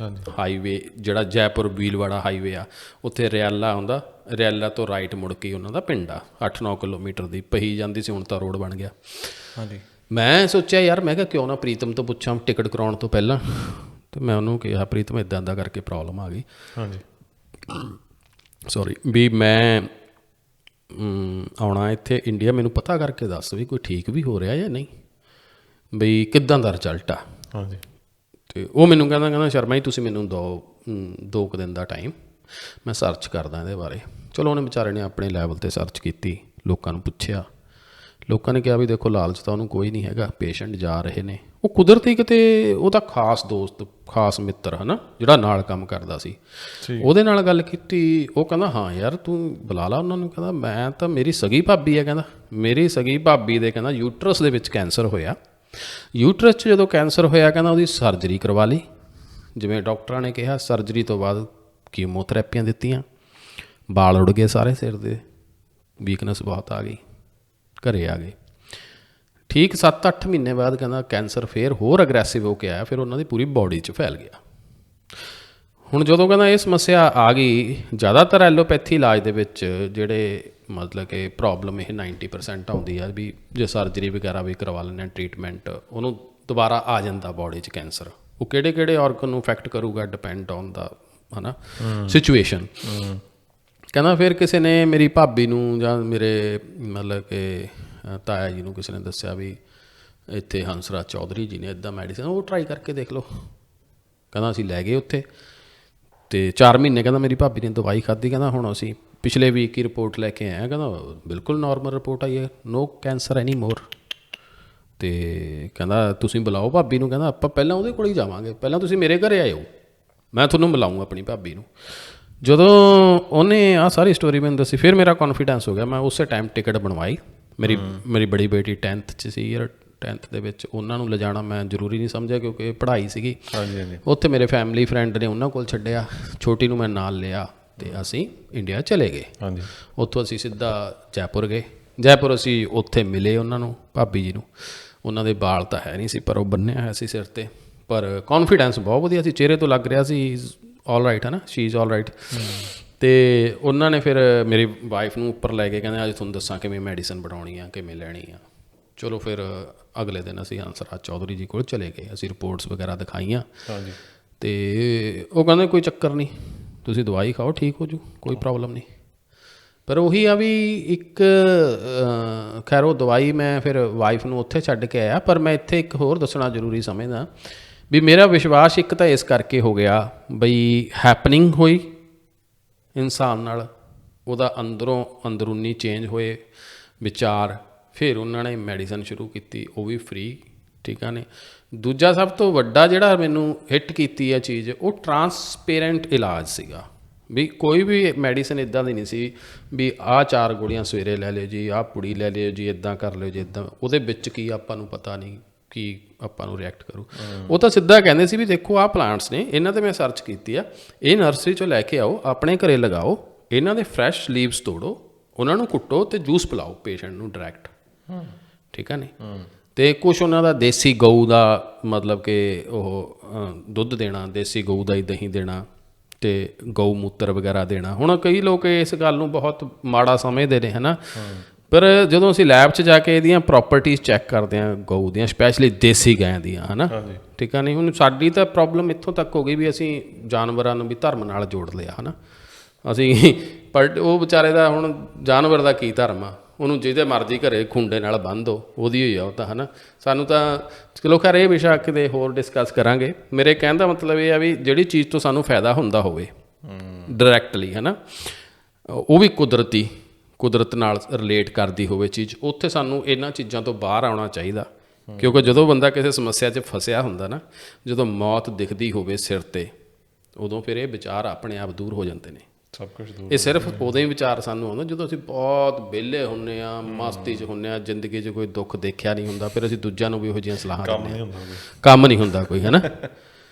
ਹਾਈਵੇ, ਜਿਹੜਾ ਜੈਪੁਰ ਬੀਲਵਾੜਾ ਹਾਈਵੇ ਆ, ਉੱਥੇ ਰਿਆਲਾ ਆਉਂਦਾ, ਰਿਆਲਾ ਤੋਂ ਰਾਈਟ ਮੁੜ ਕੇ ਉਹਨਾਂ ਦਾ ਪਿੰਡ ਆ। 8-9 ਕਿਲੋਮੀਟਰ ਦੀ ਪਹੀ ਜਾਂਦੀ ਸੀ, ਹੁਣ ਤਾਂ ਰੋਡ ਬਣ ਗਿਆ। ਹਾਂਜੀ। ਮੈਂ ਸੋਚਿਆ ਯਾਰ, ਮੈਂ ਕਿਹਾ ਕਿਉਂ ਨਾ ਪ੍ਰੀਤਮ ਤੋਂ ਪੁੱਛਾਂ ਟਿਕਟ ਕਰਾਉਣ ਤੋਂ ਪਹਿਲਾਂ। ਅਤੇ ਮੈਂ ਉਹਨੂੰ ਕਿਹਾ ਪ੍ਰੀਤਮ ਇੱਦਾਂ ਇੱਦਾਂ ਕਰਕੇ ਪ੍ਰੋਬਲਮ ਆ ਗਈ, ਸੌਰੀ, ਵੀ ਮੈਂ ਆਉਣਾ ਇੱਥੇ ਇੰਡੀਆ, ਮੈਨੂੰ ਪਤਾ ਕਰਕੇ ਦੱਸ ਵੀ ਕੋਈ ਠੀਕ ਵੀ ਹੋ ਰਿਹਾ ਜਾਂ ਨਹੀਂ, ਬਈ ਕਿੱਦਾਂ ਦਾ ਰਿਜ਼ਲਟ ਆ। ਅਤੇ ਉਹ ਮੈਨੂੰ ਕਹਿੰਦਾ ਸ਼ਰਮਾ ਜੀ ਤੁਸੀਂ ਮੈਨੂੰ ਦੋ ਕੁ ਦਿਨ ਦਾ ਟਾਈਮ, ਮੈਂ ਸਰਚ ਕਰਦਾ ਇਹਦੇ ਬਾਰੇ। ਚਲੋ ਉਹਨੇ ਵਿਚਾਰੇ ਨੇ ਆਪਣੇ ਲੈਵਲ 'ਤੇ ਸਰਚ ਕੀਤੀ, ਲੋਕਾਂ ਨੂੰ ਪੁੱਛਿਆ, ਲੋਕਾਂ ਨੇ ਕਿਹਾ ਵੀ ਦੇਖੋ ਲਾਲਚ ਤਾਂ ਉਹਨੂੰ ਕੋਈ ਨਹੀਂ ਹੈਗਾ, ਪੇਸ਼ੈਂਟ ਜਾ ਰਹੇ ਨੇ। ਉਹ ਕੁਦਰਤੀ ਕਿਤੇ ਉਹਦਾ ਖਾਸ ਦੋਸਤ, ਖਾਸ ਮਿੱਤਰ ਹੈ ਨਾ, ਜਿਹੜਾ ਨਾਲ ਕੰਮ ਕਰਦਾ ਸੀ, ਉਹਦੇ ਨਾਲ ਗੱਲ ਕੀਤੀ। ਉਹ ਕਹਿੰਦਾ ਹਾਂ ਯਾਰ ਤੂੰ ਬੁਲਾ ਲਾ ਉਹਨਾਂ ਨੂੰ। ਕਹਿੰਦਾ ਮੈਂ ਤਾਂ, ਮੇਰੀ ਸਗੀ ਭਾਬੀ ਹੈ, ਕਹਿੰਦਾ ਮੇਰੀ ਸਗੀ ਭਾਬੀ ਦੇ ਕਹਿੰਦਾ ਯੂਟਰਸ ਦੇ ਵਿੱਚ ਕੈਂਸਰ ਹੋਇਆ। ਯੂਟਰਸ 'ਚ ਜਦੋਂ ਕੈਂਸਰ ਹੋਇਆ, ਕਹਿੰਦਾ ਉਹਦੀ ਸਰਜਰੀ ਕਰਵਾ ਲਈ, ਜਿਵੇਂ ਡਾਕਟਰਾਂ ਨੇ ਕਿਹਾ। ਸਰਜਰੀ ਤੋਂ ਬਾਅਦ ਕੀਮੋਥੈਰੇਪੀਆਂ ਦਿੱਤੀਆਂ, ਵਾਲ ਉੜ ਗਏ ਸਾਰੇ ਸਿਰ ਦੇ, ਵੀਕਨੈਸ ਬਹੁਤ ਆ ਗਈ, ਘਰੇ ਆ ਗਏ। ਠੀਕ 7-8 ਮਹੀਨੇ ਬਾਅਦ ਕਹਿੰਦਾ ਕੈਂਸਰ ਫਿਰ ਹੋਰ ਅਗਰੈਸਿਵ ਹੋ ਕੇ ਆਇਆ, ਫਿਰ ਉਹਨਾਂ ਦੀ ਪੂਰੀ ਬਾਡੀ 'ਚ ਫੈਲ ਗਿਆ। ਹੁਣ ਜਦੋਂ ਕਹਿੰਦਾ ਇਹ ਸਮੱਸਿਆ ਆ ਗਈ, ਜ਼ਿਆਦਾਤਰ ਐਲੋਪੈਥੀ ਇਲਾਜ ਦੇ ਵਿੱਚ ਜਿਹੜੇ ਮਤਲਬ ਕਿ ਪ੍ਰੋਬਲਮ ਇਹ 90% ਆਉਂਦੀ ਆ ਵੀ ਜੇ ਸਰਜਰੀ ਵਗੈਰਾ ਵੀ ਕਰਵਾ ਲੈਂਦੇ ਹਾਂ, ਟਰੀਟਮੈਂਟ, ਉਹਨੂੰ ਦੁਬਾਰਾ ਆ ਜਾਂਦਾ ਬਾਡੀ 'ਚ ਕੈਂਸਰ। ਉਹ ਕਿਹੜੇ ਕਿਹੜੇ ਔਰਗਨ ਨੂੰ ਇਫੈਕਟ ਕਰੂਗਾ, ਡਿਪੈਂਡ ਔਨ ਦਾ ਹੈ ਨਾ ਸਿਚੁਏਸ਼ਨ। ਕਹਿੰਦਾ ਫਿਰ ਕਿਸੇ ਨੇ ਮੇਰੀ ਭਾਬੀ ਨੂੰ ਜਾਂ ਮੇਰੇ ਮਤਲਬ ਕਿ ਤਾਇਆ ਜੀ ਨੂੰ ਕਿਸੇ ਨੇ ਦੱਸਿਆ ਵੀ ਇੱਥੇ ਹੰਸਰਾਜ ਚੌਧਰੀ ਜੀ ਨੇ ਇੱਦਾਂ ਮੈਡੀਸਨ, ਉਹ ਟਰਾਈ ਕਰਕੇ ਦੇਖ ਲਓ। ਕਹਿੰਦਾ ਅਸੀਂ ਲੈ ਗਏ ਉੱਥੇ, ਅਤੇ 4 ਮਹੀਨੇ ਕਹਿੰਦਾ ਮੇਰੀ ਭਾਬੀ ਨੇ ਦਵਾਈ ਖਾਧੀ। ਕਹਿੰਦਾ ਹੁਣ ਅਸੀਂ ਪਿਛਲੇ ਵੀਕ ਹੀ ਰਿਪੋਰਟ ਲੈ ਕੇ ਆਏ, ਕਹਿੰਦਾ ਬਿਲਕੁਲ ਨੋਰਮਲ ਰਿਪੋਰਟ ਆਈ ਹੈ, ਨੋ ਕੈਂਸਰ ਐਨੀ ਮੋਰ। ਅਤੇ ਕਹਿੰਦਾ ਤੁਸੀਂ ਬੁਲਾਓ ਭਾਬੀ ਨੂੰ, ਕਹਿੰਦਾ ਆਪਾਂ ਪਹਿਲਾਂ ਉਹਦੇ ਕੋਲ ਹੀ ਜਾਵਾਂਗੇ, ਪਹਿਲਾਂ ਤੁਸੀਂ ਮੇਰੇ ਘਰੇ ਆਇਓ, ਮੈਂ ਤੁਹਾਨੂੰ ਮਿਲਾਊਂਗਾ ਆਪਣੀ ਭਾਬੀ ਨੂੰ। ਜਦੋਂ ਉਹਨੇ ਆਹ ਸਾਰੀ ਸਟੋਰੀ ਮੈਨੂੰ ਦੱਸੀ, ਫਿਰ ਮੇਰਾ ਕੌਨਫੀਡੈਂਸ ਹੋ ਗਿਆ। ਮੈਂ ਉਸੇ ਟਾਈਮ ਟਿਕਟ ਬਣਵਾਈ। ਮੇਰੀ ਬੜੀ ਬੇਟੀ 10th 'ਚ ਸੀ ਯਾਰ, 10th ਦੇ ਵਿੱਚ ਉਹਨਾਂ ਨੂੰ ਲਿਜਾਣਾ ਮੈਂ ਜ਼ਰੂਰੀ ਨਹੀਂ ਸਮਝਿਆ ਕਿਉਂਕਿ ਪੜ੍ਹਾਈ ਸੀਗੀ। ਉੱਥੇ ਮੇਰੇ ਫੈਮਿਲੀ ਫਰੈਂਡ ਨੇ ਉਹਨਾਂ ਕੋਲ ਛੱਡਿਆ, ਛੋਟੀ ਨੂੰ ਮੈਂ ਨਾਲ ਲਿਆ ਅਤੇ ਅਸੀਂ ਇੰਡੀਆ ਚਲੇ ਗਏ। ਉੱਥੋਂ ਅਸੀਂ ਸਿੱਧਾ ਜੈਪੁਰ ਗਏ। ਜੈਪੁਰ ਅਸੀਂ ਉੱਥੇ ਮਿਲੇ ਉਹਨਾਂ ਨੂੰ, ਭਾਬੀ ਜੀ ਨੂੰ। ਉਹਨਾਂ ਦੇ ਵਾਲ ਤਾਂ ਹੈ ਨਹੀਂ ਸੀ, ਪਰ ਉਹ ਬੰਨਿਆ ਹੋਇਆ ਸੀ ਸਿਰ 'ਤੇ, ਪਰ ਕੌਨਫੀਡੈਂਸ ਬਹੁਤ ਵਧੀਆ ਸੀ, ਚਿਹਰੇ ਤੋਂ ਲੱਗ ਰਿਹਾ ਸੀ ਆਲ ਰਾਈਟ ਹੈ ਨਾ, ਸ਼ੀ ਇਜ਼ ਆਲ ਰਾਈਟ। ਅਤੇ ਉਹਨਾਂ ਨੇ ਫਿਰ ਮੇਰੀ ਵਾਈਫ ਨੂੰ ਉੱਪਰ ਲੈ ਕੇ ਕਹਿੰਦੇ ਅੱਜ ਤੁਹਾਨੂੰ ਦੱਸਾਂ ਕਿਵੇਂ ਮੈਡੀਸਨ ਬਣਾਉਣੀ ਆ, ਕਿਵੇਂ ਲੈਣੀ ਆ। ਚਲੋ ਫਿਰ ਅਗਲੇ ਦਿਨ ਅਸੀਂ ਹੰਸਰਾਜ ਚੌਧਰੀ ਜੀ ਕੋਲ ਚਲੇ ਗਏ। ਅਸੀਂ ਰਿਪੋਰਟਸ ਵਗੈਰਾ ਦਿਖਾਈਆਂ ਅਤੇ ਉਹ ਕਹਿੰਦੇ ਕੋਈ ਚੱਕਰ ਨਹੀਂ, ਤੁਸੀਂ ਦਵਾਈ ਖਾਓ, ਠੀਕ ਹੋ ਜੂ, ਕੋਈ ਪ੍ਰੋਬਲਮ ਨਹੀਂ। ਪਰ ਉਹੀ ਆ ਵੀ ਇੱਕ ਖੈਰ ਉਹ ਦਵਾਈ ਮੈਂ ਫਿਰ ਵਾਈਫ ਨੂੰ ਉੱਥੇ ਛੱਡ ਕੇ ਆਇਆ। ਪਰ ਮੈਂ ਇੱਥੇ ਇੱਕ ਹੋਰ ਦੱਸਣਾ ਜ਼ਰੂਰੀ ਸਮਝਦਾ ਵੀ ਮੇਰਾ ਵਿਸ਼ਵਾਸ ਇੱਕ ਤਾਂ ਇਸ ਕਰਕੇ ਹੋ ਗਿਆ ਬਈ ਹੈਪਨਿੰਗ ਹੋਈ ਇਨਸਾਨ ਨਾਲ, ਉਹਦਾ ਅੰਦਰੂਨੀ ਚੇਂਜ ਹੋਏ ਵਿਚਾਰ, ਫਿਰ ਉਹਨਾਂ ਨੇ ਮੈਡੀਸਨ ਸ਼ੁਰੂ ਕੀਤੀ, ਉਹ ਵੀ ਫ੍ਰੀ, ਠੀਕ ਆ ਨੇ। ਦੂਜਾ ਸਭ ਤੋਂ ਵੱਡਾ ਜਿਹੜਾ ਮੈਨੂੰ ਹਿੱਟ ਕੀਤੀ ਆ ਚੀਜ਼, ਉਹ ਟਰਾਂਸਪੇਰੈਂਟ ਇਲਾਜ ਸੀਗਾ। ਵੀ ਕੋਈ ਵੀ ਮੈਡੀਸਨ ਇੱਦਾਂ ਦੀ ਨਹੀਂ ਸੀ ਵੀ ਆਹ 4 ਗੋਲੀਆਂ ਸਵੇਰੇ ਲੈ ਲਿਓ ਜੀ, ਆਹ ਪੁੜੀ ਲੈ ਲਿਓ ਜੀ, ਇੱਦਾਂ ਕਰ ਲਿਓ ਜੀ, ਇੱਦਾਂ। ਉਹਦੇ ਵਿੱਚ ਕੀ ਆਪਾਂ ਨੂੰ ਪਤਾ ਨਹੀਂ ਕੀ ਆਪਾਂ ਨੂੰ ਰਿਐਕਟ ਕਰੂ। ਉਹ ਤਾਂ ਸਿੱਧਾ ਕਹਿੰਦੇ ਸੀ ਵੀ ਦੇਖੋ ਆਹ ਪਲਾਂਟਸ ਨੇ, ਇਹਨਾਂ 'ਤੇ ਮੈਂ ਸਰਚ ਕੀਤੀ ਆ, ਇਹ ਨਰਸਰੀ 'ਚੋਂ ਲੈ ਕੇ ਆਓ, ਆਪਣੇ ਘਰੇ ਲਗਾਓ, ਇਹਨਾਂ ਦੇ ਫਰੈਸ਼ ਲੀਵਸ ਤੋੜੋ, ਉਹਨਾਂ ਨੂੰ ਕੁੱਟੋ ਅਤੇ ਜੂਸ ਪਿਲਾਓ ਪੇਸ਼ੈਂਟ ਨੂੰ ਡਾਇਰੈਕਟ, ਠੀਕ ਆ ਨਹੀਂ। ਅਤੇ ਕੁਛ ਉਹਨਾਂ ਦਾ ਦੇਸੀ ਗਊ ਦਾ ਮਤਲਬ ਕਿ ਉਹ ਦੁੱਧ ਦੇਣਾ, ਦੇਸੀ ਗਊ ਦਾ ਹੀ ਦਹੀਂ ਦੇਣਾ ਅਤੇ ਗਊ ਮੂਤਰ ਵਗੈਰਾ ਦੇਣਾ। ਹੁਣ ਕਈ ਲੋਕ ਇਸ ਗੱਲ ਨੂੰ ਬਹੁਤ ਮਾੜਾ ਸਮਝਦੇ ਨੇ ਹੈ ਨਾ, ਪਰ ਜਦੋਂ ਅਸੀਂ ਲੈਬ 'ਚ ਜਾ ਕੇ ਇਹਦੀਆਂ ਪ੍ਰੋਪਰਟੀਜ਼ ਚੈੱਕ ਕਰਦੇ ਹਾਂ ਗਊ ਦੀਆਂ, ਸਪੈਸ਼ਲੀ ਦੇਸੀ ਗਾਂ ਦੀਆਂ ਹੈ ਨਾ, ਠੀਕ ਆ ਨਹੀਂ। ਹੁਣ ਸਾਡੀ ਤਾਂ ਪ੍ਰੋਬਲਮ ਇੱਥੋਂ ਤੱਕ ਹੋ ਗਈ ਵੀ ਅਸੀਂ ਜਾਨਵਰਾਂ ਨੂੰ ਵੀ ਧਰਮ ਨਾਲ ਜੋੜ ਲਿਆ ਹੈ ਨਾ ਅਸੀਂ। ਪਰ ਉਹ ਵਿਚਾਰੇ ਦਾ ਹੁਣ ਜਾਨਵਰ ਦਾ ਕੀ ਧਰਮ ਆ, ਉਹਨੂੰ ਜਿਹਦੇ ਮਰਜ਼ੀ ਘਰੇ ਖੁੰਡੇ ਨਾਲ ਬੰਨ੍ਹ ਦਿਓ, ਉਹਦੀ ਹੋਈ ਆ ਉਹ ਤਾਂ ਹੈ ਨਾ। ਸਾਨੂੰ ਤਾਂ ਚਲੋ ਖੈਰ ਇਹ ਵਿਸ਼ਾ ਕਿਤੇ ਹੋਰ ਡਿਸਕਸ ਕਰਾਂਗੇ। ਮੇਰੇ ਕਹਿਣ ਦਾ ਮਤਲਬ ਇਹ ਆ ਵੀ ਜਿਹੜੀ ਚੀਜ਼ ਤੋਂ ਸਾਨੂੰ ਫਾਇਦਾ ਹੁੰਦਾ ਹੋਵੇ ਡਾਇਰੈਕਟਲੀ ਹੈ ਨਾ, ਉਹ ਵੀ ਕੁਦਰਤੀ, ਕੁਦਰਤ ਨਾਲ ਰਿਲੇਟ ਕਰਦੀ ਹੋਵੇ ਚੀਜ਼, ਉੱਥੇ ਸਾਨੂੰ ਇਹਨਾਂ ਚੀਜ਼ਾਂ ਤੋਂ ਬਾਹਰ ਆਉਣਾ ਚਾਹੀਦਾ। ਕਿਉਂਕਿ ਜਦੋਂ ਬੰਦਾ ਕਿਸੇ ਸਮੱਸਿਆ 'ਚ ਫਸਿਆ ਹੁੰਦਾ ਨਾ, ਜਦੋਂ ਮੌਤ ਦਿਖਦੀ ਹੋਵੇ ਸਿਰ 'ਤੇ, ਉਦੋਂ ਫਿਰ ਇਹ ਵਿਚਾਰ ਆਪਣੇ ਆਪ ਦੂਰ ਹੋ ਜਾਂਦੇ ਨੇ। ਸਭ ਕੁਝ ਦੂਰ। ਇਹ ਸਿਰਫ ਉਦੋਂ ਹੀ ਵਿਚਾਰ ਸਾਨੂੰ ਆਉਂਦਾ ਜਦੋਂ ਅਸੀਂ ਬਹੁਤ ਵਿਹਲੇ ਹੁੰਦੇ ਹਾਂ, ਮਸਤੀ 'ਚ ਹੁੰਦੇ ਹਾਂ, ਜ਼ਿੰਦਗੀ 'ਚ ਕੋਈ ਦੁੱਖ ਦੇਖਿਆ ਨਹੀਂ ਹੁੰਦਾ, ਫਿਰ ਅਸੀਂ ਦੂਜਿਆਂ ਨੂੰ ਵੀ ਇਹੋ ਜਿਹੀਆਂ ਸਲਾਹਾਂ ਦਿੰਦੇ ਹਾਂ। ਕੰਮ ਨਹੀਂ ਹੁੰਦਾ ਕੋਈ, ਹੈ ਨਾ।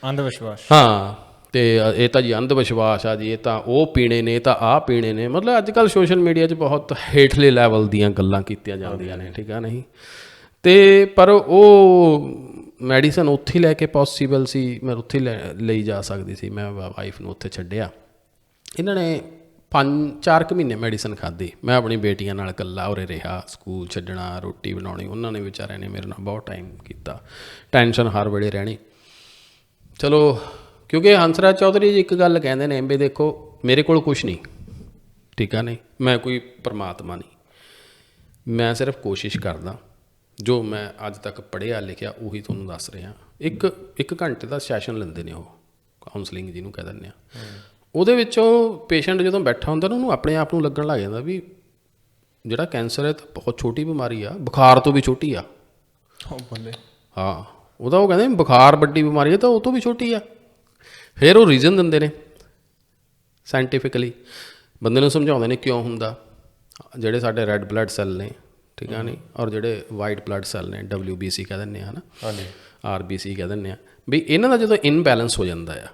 ਅੰਧ ਵਿਸ਼ਵਾਸ। ਹਾਂ, ਤੇ ਇਹ ਤਾਂ ਜੀ ਅੰਧ ਵਿਸ਼ਵਾਸ ਆ ਜੀ, ਇਹ ਤਾਂ ਉਹ ਪੀਣੇ ਨੇ, ਇਹ ਤਾਂ ਆਹ ਪੀਣੇ ਨੇ। ਮਤਲਬ ਅੱਜ ਕੱਲ੍ਹ ਸੋਸ਼ਲ ਮੀਡੀਆ 'ਚ ਬਹੁਤ ਹੇਠਲੇ ਲੈਵਲ ਦੀਆਂ ਗੱਲਾਂ ਕੀਤੀਆਂ ਜਾਂਦੀਆਂ ਨੇ, ਠੀਕ ਆ ਨਹੀਂ। ਅਤੇ ਪਰ ਉਹ ਮੈਡੀਸਨ ਉੱਥੇ ਲੈ ਕੇ ਪੋਸੀਬਲ ਸੀ, ਮੈਂ ਉੱਥੇ ਲਈ ਜਾ ਸਕਦੀ ਸੀ। ਮੈਂ ਵਾਈਫ ਨੂੰ ਉੱਥੇ ਛੱਡਿਆ। ਇਹਨਾਂ ਨੇ 4 ਮਹੀਨੇ ਮੈਡੀਸਨ ਖਾਧੀ। ਮੈਂ ਆਪਣੀ ਬੇਟੀਆਂ ਨਾਲ ਇਕੱਲਾ ਉਰੇ ਰਿਹਾ, ਸਕੂਲ ਛੱਡਣਾ, ਰੋਟੀ ਬਣਾਉਣੀ। ਉਹਨਾਂ ਨੇ ਵਿਚਾਰਿਆਂ ਨੇ ਮੇਰੇ ਨਾਲ ਬਹੁਤ ਟਾਈਮ ਕੀਤਾ, ਟੈਨਸ਼ਨ ਹਰ ਵੇਲੇ ਰਹਿਣੀ। ਚਲੋ, ਕਿਉਂਕਿ ਹੰਸਰਾਜ ਚੌਧਰੀ ਜੀ ਇੱਕ ਗੱਲ ਕਹਿੰਦੇ ਨੇ ਵੀ ਦੇਖੋ, ਮੇਰੇ ਕੋਲ ਕੁਛ ਨਹੀਂ, ਠੀਕ ਆ ਨਹੀਂ, ਮੈਂ ਕੋਈ ਪਰਮਾਤਮਾ ਨਹੀਂ, ਮੈਂ ਸਿਰਫ ਕੋਸ਼ਿਸ਼ ਕਰਦਾ, ਜੋ ਮੈਂ ਅੱਜ ਤੱਕ ਪੜ੍ਹਿਆ ਲਿਖਿਆ ਉਹੀ ਤੁਹਾਨੂੰ ਦੱਸ ਰਿਹਾ। ਇੱਕ ਘੰਟੇ ਦਾ ਸੈਸ਼ਨ ਲੈਂਦੇ ਨੇ ਉਹ, ਕਾਉਂਸਲਿੰਗ ਜਿਹਨੂੰ ਕਹਿ ਦਿੰਦੇ ਆ। ਉਹਦੇ ਵਿੱਚੋਂ ਪੇਸ਼ੈਂਟ ਜਦੋਂ ਬੈਠਾ ਹੁੰਦਾ ਨਾ, ਉਹਨੂੰ ਆਪਣੇ ਆਪ ਨੂੰ ਲੱਗਣ ਲੱਗ ਜਾਂਦਾ ਵੀ ਜਿਹੜਾ ਕੈਂਸਰ ਹੈ ਤਾਂ ਬਹੁਤ ਛੋਟੀ ਬਿਮਾਰੀ ਆ, ਬੁਖਾਰ ਤੋਂ ਵੀ ਛੋਟੀ ਆ। ਹਾਂ, ਉਹਦਾ ਉਹ ਕਹਿੰਦੇ ਬੁਖਾਰ ਵੱਡੀ ਬਿਮਾਰੀ ਹੈ ਤਾਂ ਉਹ ਤੋਂ ਵੀ ਛੋਟੀ ਆ। ਫਿਰ ਉਹ ਰੀਜ਼ਨ ਦਿੰਦੇ ਨੇ ਸਾਇੰਟੀਫਿਕਲੀ, ਬੰਦੇ ਨੂੰ ਸਮਝਾਉਂਦੇ ਨੇ ਕਿਉਂ ਹੁੰਦਾ। ਜਿਹੜੇ ਸਾਡੇ ਰੈੱਡ ਬਲੱਡ ਸੈੱਲ ਨੇ, ਠੀਕ ਆ ਨਹੀਂ, ਔਰ ਜਿਹੜੇ ਵਾਈਟ ਬਲੱਡ ਸੈੱਲ ਨੇ, WBC ਕਹਿ ਦਿੰਦੇ ਆ, ਹੈ ਨਾ, RBC ਕਹਿ ਦਿੰਦੇ ਆ, ਵੀ ਇਹਨਾਂ ਦਾ ਜਦੋਂ ਇਨਬੈਲੈਂਸ ਹੋ ਜਾਂਦਾ ਆ,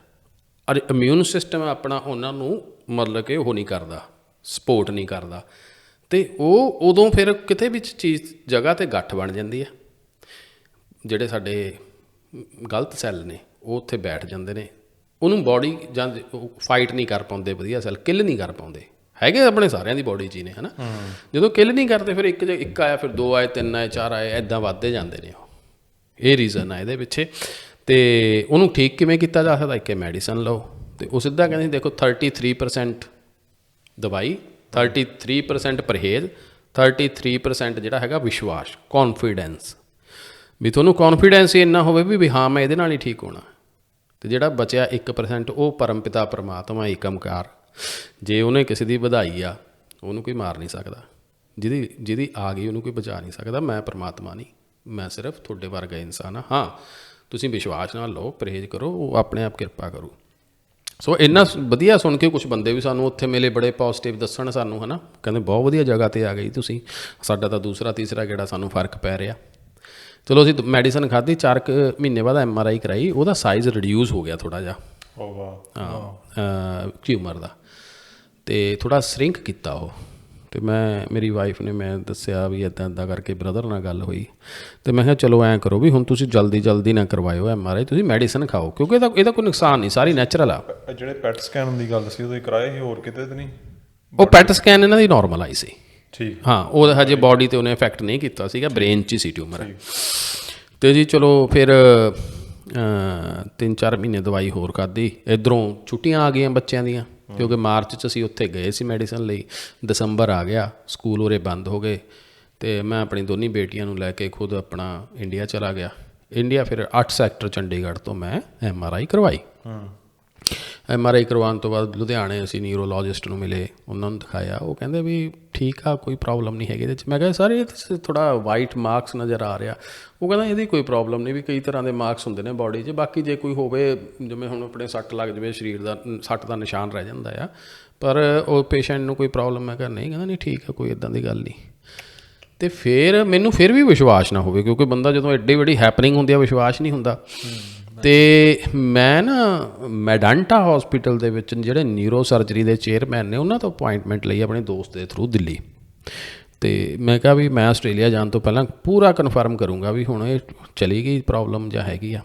ਔਰ ਇਮਿਊਨ ਸਿਸਟਮ ਆਪਣਾ ਉਹਨਾਂ ਨੂੰ ਮਤਲਬ ਕਿ ਉਹ ਨਹੀਂ ਕਰਦਾ, ਸਪੋਰਟ ਨਹੀਂ ਕਰਦਾ, ਅਤੇ ਉਹ ਉਦੋਂ ਫਿਰ ਕਿਤੇ ਵੀ ਚੀਜ਼ ਜਗ੍ਹਾ 'ਤੇ ਗੱਠ ਬਣ ਜਾਂਦੀ ਹੈ। ਜਿਹੜੇ ਸਾਡੇ ਗਲਤ ਸੈੱਲ ਨੇ ਉਹ ਉੱਥੇ ਬੈਠ ਜਾਂਦੇ ਨੇ, ਉਹਨੂੰ ਬੋਡੀ ਜਾਂ ਫਾਈਟ ਨਹੀਂ ਕਰ ਪਾਉਂਦੇ, ਵਧੀਆ ਸੈੱਲ ਕਿੱਲ ਨਹੀਂ ਕਰ ਪਾਉਂਦੇ। ਹੈਗੇ ਆਪਣੇ ਸਾਰਿਆਂ ਦੀ ਬੋਡੀ 'ਚ ਹੀ ਨੇ, ਹੈ ਨਾ। ਜਦੋਂ ਕਿੱਲ ਨਹੀਂ ਕਰਦੇ, ਫਿਰ ਇੱਕ ਆਇਆ, ਫਿਰ 2 ਆਏ, 3 ਆਏ, 4 ਆਏ, ਇੱਦਾਂ ਵੱਧਦੇ ਜਾਂਦੇ ਨੇ ਉਹ। ਇਹ ਰੀਜ਼ਨ ਆ ਇਹਦੇ ਪਿੱਛੇ। ਅਤੇ ਉਹਨੂੰ ਠੀਕ ਕਿਵੇਂ ਕੀਤਾ ਜਾ ਸਕਦਾ? ਇੱਕ ਮੈਡੀਸਨ ਲਓ। ਅਤੇ ਉਹ ਸਿੱਧਾ ਕਹਿੰਦੇ ਸੀ ਦੇਖੋ 33% ਦਵਾਈ, 33% ਪਰਹੇਜ਼, 33% ਜਿਹੜਾ ਹੈਗਾ ਵਿਸ਼ਵਾਸ, ਕੌਨਫੀਡੈਂਸ, ਵੀ ਤੁਹਾਨੂੰ ਕੌਨਫੀਡੈਂਸ ਹੀ ਇੰਨਾ ਹੋਵੇ ਵੀ ਹਾਂ ਮੈਂ ਇਹਦੇ ਨਾਲ ਹੀ ਠੀਕ ਹੋਣਾ। ਅਤੇ ਜਿਹੜਾ ਬਚਿਆ 1% ਉਹ ਪਰਮਪਿਤਾ ਪਰਮਾਤਮਾ ਏਕਮਕਾਰ, ਜੇ ਉਹਨੇ ਕਿਸੇ ਦੀ ਵਧਾਈ ਆ, ਉਹਨੂੰ ਕੋਈ ਮਾਰ ਨਹੀਂ ਸਕਦਾ। ਜਿਹਦੀ ਆ ਗਈ ਉਹਨੂੰ ਕੋਈ ਬਚਾ ਨਹੀਂ ਸਕਦਾ। ਮੈਂ ਪਰਮਾਤਮਾ ਨਹੀਂ, ਮੈਂ ਸਿਰਫ ਤੁਹਾਡੇ ਵਰਗਾ ਇਨਸਾਨ ਹਾਂ। ਹਾਂ, ਤੁਸੀਂ ਵਿਸ਼ਵਾਸ ਨਾਲ ਲਓ, ਪਰਹੇਜ਼ ਕਰੋ, ਉਹ ਆਪਣੇ ਆਪ ਕਿਰਪਾ ਕਰੂ। ਸੋ ਇੰਨਾ ਵਧੀਆ ਸੁਣ ਕੇ ਕੁਛ ਬੰਦੇ ਵੀ ਸਾਨੂੰ ਉੱਥੇ ਮਿਲੇ, ਬੜੇ ਪੋਜ਼ੀਟਿਵ ਦੱਸਣ ਸਾਨੂੰ, ਹੈ ਨਾ, ਕਹਿੰਦੇ ਬਹੁਤ ਵਧੀਆ ਜਗ੍ਹਾ 'ਤੇ ਆ ਗਈ ਤੁਸੀਂ। ਸਾਡਾ ਤਾਂ ਦੂਸਰਾ ਤੀਸਰਾ ਗੇੜਾ ਸਾਨੂੰ ਫਰਕ ਪੈ ਰਿਹਾ। ਚਲੋ ਅਸੀਂ ਮੈਡੀਸਨ ਖਾਧੀ, 4 ਮਹੀਨੇ ਬਾਅਦ MRI ਕਰਾਈ, ਉਹਦਾ ਸਾਈਜ਼ ਰਿਡਿਊਸ ਹੋ ਗਿਆ ਥੋੜ੍ਹਾ ਜਿਹਾ, ਟਿਊਮਰ ਦਾ, ਅਤੇ ਥੋੜ੍ਹਾ ਸ਼ਰਿੰਕ ਕੀਤਾ ਉਹ। ਅਤੇ ਮੇਰੀ ਵਾਈਫ ਨੇ, ਮੈਂ ਦੱਸਿਆ ਵੀ ਇੱਦਾਂ ਕਰਕੇ ਬ੍ਰਦਰ ਨਾਲ ਗੱਲ ਹੋਈ, ਅਤੇ ਮੈਂ ਕਿਹਾ ਚਲੋ ਐਂ ਕਰੋ ਵੀ ਹੁਣ ਤੁਸੀਂ ਜਲਦੀ ਨਾ ਕਰਵਾਇਓ MRI, ਤੁਸੀਂ ਮੈਡੀਸਨ ਖਾਓ, ਕਿਉਂਕਿ ਇਹਦਾ ਕੋਈ ਨੁਕਸਾਨ ਨਹੀਂ, ਸਾਰੀ ਨੈਚੁਰਲ ਆ। ਜਿਹੜੇ ਪੈਟ ਸਕੈਨ ਦੀ ਗੱਲ ਸੀ ਉਹਦੇ ਕਰਾਏ ਸੀ ਹੋਰ ਕਿਤੇ ਤਾਂ ਨਹੀਂ? ਉਹ ਪੈਟ ਸਕੈਨ ਇਹਨਾਂ ਦੀ ਨੋਰਮਲ ਆਈ ਸੀ। ਠੀਕ। ਹਾਂ, ਉਹ ਹਜੇ ਬੋਡੀ 'ਤੇ ਉਹਨੇ ਇਫੈਕਟ ਨਹੀਂ ਕੀਤਾ ਸੀਗਾ, ਬ੍ਰੇਨ 'ਚ ਹੀ ਸੀ ਟਿਊਮਰ। ਅਤੇ ਜੀ ਚਲੋ ਫਿਰ 3-4 ਮਹੀਨੇ ਦਵਾਈ ਹੋਰ ਖਾਧੀ। ਇੱਧਰੋਂ ਛੁੱਟੀਆਂ ਆ ਗਈਆਂ ਬੱਚਿਆਂ ਦੀਆਂ, ਕਿਉਂਕਿ ਮਾਰਚ 'ਚ ਅਸੀਂ ਉੱਥੇ ਗਏ ਸੀ ਮੈਡੀਸਨ ਲਈ। ਦਸੰਬਰ ਆ ਗਿਆ, ਸਕੂਲ ਉਰੇ ਬੰਦ ਹੋ ਗਏ, ਅਤੇ ਮੈਂ ਆਪਣੀ ਦੋਨੀ ਬੇਟੀਆਂ ਨੂੰ ਲੈ ਕੇ ਖੁਦ ਆਪਣਾ ਇੰਡੀਆ ਚਲਾ ਗਿਆ। ਇੰਡੀਆ ਫਿਰ 8 ਸੈਕਟਰ ਚੰਡੀਗੜ੍ਹ ਤੋਂ ਮੈਂ MRI ਕਰਵਾਈ। MRI ਕਰਵਾਉਣ ਤੋਂ ਬਾਅਦ ਲੁਧਿਆਣੇ ਅਸੀਂ ਨਿਊਰੋਲੋਜਿਸਟ ਨੂੰ ਮਿਲੇ, ਉਹਨਾਂ ਨੂੰ ਦਿਖਾਇਆ। ਉਹ ਕਹਿੰਦੇ ਵੀ ਠੀਕ ਆ, ਕੋਈ ਪ੍ਰੋਬਲਮ ਨਹੀਂ ਹੈਗੀ ਇਹਦੇ 'ਚ। ਮੈਂ ਕਿਹਾ ਸਰ ਇਹ ਥੋੜ੍ਹਾ ਵਾਈਟ ਮਾਰਕਸ ਨਜ਼ਰ ਆ ਰਿਹਾ। ਉਹ ਕਹਿੰਦਾ ਇਹਦੀ ਕੋਈ ਪ੍ਰੋਬਲਮ ਨਹੀਂ, ਵੀ ਕਈ ਤਰ੍ਹਾਂ ਦੇ ਮਾਰਕਸ ਹੁੰਦੇ ਨੇ ਬੋਡੀ 'ਚ, ਬਾਕੀ ਜੇ ਕੋਈ ਹੋਵੇ, ਜਿਵੇਂ ਹੁਣ ਆਪਣੇ ਸੱਟ ਲੱਗ ਜਾਵੇ, ਸਰੀਰ ਦਾ ਸੱਟ ਦਾ ਨਿਸ਼ਾਨ ਰਹਿ ਜਾਂਦਾ ਆ, ਪਰ ਉਹ ਪੇਸ਼ੈਂਟ ਨੂੰ ਕੋਈ ਪ੍ਰੋਬਲਮ। ਮੈਂ ਕਿਹਾ ਨਹੀਂ, ਕਹਿੰਦਾ ਨਹੀਂ ਠੀਕ ਆ, ਕੋਈ ਇੱਦਾਂ ਦੀ ਗੱਲ ਨਹੀਂ। ਅਤੇ ਫਿਰ ਮੈਨੂੰ ਫਿਰ ਵੀ ਵਿਸ਼ਵਾਸ ਨਾ ਹੋਵੇ, ਕਿਉਂਕਿ ਬੰਦਾ ਜਦੋਂ ਐਡੀ ਵੱਡੀ ਹੈਪਨਿੰਗ ਹੁੰਦੀ ਆ, ਵਿਸ਼ਵਾਸ ਨਹੀਂ ਹੁੰਦਾ। ਅਤੇ ਮੈਂ ਨਾ ਮੈਡਾਂਟਾ ਹੌਸਪੀਟਲ ਦੇ ਵਿੱਚ ਜਿਹੜੇ ਨਿਊਰੋ ਸਰਜਰੀ ਦੇ ਚੇਅਰਮੈਨ ਨੇ, ਉਹਨਾਂ ਤੋਂ ਅਪੁਆਇੰਟਮੈਂਟ ਲਈ ਆਪਣੇ ਦੋਸਤ ਦੇ ਥਰੂ ਦਿੱਲੀ। ਅਤੇ ਮੈਂ ਕਿਹਾ ਵੀ ਮੈਂ ਆਸਟ੍ਰੇਲੀਆ ਜਾਣ ਤੋਂ ਪਹਿਲਾਂ ਪੂਰਾ ਕਨਫਰਮ ਕਰੂੰਗਾ ਵੀ ਹੁਣ ਇਹ ਚਲੀ ਗਈ ਪ੍ਰੋਬਲਮ ਜਾਂ ਹੈਗੀ ਆ।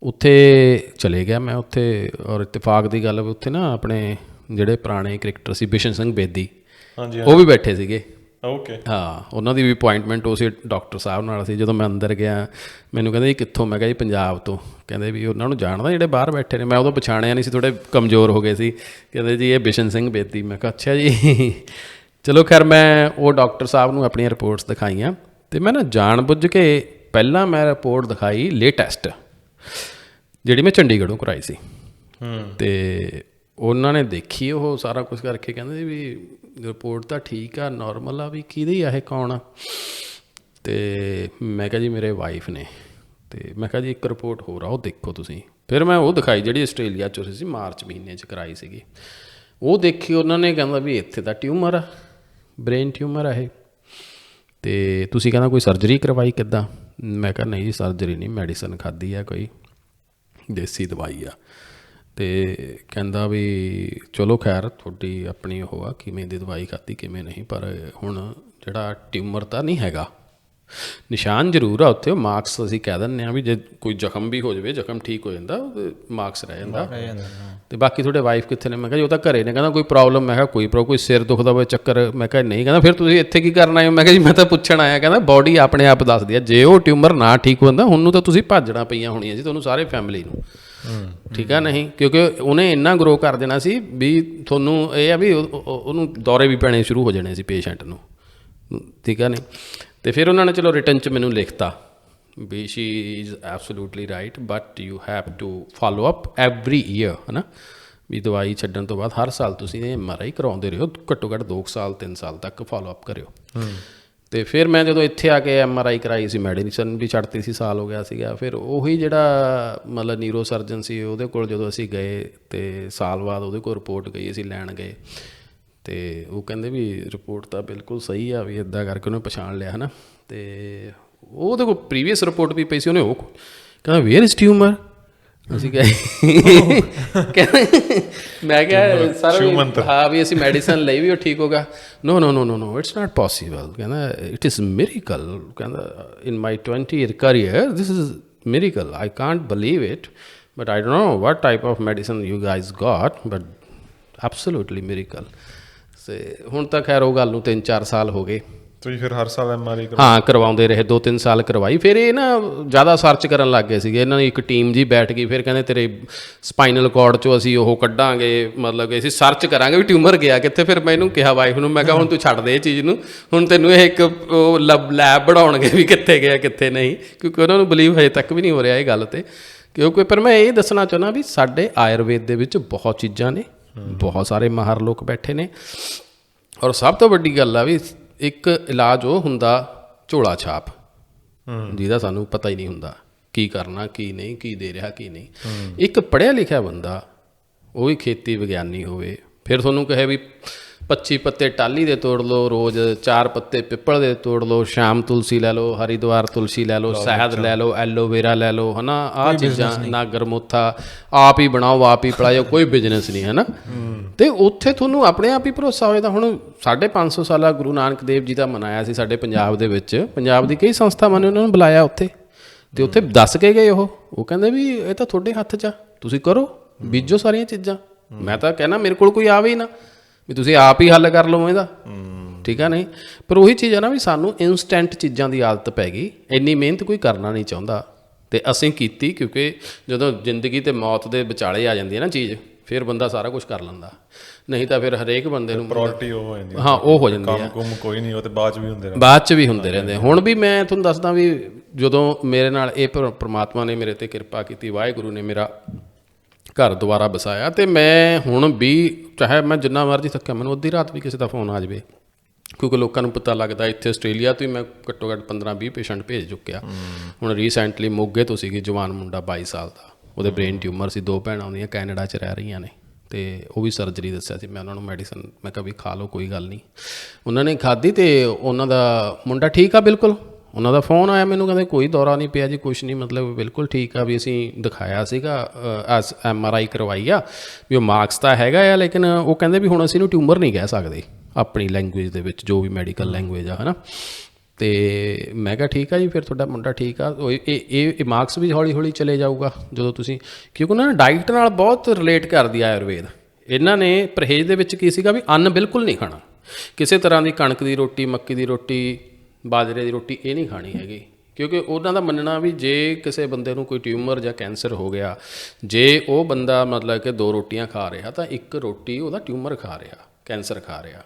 ਉੱਥੇ ਚਲੇ ਗਿਆ ਮੈਂ ਉੱਥੇ, ਔਰ ਇਤਫਾਕ ਦੀ ਗੱਲ ਵੀ ਉੱਥੇ ਨਾ ਆਪਣੇ ਜਿਹੜੇ ਪੁਰਾਣੇ ਕ੍ਰਿਕਟਰ ਸੀ, ਬਿਸ਼ਨ ਸਿੰਘ ਬੇਦੀ, ਉਹ ਵੀ ਬੈਠੇ ਸੀਗੇ। ਓਕੇ। ਹਾਂ, ਉਹਨਾਂ ਦੀ ਵੀ ਅਪੁਆਇੰਟਮੈਂਟ ਉਸੇ ਡਾਕਟਰ ਸਾਹਿਬ ਨਾਲ ਸੀ। ਜਦੋਂ ਮੈਂ ਅੰਦਰ ਗਿਆ, ਮੈਨੂੰ ਕਹਿੰਦੇ ਜੀ ਕਿੱਥੋਂ? ਮੈਂ ਕਿਹਾ ਜੀ ਪੰਜਾਬ ਤੋਂ। ਕਹਿੰਦੇ ਵੀ ਉਹਨਾਂ ਨੂੰ ਜਾਣਦਾ ਜਿਹੜੇ ਬਾਹਰ ਬੈਠੇ ਨੇ? ਮੈਂ ਉਦੋਂ ਪਛਾਣਿਆ ਨਹੀਂ ਸੀ, ਥੋੜ੍ਹੇ ਕਮਜ਼ੋਰ ਹੋ ਗਏ ਸੀ। ਕਹਿੰਦੇ ਜੀ ਇਹ ਬਿਸ਼ਨ ਸਿੰਘ ਬੇਦੀ। ਮੈਂ ਕਿਹਾ ਅੱਛਾ ਜੀ। ਚਲੋ ਖੈਰ, ਮੈਂ ਉਹ ਡਾਕਟਰ ਸਾਹਿਬ ਨੂੰ ਆਪਣੀਆਂ ਰਿਪੋਰਟਸ ਦਿਖਾਈਆਂ, ਅਤੇ ਮੈਂ ਨਾ ਜਾਣ ਬੁੱਝ ਕੇ ਪਹਿਲਾਂ ਮੈਂ ਰਿਪੋਰਟ ਦਿਖਾਈ ਲੇਟੈਸਟ, ਜਿਹੜੀ ਮੈਂ ਚੰਡੀਗੜ੍ਹੋਂ ਕਰਾਈ ਸੀ। ਅਤੇ ਉਹਨਾਂ ਨੇ ਦੇਖੀ ਉਹ ਸਾਰਾ ਕੁਛ ਕਰਕੇ, ਕਹਿੰਦੇ ਵੀ ਰਿਪੋਰਟ ਤਾਂ ਠੀਕ ਆ, ਨੋਰਮਲ ਆ, ਵੀ ਕਿਹਦੀ ਆ ਇਹ, ਕੌਣ ਆ? ਅਤੇ ਮੈਂ ਕਿਹਾ ਜੀ ਮੇਰੇ ਵਾਈਫ ਨੇ। ਅਤੇ ਮੈਂ ਕਿਹਾ ਜੀ ਇੱਕ ਰਿਪੋਰਟ ਹੋਰ ਆ, ਉਹ ਦੇਖੋ ਤੁਸੀਂ। ਫਿਰ ਮੈਂ ਉਹ ਦਿਖਾਈ ਜਿਹੜੀ ਆਸਟ੍ਰੇਲੀਆ 'ਚ ਸੀ, ਮਾਰਚ ਮਹੀਨੇ 'ਚ ਕਰਾਈ ਸੀਗੀ। ਉਹ ਦੇਖੀ ਉਹਨਾਂ ਨੇ, ਕਹਿੰਦਾ ਵੀ ਇੱਥੇ ਤਾਂ ਟਿਊਮਰ ਆ, ਬ੍ਰੇਨ ਟਿਊਮਰ ਆ ਇਹ, ਅਤੇ ਤੁਸੀਂ ਕਹਿੰਦਾ ਕੋਈ ਸਰਜਰੀ ਕਰਵਾਈ ਕਿੱਦਾਂ? ਮੈਂ ਕਿਹਾ ਨਹੀਂ ਜੀ ਸਰਜਰੀ ਨਹੀਂ, ਮੈਡੀਸਨ ਖਾਧੀ ਆ, ਕੋਈ ਦੇਸੀ ਦਵਾਈ ਆ। ਅਤੇ ਕਹਿੰਦਾ ਵੀ ਚਲੋ ਖੈਰ ਤੁਹਾਡੀ ਆਪਣੀ ਉਹ ਆ, ਕਿਵੇਂ ਦੀ ਦਵਾਈ ਖਾਧੀ ਕਿਵੇਂ ਨਹੀਂ, ਪਰ ਹੁਣ ਜਿਹੜਾ ਟਿਊਮਰ ਤਾਂ ਨਹੀਂ ਹੈਗਾ, ਨਿਸ਼ਾਨ ਜ਼ਰੂਰ ਆ ਉੱਥੇ। ਮਾਰਕਸ ਅਸੀਂ ਕਹਿ ਦਿੰਦੇ ਹਾਂ ਵੀ ਜੇ ਕੋਈ ਜ਼ਖਮ ਵੀ ਹੋ ਜਾਵੇ, ਜ਼ਖਮ ਠੀਕ ਹੋ ਜਾਂਦਾ, ਮਾਰਕਸ ਰਹਿ ਜਾਂਦਾ। ਅਤੇ ਬਾਕੀ ਤੁਹਾਡੇ ਵਾਈਫ ਕਿੱਥੇ ਨੇ? ਮੈਂ ਕਿਹਾ ਜੀ ਉਹ ਤਾਂ ਘਰੇ ਨੇ। ਕਹਿੰਦਾ ਕੋਈ ਪ੍ਰੋਬਲਮ? ਮੈਂ ਕਿਹਾ ਕੋਈ ਕੋਈ ਸਿਰ ਦੁਖਦਾ ਹੋਵੇ, ਚੱਕਰ? ਮੈਂ ਕਿਹਾ ਨਹੀਂ। ਕਹਿੰਦਾ ਫਿਰ ਤੁਸੀਂ ਇੱਥੇ ਕੀ ਕਰਨ ਆਏ ਹੋ? ਮੈਂ ਕਿਹਾ ਜੀ ਮੈਂ ਤਾਂ ਪੁੱਛਣ ਆਇਆ। ਕਹਿੰਦਾ ਬੋਡੀ ਆਪਣੇ ਆਪ ਦੱਸਦੀ ਆ, ਜੇ ਉਹ ਟਿਊਮਰ ਨਾ ਠੀਕ ਹੁੰਦਾ ਹੁਣ ਨੂੰ ਤਾਂ ਤੁਸੀਂ ਭਾਜਣਾ ਪਈਆਂ ਹੋਣੀਆਂ ਜੀ ਤੁਹਾਨੂੰ, ਸਾਰੇ ਫੈਮਿਲੀ ਨੂੰ। ਠੀਕ ਆ ਨਹੀਂ, ਕਿਉਂਕਿ ਉਹਨੇ ਇੰਨਾ ਗਰੋ ਕਰ ਦੇਣਾ ਸੀ ਵੀ ਤੁਹਾਨੂੰ ਇਹ ਆ ਵੀ ਉਹਨੂੰ ਦੌਰੇ ਵੀ ਪੈਣੇ ਸ਼ੁਰੂ ਹੋ ਜਾਣੇ ਸੀ ਪੇਸ਼ੈਂਟ ਨੂੰ। ਠੀਕ ਆ ਨਹੀਂ। ਅਤੇ ਫਿਰ ਉਹਨਾਂ ਨੇ ਚਲੋ ਰਿਟਨ 'ਚ ਮੈਨੂੰ ਲਿਖਤਾ ਵੀ she is absolutely right, but you have to follow up every year, ਹੈ ਨਾ, ਵੀ ਦਵਾਈ ਛੱਡਣ ਤੋਂ ਬਾਅਦ ਹਰ ਸਾਲ ਤੁਸੀਂ MRI ਕਰਵਾਉਂਦੇ ਰਹੋ, ਘੱਟੋ ਘੱਟ 2 ਸਾਲ 3 ਸਾਲ ਤੱਕ ਫਾਲੋ ਅਪ ਕਰਿਓ। ਅਤੇ ਫਿਰ ਮੈਂ ਜਦੋਂ ਇੱਥੇ ਆ ਕੇ MRI ਕਰਾਈ ਸੀ, ਮੈਡੀਸਨ ਵੀ ਛੱਡਤੀ ਸੀ, ਸਾਲ ਹੋ ਗਿਆ ਸੀਗਾ। ਫਿਰ ਉਹੀ ਜਿਹੜਾ ਮਤਲਬ ਨਿਊਰੋ ਸਰਜਨ ਸੀ ਉਹਦੇ ਕੋਲ ਜਦੋਂ ਅਸੀਂ ਗਏ, ਅਤੇ ਸਾਲ ਬਾਅਦ ਉਹਦੇ ਕੋਲ ਰਿਪੋਰਟ ਗਈ, ਅਸੀਂ ਲੈਣ ਗਏ, ਅਤੇ ਉਹ ਕਹਿੰਦੇ ਵੀ ਰਿਪੋਰਟ ਤਾਂ ਬਿਲਕੁਲ ਸਹੀ ਆ, ਵੀ ਇੱਦਾਂ ਕਰਕੇ ਉਹਨੇ ਪਛਾਣ ਲਿਆ, ਹੈ ਨਾ। ਅਤੇ ਉਹਦੇ ਕੋਲ ਪ੍ਰੀਵੀਅਸ ਰਿਪੋਰਟ ਵੀ ਪਈ ਸੀ, ਉਹਨੇ ਉਹ ਕਹਿੰਦਾ ਵੇਅਰ ਇਜ਼ ਟਿਊਮਰ? ਅਸੀਂ ਮੈਂ ਕਿਹਾ ਸਰ ਹਾਂ ਵੀ ਅਸੀਂ ਮੈਡੀਸਨ ਲਈ ਵੀ ਉਹ ਠੀਕ ਹੋਗਾ। ਨੋ ਨੋ ਨੋ ਨੋ ਨੋ ਇਟਸ ਨਾਟ ਪੋਸੀਬਲ। ਕਹਿੰਦਾ ਇਟ ਇਜ਼ ਮਿਰੀਕਲ। ਕਹਿੰਦਾ ਇਨ ਮਾਈ 20 year career this is miracle, I can't believe it, but I don't know what type of medicine you guys got, but absolutely miracle। ਅਤੇ ਹੁਣ ਤਾਂ ਖੈਰ ਉਹ ਗੱਲ ਨੂੰ 3-4 ਸਾਲ ਹੋ ਗਏ। ਤੁਸੀਂ ਫਿਰ ਹਰ ਸਾਲ MRI ਹਾਂ ਕਰਵਾਉਂਦੇ ਰਹੇ, 2-3 ਸਾਲ ਕਰਵਾਈ। ਫਿਰ ਇਹ ਨਾ ਜ਼ਿਆਦਾ ਸਰਚ ਕਰਨ ਲੱਗ ਗਏ ਸੀਗੇ, ਇਹਨਾਂ ਦੀ ਇੱਕ ਟੀਮ ਜੀ ਬੈਠ ਗਈ। ਫਿਰ ਕਹਿੰਦੇ ਤੇਰੇ ਸਪਾਈਨਲ ਕੋਰਡ 'ਚੋਂ ਅਸੀਂ ਉਹ ਕੱਢਾਂਗੇ, ਮਤਲਬ ਕਿ ਅਸੀਂ ਸਰਚ ਕਰਾਂਗੇ ਵੀ ਟਿਊਮਰ ਗਿਆ ਕਿੱਥੇ। ਫਿਰ ਮੈਂ ਇਹਨੂੰ ਕਿਹਾ ਵਾਈਫ ਨੂੰ, ਮੈਂ ਕਿਹਾ ਹੁਣ ਤੂੰ ਛੱਡ ਦੇ ਇਹ ਚੀਜ਼ ਨੂੰ, ਹੁਣ ਤੈਨੂੰ ਇਹ ਇੱਕ ਉਹ ਲੈਬ ਬਣਾਉਣਗੇ ਵੀ ਕਿੱਥੇ ਗਿਆ ਕਿੱਥੇ ਨਹੀਂ, ਕਿਉਂਕਿ ਉਹਨਾਂ ਨੂੰ ਬਲੀਵ ਹਜੇ ਤੱਕ ਵੀ ਨਹੀਂ ਹੋ ਰਿਹਾ ਇਹ ਗੱਲ 'ਤੇ। ਕਿਉਂਕਿ ਪਰ ਮੈਂ ਇਹ ਦੱਸਣਾ ਚਾਹੁੰਦਾ ਵੀ ਸਾਡੇ ਆਯੁਰਵੇਦ ਦੇ ਵਿੱਚ ਬਹੁਤ ਚੀਜ਼ਾਂ ਨੇ, ਬਹੁਤ ਸਾਰੇ ਮਾਹਰ ਲੋਕ ਬੈਠੇ ਨੇ, ਔਰ ਸਭ ਤੋਂ ਵੱਡੀ ਗੱਲ ਆ ਵੀ ਇੱਕ ਇਲਾਜ ਉਹ ਹੁੰਦਾ ਝੋਲਾ ਛਾਪ, ਜਿਹਦਾ ਸਾਨੂੰ ਪਤਾ ਹੀ ਨਹੀਂ ਹੁੰਦਾ ਕੀ ਕਰਨਾ ਕੀ ਨਹੀਂ, ਕੀ ਦੇ ਰਿਹਾ ਕੀ ਨਹੀਂ। ਇੱਕ ਪੜ੍ਹਿਆ ਲਿਖਿਆ ਬੰਦਾ, ਉਹ ਵੀ ਖੇਤੀ ਵਿਗਿਆਨੀ ਹੋਵੇ, ਫਿਰ ਤੁਹਾਨੂੰ ਕਹੇ ਵੀ 25 ਪੱਤੇ ਟਾਹਲੀ ਦੇ ਤੋੜ ਲਓ ਰੋਜ਼, 4 ਪੱਤੇ ਪਿੱਪਲ ਦੇ ਤੋੜ ਲਓ, ਸ਼ਾਮ ਤੁਲਸੀ ਲੈ ਲਓ, ਹਰੀਦੁਆਰ ਤੁਲਸੀ ਲੈ ਲਓ, ਸ਼ਹਿਦ ਲੈ ਲਓ, ਐਲੋਵੇਰਾ ਲੈ ਲਓ, ਹੈ ਨਾ, ਆਹ ਚੀਜ਼ਾਂ, ਨਾਗਰਮੋਥਾ ਆਪ ਹੀ ਬਣਾਓ ਆਪ ਹੀ ਪਿਲਾਓ, ਕੋਈ ਬਿਜ਼ਨਸ ਨਹੀਂ, ਹੈ ਨਾ। ਅਤੇ ਉੱਥੇ ਤੁਹਾਨੂੰ ਆਪਣੇ ਆਪ ਹੀ ਭਰੋਸਾ ਹੋਏਗਾ। ਹੁਣ 550 ਸਾਲਾ ਗੁਰੂ ਨਾਨਕ ਦੇਵ ਜੀ ਦਾ ਮਨਾਇਆ ਸੀ ਸਾਡੇ ਪੰਜਾਬ ਦੇ ਵਿੱਚ, ਪੰਜਾਬ ਦੀ ਕਈ ਸੰਸਥਾਵਾਂ ਨੇ ਉਹਨਾਂ ਨੂੰ ਬੁਲਾਇਆ ਉੱਥੇ, ਅਤੇ ਉੱਥੇ ਦੱਸ ਕੇ ਗਏ ਉਹ ਕਹਿੰਦੇ ਵੀ ਇਹ ਤਾਂ ਤੁਹਾਡੇ ਹੱਥ 'ਚ ਆ, ਤੁਸੀਂ ਕਰੋ, ਬੀਜੋ ਸਾਰੀਆਂ ਚੀਜ਼ਾਂ। ਮੈਂ ਤਾਂ ਕਹਿਣਾ ਮੇਰੇ ਕੋਲ ਕੋਈ ਆਵੇ ਹੀ ਨਾ, ਵੀ ਤੁਸੀਂ ਆਪ ਹੀ ਹੱਲ ਕਰ ਲਓ ਇਹਦਾ। ਠੀਕ ਆ ਨਹੀਂ, ਪਰ ਉਹੀ ਚੀਜ਼ ਆ ਨਾ ਵੀ ਸਾਨੂੰ ਇੰਸਟੈਂਟ ਚੀਜ਼ਾਂ ਦੀ ਆਦਤ ਪੈ ਗਈ, ਇੰਨੀ ਮਿਹਨਤ ਕੋਈ ਕਰਨਾ ਨਹੀਂ ਚਾਹੁੰਦਾ, ਅਤੇ ਅਸੀਂ ਕੀਤੀ। ਕਿਉਂਕਿ ਜਦੋਂ ਜ਼ਿੰਦਗੀ ਅਤੇ ਮੌਤ ਦੇ ਵਿਚਾਲੇ ਆ ਜਾਂਦੀ ਹੈ ਨਾ ਚੀਜ਼, ਫਿਰ ਬੰਦਾ ਸਾਰਾ ਕੁਝ ਕਰ ਲੈਂਦਾ, ਨਹੀਂ ਤਾਂ ਫਿਰ ਹਰੇਕ ਬੰਦੇ ਨੂੰ ਪ੍ਰਾਇੋਰਟੀ ਉਹ ਹੋ ਜਾਂਦੀ। ਹਾਂ ਉਹ ਹੋ ਜਾਂਦੀ ਹੈ, ਕੰਮ ਕੋਈ ਨਹੀਂ, ਉਹ ਤਾਂ ਬਾਅਦ 'ਚ ਵੀ ਹੁੰਦੇ ਰਹਿੰਦੇ। ਹੁਣ ਵੀ ਮੈਂ ਤੁਹਾਨੂੰ ਦੱਸਦਾ ਵੀ ਜਦੋਂ ਮੇਰੇ ਨਾਲ ਇਹ ਪਰਮਾਤਮਾ ਨੇ ਮੇਰੇ 'ਤੇ ਕਿਰਪਾ ਕੀਤੀ, ਵਾਹਿਗੁਰੂ ਨੇ ਮੇਰਾ ਘਰ ਦੁਬਾਰਾ ਵਸਾਇਆ, ਅਤੇ ਮੈਂ ਹੁਣ ਵੀ ਚਾਹੇ ਮੈਂ ਜਿੰਨਾ ਮਰਜ਼ੀ ਥੱਕਿਆ, ਮੈਨੂੰ ਅੱਧੀ ਰਾਤ ਵੀ ਕਿਸੇ ਦਾ ਫੋਨ ਆ ਜਾਵੇ, ਕਿਉਂਕਿ ਲੋਕਾਂ ਨੂੰ ਪਤਾ ਲੱਗਦਾ ਇੱਥੇ ਆਸਟ੍ਰੇਲੀਆ ਤੋਂ ਹੀ ਮੈਂ ਘੱਟੋ ਘੱਟ 15-20 ਪੇਸ਼ੈਂਟ ਭੇਜ ਚੁੱਕਿਆ। ਹੁਣ ਰੀਸੈਂਟਲੀ ਮੋਗੇ ਤੋਂ ਸੀਗੀ ਜਵਾਨ ਮੁੰਡਾ 22 ਸਾਲ ਦਾ, ਉਹਦੇ ਬ੍ਰੇਨ ਟਿਊਮਰ ਸੀ, 2 ਭੈਣਾਂ ਉਹਦੀਆਂ ਕੈਨੇਡਾ 'ਚ ਰਹਿ ਰਹੀਆਂ ਨੇ, ਅਤੇ ਉਹ ਵੀ ਸਰਜਰੀ ਦੱਸਿਆ ਸੀ ਮੈਂ ਉਹਨਾਂ ਨੂੰ, ਮੈਡੀਸਨ ਮੈਂ ਕਿਹਾ ਵੀ ਖਾ ਲਓ ਕੋਈ ਗੱਲ ਨਹੀਂ। ਉਹਨਾਂ ਨੇ ਖਾਧੀ ਅਤੇ ਉਹਨਾਂ ਦਾ ਮੁੰਡਾ ਠੀਕ ਆ ਬਿਲਕੁਲ। ਉਹਨਾਂ ਦਾ ਫੋਨ ਆਇਆ ਮੈਨੂੰ, ਕਹਿੰਦੇ ਕੋਈ ਦੌਰਾ ਨਹੀਂ ਪਿਆ ਜੀ, ਕੁਛ ਨਹੀਂ, ਮਤਲਬ ਬਿਲਕੁਲ ਠੀਕ ਆ, ਵੀ ਅਸੀਂ ਦਿਖਾਇਆ ਸੀਗਾ, MRI ਕਰਵਾਈ ਆ, ਵੀ ਉਹ ਮਾਰਕਸ ਤਾਂ ਹੈਗਾ ਆ, ਲੇਕਿਨ ਉਹ ਕਹਿੰਦੇ ਵੀ ਹੁਣ ਅਸੀਂ ਇਹਨੂੰ ਟਿਊਮਰ ਨਹੀਂ ਕਹਿ ਸਕਦੇ ਆਪਣੀ ਲੈਂਗੁਏਜ ਦੇ ਵਿੱਚ, ਜੋ ਵੀ ਮੈਡੀਕਲ ਲੈਂਗੁਏਜ ਆ, ਹੈ ਨਾ। ਅਤੇ ਮੈਂ ਕਿਹਾ ਠੀਕ ਆ ਜੀ, ਫਿਰ ਤੁਹਾਡਾ ਮੁੰਡਾ ਠੀਕ ਆ, ਇਹ ਮਾਰਕਸ ਵੀ ਹੌਲੀ ਹੌਲੀ ਚਲੇ ਜਾਊਗਾ ਜਦੋਂ ਤੁਸੀਂ, ਕਿਉਂਕਿ ਉਹਨਾਂ ਨੇ ਡਾਈਟ ਨਾਲ ਬਹੁਤ ਰਿਲੇਟ ਕਰਦੀ ਆਯੁਰਵੇਦ। ਇਹਨਾਂ ਨੇ ਪਰਹੇਜ਼ ਦੇ ਵਿੱਚ ਕੀ ਸੀਗਾ ਵੀ ਅੰਨ ਬਿਲਕੁਲ ਨਹੀਂ ਖਾਣਾ, ਕਿਸੇ ਤਰ੍ਹਾਂ ਦੀ ਕਣਕ ਦੀ ਰੋਟੀ, ਮੱਕੀ ਦੀ ਰੋਟੀ, ਬਾਜਰੇ ਦੀ ਰੋਟੀ ਇਹ ਨਹੀਂ ਖਾਣੀ ਹੈਗੀ, ਕਿਉਂਕਿ ਉਹਨਾਂ ਦਾ ਮੰਨਣਾ ਵੀ ਜੇ ਕਿਸੇ ਬੰਦੇ ਨੂੰ ਕੋਈ ਟਿਊਮਰ ਜਾਂ ਕੈਂਸਰ ਹੋ ਗਿਆ, ਜੇ ਉਹ ਬੰਦਾ ਮਤਲਬ ਕਿ 2 ਰੋਟੀਆਂ ਖਾ ਰਿਹਾ ਤਾਂ 1 ਰੋਟੀ ਉਹਦਾ ਟਿਊਮਰ ਖਾ ਰਿਹਾ, ਕੈਂਸਰ ਖਾ ਰਿਹਾ।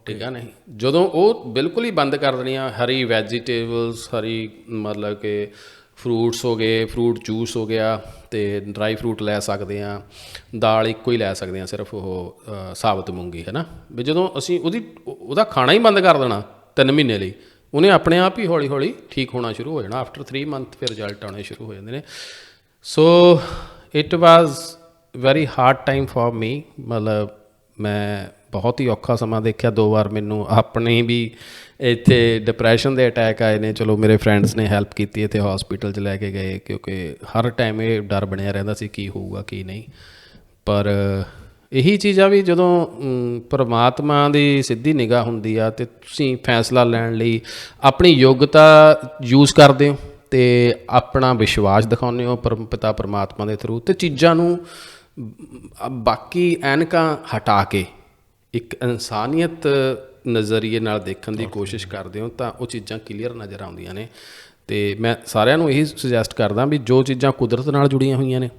ਠੀਕ ਆ ਨਹੀਂ, ਜਦੋਂ ਉਹ ਬਿਲਕੁਲ ਹੀ ਬੰਦ ਕਰ ਦੇਣੀਆਂ, ਹਰੀ ਵੈਜੀਟੇਬਲਸ, ਹਰੀ ਮਤਲਬ ਕਿ ਫਰੂਟਸ ਹੋ ਗਏ, ਫਰੂਟ ਜੂਸ ਹੋ ਗਿਆ, ਅਤੇ ਡਰਾਈ ਫਰੂਟ ਲੈ ਸਕਦੇ ਹਾਂ, ਦਾਲ ਇੱਕੋ ਹੀ ਲੈ ਸਕਦੇ ਹਾਂ ਸਿਰਫ ਉਹ ਸਾਬਤ ਮੂੰਗੀ, ਹੈ ਨਾ। ਵੀ ਜਦੋਂ ਅਸੀਂ ਉਹਦਾ ਖਾਣਾ ਹੀ ਬੰਦ ਕਰ ਦੇਣਾ 3 ਮਹੀਨੇ ਲਈ, ਉਹਨੇ ਆਪਣੇ ਆਪ ਹੀ ਹੌਲੀ ਹੌਲੀ ਠੀਕ ਹੋਣਾ ਸ਼ੁਰੂ ਹੋ ਜਾਣਾ। ਆਫਟਰ 3 ਮੰਥ ਫਿਰ ਰਿਜ਼ਲਟ ਆਉਣੇ ਸ਼ੁਰੂ ਹੋ ਜਾਂਦੇ ਨੇ। So it was very hard time for me. ਮਤਲਬ ਮੈਂ ਬਹੁਤ ਹੀ ਔਖਾ ਸਮਾਂ ਦੇਖਿਆ। 2 ਵਾਰ ਮੈਨੂੰ ਆਪਣੇ ਵੀ ਇੱਥੇ ਡਿਪਰੈਸ਼ਨ ਦੇ ਅਟੈਕ ਆਏ ਨੇ। ਚਲੋ ਮੇਰੇ ਫਰੈਂਡਸ ਨੇ ਹੈਲਪ ਕੀਤੀ, ਇੱਥੇ ਹੌਸਪੀਟਲ 'ਚ ਲੈ ਕੇ ਗਏ, ਕਿਉਂਕਿ ਹਰ ਟਾਈਮ ਇਹ ਡਰ ਬਣਿਆ ਰਹਿੰਦਾ ਸੀ ਕੀ ਹੋਊਗਾ ਕੀ ਨਹੀਂ। ਪਰ ਇਹੀ ਚੀਜ਼ ਆ ਵੀ ਜਦੋਂ ਪਰਮਾਤਮਾ ਦੀ ਸਿੱਧੀ ਨਿਗਾਹ ਹੁੰਦੀ ਆ ਅਤੇ ਤੁਸੀਂ ਫੈਸਲਾ ਲੈਣ ਲਈ ਆਪਣੀ ਯੋਗਤਾ ਯੂਜ਼ ਕਰਦੇ ਹੋ ਅਤੇ ਆਪਣਾ ਵਿਸ਼ਵਾਸ ਦਿਖਾਉਂਦੇ ਹੋ ਪਿਤਾ ਪਰਮਾਤਮਾ ਦੇ ਥਰੂ, ਅਤੇ ਚੀਜ਼ਾਂ ਨੂੰ ਬਾਕੀ ਐਨਕਾਂ ਹਟਾ ਕੇ ਇੱਕ ਇਨਸਾਨੀਅਤ ਨਜ਼ਰੀਏ ਨਾਲ ਦੇਖਣ ਦੀ ਕੋਸ਼ਿਸ਼ ਕਰਦੇ ਹੋ, ਤਾਂ ਉਹ ਚੀਜ਼ਾਂ ਕਲੀਅਰ ਨਜ਼ਰ ਆਉਂਦੀਆਂ ਨੇ। ਅਤੇ ਮੈਂ ਸਾਰਿਆਂ ਨੂੰ ਇਹੀ ਸੁਜੈਸਟ ਕਰਦਾ ਵੀ ਜੋ ਚੀਜ਼ਾਂ ਕੁਦਰਤ ਨਾਲ ਜੁੜੀਆਂ ਹੋਈਆਂ ਨੇ,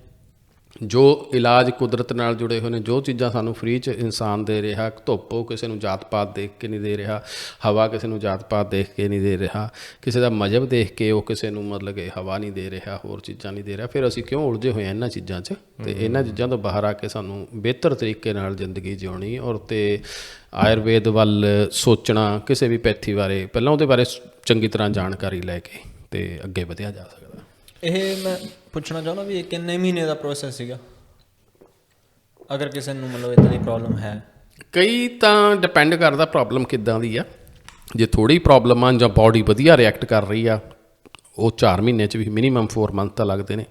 ਜੋ ਇਲਾਜ ਕੁਦਰਤ ਨਾਲ ਜੁੜੇ ਹੋਏ ਨੇ, ਜੋ ਚੀਜ਼ਾਂ ਸਾਨੂੰ ਫ੍ਰੀ 'ਚ ਇਨਸਾਨ ਦੇ ਰਿਹਾ, ਧੁੱਪ ਉਹ ਕਿਸੇ ਨੂੰ ਜਾਤ ਪਾਤ ਦੇਖ ਕੇ ਨਹੀਂ ਦੇ ਰਿਹਾ, ਹਵਾ ਕਿਸੇ ਨੂੰ ਜਾਤ ਪਾਤ ਦੇਖ ਕੇ ਨਹੀਂ ਦੇ ਰਿਹਾ, ਕਿਸੇ ਦਾ ਮਜ਼ਹਬ ਦੇਖ ਕੇ ਉਹ ਕਿਸੇ ਨੂੰ ਮਤਲਬ ਕਿ ਹਵਾ ਨਹੀਂ ਦੇ ਰਿਹਾ, ਹੋਰ ਚੀਜ਼ਾਂ ਨਹੀਂ ਦੇ ਰਿਹਾ। ਫਿਰ ਅਸੀਂ ਕਿਉਂ ਉਲਝੇ ਹੋਏ ਹਾਂ ਇਹਨਾਂ ਚੀਜ਼ਾਂ 'ਚ? ਅਤੇ ਇਹਨਾਂ ਚੀਜ਼ਾਂ ਤੋਂ ਬਾਹਰ ਆ ਕੇ ਸਾਨੂੰ ਬਿਹਤਰ ਤਰੀਕੇ ਨਾਲ ਜ਼ਿੰਦਗੀ ਜਿਉਣੀ ਔਰ ਅਤੇ ਆਯੁਰਵੇਦ ਵੱਲ ਸੋਚਣਾ, ਕਿਸੇ ਵੀ ਪੈਥੀ ਬਾਰੇ ਪਹਿਲਾਂ ਉਹਦੇ ਬਾਰੇ ਚੰਗੀ ਤਰ੍ਹਾਂ ਜਾਣਕਾਰੀ ਲੈ ਕੇ ਅਤੇ ਅੱਗੇ ਵਧਿਆ ਜਾ ਸਕਦਾ। ਇਹ ਮੈਂ ਪੁੱਛਣਾ ਚਾਹੁੰਦਾ ਵੀ ਇਹ ਕਿੰਨੇ ਮਹੀਨੇ ਦਾ ਪ੍ਰੋਸੈਸ ਸੀਗਾ, ਅਗਰ ਕਿਸੇ ਨੂੰ ਮਤਲਬ ਇੱਦਾਂ ਦੀ ਪ੍ਰੋਬਲਮ ਹੈ? ਕਈ ਤਾਂ ਡਿਪੈਂਡ ਕਰਦਾ ਪ੍ਰੋਬਲਮ ਕਿੱਦਾਂ ਦੀ ਆ। ਜੇ ਥੋੜ੍ਹੀ ਪ੍ਰੋਬਲਮ ਆ ਜਾਂ ਬਾਡੀ ਵਧੀਆ ਰਿਐਕਟ ਕਰ ਰਹੀ ਆ, ਉਹ 4 ਮਹੀਨੇ 'ਚ ਵੀ ਮਿਨੀਮਮ 4 ਮੰਥ ਤਾਂ ਲੱਗਦੇ ਨੇ।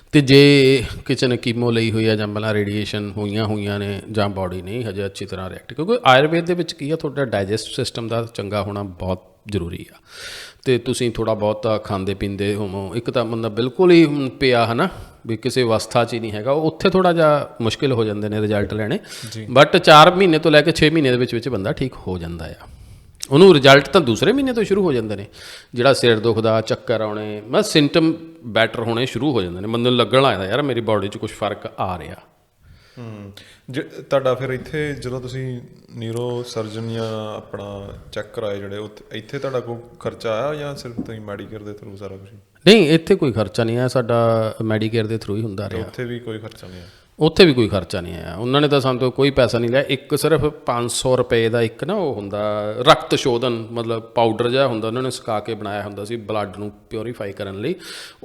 ਅਤੇ ਜੇ ਕਿਸੇ ਨੇ ਕੀਮੋ ਲਈ ਹੋਈ ਆ ਜਾਂ ਪਹਿਲਾਂ ਰੇਡੀਏਸ਼ਨ ਹੋਈਆਂ ਨੇ ਜਾਂ ਬਾਡੀ ਨਹੀਂ ਹਜੇ ਅੱਛੀ ਤਰ੍ਹਾਂ ਰਿਐਕਟ, ਕਿਉਂਕਿ ਆਯੁਰਵੇਦ ਦੇ ਵਿੱਚ ਕੀ ਆ, ਤੁਹਾਡਾ ਡਾਈਜੈਸਟ ਸਿਸਟਮ ਦਾ ਚੰਗਾ ਹੋਣਾ ਬਹੁਤ ਜ਼ਰੂਰੀ ਆ। ਅਤੇ ਤੁਸੀਂ ਥੋੜ੍ਹਾ ਬਹੁਤਾ ਖਾਂਦੇ ਪੀਂਦੇ ਹੋਵੋ। ਇੱਕ ਤਾਂ ਬੰਦਾ ਬਿਲਕੁਲ ਹੀ ਪਿਆ ਹੈ ਨਾ, ਵੀ ਕਿਸੇ ਅਵਸਥਾ 'ਚ ਹੀ ਨਹੀਂ ਹੈਗਾ, ਉੱਥੇ ਥੋੜ੍ਹਾ ਜਿਹਾ ਮੁਸ਼ਕਿਲ ਹੋ ਜਾਂਦੇ ਨੇ ਰਿਜ਼ਲਟ ਲੈਣੇ। ਬਟ 4 ਮਹੀਨੇ ਤੋਂ ਲੈ ਕੇ 6 ਮਹੀਨੇ ਦੇ ਵਿੱਚ ਬੰਦਾ ਠੀਕ ਹੋ ਜਾਂਦਾ ਆ। ਉਹਨੂੰ ਰਿਜ਼ਲਟ ਤਾਂ ਦੂਸਰੇ ਮਹੀਨੇ ਤੋਂ ਸ਼ੁਰੂ ਹੋ ਜਾਂਦੇ ਨੇ। ਜਿਹੜਾ ਸਿਰ ਦੁਖਦਾ, ਚੱਕਰ ਆਉਣੇ, ਬਸ ਸਿੰਟਮ ਬੈਟਰ ਹੋਣੇ ਸ਼ੁਰੂ ਹੋ ਜਾਂਦੇ ਨੇ। ਬੰਦੇ ਨੂੰ ਲੱਗਣ ਲੱਗਦਾ ਯਾਰ ਮੇਰੀ ਬਾਡੀ 'ਚ ਕੁਛ ਫਰਕ ਆ ਰਿਹਾ। ਤੁਹਾਡਾ ਫਿਰ ਇੱਥੇ ਜਦੋਂ ਤੁਸੀਂ ਨਿਊਰੋ ਸਰਜਨ ਜਾਂ ਆਪਣਾ ਚੈੱਕ ਕਰਾਏ ਜਿਹੜੇ, ਇੱਥੇ ਤੁਹਾਡਾ ਕੋਈ ਖਰਚਾ ਆਇਆ ਜਾਂ ਸਿਰਫ ਤੁਸੀਂ ਮੈਡੀਕੇਅਰ ਦੇ ਥਰੂ ਸਾਰਾ ਕੁਝ? ਨਹੀਂ, ਇੱਥੇ ਕੋਈ ਖਰਚਾ ਨਹੀਂ ਆਇਆ ਸਾਡਾ, ਮੈਡੀਕੇਅਰ ਦੇ ਥਰੂ ਹੀ ਹੁੰਦਾ ਰਿਹਾ। ਉੱਥੇ ਵੀ ਕੋਈ ਖਰਚਾ ਨਹੀਂ ਆਇਆ? ਉੱਥੇ ਵੀ ਕੋਈ ਖਰਚਾ ਨਹੀਂ ਆਇਆ। ਉਹਨਾਂ ਨੇ ਤਾਂ ਸਾਨੂੰ ਤੋਂ ਕੋਈ ਪੈਸਾ ਨਹੀਂ ਲਿਆ। ਇੱਕ ਸਿਰਫ 500 ਰੁਪਏ ਦਾ ਇੱਕ ਨਾ ਉਹ ਹੁੰਦਾ ਰਕਤ ਸ਼ੋਧਨ, ਮਤਲਬ ਪਾਊਡਰ ਜਿਹਾ ਹੁੰਦਾ, ਉਹਨਾਂ ਨੇ ਸੁਕਾ ਕੇ ਬਣਾਇਆ ਹੁੰਦਾ ਸੀ ਬਲੱਡ ਨੂੰ ਪਿਓਰੀਫਾਈ ਕਰਨ ਲਈ।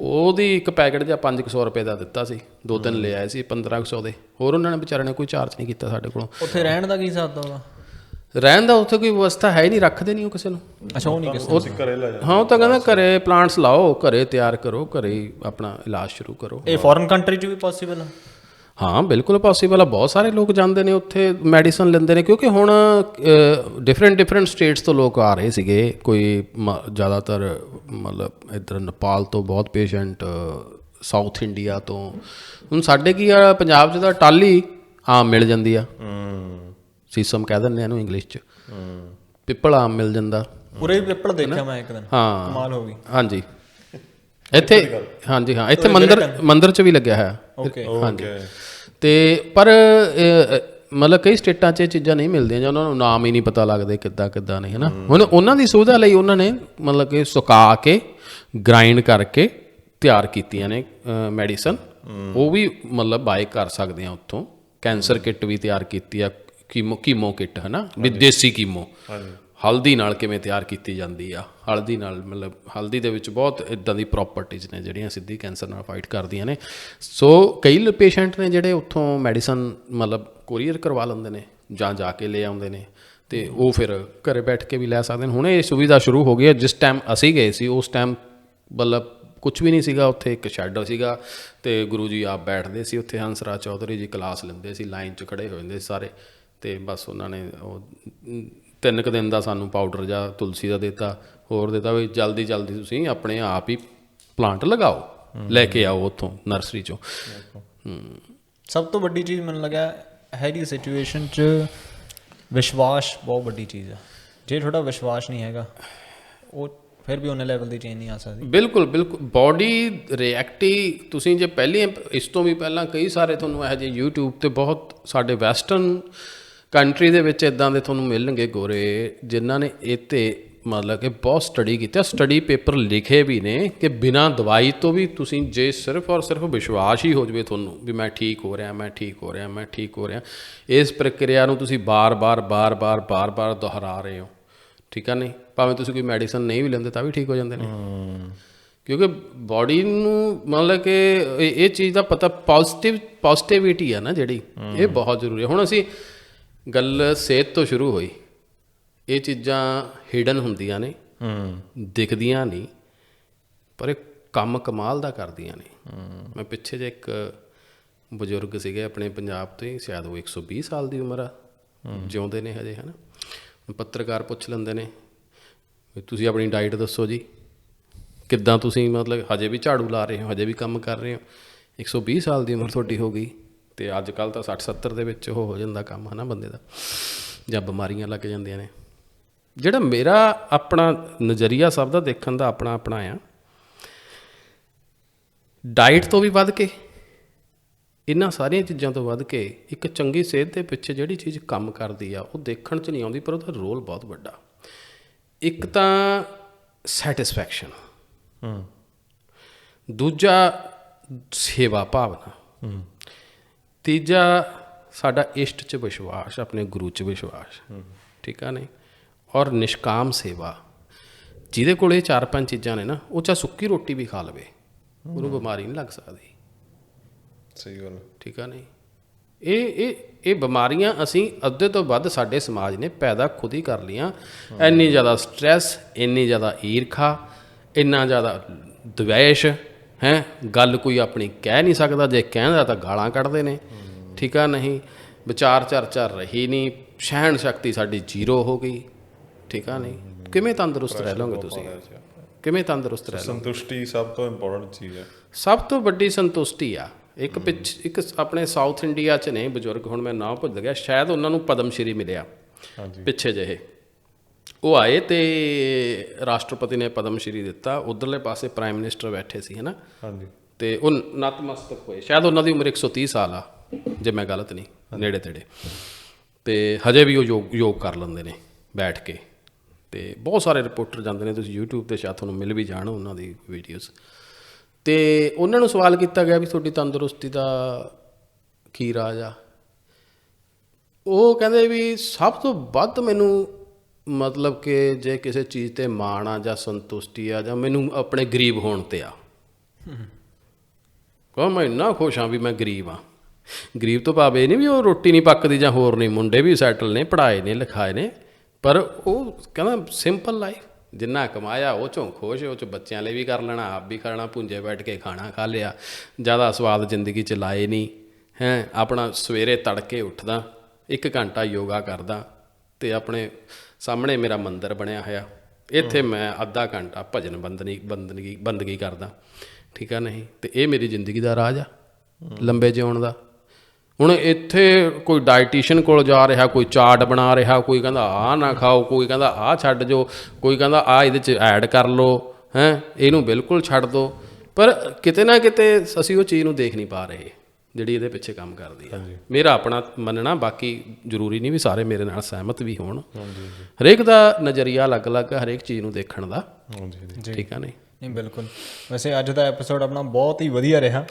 ਉਹਦੀ ਇੱਕ ਪੈਕਟ ਜਿਹਾ 500 ਰੁਪਏ ਦਾ ਦਿੱਤਾ ਸੀ। 2-3 ਲੈ ਆਏ ਸੀ 1500 ਦੇ। ਹੋਰ ਉਹਨਾਂ ਨੇ ਵਿਚਾਰਿਆਂ ਨੇ ਕੋਈ ਚਾਰਜ ਨਹੀਂ ਕੀਤਾ ਸਾਡੇ ਕੋਲੋਂ। ਉੱਥੇ ਰਹਿਣ ਦਾ ਕੀ ਹਿਸਾਬ ਦਾ? ਰਹਿਣ ਦਾ ਉੱਥੇ ਕੋਈ ਵਿਵਸਥਾ ਹੈ ਹੀ ਨਹੀਂ, ਰੱਖਦੇ ਨਹੀਂ ਉਹ ਕਿਸੇ ਨੂੰ। ਅੱਛਾ, ਉਹ ਨਹੀਂ ਕਿਸੇ ਘਰੇ ਲੈ ਹਾਂ, ਉਹ ਤਾਂ ਕਹਿੰਦਾ ਘਰੇ ਪਲਾਂਟਸ ਲਾਓ, ਘਰੇ ਤਿਆਰ ਕਰੋ, ਘਰੇ ਹੀ ਆਪਣਾ ਇਲਾਜ ਸ਼ੁਰੂ ਕਰੋ। ਇਹ ਫੋਰਨ ਕੰਟਰੀ 'ਚ ਵੀ ਪੋਸੀਬਲ ਆ? ਹਾਂ, ਬਿਲਕੁਲ ਪੋਸੀਬਲ ਆ। ਬਹੁਤ ਸਾਰੇ ਲੋਕ ਜਾਂਦੇ ਨੇ ਉੱਥੇ, ਮੈਡੀਸਨ ਲੈਂਦੇ ਨੇ, ਕਿਉਂਕਿ ਹੁਣ ਡਿਫਰੈਂਟ ਸਟੇਟਸ ਤੋਂ ਲੋਕ ਆ ਰਹੇ ਸੀਗੇ। ਕੋਈ ਜ਼ਿਆਦਾਤਰ ਮਤਲਬ ਇੱਧਰ ਨੇਪਾਲ ਤੋਂ ਬਹੁਤ ਪੇਸ਼ੈਂਟ, ਸਾਊਥ ਇੰਡੀਆ ਤੋਂ। ਹੁਣ ਸਾਡੇ ਕੀ ਆ, ਪੰਜਾਬ 'ਚ ਤਾਂ ਟਾਹਲੀ ਆਮ ਮਿਲ ਜਾਂਦੀ ਆ, ਸੀਸਮ ਕਹਿ ਦਿੰਦੇ ਆ ਇਹਨੂੰ ਇੰਗਲਿਸ਼ 'ਚ। ਪਿੱਪਲ ਆਮ ਮਿਲ ਜਾਂਦਾ। ਪੂਰੇ ਪਿੱਪਲ ਦੇਖਿਆ ਮੈਂ ਇੱਕ ਦਿਨ। ਹਾਂ, ਕਮਾਲ ਹੋ ਗਈ। ਹਾਂਜੀ, ਇੱਥੇ ਹਾਂਜੀ ਹਾਂ, ਇੱਥੇ ਮੰਦਿਰ 'ਚ ਵੀ ਲੱਗਿਆ ਹੋਇਆ। ਹਾਂਜੀ, ਅਤੇ ਪਰ ਮਤਲਬ ਕਈ ਸਟੇਟਾਂ 'ਚ ਇਹ ਚੀਜ਼ਾਂ ਨਹੀਂ ਮਿਲਦੀਆਂ ਜਾਂ ਉਹਨਾਂ ਨੂੰ ਨਾਮ ਹੀ ਨਹੀਂ ਪਤਾ ਲੱਗਦੇ ਕਿੱਦਾਂ ਨਹੀਂ, ਹੈ ਨਾ। ਹੁਣ ਉਹਨਾਂ ਦੀ ਸੁਵਿਧਾ ਲਈ ਉਹਨਾਂ ਨੇ ਮਤਲਬ ਕਿ ਸੁਕਾ ਕੇ ਗ੍ਰਾਈਂਡ ਕਰਕੇ ਤਿਆਰ ਕੀਤੀਆਂ ਨੇ ਮੈਡੀਸਨ। ਉਹ ਵੀ ਮਤਲਬ ਬਾਏ ਕਰ ਸਕਦੇ ਆ ਉੱਥੋਂ। ਕੈਂਸਰ ਕਿੱਟ ਵੀ ਤਿਆਰ ਕੀਤੀ ਆ, ਕੀਮੋ ਕਿੱਟ, ਹੈ ਨਾ, ਵੀ ਦੇਸੀ ਕੀਮੋ। ਹਲਦੀ ਨਾਲ ਕਿਵੇਂ ਤਿਆਰ ਕੀਤੀ ਜਾਂਦੀ ਆ, ਹਲਦੀ ਨਾਲ ਮਤਲਬ ਹਲਦੀ ਦੇ ਵਿੱਚ ਬਹੁਤ ਇੱਦਾਂ ਦੀ ਪ੍ਰੋਪਰਟੀਜ਼ ਨੇ ਜਿਹੜੀਆਂ ਸਿੱਧੀ ਕੈਂਸਰ ਨਾਲ ਫਾਈਟ ਕਰਦੀਆਂ ਨੇ। ਸੋ ਕਈ ਪੇਸ਼ੈਂਟ ਨੇ ਜਿਹੜੇ ਉੱਥੋਂ ਮੈਡੀਸਨ ਮਤਲਬ ਕੋਰੀਅਰ ਕਰਵਾ ਲੈਂਦੇ ਨੇ ਜਾਂ ਜਾ ਕੇ ਲੈ ਆਉਂਦੇ ਨੇ, ਅਤੇ ਉਹ ਫਿਰ ਘਰੇ ਬੈਠ ਕੇ ਵੀ ਲੈ ਸਕਦੇ ਨੇ। ਹੁਣ ਇਹ ਸੁਵਿਧਾ ਸ਼ੁਰੂ ਹੋ ਗਈ ਹੈ। ਜਿਸ ਟਾਈਮ ਅਸੀਂ ਗਏ ਸੀ ਉਸ ਟਾਈਮ ਮਤਲਬ ਕੁਛ ਵੀ ਨਹੀਂ ਸੀਗਾ ਉੱਥੇ, ਇੱਕ ਸ਼ੈੱਡ ਸੀਗਾ ਅਤੇ ਗੁਰੂ ਜੀ ਆਪ ਬੈਠਦੇ ਸੀ ਉੱਥੇ। ਹੰਸਰਾਜ ਚੌਧਰੀ ਜੀ ਕਲਾਸ ਲੈਂਦੇ ਸੀ, ਲਾਈਨ 'ਚ ਖੜ੍ਹੇ ਹੋ ਜਾਂਦੇ ਸੀ ਸਾਰੇ। ਅਤੇ ਬਸ ਉਹਨਾਂ ਨੇ ਉਹ 3 ਕੁ ਦਿਨ ਦਾ ਸਾਨੂੰ ਪਾਊਡਰ ਜਾਂ ਤੁਲਸੀ ਦਾ ਦਿੱਤਾ, ਹੋਰ ਦਿੱਤਾ ਵੀ ਜਲਦੀ ਤੁਸੀਂ ਆਪਣੇ ਆਪ ਹੀ ਪਲਾਂਟ ਲਗਾਓ, ਲੈ ਕੇ ਆਓ ਉੱਥੋਂ ਨਰਸਰੀ 'ਚੋਂ। ਸਭ ਤੋਂ ਵੱਡੀ ਚੀਜ਼ ਮੈਨੂੰ ਲੱਗਾ ਹੈਗੀ ਸਿਚੁਏਸ਼ਨ 'ਚ ਵਿਸ਼ਵਾਸ ਬਹੁਤ ਵੱਡੀ ਚੀਜ਼ ਆ। ਜੇ ਤੁਹਾਡਾ ਵਿਸ਼ਵਾਸ ਨਹੀਂ ਹੈਗਾ, ਉਹ ਫਿਰ ਵੀ ਉਹਨੇ ਲੈਵਲ ਦੀ ਚੇਂਜ ਨਹੀਂ ਆ ਸਕਦੀ। ਬਿਲਕੁਲ ਬਾਡੀ ਰਿਐਕਟੀ ਤੁਸੀਂ ਜੇ ਪਹਿਲੇ ਇਸ ਤੋਂ ਵੀ ਪਹਿਲਾਂ ਕਈ ਸਾਰੇ ਤੁਹਾਨੂੰ ਇਹੋ ਜਿਹੇ YouTube 'ਤੇ ਬਹੁਤ ਸਾਡੇ ਵੈਸਟਰਨ ਕੰਟਰੀ ਦੇ ਵਿੱਚ ਇੱਦਾਂ ਦੇ ਤੁਹਾਨੂੰ ਮਿਲਣਗੇ ਗੋਰੇ, ਜਿਨ੍ਹਾਂ ਨੇ ਇਹ 'ਤੇ ਮਤਲਬ ਕਿ ਬਹੁਤ ਸਟੱਡੀ ਕੀਤੀ, ਸਟੱਡੀ ਪੇਪਰ ਲਿਖੇ ਵੀ ਨੇ ਕਿ ਬਿਨਾਂ ਦਵਾਈ ਤੋਂ ਵੀ ਤੁਸੀਂ ਜੇ ਸਿਰਫ ਔਰ ਸਿਰਫ ਵਿਸ਼ਵਾਸ ਹੀ ਹੋ ਜਾਵੇ ਤੁਹਾਨੂੰ ਵੀ ਮੈਂ ਠੀਕ ਹੋ ਰਿਹਾ, ਮੈਂ ਠੀਕ ਹੋ ਰਿਹਾ, ਮੈਂ ਠੀਕ ਹੋ ਰਿਹਾ, ਇਸ ਪ੍ਰਕਿਰਿਆ ਨੂੰ ਤੁਸੀਂ ਬਾਰ-ਬਾਰ ਦੁਹਰਾ ਰਹੇ ਹੋ, ਠੀਕ ਆ ਨਹੀਂ, ਭਾਵੇਂ ਤੁਸੀਂ ਕੋਈ ਮੈਡੀਸਨ ਨਹੀਂ ਵੀ ਲੈਂਦੇ ਤਾਂ ਵੀ ਠੀਕ ਹੋ ਜਾਂਦੇ ਨੇ, ਕਿਉਂਕਿ ਬਾਡੀ ਨੂੰ ਮਤਲਬ ਕਿ ਇਹ ਚੀਜ਼ ਦਾ ਪਤਾ ਪੋਜ਼ਿਟਿਵਿਟੀ ਆ ਨਾ ਜਿਹੜੀ, ਇਹ ਬਹੁਤ ਜ਼ਰੂਰੀ ਹੈ। ਹੁਣ ਅਸੀਂ ਗੱਲ ਸਿਹਤ ਤੋਂ ਸ਼ੁਰੂ ਹੋਈ, ਇਹ ਚੀਜ਼ਾਂ ਹਿਡਨ ਹੁੰਦੀਆਂ ਨੇ, ਦਿਖਦੀਆਂ ਨਹੀਂ, ਪਰ ਇਹ ਕੰਮ ਕਮਾਲ ਦਾ ਕਰਦੀਆਂ ਨੇ। ਮੈਂ ਪਿੱਛੇ ਜੇ ਇੱਕ ਬਜ਼ੁਰਗ ਸੀਗੇ ਆਪਣੇ ਪੰਜਾਬ ਤੋਂ ਹੀ, ਸ਼ਾਇਦ ਉਹ 120 ਸਾਲ ਦੀ ਉਮਰ ਆ, ਜਿਉਂਦੇ ਨੇ ਹਜੇ, ਹੈ ਨਾ। ਪੱਤਰਕਾਰ ਪੁੱਛ ਲੈਂਦੇ ਨੇ ਵੀ ਤੁਸੀਂ ਆਪਣੀ ਡਾਈਟ ਦੱਸੋ ਜੀ, ਕਿੱਦਾਂ ਤੁਸੀਂ ਮਤਲਬ ਹਜੇ ਵੀ ਝਾੜੂ ਲਾ ਰਹੇ ਹੋ, ਹਜੇ ਵੀ ਕੰਮ ਕਰ ਰਹੇ ਹੋ, 120 ਸਾਲ ਦੀ ਉਮਰ ਤੁਹਾਡੀ ਹੋ ਗਈ, ਅਤੇ ਅੱਜ ਕੱਲ੍ਹ ਤਾਂ 60-70 ਦੇ ਵਿੱਚ ਉਹ ਹੋ ਜਾਂਦਾ ਕੰਮ, ਹੈ ਨਾ, ਬੰਦੇ ਦਾ, ਜਾਂ ਬਿਮਾਰੀਆਂ ਲੱਗ ਜਾਂਦੀਆਂ ਨੇ। ਜਿਹੜਾ ਮੇਰਾ ਆਪਣਾ ਨਜ਼ਰੀਆ ਸਭ ਦਾ ਦੇਖਣ ਦਾ ਆਪਣਾ ਆਪਣਾ ਆ, ਡਾਈਟ ਤੋਂ ਵੀ ਵੱਧ ਕੇ, ਇਹਨਾਂ ਸਾਰੀਆਂ ਚੀਜ਼ਾਂ ਤੋਂ ਵੱਧ ਕੇ ਇੱਕ ਚੰਗੀ ਸਿਹਤ ਦੇ ਪਿੱਛੇ ਜਿਹੜੀ ਚੀਜ਼ ਕੰਮ ਕਰਦੀ ਆ ਉਹ ਦੇਖਣ 'ਚ ਨਹੀਂ ਆਉਂਦੀ, ਪਰ ਉਹਦਾ ਰੋਲ ਬਹੁਤ ਵੱਡਾ। ਇੱਕ ਤਾਂ ਸੈਟਿਸਫੈਕਸ਼ਨ, ਦੂਜਾ ਸੇਵਾ ਭਾਵਨਾ, ਤੀਜਾ ਸਾਡਾ ਇਸ਼ਟ 'ਚ ਵਿਸ਼ਵਾਸ, ਆਪਣੇ ਗੁਰੂ 'ਚ ਵਿਸ਼ਵਾਸ, ਠੀਕ ਆ ਨਹੀਂ, ਔਰ ਨਿਸ਼ਕਾਮ ਸੇਵਾ। ਜਿਹਦੇ ਕੋਲ ਇਹ 4-5 ਚੀਜ਼ਾਂ ਨੇ ਨਾ, ਉਹ ਚਾਹੇ ਸੁੱਕੀ ਰੋਟੀ ਵੀ ਖਾ ਲਵੇ, ਉਹਨੂੰ ਬਿਮਾਰੀ ਨਹੀਂ ਲੱਗ ਸਕਦੀ। ਸਹੀ ਗੱਲ, ਠੀਕ ਆ ਨਹੀਂ। ਇਹ ਬਿਮਾਰੀਆਂ ਅਸੀਂ ਅੱਧੇ ਤੋਂ ਵੱਧ ਸਾਡੇ ਸਮਾਜ ਨੇ ਪੈਦਾ ਖੁਦ ਹੀ ਕਰ ਲਈਆਂ। ਇੰਨੀ ਜ਼ਿਆਦਾ ਸਟਰੈਸ, ਇੰਨੀ ਜ਼ਿਆਦਾ ਈਰਖਾ, ਇੰਨਾ ਜ਼ਿਆਦਾ ਦਵੈਸ਼ ਹੈ, ਗੱਲ ਕੋਈ ਆਪਣੀ ਕਹਿ ਨਹੀਂ ਸਕਦਾ, ਜੇ ਕਹਿੰਦਾ ਤਾਂ ਗਾਲਾਂ ਕੱਢਦੇ ਨੇ, ਠੀਕ ਆ ਨਹੀਂ, ਵਿਚਾਰ ਚਰਚਾ ਰਹੀ ਨਹੀਂ, ਸਹਿਣ ਸ਼ਕਤੀ ਸਾਡੀ ਜ਼ੀਰੋ ਹੋ ਗਈ, ਠੀਕ ਆ ਨਹੀਂ। ਕਿਵੇਂ ਤੰਦਰੁਸਤ ਰਹਿ ਲਓਗੇ ਤੁਸੀਂ, ਕਿਵੇਂ ਤੰਦਰੁਸਤ ਰਹਿ ਲਓਗੇ? ਸੰਤੁਸ਼ਟੀ ਸਭ ਤੋਂ ਇੰਪੋਰਟੈਂਟ ਚੀਜ਼ ਹੈ, ਸਭ ਤੋਂ ਵੱਡੀ ਸੰਤੁਸ਼ਟੀ ਆ। ਇੱਕ ਆਪਣੇ ਸਾਊਥ ਇੰਡੀਆ 'ਚ ਨੇ ਬਜ਼ੁਰਗ, ਹੁਣ ਮੈਂ ਨਾਂ ਭੁੱਲ ਗਿਆ, ਸ਼ਾਇਦ ਉਹਨਾਂ ਨੂੰ ਪਦਮ ਸ਼੍ਰੀ ਮਿਲਿਆ ਪਿੱਛੇ ਜਿਹੇ, ਉਹ ਆਏ ਅਤੇ ਰਾਸ਼ਟਰਪਤੀ ਨੇ ਪਦਮ ਸ਼੍ਰੀ ਦਿੱਤਾ, ਉੱਧਰਲੇ ਪਾਸੇ ਪ੍ਰਾਈਮ ਮਿਨਿਸਟਰ ਬੈਠੇ ਸੀ, ਹੈ ਨਾ, ਅਤੇ ਉਹ ਨਤਮਸਤਕ ਹੋਏ। ਸ਼ਾਇਦ ਉਹਨਾਂ ਦੀ ਉਮਰ 130 ਸਾਲ ਆ, ਜੇ ਮੈਂ ਗਲਤ ਨਹੀਂ, ਨੇੜੇ ਤੇੜੇ, ਅਤੇ ਹਜੇ ਵੀ ਉਹ ਯੋਗ ਕਰ ਲੈਂਦੇ ਨੇ ਬੈਠ ਕੇ, ਅਤੇ ਬਹੁਤ ਸਾਰੇ ਰਿਪੋਰਟਰ ਜਾਂਦੇ ਨੇ, ਤੁਸੀਂ ਯੂਟਿਊਬ 'ਤੇ ਸ਼ਾਇਦ ਤੁਹਾਨੂੰ ਮਿਲ ਵੀ ਜਾਣ ਉਹਨਾਂ ਦੀ ਵੀਡੀਓਜ਼। ਅਤੇ ਉਹਨਾਂ ਨੂੰ ਸਵਾਲ ਕੀਤਾ ਗਿਆ ਵੀ ਤੁਹਾਡੀ ਤੰਦਰੁਸਤੀ ਦਾ ਕੀ ਰਾਜ ਆ? ਉਹ ਕਹਿੰਦੇ ਵੀ ਸਭ ਤੋਂ ਵੱਧ ਮੈਨੂੰ ਮਤਲਬ ਕਿ ਜੇ ਕਿਸੇ ਚੀਜ਼ 'ਤੇ ਮਾਣ ਆ ਜਾਂ ਸੰਤੁਸ਼ਟੀ ਆ, ਜਾਂ ਮੈਨੂੰ ਆਪਣੇ ਗਰੀਬ ਹੋਣ 'ਤੇ ਆ। ਕਹੋ ਮੈਂ ਇੰਨਾ ਖੁਸ਼ ਹਾਂ ਵੀ ਮੈਂ ਗਰੀਬ ਹਾਂ। ਗਰੀਬ ਤੋਂ ਭਾਵ ਇਹ ਨਹੀਂ ਵੀ ਉਹ ਰੋਟੀ ਨਹੀਂ ਪੱਕਦੀ ਜਾਂ ਹੋਰ ਨਹੀਂ, ਮੁੰਡੇ ਵੀ ਸੈਟਲ ਨੇ, ਪੜ੍ਹਾਏ ਨੇ, ਲਿਖਾਏ ਨੇ, ਪਰ ਉਹ ਕਹਿੰਦਾ ਸਿੰਪਲ ਲਾਈਫ, ਜਿੰਨਾ ਕਮਾਇਆ ਉਹ 'ਚੋਂ ਖੁਸ਼, ਉਹ 'ਚ ਬੱਚਿਆਂ ਲਈ ਵੀ ਕਰ ਲੈਣਾ, ਆਪ ਵੀ ਖਾਣਾ, ਭੁੰਜੇ ਬੈਠ ਕੇ ਖਾਣਾ ਖਾ ਲਿਆ, ਜ਼ਿਆਦਾ ਸਵਾਦ ਜ਼ਿੰਦਗੀ 'ਚ ਲਾਏ ਨਹੀਂ ਹੈ। ਆਪਣਾ ਸਵੇਰੇ ਤੜਕੇ ਉੱਠਦਾ, 1 ਘੰਟਾ ਯੋਗਾ ਕਰਦਾ, ਅਤੇ ਆਪਣੇ ਸਾਹਮਣੇ ਮੇਰਾ ਮੰਦਿਰ ਬਣਿਆ ਹੋਇਆ, ਇੱਥੇ ਮੈਂ ਅੱਧਾ ਘੰਟਾ ਭਜਨ ਬੰਦਗੀ ਕਰਦਾ, ਠੀਕ ਆ ਨਹੀਂ, ਅਤੇ ਇਹ ਮੇਰੀ ਜ਼ਿੰਦਗੀ ਦਾ ਰਾਜ ਆ ਲੰਬੇ ਜਿਉਣ ਦਾ। ਹੁਣ ਇੱਥੇ ਕੋਈ ਡਾਇਟੀਸ਼ੀਅਨ ਕੋਲ ਜਾ ਰਿਹਾ, ਕੋਈ ਚਾਰਟ ਬਣਾ ਰਿਹਾ, ਕੋਈ ਕਹਿੰਦਾ ਆਹ ਨਾ ਖਾਓ, ਕੋਈ ਕਹਿੰਦਾ ਆਹ ਛੱਡ ਜਾਓ, ਕੋਈ ਕਹਿੰਦਾ ਆਹ ਇਹਦੇ 'ਚ ਐਡ ਕਰ ਲਓ, ਹੈਂ ਇਹਨੂੰ ਬਿਲਕੁਲ ਛੱਡ ਦਿਓ, ਪਰ ਕਿਤੇ ਨਾ ਕਿਤੇ ਅਸੀਂ ਉਹ ਚੀਜ਼ ਨੂੰ ਦੇਖ ਨਹੀਂ ਪਾ ਰਹੇ ਜਿਹੜੀ ਇਹਦੇ ਪਿੱਛੇ ਕੰਮ ਕਰਦੀ ਹੈ। ਮੇਰਾ ਆਪਣਾ ਮੰਨਣਾ, ਬਾਕੀ ਜ਼ਰੂਰੀ ਨਹੀਂ ਵੀ ਸਾਰੇ ਮੇਰੇ ਨਾਲ ਸਹਿਮਤ ਵੀ ਹੋਣ, ਹਰੇਕ ਦਾ ਨਜ਼ਰੀਆ ਅਲੱਗ-ਅਲੱਗ, ਹਰੇਕ ਚੀਜ਼ ਨੂੰ ਦੇਖਣ ਦਾ, ਠੀਕ ਆ ਨਹੀਂ। ਨਹੀਂ ਬਿਲਕੁਲ। ਵੈਸੇ ਅੱਜ ਦਾ ਐਪੀਸੋਡ ਆਪਣਾ ਬਹੁਤ ਹੀ ਵਧੀਆ ਰਿਹਾ,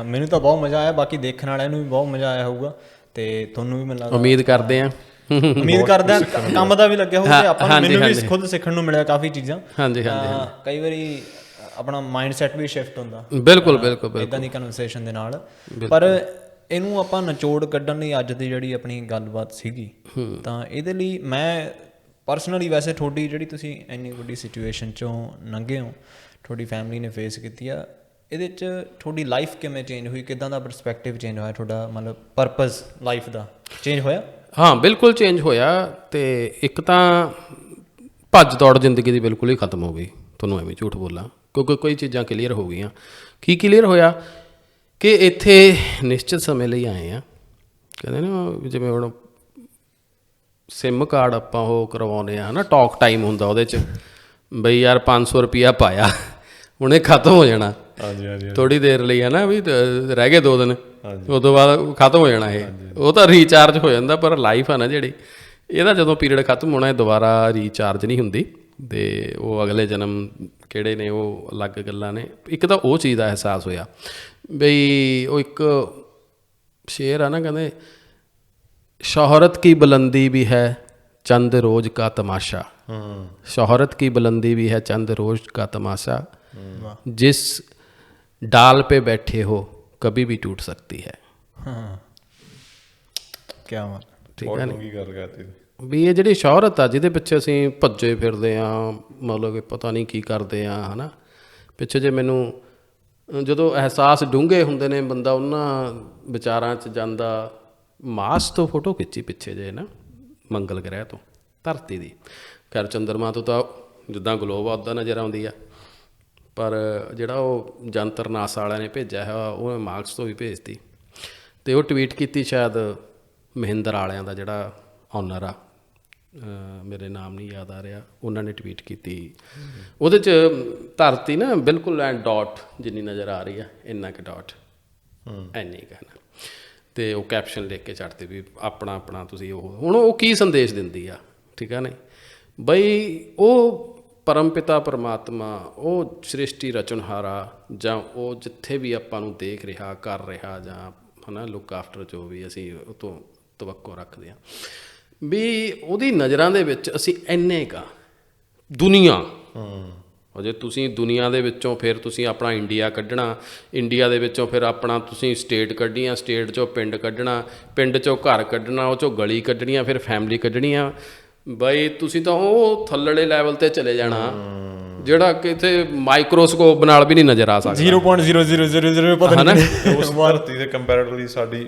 ਮੈਨੂੰ ਤਾਂ ਬਹੁਤ ਮਜ਼ਾ ਆਇਆ, ਬਾਕੀ ਦੇਖਣ ਵਾਲਿਆਂ ਨੂੰ ਵੀ ਬਹੁਤ ਮਜ਼ਾ ਆਇਆ ਹੋਊਗਾ, ਅਤੇ ਤੁਹਾਨੂੰ ਵੀ ਮੈਨੂੰ ਲੱਗਦਾ, ਉਮੀਦ ਕਰਦੇ ਹਾਂ ਕੰਮ ਦਾ ਵੀ ਲੱਗਿਆ ਹੋਊਗਾ, ਆਪਾਂ ਨੂੰ, ਮੈਨੂੰ ਵੀ ਖੁਦ ਸਿੱਖਣ ਨੂੰ ਮਿਲਿਆ ਕਾਫੀ ਚੀਜ਼ਾਂ। ਹਾਂਜੀ, ਕਈ ਵਾਰੀ ਆਪਣਾ ਮਾਈਂਡ ਸੈਟ ਵੀ ਸ਼ਿਫਟ ਹੁੰਦਾ, ਬਿਲਕੁਲ ਇੱਦਾਂ ਦੀ ਕਨਵਰਸੇਸ਼ਨ ਦੇ ਨਾਲ। ਪਰ ਇਹਨੂੰ ਆਪਾਂ ਨਿਚੋੜ ਕੱਢਣ ਲਈ ਅੱਜ ਦੀ ਜਿਹੜੀ ਆਪਣੀ ਗੱਲਬਾਤ ਸੀਗੀ, ਤਾਂ ਇਹਦੇ ਲਈ ਮੈਂ ਪਰਸਨਲੀ, ਵੈਸੇ ਤੁਹਾਡੀ ਜਿਹੜੀ ਤੁਸੀਂ ਇੰਨੀ ਵੱਡੀ ਸਿਚੁਏਸ਼ਨ 'ਚੋਂ ਲੰਘੇ ਹੋ, ਤੁਹਾਡੀ ਫੈਮਿਲੀ ਨੇ ਫੇਸ ਕੀਤੀ ਆ, ਇਹਦੇ 'ਚ ਤੁਹਾਡੀ ਲਾਈਫ ਕਿਵੇਂ ਚੇਂਜ ਹੋਈ, ਕਿੱਦਾਂ ਦਾ ਪਰਸਪੈਕਟਿਵ ਚੇਂਜ ਹੋਇਆ ਤੁਹਾਡਾ, ਮਤਲਬ ਪਰਪਸ ਲਾਈਫ ਦਾ ਚੇਂਜ ਹੋਇਆ? ਹਾਂ ਬਿਲਕੁਲ ਚੇਂਜ ਹੋਇਆ। ਅਤੇ ਇੱਕ ਤਾਂ ਭੱਜ ਦੌੜ ਜ਼ਿੰਦਗੀ ਦੀ ਬਿਲਕੁਲ ਹੀ ਖਤਮ ਹੋ ਗਈ, ਤੁਹਾਨੂੰ ਐਵੇਂ ਝੂਠ ਬੋਲਾਂ, ਕਿਉਂਕਿ ਕਈ ਚੀਜ਼ਾਂ ਕਲੀਅਰ ਹੋ ਗਈਆਂ। ਕੀ ਕਲੀਅਰ ਹੋਇਆ ਕਿ ਇੱਥੇ ਨਿਸ਼ਚਿਤ ਸਮੇਂ ਲਈ ਆਏ ਆ, ਕਹਿੰਦੇ ਨਾ ਜਿਵੇਂ ਹੁਣ ਸਿਮ ਕਾਰਡ ਆਪਾਂ ਉਹ ਕਰਵਾਉਂਦੇ ਆ, ਹੈ ਨਾ, ਟਾਕ ਟਾਈਮ ਹੁੰਦਾ ਉਹਦੇ 'ਚ, ਬਈ ਯਾਰ 500 ਰੁਪਈਆ ਪਾਇਆ, ਹੁਣ ਇਹ ਖਤਮ ਹੋ ਜਾਣਾ ਥੋੜ੍ਹੀ ਦੇਰ ਲਈ, ਹੈ ਨਾ, ਵੀ ਰਹਿ ਗਏ 2 ਦਿਨ, ਉਸ ਤੋਂ ਬਾਅਦ ਖਤਮ ਹੋ ਜਾਣਾ ਇਹ, ਉਹ ਤਾਂ ਰੀਚਾਰਜ ਹੋ ਜਾਂਦਾ। ਪਰ ਲਾਈਫ ਆ ਨਾ ਜਿਹੜੀ, ਇਹਦਾ ਜਦੋਂ ਪੀਰੀਅਡ ਖਤਮ ਹੋਣਾ, ਇਹ ਦੁਬਾਰਾ ਰੀਚਾਰਜ ਨਹੀਂ ਹੁੰਦੀ, ਤੇ ਉਹ ਅਗਲੇ ਜਨਮ ਕਿਹੜੇ ਨੇ ਉਹ ਅਲੱਗ ਗੱਲਾਂ ਨੇ। ਇੱਕ ਤਾਂ ਉਹ ਚੀਜ਼ ਦਾ ਅਹਿਸਾਸ ਹੋਇਆ ਬਈ ਉਹ ਇੱਕ ਸ਼ੇਰ ਆ ਨਾ, ਕਹਿੰਦੇ ਸ਼ੋਹਰਤ ਕੀ ਬੁਲੰਦੀ ਵੀ ਹੈ ਚੰਦ ਰੋਜ਼ ਕਾ ਤਮਾਸ਼ਾ, शोहरत की बुलंदी भी है चंद रोज का तमाशा, जिस डाल पे बैठे हो कभी भी टूट सकती है। क्या बात, ठीक है ਕੀ ਗੱਲ ਕਰਤੀ ਵੀ ਇਹ ਜਿਹੜੀ ਸ਼ੋਹਰਤ ਆ ਜਿਹਦੇ ਪਿੱਛੇ ਅਸੀਂ ਭੱਜੇ ਫਿਰਦੇ ਆ, ਮਤਲਬ ਕਿ ਪਤਾ ਨਹੀਂ ਕੀ ਕਰਦੇ ਆ ਹੈ ਨਾ, ਪਿੱਛੇ ਜੇ ਮੈਨੂੰ ਜਦੋਂ ਅਹਿਸਾਸ ਡੂੰਘੇ ਹੁੰਦੇ ਨੇ ਬੰਦਾ ਉਹਨਾਂ ਵਿਚਾਰਾਂ 'ਚ ਜਾਂਦਾ। ਮਾਸ ਤੋਂ ਫੋਟੋ ਖਿੱਚੀ ਪਿੱਛੇ ਜੇ ਨਾ, ਮੰਗਲ ਗ੍ਰਹਿ ਤੋਂ, ਧਰਤੀ ਦੀ, ਖੈਰ ਚੰਦਰਮਾ ਤੋਂ ਤਾਂ ਜਿੱਦਾਂ ਗਲੋਬ ਆ ਉੱਦਾਂ ਨਜ਼ਰ ਆਉਂਦੀ ਆ, ਪਰ ਜਿਹੜਾ ਉਹ ਜੰਤਰ ਨਾਸਾ ਵਾਲਿਆਂ ਨੇ ਭੇਜਿਆ ਹੈ ਉਹ ਮਾਰਕਸ ਤੋਂ ਵੀ ਭੇਜਤੀ। ਅਤੇ ਉਹ ਟਵੀਟ ਕੀਤੀ ਸ਼ਾਇਦ ਮਹਿੰਦਰ ਵਾਲਿਆਂ ਦਾ ਜਿਹੜਾ ਓਨਰ ਆ, ਮੇਰੇ ਨਾਮ ਨਹੀਂ ਯਾਦ ਆ ਰਿਹਾ, ਉਹਨਾਂ ਨੇ ਟਵੀਟ ਕੀਤੀ। ਉਹਦੇ 'ਚ ਧਰਤੀ ਨਾ ਬਿਲਕੁਲ ਐਂ ਡਾਟ ਜਿੰਨੀ ਨਜ਼ਰ ਆ ਰਹੀ ਆ, ਇੰਨਾ ਕੁ ਡਾਟ, ਇੰਨੀ ਕਹਿਣਾ। ਅਤੇ ਉਹ ਕੈਪਸ਼ਨ ਲਿਖ ਕੇ ਛੱਡਦੇ ਵੀ ਆਪਣਾ ਆਪਣਾ ਤੁਸੀਂ ਉਹ, ਹੁਣ ਉਹ ਕੀ ਸੰਦੇਸ਼ ਦਿੰਦੀ ਆ, ਠੀਕ ਆ ਨਹੀਂ ਬਈ ਉਹ ਪਰਮ ਪਿਤਾ ਪਰਮਾਤਮਾ, ਉਹ ਸ੍ਰਿਸ਼ਟੀ ਰਚਨਹਾਰਾ, ਜਾਂ ਉਹ ਜਿੱਥੇ ਵੀ ਆਪਾਂ ਨੂੰ ਦੇਖ ਰਿਹਾ ਕਰ ਰਿਹਾ, ਜਾਂ ਹੈ ਨਾ ਲੁੱਕ ਆਫਟਰ ਜੋ ਵੀ ਅਸੀਂ ਉਹ ਤੋਂ ਤਵੱਕੋ ਰੱਖਦੇ ਹਾਂ, ਵੀ ਉਹਦੀ ਨਜ਼ਰਾਂ ਦੇ ਵਿੱਚ ਅਸੀਂ ਇੰਨੇ ਕਾ ਦੁਨੀਆ, ਜੇ ਤੁਸੀਂ ਦੁਨੀਆ ਦੇ ਵਿੱਚੋਂ ਫਿਰ ਤੁਸੀਂ ਆਪਣਾ ਇੰਡੀਆ ਕੱਢਣਾ, ਇੰਡੀਆ ਦੇ ਵਿੱਚੋਂ ਫਿਰ ਆਪਣਾ ਤੁਸੀਂ ਸਟੇਟ ਕੱਢੀਆਂ, ਸਟੇਟ 'ਚੋਂ ਪਿੰਡ ਕੱਢਣਾ, ਪਿੰਡ 'ਚੋਂ ਘਰ ਕੱਢਣਾ, ਉਹ 'ਚੋਂ ਗਲੀ ਕੱਢਣੀਆਂ, ਫਿਰ ਫੈਮਿਲੀ ਕੱਢਣੀਆਂ। ਬਈ ਤੁਸੀਂ ਤਾਂ ਉਹ ਥੱਲੜੇ ਲੈਵਲ 'ਤੇ ਚਲੇ ਜਾਣਾ ਜਿਹੜਾ ਕਿਤੇ ਮਾਈਕਰੋਸਕੋਪ ਨਾਲ ਵੀ ਨਹੀਂ ਨਜ਼ਰ ਆ ਸਕਦਾ। 0.0000 ਪਤਾ ਨਹੀਂ ਉਸ ਧਰਤੀ ਦੇ ਕੰਪੈਰੇਟਿਵਲੀ ਸਾਡੀ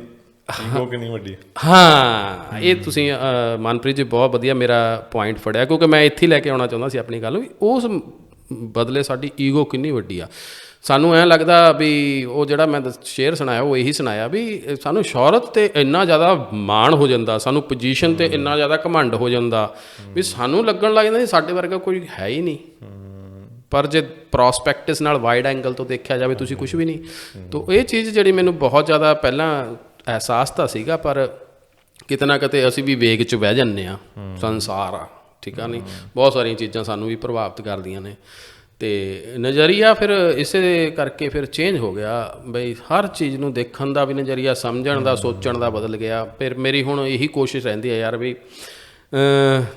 ਈਗੋ ਕਿੰਨੀ ਵੱਡੀ। ਹਾਂ, ਇਹ ਤੁਸੀਂ ਮਨਪ੍ਰੀਤ ਜੀ ਬਹੁਤ ਵਧੀਆ ਮੇਰਾ ਪੁਆਇੰਟ ਫੜਿਆ, ਕਿਉਂਕਿ ਮੈਂ ਇੱਥੇ ਲੈ ਕੇ ਆਉਣਾ ਚਾਹੁੰਦਾ ਸੀ ਆਪਣੀ ਗੱਲ, ਵੀ ਉਸ ਬਦਲੇ ਸਾਡੀ ਈਗੋ ਕਿੰਨੀ ਵੱਡੀ ਆ। ਸਾਨੂੰ ਐਂ ਲੱਗਦਾ ਵੀ ਉਹ ਜਿਹੜਾ ਮੈਂ ਸ਼ੇਅਰ ਸੁਣਾਇਆ ਉਹ ਇਹੀ ਸੁਣਾਇਆ ਵੀ ਸਾਨੂੰ ਸ਼ੋਹਰਤ 'ਤੇ ਇੰਨਾ ਜ਼ਿਆਦਾ ਮਾਣ ਹੋ ਜਾਂਦਾ, ਸਾਨੂੰ ਪੋਜੀਸ਼ਨ 'ਤੇ ਇੰਨਾ ਜ਼ਿਆਦਾ ਘਮੰਡ ਹੋ ਜਾਂਦਾ ਵੀ ਸਾਨੂੰ ਲੱਗਣ ਲੱਗ ਜਾਂਦਾ ਸਾਡੇ ਵਰਗਾ ਕੋਈ ਹੈ ਹੀ ਨਹੀਂ। ਪਰ ਜੇ ਪ੍ਰੋਸਪੈਕਟਿਸ ਨਾਲ ਵਾਈਡ ਐਂਗਲ ਤੋਂ ਦੇਖਿਆ ਜਾਵੇ ਤੁਸੀਂ ਕੁਛ ਵੀ ਨਹੀਂ। ਤਾਂ ਇਹ ਚੀਜ਼ ਜਿਹੜੀ ਮੈਨੂੰ ਬਹੁਤ ਜ਼ਿਆਦਾ ਪਹਿਲਾਂ ਅਹਿਸਾਸ ਤਾਂ ਸੀਗਾ, ਪਰ ਕਿਤੇ ਨਾ ਕਿਤੇ ਅਸੀਂ ਵੀ ਵੇਗ 'ਚ ਬਹਿ ਜਾਂਦੇ ਹਾਂ। ਸੰਸਾਰ ਆ, ਠੀਕ ਆ ਨਹੀਂ, ਬਹੁਤ ਸਾਰੀਆਂ ਚੀਜ਼ਾਂ ਸਾਨੂੰ ਵੀ ਪ੍ਰਭਾਵਿਤ ਕਰਦੀਆਂ ਨੇ, ਅਤੇ ਨਜ਼ਰੀਆ ਫਿਰ ਇਸੇ ਕਰਕੇ ਫਿਰ ਚੇਂਜ ਹੋ ਗਿਆ ਬਈ ਹਰ ਚੀਜ਼ ਨੂੰ ਦੇਖਣ ਦਾ ਵੀ ਨਜ਼ਰੀਆ, ਸਮਝਣ ਦਾ, ਸੋਚਣ ਦਾ ਬਦਲ ਗਿਆ। ਫਿਰ ਮੇਰੀ ਹੁਣ ਇਹੀ ਕੋਸ਼ਿਸ਼ ਰਹਿੰਦੀ ਹੈ ਯਾਰ ਵੀ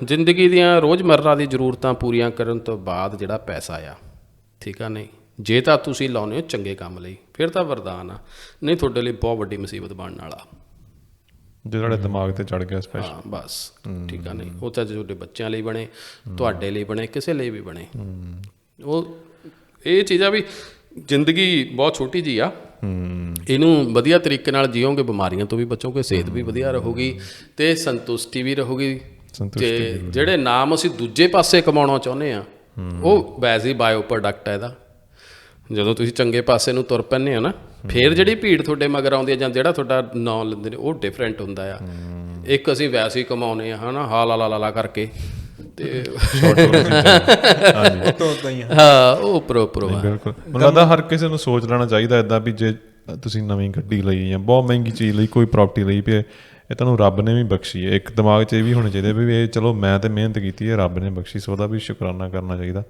ਜ਼ਿੰਦਗੀ ਦੀਆਂ ਰੋਜ਼ਮਰਰਾ ਦੀ ਜ਼ਰੂਰਤਾਂ ਪੂਰੀਆਂ ਕਰਨ ਤੋਂ ਬਾਅਦ ਜਿਹੜਾ ਪੈਸਾ ਆ, ਠੀਕ ਆ ਨਹੀਂ, ਜੇ ਤਾਂ ਤੁਸੀਂ ਲਾਉਂਦੇ ਹੋ ਚੰਗੇ ਕੰਮ ਲਈ ਫਿਰ ਤਾਂ ਵਰਦਾਨ ਆ, ਨਹੀਂ ਤੁਹਾਡੇ ਲਈ ਬਹੁਤ ਵੱਡੀ ਮੁਸੀਬਤ ਬਣਨ ਵਾਲਾ ਜੇ ਤੁਹਾਡੇ ਦਿਮਾਗ 'ਤੇ ਚੜ੍ਹ ਗਿਆ ਸਪੈਸ਼ਲ। ਹਾਂ ਬਸ, ਠੀਕ ਆ ਨਹੀਂ, ਉਹ ਤਾਂ ਤੁਹਾਡੇ ਬੱਚਿਆਂ ਲਈ ਬਣੇ, ਤੁਹਾਡੇ ਲਈ ਬਣੇ, ਕਿਸੇ ਲਈ ਵੀ ਬਣੇ। ਉਹ ਇਹ ਚੀਜ਼ਾਂ ਵੀ ਜ਼ਿੰਦਗੀ ਬਹੁਤ ਛੋਟੀ ਜਿਹੀ ਆ, ਇਹਨੂੰ ਵਧੀਆ ਤਰੀਕੇ ਨਾਲ ਜੀਓਗੇ, ਬਿਮਾਰੀਆਂ ਤੋਂ ਵੀ ਬਚੋਗੇ, ਸਿਹਤ ਵੀ ਵਧੀਆ ਰਹੂਗੀ ਅਤੇ ਸੰਤੁਸ਼ਟੀ ਵੀ ਰਹੂਗੀ। ਅਤੇ ਜਿਹੜੇ ਨਾਮ ਅਸੀਂ ਦੂਜੇ ਪਾਸੇ ਕਮਾਉਣਾ ਚਾਹੁੰਦੇ ਹਾਂ ਉਹ ਵੈਸੇ ਹੀ ਬਾਇਓ ਪ੍ਰੋਡਕਟ ਹੈ ਇਹਦਾ। ਜਦੋਂ ਤੁਸੀਂ ਚੰਗੇ ਪਾਸੇ ਨੂੰ ਤੁਰ ਪੈਂਦੇ ਹੋ ਨਾ, ਫਿਰ ਜਿਹੜੀ ਭੀੜ ਤੁਹਾਡੇ ਮਗਰ ਆਉਂਦੀ ਹੈ ਜਾਂ ਜਿਹੜਾ ਤੁਹਾਡਾ ਨਾਂ ਲੈਂਦੇ ਨੇ ਉਹ ਡਿਫਰੈਂਟ ਹੁੰਦਾ ਆ। ਇੱਕ ਅਸੀਂ ਵੈਸੇ ਹੀ ਕਮਾਉਂਦੇ ਹਾਂ ਹੈ ਨਾ, ਹਾ ਲਾ ਲਾ ਲਾ ਕਰਕੇ, ਅਤੇ ਹਾਂ ਉਹ ਉੱਪਰੋਂ ਬਿਲਕੁਲ। ਮੈਨੂੰ ਲੱਗਦਾ ਹਰ ਕਿਸੇ ਨੂੰ ਸੋਚ ਲੈਣਾ ਚਾਹੀਦਾ ਇੱਦਾਂ ਵੀ ਜੇ ਤੁਸੀਂ ਨਵੀਂ ਗੱਡੀ ਲਈ ਜਾਂ ਬਹੁਤ ਮਹਿੰਗੀ ਚੀਜ਼ ਲਈ, ਕੋਈ ਪ੍ਰੋਪਰਟੀ ਲਈ ਵੀ, ਇਹ ਤੁਹਾਨੂੰ ਰੱਬ ਨੇ ਵੀ ਬਖਸ਼ੀ ਹੈ। ਇੱਕ ਦਿਮਾਗ 'ਚ ਇਹ ਵੀ ਹੋਣਾ ਚਾਹੀਦਾ ਵੀ ਇਹ ਚਲੋ ਮੈਂ ਤਾਂ ਮਿਹਨਤ ਕੀਤੀ ਹੈ, ਰੱਬ ਨੇ ਬਖਸ਼ੀ, ਸੋ ਉਹਦਾ ਵੀ ਸ਼ੁਕਰਾਨਾ ਕਰਨਾ ਚਾਹੀਦਾ,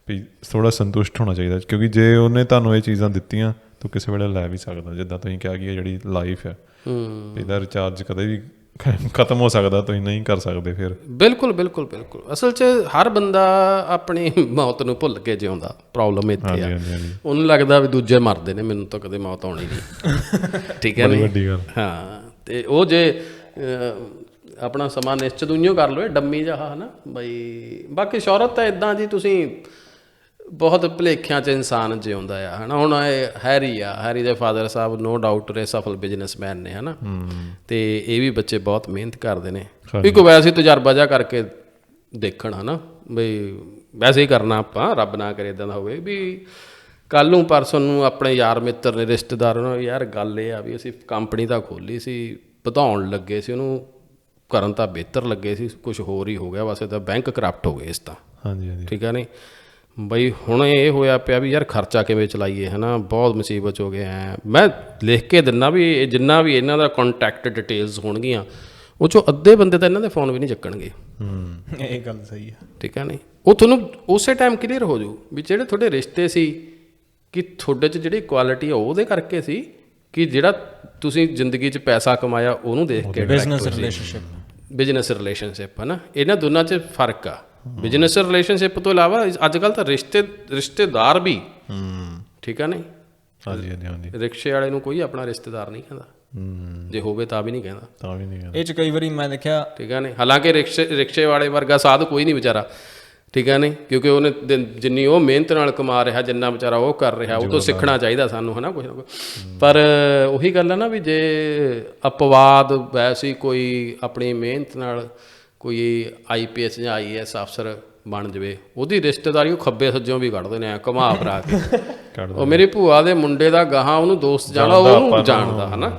ਵੀ ਥੋੜ੍ਹਾ ਸੰਤੁਸ਼ਟ ਹੋਣਾ ਚਾਹੀਦਾ, ਕਿਉਂਕਿ ਜੇ ਉਹਨੇ ਤੁਹਾਨੂੰ ਇਹ ਚੀਜ਼ਾਂ ਦਿੱਤੀਆਂ ਤਾਂ ਕਿਸੇ ਵੇਲੇ ਲੈ ਵੀ ਸਕਦਾ। ਜਿੱਦਾਂ ਤੁਸੀਂ ਕਿਹਾ ਕਿ ਇਹ ਜਿਹੜੀ ਲਾਈਫ ਹੈ ਇਹਦਾ ਰਿਚਾਰਜ ਕਦੇ ਵੀ ਖਤਮ ਹੋ ਸਕਦਾ, ਤੁਸੀਂ ਨਹੀਂ ਕਰ ਸਕਦੇ ਫਿਰ। ਬਿਲਕੁਲ ਬਿਲਕੁਲ ਬਿਲਕੁਲ। ਅਸਲ 'ਚ ਹਰ ਬੰਦਾ ਆਪਣੀ ਮੌਤ ਨੂੰ ਭੁੱਲ ਕੇ ਜਿਉਂਦਾ, ਪ੍ਰੋਬਲਮ ਇੱਥੇ ਆ। ਉਹਨੂੰ ਲੱਗਦਾ ਵੀ ਦੂਜੇ ਮਰਦੇ ਨੇ, ਮੈਨੂੰ ਤਾਂ ਕਦੇ ਮੌਤ ਆਉਣੀ ਨਹੀਂ, ਠੀਕ ਹੈ ਨਹੀਂ, ਵੱਡੀ ਗੱਲ। ਹਾਂ, ਅਤੇ ਉਹ ਜੇ ਆਪਣਾ ਸਮਾਂ ਨਿਸ਼ਚਿਤ ਉਈਓ ਕਰ ਲਓ, ਇਹ ਡੰਮੀ ਜਿਹਾ ਹੈ ਨਾ ਬਈ। ਬਾਕੀ ਸ਼ੋਹਰਤ ਤਾਂ ਇੱਦਾਂ ਜੀ, ਤੁਸੀਂ ਬਹੁਤ ਭੁਲੇਖਿਆਂ 'ਚ ਇਨਸਾਨ ਜਿਉਂਦਾ ਆ ਹੈ ਨਾ। ਹੁਣ ਇਹ ਹੈਰੀ ਆ, ਹੈਰੀ ਦੇ ਫਾਦਰ ਸਾਹਿਬ ਨੋ ਡਾਊਟ ਇਹ ਸਫਲ ਬਿਜ਼ਨਸਮੈਨ ਨੇ ਹੈ ਨਾ, ਅਤੇ ਇਹ ਵੀ ਬੱਚੇ ਬਹੁਤ ਮਿਹਨਤ ਕਰਦੇ ਨੇ। ਇੱਕ ਵੈਸੇ ਤਜਰਬਾ ਜਿਹਾ ਕਰਕੇ ਦੇਖਣ ਹੈ ਨਾ ਬਈ, ਵੈਸੇ ਹੀ ਕਰਨਾ ਆਪਾਂ, ਰੱਬ ਨਾ ਕਰੇ ਇੱਦਾਂ ਦਾ ਹੋਵੇ ਵੀ ਕੱਲ੍ਹ ਨੂੰ ਪਰਸੋਂ ਨੂੰ ਆਪਣੇ ਯਾਰ ਮਿੱਤਰ ਨੇ, ਰਿਸ਼ਤੇਦਾਰ ਨੂੰ, ਯਾਰ ਗੱਲ ਇਹ ਆ ਵੀ ਅਸੀਂ ਕੰਪਨੀ ਤਾਂ ਖੋਲ੍ਹੀ ਸੀ, ਵਧਾਉਣ ਲੱਗੇ ਸੀ, ਉਹਨੂੰ ਕਰਨ ਤਾਂ ਬਿਹਤਰ ਲੱਗੇ ਸੀ, ਕੁਛ ਹੋਰ ਹੀ ਹੋ ਗਿਆ, ਵੈਸੇ ਤਾਂ ਬੈਂਕ ਕਰਪਟ ਹੋ ਗਏ ਇਸ ਤਾਂ, ਠੀਕ ਹੈ ਨਹੀਂ ਬਈ। ਹੁਣ ਇਹ ਹੋਇਆ ਪਿਆ ਵੀ ਯਾਰ ਖਰਚਾ ਕਿਵੇਂ ਚਲਾਈਏ ਹੈ ਨਾ, ਬਹੁਤ ਮੁਸੀਬਤ ਹੋ ਗਏ ਐ। ਮੈਂ ਲਿਖ ਕੇ ਦਿੰਦਾ ਵੀ ਜਿੰਨਾ ਵੀ ਇਹਨਾਂ ਦਾ ਕੰਟੈਕਟ ਡਿਟੇਲਸ ਹੋਣਗੀਆਂ ਉਹ 'ਚੋਂ ਅੱਧੇ ਬੰਦੇ ਤਾਂ ਇਹਨਾਂ ਦੇ ਫੋਨ ਵੀ ਨਹੀਂ ਚੱਕਣਗੇ, ਇਹ ਗੱਲ ਸਹੀ ਆ। ਠੀਕ ਹੈ ਨਹੀਂ, ਉਹ ਤੁਹਾਨੂੰ ਉਸੇ ਟਾਈਮ ਕਲੀਅਰ ਹੋ ਜੂ ਵੀ ਜਿਹੜੇ ਤੁਹਾਡੇ ਰਿਸ਼ਤੇ ਸੀ ਕਿ ਤੁਹਾਡੇ 'ਚ ਜਿਹੜੀ ਕੁਆਲਿਟੀ ਆ ਉਹਦੇ ਕਰਕੇ ਸੀ ਕਿ ਜਿਹੜਾ ਤੁਸੀਂ ਜ਼ਿੰਦਗੀ 'ਚ ਪੈਸਾ ਕਮਾਇਆ ਉਹਨੂੰ ਦੇਖ ਕੇ ਬਿਜ਼ਨਸ ਰਿਲੇਸ਼ਨਸ਼ਿਪ, ਬਿਜ਼ਨਸ ਰਿਲੇਸ਼ਨਸ਼ਿਪ ਹੈ ਨਾ, ਇਹਨਾਂ ਦੋਨਾਂ 'ਚ ਫਰਕ ਆ। ਬਿਜ਼ਨਸ ਰਿਲੇਸ਼ਨਸ਼ਿਪ ਤੋਂ ਇਲਾਵਾ ਅੱਜ ਕੱਲ੍ਹ ਤਾਂ ਰਿਸ਼ਤੇਦਾਰ ਵੀ, ਠੀਕ ਆ ਨਹੀਂ, ਹਾਂਜੀ ਹਾਂਜੀ ਹਾਂਜੀ, ਰਿਕਸ਼ੇ ਵਾਲੇ ਨੂੰ ਕੋਈ ਆਪਣਾ ਰਿਸ਼ਤੇਦਾਰ ਨਹੀਂ ਕਹਿੰਦਾ, ਜੇ ਹੋਵੇ ਤਾਂ ਵੀ ਨਹੀਂ ਕਹਿੰਦਾ, ਤਾਂ ਵੀ ਨਹੀਂ ਇਹ 'ਚ ਕਈ ਵਾਰੀ ਮੈਂ ਦੇਖਿਆ। ਠੀਕ ਆ ਨਹੀਂ, ਹਾਲਾਂਕਿ ਰਿਕਸ਼ੇ ਵਾਲੇ ਵਰਗਾ ਸਾਧ ਕੋਈ ਨਹੀਂ ਵਿਚਾਰਾ, ਠੀਕ ਆ ਨਹੀਂ, ਕਿਉਂਕਿ ਉਹਨੇ ਜਿੰਨੀ ਉਹ ਮਿਹਨਤ ਨਾਲ ਕਮਾ ਰਿਹਾ, ਜਿੰਨਾ ਵਿਚਾਰਾ ਉਹ ਕਰ ਰਿਹਾ, ਉਹ ਤੋਂ ਸਿੱਖਣਾ ਚਾਹੀਦਾ ਸਾਨੂੰ, ਹੈ ਨਾ, ਕੁਛ ਨਾ ਕੁਛ। ਪਰ ਉਹੀ ਗੱਲ ਹੈ ਨਾ ਵੀ ਜੇ ਅਪਵਾਦ ਵੈਸੇ ਕੋਈ ਆਪਣੀ ਮਿਹਨਤ ਨਾਲ ਕੋਈ IPS ਜਾਂ IAS ਅਫਸਰ ਬਣ ਜਾਵੇ, ਉਹਦੀ ਰਿਸ਼ਤੇਦਾਰੀ ਉਹ ਖੱਬੇ ਸੱਜੋਂ ਵੀ ਕੱਢਦੇ ਨੇ ਘੁਮਾ ਫਰਾ ਕੇ। ਉਹ ਮੇਰੀ ਭੂਆ ਦੇ ਮੁੰਡੇ ਦਾ ਗਾਹਾਂ ਉਹਨੂੰ ਦੋਸਤ ਜਾਣਾ, ਉਹਨੂੰ ਜਾਣਦਾ, ਹੈ ਨਾ,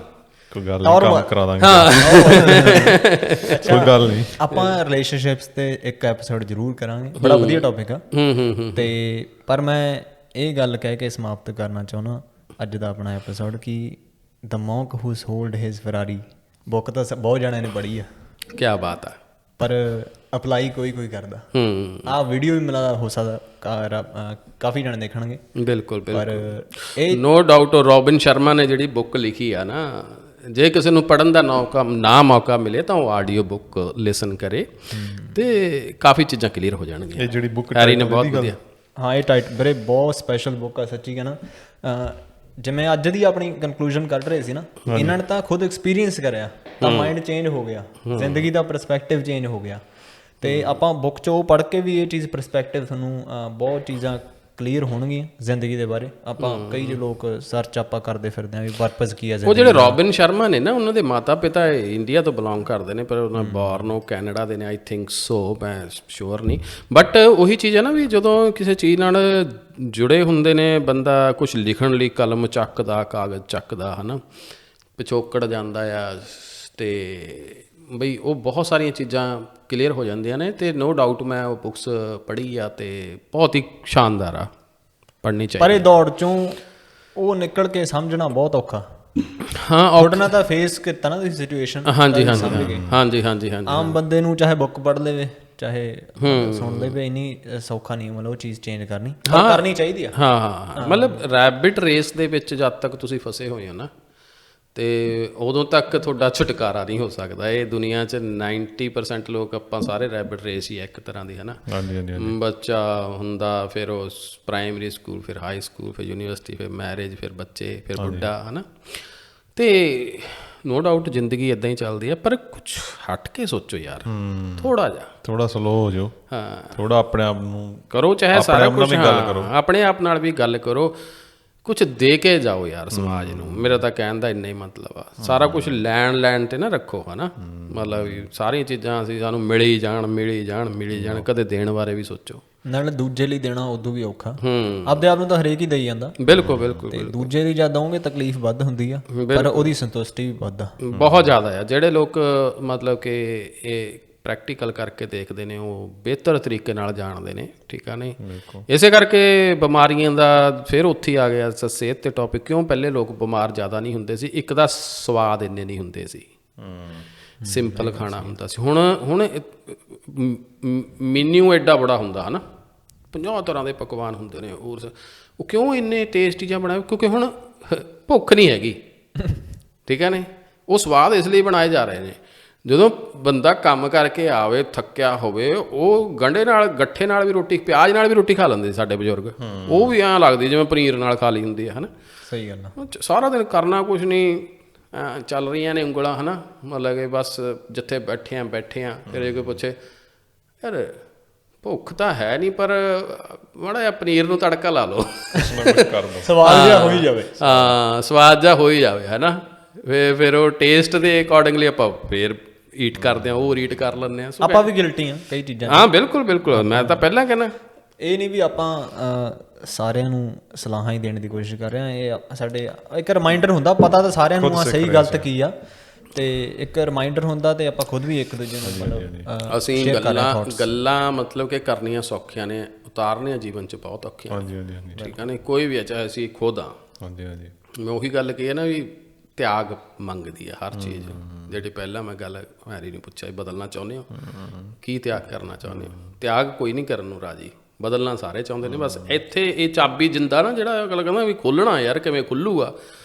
ਕੋਈ ਗੱਲ ਨਹੀਂ, ਕੰਮ ਕਰਾ ਦਾਂਗੇ, ਕੋਈ ਗੱਲ ਨਹੀਂ। ਆਪਾਂ ਰਿਲੇਸ਼ਨਸ਼ਿਪਸ ਤੇ ਇੱਕ ਐਪੀਸੋਡ ਜ਼ਰੂਰ ਕਰਾਂਗੇ, ਬੜਾ ਵਧੀਆ ਟੌਪਿਕ ਆ। ਤੇ ਪਰ ਮੈਂ ਇਹ ਗੱਲ ਕਹਿ ਕੇ ਸਮਾਪਤ ਕਰਨਾ ਚਾਹੁੰਦਾ ਅੱਜ ਦਾ ਆਪਣਾ ਐਪੀਸੋਡ ਕਿ ਦ ਮੌਂਕ ਹੂ ਸੋਲਡ ਹਿਜ਼ ਫਰਾਰੀ ਬੁੱਕ ਤਾਂ ਬਹੁਤ ਜਣਿਆਂ ਨੇ ਪੜ੍ਹੀ ਆ, ਕੀ ਬਾਤ ਆ, ਪਰ ਅਪਲਾਈ ਕੋਈ ਕਰਦਾ। ਆਹ ਵੀਡੀਓ ਵੀ ਮਿਲਾ ਹੋ ਸਕਦਾ ਕਾਫੀ ਜਣੇ ਦੇਖਣਗੇ। ਬਿਲਕੁਲ ਪਰ ਬਿਲਕੁਲ, ਇਹ ਨੋ ਡਾਊਟ। ਰੋਬਿਨ ਸ਼ਰਮਾ ਨੇ ਜਿਹੜੀ ਬੁੱਕ ਲਿਖੀ ਆ ਨਾ, ਜੇ ਕਿਸੇ ਨੂੰ ਪੜ੍ਹਨ ਦਾ ਮੌਕਾ ਮਿਲੇ ਤਾਂ ਉਹ ਆਡੀਓ ਬੁੱਕ ਲਿਸਨ ਕਰੇ ਤੇ ਕਾਫੀ ਚੀਜ਼ਾਂ ਕਲੀਅਰ ਹੋ ਜਾਣਗੀਆਂ। ਇਹ ਜਿਹੜੀ ਬੁੱਕ ਹੈਰੀ ਨੇ ਬਹੁਤ ਵਧੀਆ, ਹਾਂ, ਇਹ ਵੀਰੇ ਬਹੁਤ ਸਪੈਸ਼ਲ ਬੁੱਕ ਆ ਸੱਚੀ ਕਹਿਣਾ। ਜਿਵੇਂ ਅੱਜ ਦੀ ਆਪਣੀ ਕਨਕਲੂਜਨ ਕੱਢ ਰਹੇ ਸੀ ਨਾ, ਇਹਨਾਂ ਨੇ ਤਾਂ ਖੁਦ ਐਕਸਪੀਰੀਅੰਸ ਕਰਿਆ ਤਾਂ ਮਾਈਂਡ ਚੇਂਜ ਹੋ ਗਿਆ, ਜ਼ਿੰਦਗੀ ਦਾ ਪਰਸਪੈਕਟਿਵ ਚੇਂਜ ਹੋ ਗਿਆ। ਤੇ ਆਪਾਂ ਬੁੱਕ 'ਚ ਉਹ ਪੜ੍ਹ ਕੇ ਵੀ ਇਹ ਚੀਜ਼ ਪਰਸਪੈਕਟਿਵ ਤੁਹਾਨੂੰ ਬਹੁਤ ਚੀਜ਼ਾਂ ਕਲੀਅਰ ਹੋਣਗੀਆਂ ਜ਼ਿੰਦਗੀ ਦੇ ਬਾਰੇ। ਆਪਾਂ ਕਈ ਜੋ ਲੋਕ ਸਰਚ ਆਪਾਂ ਕਰਦੇ ਫਿਰਦੇ ਹਾਂ ਵੀ ਪਰਪਸ ਕੀ ਹੈ। ਉਹ ਜਿਹੜੇ ਰੋਬਿਨ ਸ਼ਰਮਾ ਨੇ ਨਾ, ਉਹਨਾਂ ਦੇ ਮਾਤਾ ਪਿਤਾ ਇੰਡੀਆ ਤੋਂ ਬਿਲੋਂਗ ਕਰਦੇ ਨੇ, ਪਰ ਉਹਨਾਂ ਬੋਰਨ ਉਹ ਕੈਨੇਡਾ ਦੇ ਨੇ, ਆਈ ਥਿੰਕ ਸੋ, ਮੈਂ ਸ਼ੋਰ ਨਹੀਂ। ਬਟ ਉਹੀ ਚੀਜ਼ ਹੈ ਨਾ ਵੀ ਜਦੋਂ ਕਿਸੇ ਚੀਜ਼ ਨਾਲ ਜੁੜੇ ਹੁੰਦੇ ਨੇ, ਬੰਦਾ ਕੁਝ ਲਿਖਣ ਲਈ ਕਲਮ ਚੱਕਦਾ, ਕਾਗਜ਼ ਚੱਕਦਾ, ਹੈ ਨਾ, ਪਿਛੋਕੜ ਜਾਂਦਾ ਆ, ਤੇ ਬਈ ਉਹ ਬਹੁਤ ਸਾਰੀਆਂ ਚੀਜ਼ਾਂ ਕਲੀਅਰ ਹੋ ਜਾਂਦੀਆਂ ਨੇ। ਤੇ ਨੋ ਡਾਊਟ ਮੈਂ ਉਹ ਬੁੱਕਸ ਪੜ੍ਹੀ ਆ ਤੇ ਬਹੁਤ ਹੀ ਸ਼ਾਨਦਾਰ ਆ, ਪੜ੍ਹਨੀ ਚਾਹੀਦੀ। ਪਰ ਇਹ ਦੌੜ ਚੋਂ ਉਹ ਨਿਕਲ ਕੇ ਸਮਝਣਾ ਬਹੁਤ ਔਖਾ। ਹਾਂ, ਔਡਨਾ ਤਾਂ ਫੇਸ ਕੀਤਾ ਨਾ ਤੁਸੀਂ ਸਿਚੁਏਸ਼ਨ। ਹਾਂਜੀ ਹਾਂਜੀ ਹਾਂਜੀ ਹਾਂਜੀ ਹਾਂਜੀ। ਆਮ ਬੰਦੇ ਨੂੰ ਚਾਹੇ ਬੁੱਕ ਪੜ੍ਹ ਲਵੇ ਚਾਹੇ ਸੁਣ ਲਵੇ, ਇੰਨੀ ਸੌਖਾ ਨਹੀਂ ਮਤਲਬ ਉਹ ਚੀਜ਼ ਚੇਂਜ ਕਰਨੀ, ਪਰ ਕਰਨੀ ਚਾਹੀਦੀ ਆ। ਹਾਂ, ਮਤਲਬ ਰੈਬਿਟ ਰੇਸ ਦੇ ਵਿੱਚ ਜਦ ਤੱਕ ਤੁਸੀਂ ਫਸੇ ਹੋਏ ਹੋ ਨਾ, ਤੇ ਉਦੋਂ ਤੱਕ ਤੁਹਾਡਾ ਛੁਟਕਾਰਾ ਨਹੀਂ ਹੋ ਸਕਦਾ। ਇਹ ਦੁਨੀਆ 'ਚ 90% ਲੋਕ ਆਪਾਂ ਸਾਰੇ ਰੈਬਿਟ ਰੇਸ ਹੀ ਇੱਕ ਤਰ੍ਹਾਂ ਦੀ, ਹੈ ਨਾ। ਬੱਚਾ ਹੁੰਦਾ, ਫਿਰ ਉਹ ਪ੍ਰਾਇਮਰੀ ਸਕੂਲ, ਫਿਰ ਹਾਈ ਸਕੂਲ, ਫਿਰ ਯੂਨੀਵਰਸਿਟੀ, ਫਿਰ ਮੈਰਿਜ, ਫਿਰ ਬੱਚੇ, ਫਿਰ ਬੁੱਢਾ, ਹੈ ਨਾ। ਤੇ ਨੋ ਡਾਊਟ ਜ਼ਿੰਦਗੀ ਇੱਦਾਂ ਹੀ ਚੱਲਦੀ ਹੈ, ਪਰ ਕੁਛ ਹਟ ਕੇ ਸੋਚੋ ਯਾਰ, ਥੋੜਾ ਸਲੋ ਹੋ ਜਾਓ, ਹਾਂ, ਥੋੜਾ ਆਪਣੇ ਆਪ ਨੂੰ ਕਰੋ, ਚਾਹੇ ਸਾਰਾ ਕੁਝ ਆਪਣੇ ਆਪ ਨਾਲ ਵੀ ਗੱਲ ਕਰੋ, ਕੁਛ ਦੇ ਕੇ ਜਾਓ ਯਾਰ ਸਮਾਜ ਨੂੰ। ਮੇਰਾ ਤਾਂ ਕਹਿਣ ਦਾ ਇੰਨਾ ਹੀ ਮਤਲਬ ਆ। ਸਾਰਾ ਕੁਛ ਲੈਣ ਤੇ ਨਾ ਰੱਖੋ, ਹੈ ਨਾ, ਮਤਲਬ ਸਾਰੀਆਂ ਚੀਜ਼ਾਂ ਅਸੀਂ ਸਾਨੂੰ ਮਿਲੀ ਜਾਣ, ਕਦੇ ਦੇਣ ਬਾਰੇ ਵੀ ਸੋਚੋ। ਨਾਲੇ ਦੂਜੇ ਲਈ ਦੇਣਾ ਉਦੋਂ ਵੀ ਔਖਾ, ਆਪਦੇ ਆਪ ਨੂੰ ਤਾਂ ਹਰੇਕ ਹੀ ਦੇਈ ਜਾਂਦਾ। ਬਿਲਕੁਲ। ਤੇ ਦੂਜੇ ਦੀ ਜਦ ਦਓਗੇ ਤਕਲੀਫ ਵੱਧ ਹੁੰਦੀ ਆ, ਪਰ ਉਹਦੀ ਸੰਤੁਸ਼ਟੀ ਵੀ ਵੱਧ ਆ, ਬਹੁਤ ਜ਼ਿਆਦਾ ਆ। ਜਿਹੜੇ ਲੋਕ ਮਤਲਬ ਕਿ ਇਹ ਪ੍ਰੈਕਟੀਕਲ ਕਰਕੇ ਦੇਖਦੇ ਨੇ, ਉਹ ਬਿਹਤਰ ਤਰੀਕੇ ਨਾਲ ਜਾਣਦੇ ਨੇ, ਠੀਕ ਆ ਨਹੀਂ। ਇਸੇ ਕਰਕੇ ਬਿਮਾਰੀਆਂ ਦਾ ਫਿਰ ਉੱਥੇ ਹੀ ਆ ਗਿਆ ਸਿਹਤ ਤੇ ਟੌਪਿਕ। ਕਿਉਂ ਪਹਿਲੇ ਲੋਕ ਬਿਮਾਰ ਜ਼ਿਆਦਾ ਨਹੀਂ ਹੁੰਦੇ ਸੀ? ਇੱਕ ਦਾ ਸਵਾਦ ਇੰਨੇ ਨਹੀਂ ਹੁੰਦੇ ਸੀ, ਸਿੰਪਲ ਖਾਣਾ ਹੁੰਦਾ ਸੀ। ਹੁਣ ਮੀਨਿਊ ਐਡਾ ਬੜਾ ਹੁੰਦਾ, ਹੈ ਨਾ, 50 ਤਰ੍ਹਾਂ ਦੇ ਪਕਵਾਨ ਹੁੰਦੇ ਨੇ। ਉਹ ਕਿਉਂ ਇੰਨੇ ਟੇਸਟੀ ਜਿਹਾ ਬਣਾਏ? ਕਿਉਂਕਿ ਹੁਣ ਭੁੱਖ ਨਹੀਂ ਹੈਗੀ, ਠੀਕ ਹੈ ਨੇ। ਉਹ ਸਵਾਦ ਇਸ ਲਈ ਬਣਾਏ ਜਾ ਰਹੇ ਨੇ। ਜਦੋਂ ਬੰਦਾ ਕੰਮ ਕਰਕੇ ਆਵੇ ਥੱਕਿਆ ਹੋਵੇ, ਉਹ ਗੰਢੇ ਨਾਲ, ਗੱਠੇ ਨਾਲ ਵੀ ਰੋਟੀ, ਪਿਆਜ਼ ਨਾਲ ਵੀ ਰੋਟੀ ਖਾ ਲੈਂਦੇ ਸੀ ਸਾਡੇ ਬਜ਼ੁਰਗ। ਉਹ ਵੀ ਐਂ ਲੱਗਦੀ ਜਿਵੇਂ ਪਨੀਰ ਨਾਲ ਖਾ ਲਈ ਹੁੰਦੀ ਹੈ, ਹੈ ਨਾ। ਸਹੀ ਗੱਲ ਆ। ਸਾਰਾ ਦਿਨ ਕਰਨਾ ਕੁਛ ਨਹੀਂ, ਚੱਲ ਰਹੀਆਂ ਨੇ ਉਂਗਲਾਂ, ਹੈ ਨਾ, ਮਤਲਬ ਕਿ ਬਸ ਜਿੱਥੇ ਬੈਠੇ ਆ। ਫਿਰ ਜੇ ਕੋਈ ਪੁੱਛੇ, ਯਾਰ ਭੁੱਖ ਤਾਂ ਹੈ ਨਹੀਂ, ਪਰ ਮਾੜਾ ਜਿਹਾ ਪਨੀਰ ਨੂੰ ਤੜਕਾ ਲਾ ਲਓ, ਸਵਾਦ ਜਿਹਾ ਹੋ ਹੀ ਜਾਵੇ। ਹਾਂ, ਸਵਾਦ ਜਿਹਾ ਹੋ ਹੀ ਜਾਵੇ, ਹੈ ਨਾ। ਫਿਰ ਉਹ ਟੇਸਟ ਦੇ ਅਕੋਰਡਿੰਗਲੀ ਆਪਾਂ ਫਿਰ ਈਟ ਕਰਦੇ ਹਾਂ, ਉਹ ਰੀਟ ਕਰ ਲੈਂਦੇ ਹਾਂ। ਆਪਾਂ ਵੀ ਗਿਲਟੀ ਆ ਕਈ ਚੀਜ਼ਾਂ। ਹਾਂ, ਬਿਲਕੁਲ। ਮੈਂ ਤਾਂ ਪਹਿਲਾਂ ਕਹਿੰਦਾ, ਇਹ ਨਹੀਂ ਵੀ ਆਪਾਂ ਸਾਰਿਆਂ ਨੂੰ ਸਲਾਹਾਂ ਹੀ ਦੇਣ ਦੀ ਕੋਸ਼ਿਸ਼ ਕਰ ਰਹੇ ਹਾਂ। ਇਹ ਸਾਡੇ ਇੱਕ ਰਿਮਾਈਂਡਰ ਹੁੰਦਾ, ਪਤਾ ਤਾਂ ਸਾਰਿਆਂ ਨੂੰ ਆ ਸਹੀ ਗਲਤ ਕੀ ਆ, ਤੇ ਇੱਕ ਰਿਮਾਈਂਡਰ ਹੁੰਦਾ, ਤੇ ਆਪਾਂ ਖੁਦ ਵੀ ਇੱਕ ਦੂਜੇ ਨੂੰ ਮਤਲਬ ਅਸੀਂ ਗੱਲਾਂ ਮਤਲਬ ਕਿ ਕਰਨੀਆਂ ਸੌਖੀਆਂ ਨੇ, ਉਤਾਰਨੀਆਂ ਜੀਵਨ 'ਚ ਬਹੁਤ ਔਖੀਆਂ। ਠੀਕ ਹੈ ਨਾ, ਕੋਈ ਵੀ ਹੈ, ਚਾਹੇ ਅਸੀਂ ਖੁਦ ਹਾਂ। ਮੈਂ ਉਹੀ ਗੱਲ ਕਹੀ ਹੈ ਨਾ ਵੀ ਤਿਆਗ ਮੰਗਦੀ ਆ ਹਰ ਚੀਜ਼। ਜਿਹੜੀ ਪਹਿਲਾਂ ਮੈਂ ਗੱਲ ਹੈਰੀ ਨੂੰ ਪੁੱਛਿਆ ਬਦਲਣਾ ਚਾਹੁੰਦੇ ਹੋ, ਕੀ ਤਿਆਗ ਕਰਨਾ ਚਾਹੁੰਦੇ ਹੋ? ਤਿਆਗ ਕੋਈ ਨਹੀਂ ਕਰਨ ਨੂੰ ਰਾਜੀ, ਬਦਲਣਾ ਸਾਰੇ ਚਾਹੁੰਦੇ ਨੇ। ਬਸ ਇੱਥੇ ਇਹ ਚਾਬੀ ਜਿੰਦਾ ਨਾ ਜਿਹੜਾ ਅਗਲਾ ਕਹਿੰਦਾ ਵੀ ਖੋਲ੍ਹਣਾ ਯਾਰ ਕਿਵੇਂ ਖੁੱਲੂਗਾ,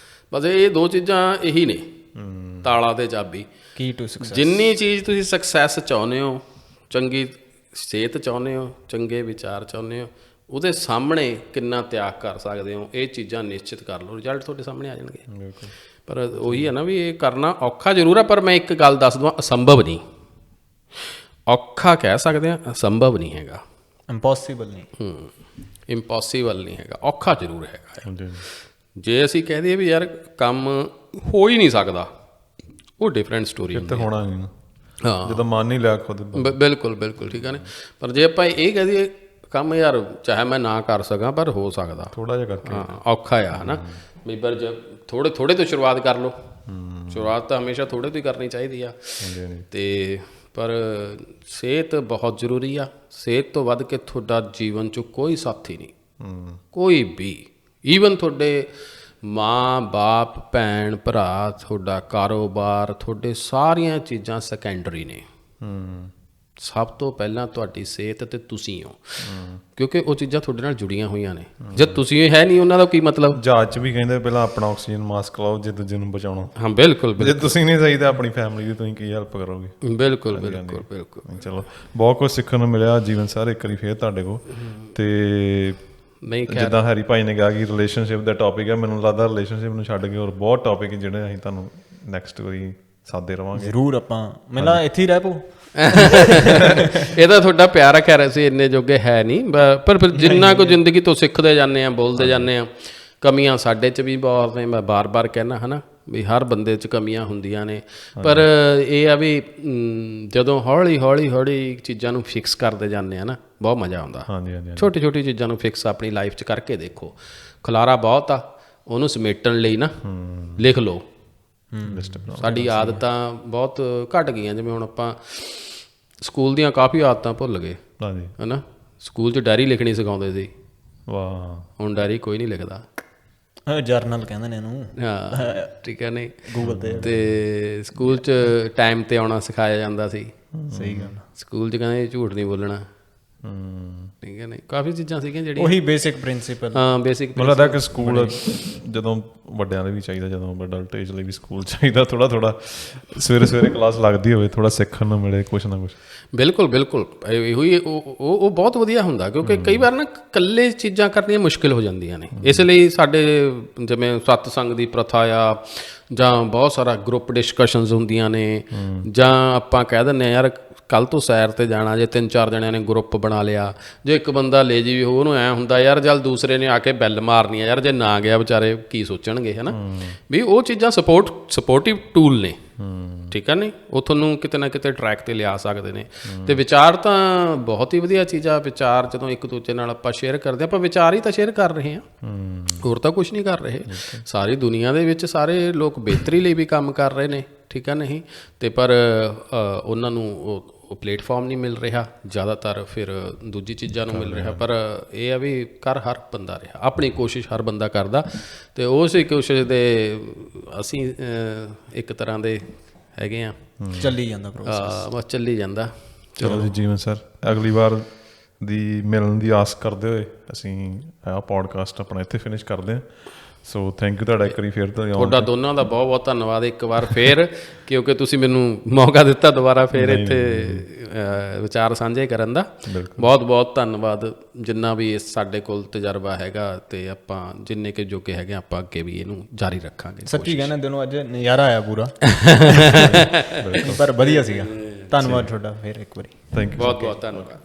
ਬਸ ਇਹ ਦੋ ਚੀਜ਼ਾਂ ਇਹੀ ਨੇ, ਤਾਲਾ ਤੇ ਚਾਬੀ। Key to success. ਜਿੰਨੀ ਚੀਜ਼ ਤੁਸੀਂ ਸਕਸੈਸ ਚਾਹੁੰਦੇ ਹੋ, ਚੰਗੀ ਸਿਹਤ ਚਾਹੁੰਦੇ ਹੋ, ਚੰਗੇ ਵਿਚਾਰ ਚਾਹੁੰਦੇ ਹੋ, ਉਹਦੇ ਸਾਹਮਣੇ ਕਿੰਨਾ ਤਿਆਗ ਕਰ ਸਕਦੇ ਹੋ, ਇਹ ਚੀਜ਼ਾਂ ਨਿਸ਼ਚਿਤ ਕਰ ਲਓ, ਰਿਜ਼ਲਟ ਤੁਹਾਡੇ ਸਾਹਮਣੇ ਆ ਜਾਣਗੇ। ਪਰ ਉਹੀ ਹੈ ਨਾ ਵੀ ਇਹ ਕਰਨਾ ਔਖਾ ਜ਼ਰੂਰ ਆ, ਪਰ ਮੈਂ ਇੱਕ ਗੱਲ ਦੱਸ ਦਵਾਂ, ਅਸੰਭਵ ਨਹੀਂ। ਔਖਾ ਕਹਿ ਸਕਦੇ ਹਾਂ, ਅਸੰਭਵ ਨਹੀਂ ਹੈਗਾ। ਇੰਪੋਸੀਬਲ ਨਹੀਂ। ਇੰਪੋਸੀਬਲ ਨਹੀਂ ਹੈਗਾ, ਔਖਾ ਜ਼ਰੂਰ ਹੈਗਾ। ਜੇ ਅਸੀਂ ਕਹਿ ਦਈਏ ਵੀ ਯਾਰ ਕੰਮ ਹੋ ਹੀ ਨਹੀਂ ਸਕਦਾ, ਉਹ ਡਿਫਰੈਂਟ ਸਟੋਰੀ ਤੇ ਹੋਣਾ ਨਹੀਂ। ਹਾਂ, ਜਦੋਂ ਮੰਨ ਨਹੀਂ ਲਿਆ ਖੁਦ। ਬਿਲਕੁਲ ਬਿਲਕੁਲ ਠੀਕ ਹੈ ਨੇ। ਪਰ ਜੇ ਆਪਾਂ ਇਹ ਕਹਿ ਦਈਏ ਕੰਮ ਯਾਰ ਚਾਹੇ ਮੈਂ ਨਾ ਕਰ ਸਕਾਂ ਪਰ ਹੋ ਸਕਦਾ, ਥੋੜਾ ਜਿਹਾ ਕਰਕੇ। ਹਾਂ, ਔਖਾ ਆ ਹੈ ਨਾ ਵੀ। ਪਰ ਜੇ ਥੋੜ੍ਹੇ ਥੋੜ੍ਹੇ ਤੋਂ ਸ਼ੁਰੂਆਤ ਕਰ ਲਓ। ਸ਼ੁਰੂਆਤ ਤਾਂ ਹਮੇਸ਼ਾ ਥੋੜ੍ਹੇ ਤੋਂ ਹੀ ਕਰਨੀ ਚਾਹੀਦੀ ਆ। ਤੇ ਪਰ ਸਿਹਤ ਬਹੁਤ ਜ਼ਰੂਰੀ ਆ। ਸਿਹਤ ਤੋਂ ਵੱਧ ਕੇ ਤੁਹਾਡਾ ਜੀਵਨ 'ਚ ਕੋਈ ਸਾਥੀ ਨਹੀਂ, ਕੋਈ ਵੀ। ਈਵਨ ਤੁਹਾਡੇ ਮਾਂ ਬਾਪ, ਭੈਣ ਭਰਾ, ਤੁਹਾਡਾ ਕਾਰੋਬਾਰ, ਤੁਹਾਡੇ ਸਾਰੀਆਂ ਚੀਜ਼ਾਂ ਸੈਕੰਡਰੀ ਨੇ। ਸਭ ਤੋਂ ਪਹਿਲਾਂ ਤੁਹਾਡੀ ਸਿਹਤ ਤੇ ਤੁਸੀਂ ਹੋ, ਕਿਉਂਕਿ ਉਹ ਚੀਜ਼ਾਂ ਤੁਹਾਡੇ ਨਾਲ ਜੁੜੀਆਂ ਹੋਈਆਂ ਨੇ। ਜਦ ਤੁਸੀਂ ਹੈ ਨਹੀਂ, ਉਹਨਾਂ ਦਾ ਕੀ ਮਤਲਬ? ਜਹਾਜ਼ 'ਚ ਵੀ ਕਹਿੰਦੇ ਪਹਿਲਾਂ ਆਪਣਾ ਆਕਸੀਜਨ ਮਾਸਕ ਲਾਓ ਜੇ ਦੂਜੇ ਨੂੰ ਬਚਾਉਣਾ। ਹਾਂ, ਬਿਲਕੁਲ ਜੇ ਤੁਸੀਂ ਨਹੀਂ ਸਹੀ ਤਾਂ ਆਪਣੀ ਫੈਮਿਲੀ ਦੀ ਤੁਸੀਂ ਕੀ ਹੈਲਪ ਕਰੋਗੇ? ਬਿਲਕੁਲ ਬਿਲਕੁਲ ਬਿਲਕੁਲ। ਚਲੋ, ਬਹੁਤ ਕੁਝ ਸਿੱਖਣ ਨੂੰ ਮਿਲਿਆ ਜੀਵਨ ਸਰ, ਇੱਕ ਵਾਰੀ ਫੇਰ ਤੁਹਾਡੇ ਕੋਲ। ਤੇ ਨਹੀਂ, ਜਿੱਦਾਂ ਹੈਰੀ ਭਾਈ ਨੇ ਕਿਹਾ ਕਿ ਰਿਲੇਸ਼ਨਸ਼ਿਪ ਦਾ ਟੌਪਿਕ ਹੈ, ਮੈਨੂੰ ਲੱਗਦਾ ਰਿਲੇਸ਼ਨਸ਼ਿਪ ਨੂੰ ਛੱਡ ਕੇ ਹੋਰ ਬਹੁਤ ਟੌਪਿਕ ਜਿਹੜੇ ਅਸੀਂ ਤੁਹਾਨੂੰ ਨੈਕਸਟ ਵਾਰੀ ਸਾਦੇ ਰਵਾਂਗੇ। ਜ਼ਰੂਰ। ਆਪਾਂ ਮੈਨੂੰ ਇੱਥੇ ਹੀ ਰਹਿ ਪਓ। ਇਹਦਾ ਤੁਹਾਡਾ ਪਿਆਰ ਆ, ਖੈਰ ਅਸੀਂ ਇੰਨੇ ਜੋਗੇ ਹੈ ਨਹੀਂ, ਪਰ ਜਿੰਨਾ ਕੁ ਜ਼ਿੰਦਗੀ ਤੋਂ ਸਿੱਖਦੇ ਜਾਂਦੇ ਆ, ਬੋਲਦੇ ਜਾਂਦੇ ਆ। ਕਮੀਆਂ ਸਾਡੇ 'ਚ ਵੀ ਬਹੁਤ ਨੇ, ਮੈਂ ਬਾਰ-ਬਾਰ ਕਹਿਣਾ ਹੈ ਨਾ ਵੀ ਹਰ ਬੰਦੇ 'ਚ ਕਮੀਆਂ ਹੁੰਦੀਆਂ ਨੇ। ਪਰ ਇਹ ਆ ਵੀ ਜਦੋਂ ਹੌਲੀ ਹੌਲੀ ਹੌਲੀ ਚੀਜ਼ਾਂ ਨੂੰ ਫਿਕਸ ਕਰਦੇ ਜਾਂਦੇ ਆ ਨਾ, ਬਹੁਤ ਮਜ਼ਾ ਆਉਂਦਾ। ਛੋਟੀ ਛੋਟੀ ਚੀਜ਼ਾਂ ਨੂੰ ਫਿਕਸ ਆਪਣੀ ਲਾਈਫ 'ਚ ਕਰਕੇ ਦੇਖੋ। ਖਲਾਰਾ ਬਹੁਤ ਆ, ਉਹਨੂੰ ਸਮੇਟਣ ਲਈ ਨਾ ਲਿਖ ਲਓ। ਸਾਡੀ ਆਦਤਾਂ ਬਹੁਤ ਘੱਟ ਗਈਆਂ। ਜਿਵੇਂ ਹੁਣ ਆਪਾਂ ਸਕੂਲ ਦੀਆਂ ਕਾਫੀ ਆਦਤਾਂ ਭੁੱਲ ਗਏ ਹੈ ਨਾ। ਸਕੂਲ 'ਚ ਡਾਇਰੀ ਲਿਖਣੀ ਸਿਖਾਉਂਦੇ ਸੀ, ਵਾਹ, ਹੁਣ ਡਾਇਰੀ ਕੋਈ ਨਹੀਂ ਲਿਖਦਾ, ਜਰਨਲ ਕਹਿੰਦੇ ਨੇ ਇਹਨੂੰ। ਹਾਂ, ਠੀਕ ਹੈ। ਨਹੀਂ, ਗੂਗਲ ਤੇ ਸਕੂਲ 'ਚ ਟਾਈਮ 'ਤੇ ਆਉਣਾ ਸਿਖਾਇਆ ਜਾਂਦਾ ਸੀ। ਸਹੀ ਗੱਲ। ਸਕੂਲ 'ਚ ਕਹਿੰਦੇ ਝੂਠ ਨਹੀਂ ਬੋਲਣਾ, ਠੀਕ ਹੈ। ਨਹੀਂ, ਕਾਫੀ ਚੀਜ਼ਾਂ ਸੀਗੀਆਂ ਜਿਹੜੀਆਂ ਉਹੀ ਬੇਸਿਕ ਪ੍ਰਿੰਸੀਪਲ। ਹਾਂ, ਬੇਸਿਕ। ਮੈਨੂੰ ਲੱਗਦਾ ਕਿ ਸਕੂਲ ਜਦੋਂ ਵੱਡਿਆਂ ਦੇ ਵੀ ਚਾਹੀਦਾ, ਜਦੋਂ ਅਡਲਟ ਏਜ ਲਈ ਵੀ ਸਕੂਲ ਚਾਹੀਦਾ। ਥੋੜਾ ਸਵੇਰੇ ਸਵੇਰੇ ਕਲਾਸ ਲੱਗਦੀ ਹੋਵੇ, ਥੋੜਾ ਸਿੱਖਣ ਨੂੰ ਮਿਲੇ ਕੁਛ ਨਾ ਕੁਛ। ਬਿਲਕੁਲ ਬਿਲਕੁਲ, ਇਹੋ ਹੀ ਉਹ ਬਹੁਤ ਵਧੀਆ ਹੁੰਦਾ, ਕਿਉਂਕਿ ਕਈ ਵਾਰ ਨਾ ਇਕੱਲੇ ਚੀਜ਼ਾਂ ਕਰਨੀਆਂ ਮੁਸ਼ਕਿਲ ਹੋ ਜਾਂਦੀਆਂ ਨੇ। ਇਸ ਲਈ ਸਾਡੇ ਜਿਵੇਂ ਸਤਸੰਗ ਦੀ ਪ੍ਰਥਾ ਆ, ਜਾਂ ਬਹੁਤ ਸਾਰਾ ਗਰੁੱਪ ਡਿਸਕਸ਼ਨਸ ਹੁੰਦੀਆਂ ਨੇ, ਜਾਂ ਆਪਾਂ ਕਹਿ ਦਿੰਦੇ ਹਾਂ ਯਾਰ ਕੱਲ੍ਹ ਤੋਂ ਸੈਰ 'ਤੇ ਜਾਣਾ, ਜੇ 3-4 ਜਣਿਆਂ ਨੇ ਗਰੁੱਪ ਬਣਾ ਲਿਆ, ਜੇ ਇੱਕ ਬੰਦਾ ਲੇਜੀ ਵੀ ਹੋ, ਉਹਨੂੰ ਐਂ ਹੁੰਦਾ ਯਾਰ ਚੱਲ ਦੂਸਰੇ ਨੇ ਆ ਕੇ ਬੈਲ ਮਾਰਨੀ ਆ ਯਾਰ, ਜੇ ਨਾ ਗਿਆ ਵਿਚਾਰੇ ਕੀ ਸੋਚਣਗੇ, ਹੈ ਨਾ। ਵੀ ਉਹ ਚੀਜ਼ਾਂ ਸਪੋਰਟਿਵ ਟੂਲ ਨੇ, ਠੀਕ ਆ। ਨਹੀਂ, ਉਹ ਤੁਹਾਨੂੰ ਕਿਤੇ ਨਾ ਕਿਤੇ ਟਰੈਕ 'ਤੇ ਲਿਆ ਸਕਦੇ ਨੇ। ਅਤੇ ਵਿਚਾਰ ਤਾਂ ਬਹੁਤ ਹੀ ਵਧੀਆ ਚੀਜ਼ ਆ। ਵਿਚਾਰ ਜਦੋਂ ਇੱਕ ਦੂਜੇ ਨਾਲ ਆਪਾਂ ਸ਼ੇਅਰ ਕਰਦੇ, ਆਪਾਂ ਵਿਚਾਰ ਹੀ ਤਾਂ ਸ਼ੇਅਰ ਕਰ ਰਹੇ ਹਾਂ, ਹੋਰ ਤਾਂ ਕੁਛ ਨਹੀਂ ਕਰ ਰਹੇ। ਸਾਰੀ ਦੁਨੀਆ ਦੇ ਵਿੱਚ ਸਾਰੇ ਲੋਕ ਬਿਹਤਰੀ ਲਈ ਵੀ ਕੰਮ ਕਰ ਰਹੇ ਨੇ, ਠੀਕ ਆ। ਨਹੀਂ, ਅਤੇ ਪਰ ਉਹਨਾਂ ਨੂੰ ਉਹ ਪਲੇਟਫਾਰਮ ਨਹੀਂ ਮਿਲ ਰਿਹਾ, ਜ਼ਿਆਦਾਤਰ ਫਿਰ ਦੂਜੀ ਚੀਜ਼ਾਂ ਨੂੰ ਮਿਲ ਰਿਹਾ। ਪਰ ਇਹ ਆ ਵੀ ਕਰ ਹਰ ਬੰਦਾ ਰਿਹਾ, ਆਪਣੀ ਕੋਸ਼ਿਸ਼ ਹਰ ਬੰਦਾ ਕਰਦਾ, ਅਤੇ ਉਸ ਕੋਸ਼ਿਸ਼ ਦੇ ਅਸੀਂ ਇੱਕ ਤਰ੍ਹਾਂ ਦੇ ਹੈਗੇ ਆ। ਚੱਲੀ ਜਾਂਦਾ ਪ੍ਰੋਸੈਸ, ਬਸ ਚੱਲੀ ਜਾਂਦਾ। ਚਲੋ ਜੀ ਜੀਵਨ ਸਰ, ਅਗਲੀ ਵਾਰ ਦੀ ਮਿਲਣ ਦੀ ਆਸ ਕਰਦੇ ਹੋਏ ਅਸੀਂ ਆਹ ਪੋਡਕਾਸਟ ਆਪਣਾ ਇੱਥੇ ਫਿਨਿਸ਼ ਕਰਦੇ ਹਾਂ। ਸੋ ਥੈਂਕ ਯੂ ਤੁਹਾਡਾ ਇੱਕ ਵਾਰੀ ਫਿਰ ਤੋਂ। ਤੁਹਾਡਾ ਦੋਨਾਂ ਦਾ ਬਹੁਤ ਬਹੁਤ ਧੰਨਵਾਦ ਇੱਕ ਵਾਰ ਫਿਰ, ਕਿਉਂਕਿ ਤੁਸੀਂ ਮੈਨੂੰ ਮੌਕਾ ਦਿੱਤਾ ਦੁਬਾਰਾ ਫਿਰ ਇੱਥੇ ਵਿਚਾਰ ਸਾਂਝੇ ਕਰਨ ਦਾ। ਬਹੁਤ ਬਹੁਤ ਧੰਨਵਾਦ। ਜਿੰਨਾ ਵੀ ਸਾਡੇ ਕੋਲ ਤਜਰਬਾ ਹੈਗਾ, ਅਤੇ ਆਪਾਂ ਜਿੰਨੇ ਕਿ ਜੋਗੇ ਹੈਗੇ ਆਪਾਂ ਅੱਗੇ ਵੀ ਇਹਨੂੰ ਜਾਰੀ ਰੱਖਾਂਗੇ। ਸੱਚੀ ਕਹਿੰਦੇ ਦਿਨੋਂ ਅੱਜ ਨਜ਼ਾਰਾ ਆਇਆ ਪੂਰਾ। ਪਰ ਵਧੀਆ ਸੀਗਾ। ਧੰਨਵਾਦ ਤੁਹਾਡਾ ਫਿਰ ਇੱਕ ਵਾਰੀ। ਥੈਂਕ ਯੂ, ਬਹੁਤ ਬਹੁਤ ਧੰਨਵਾਦ।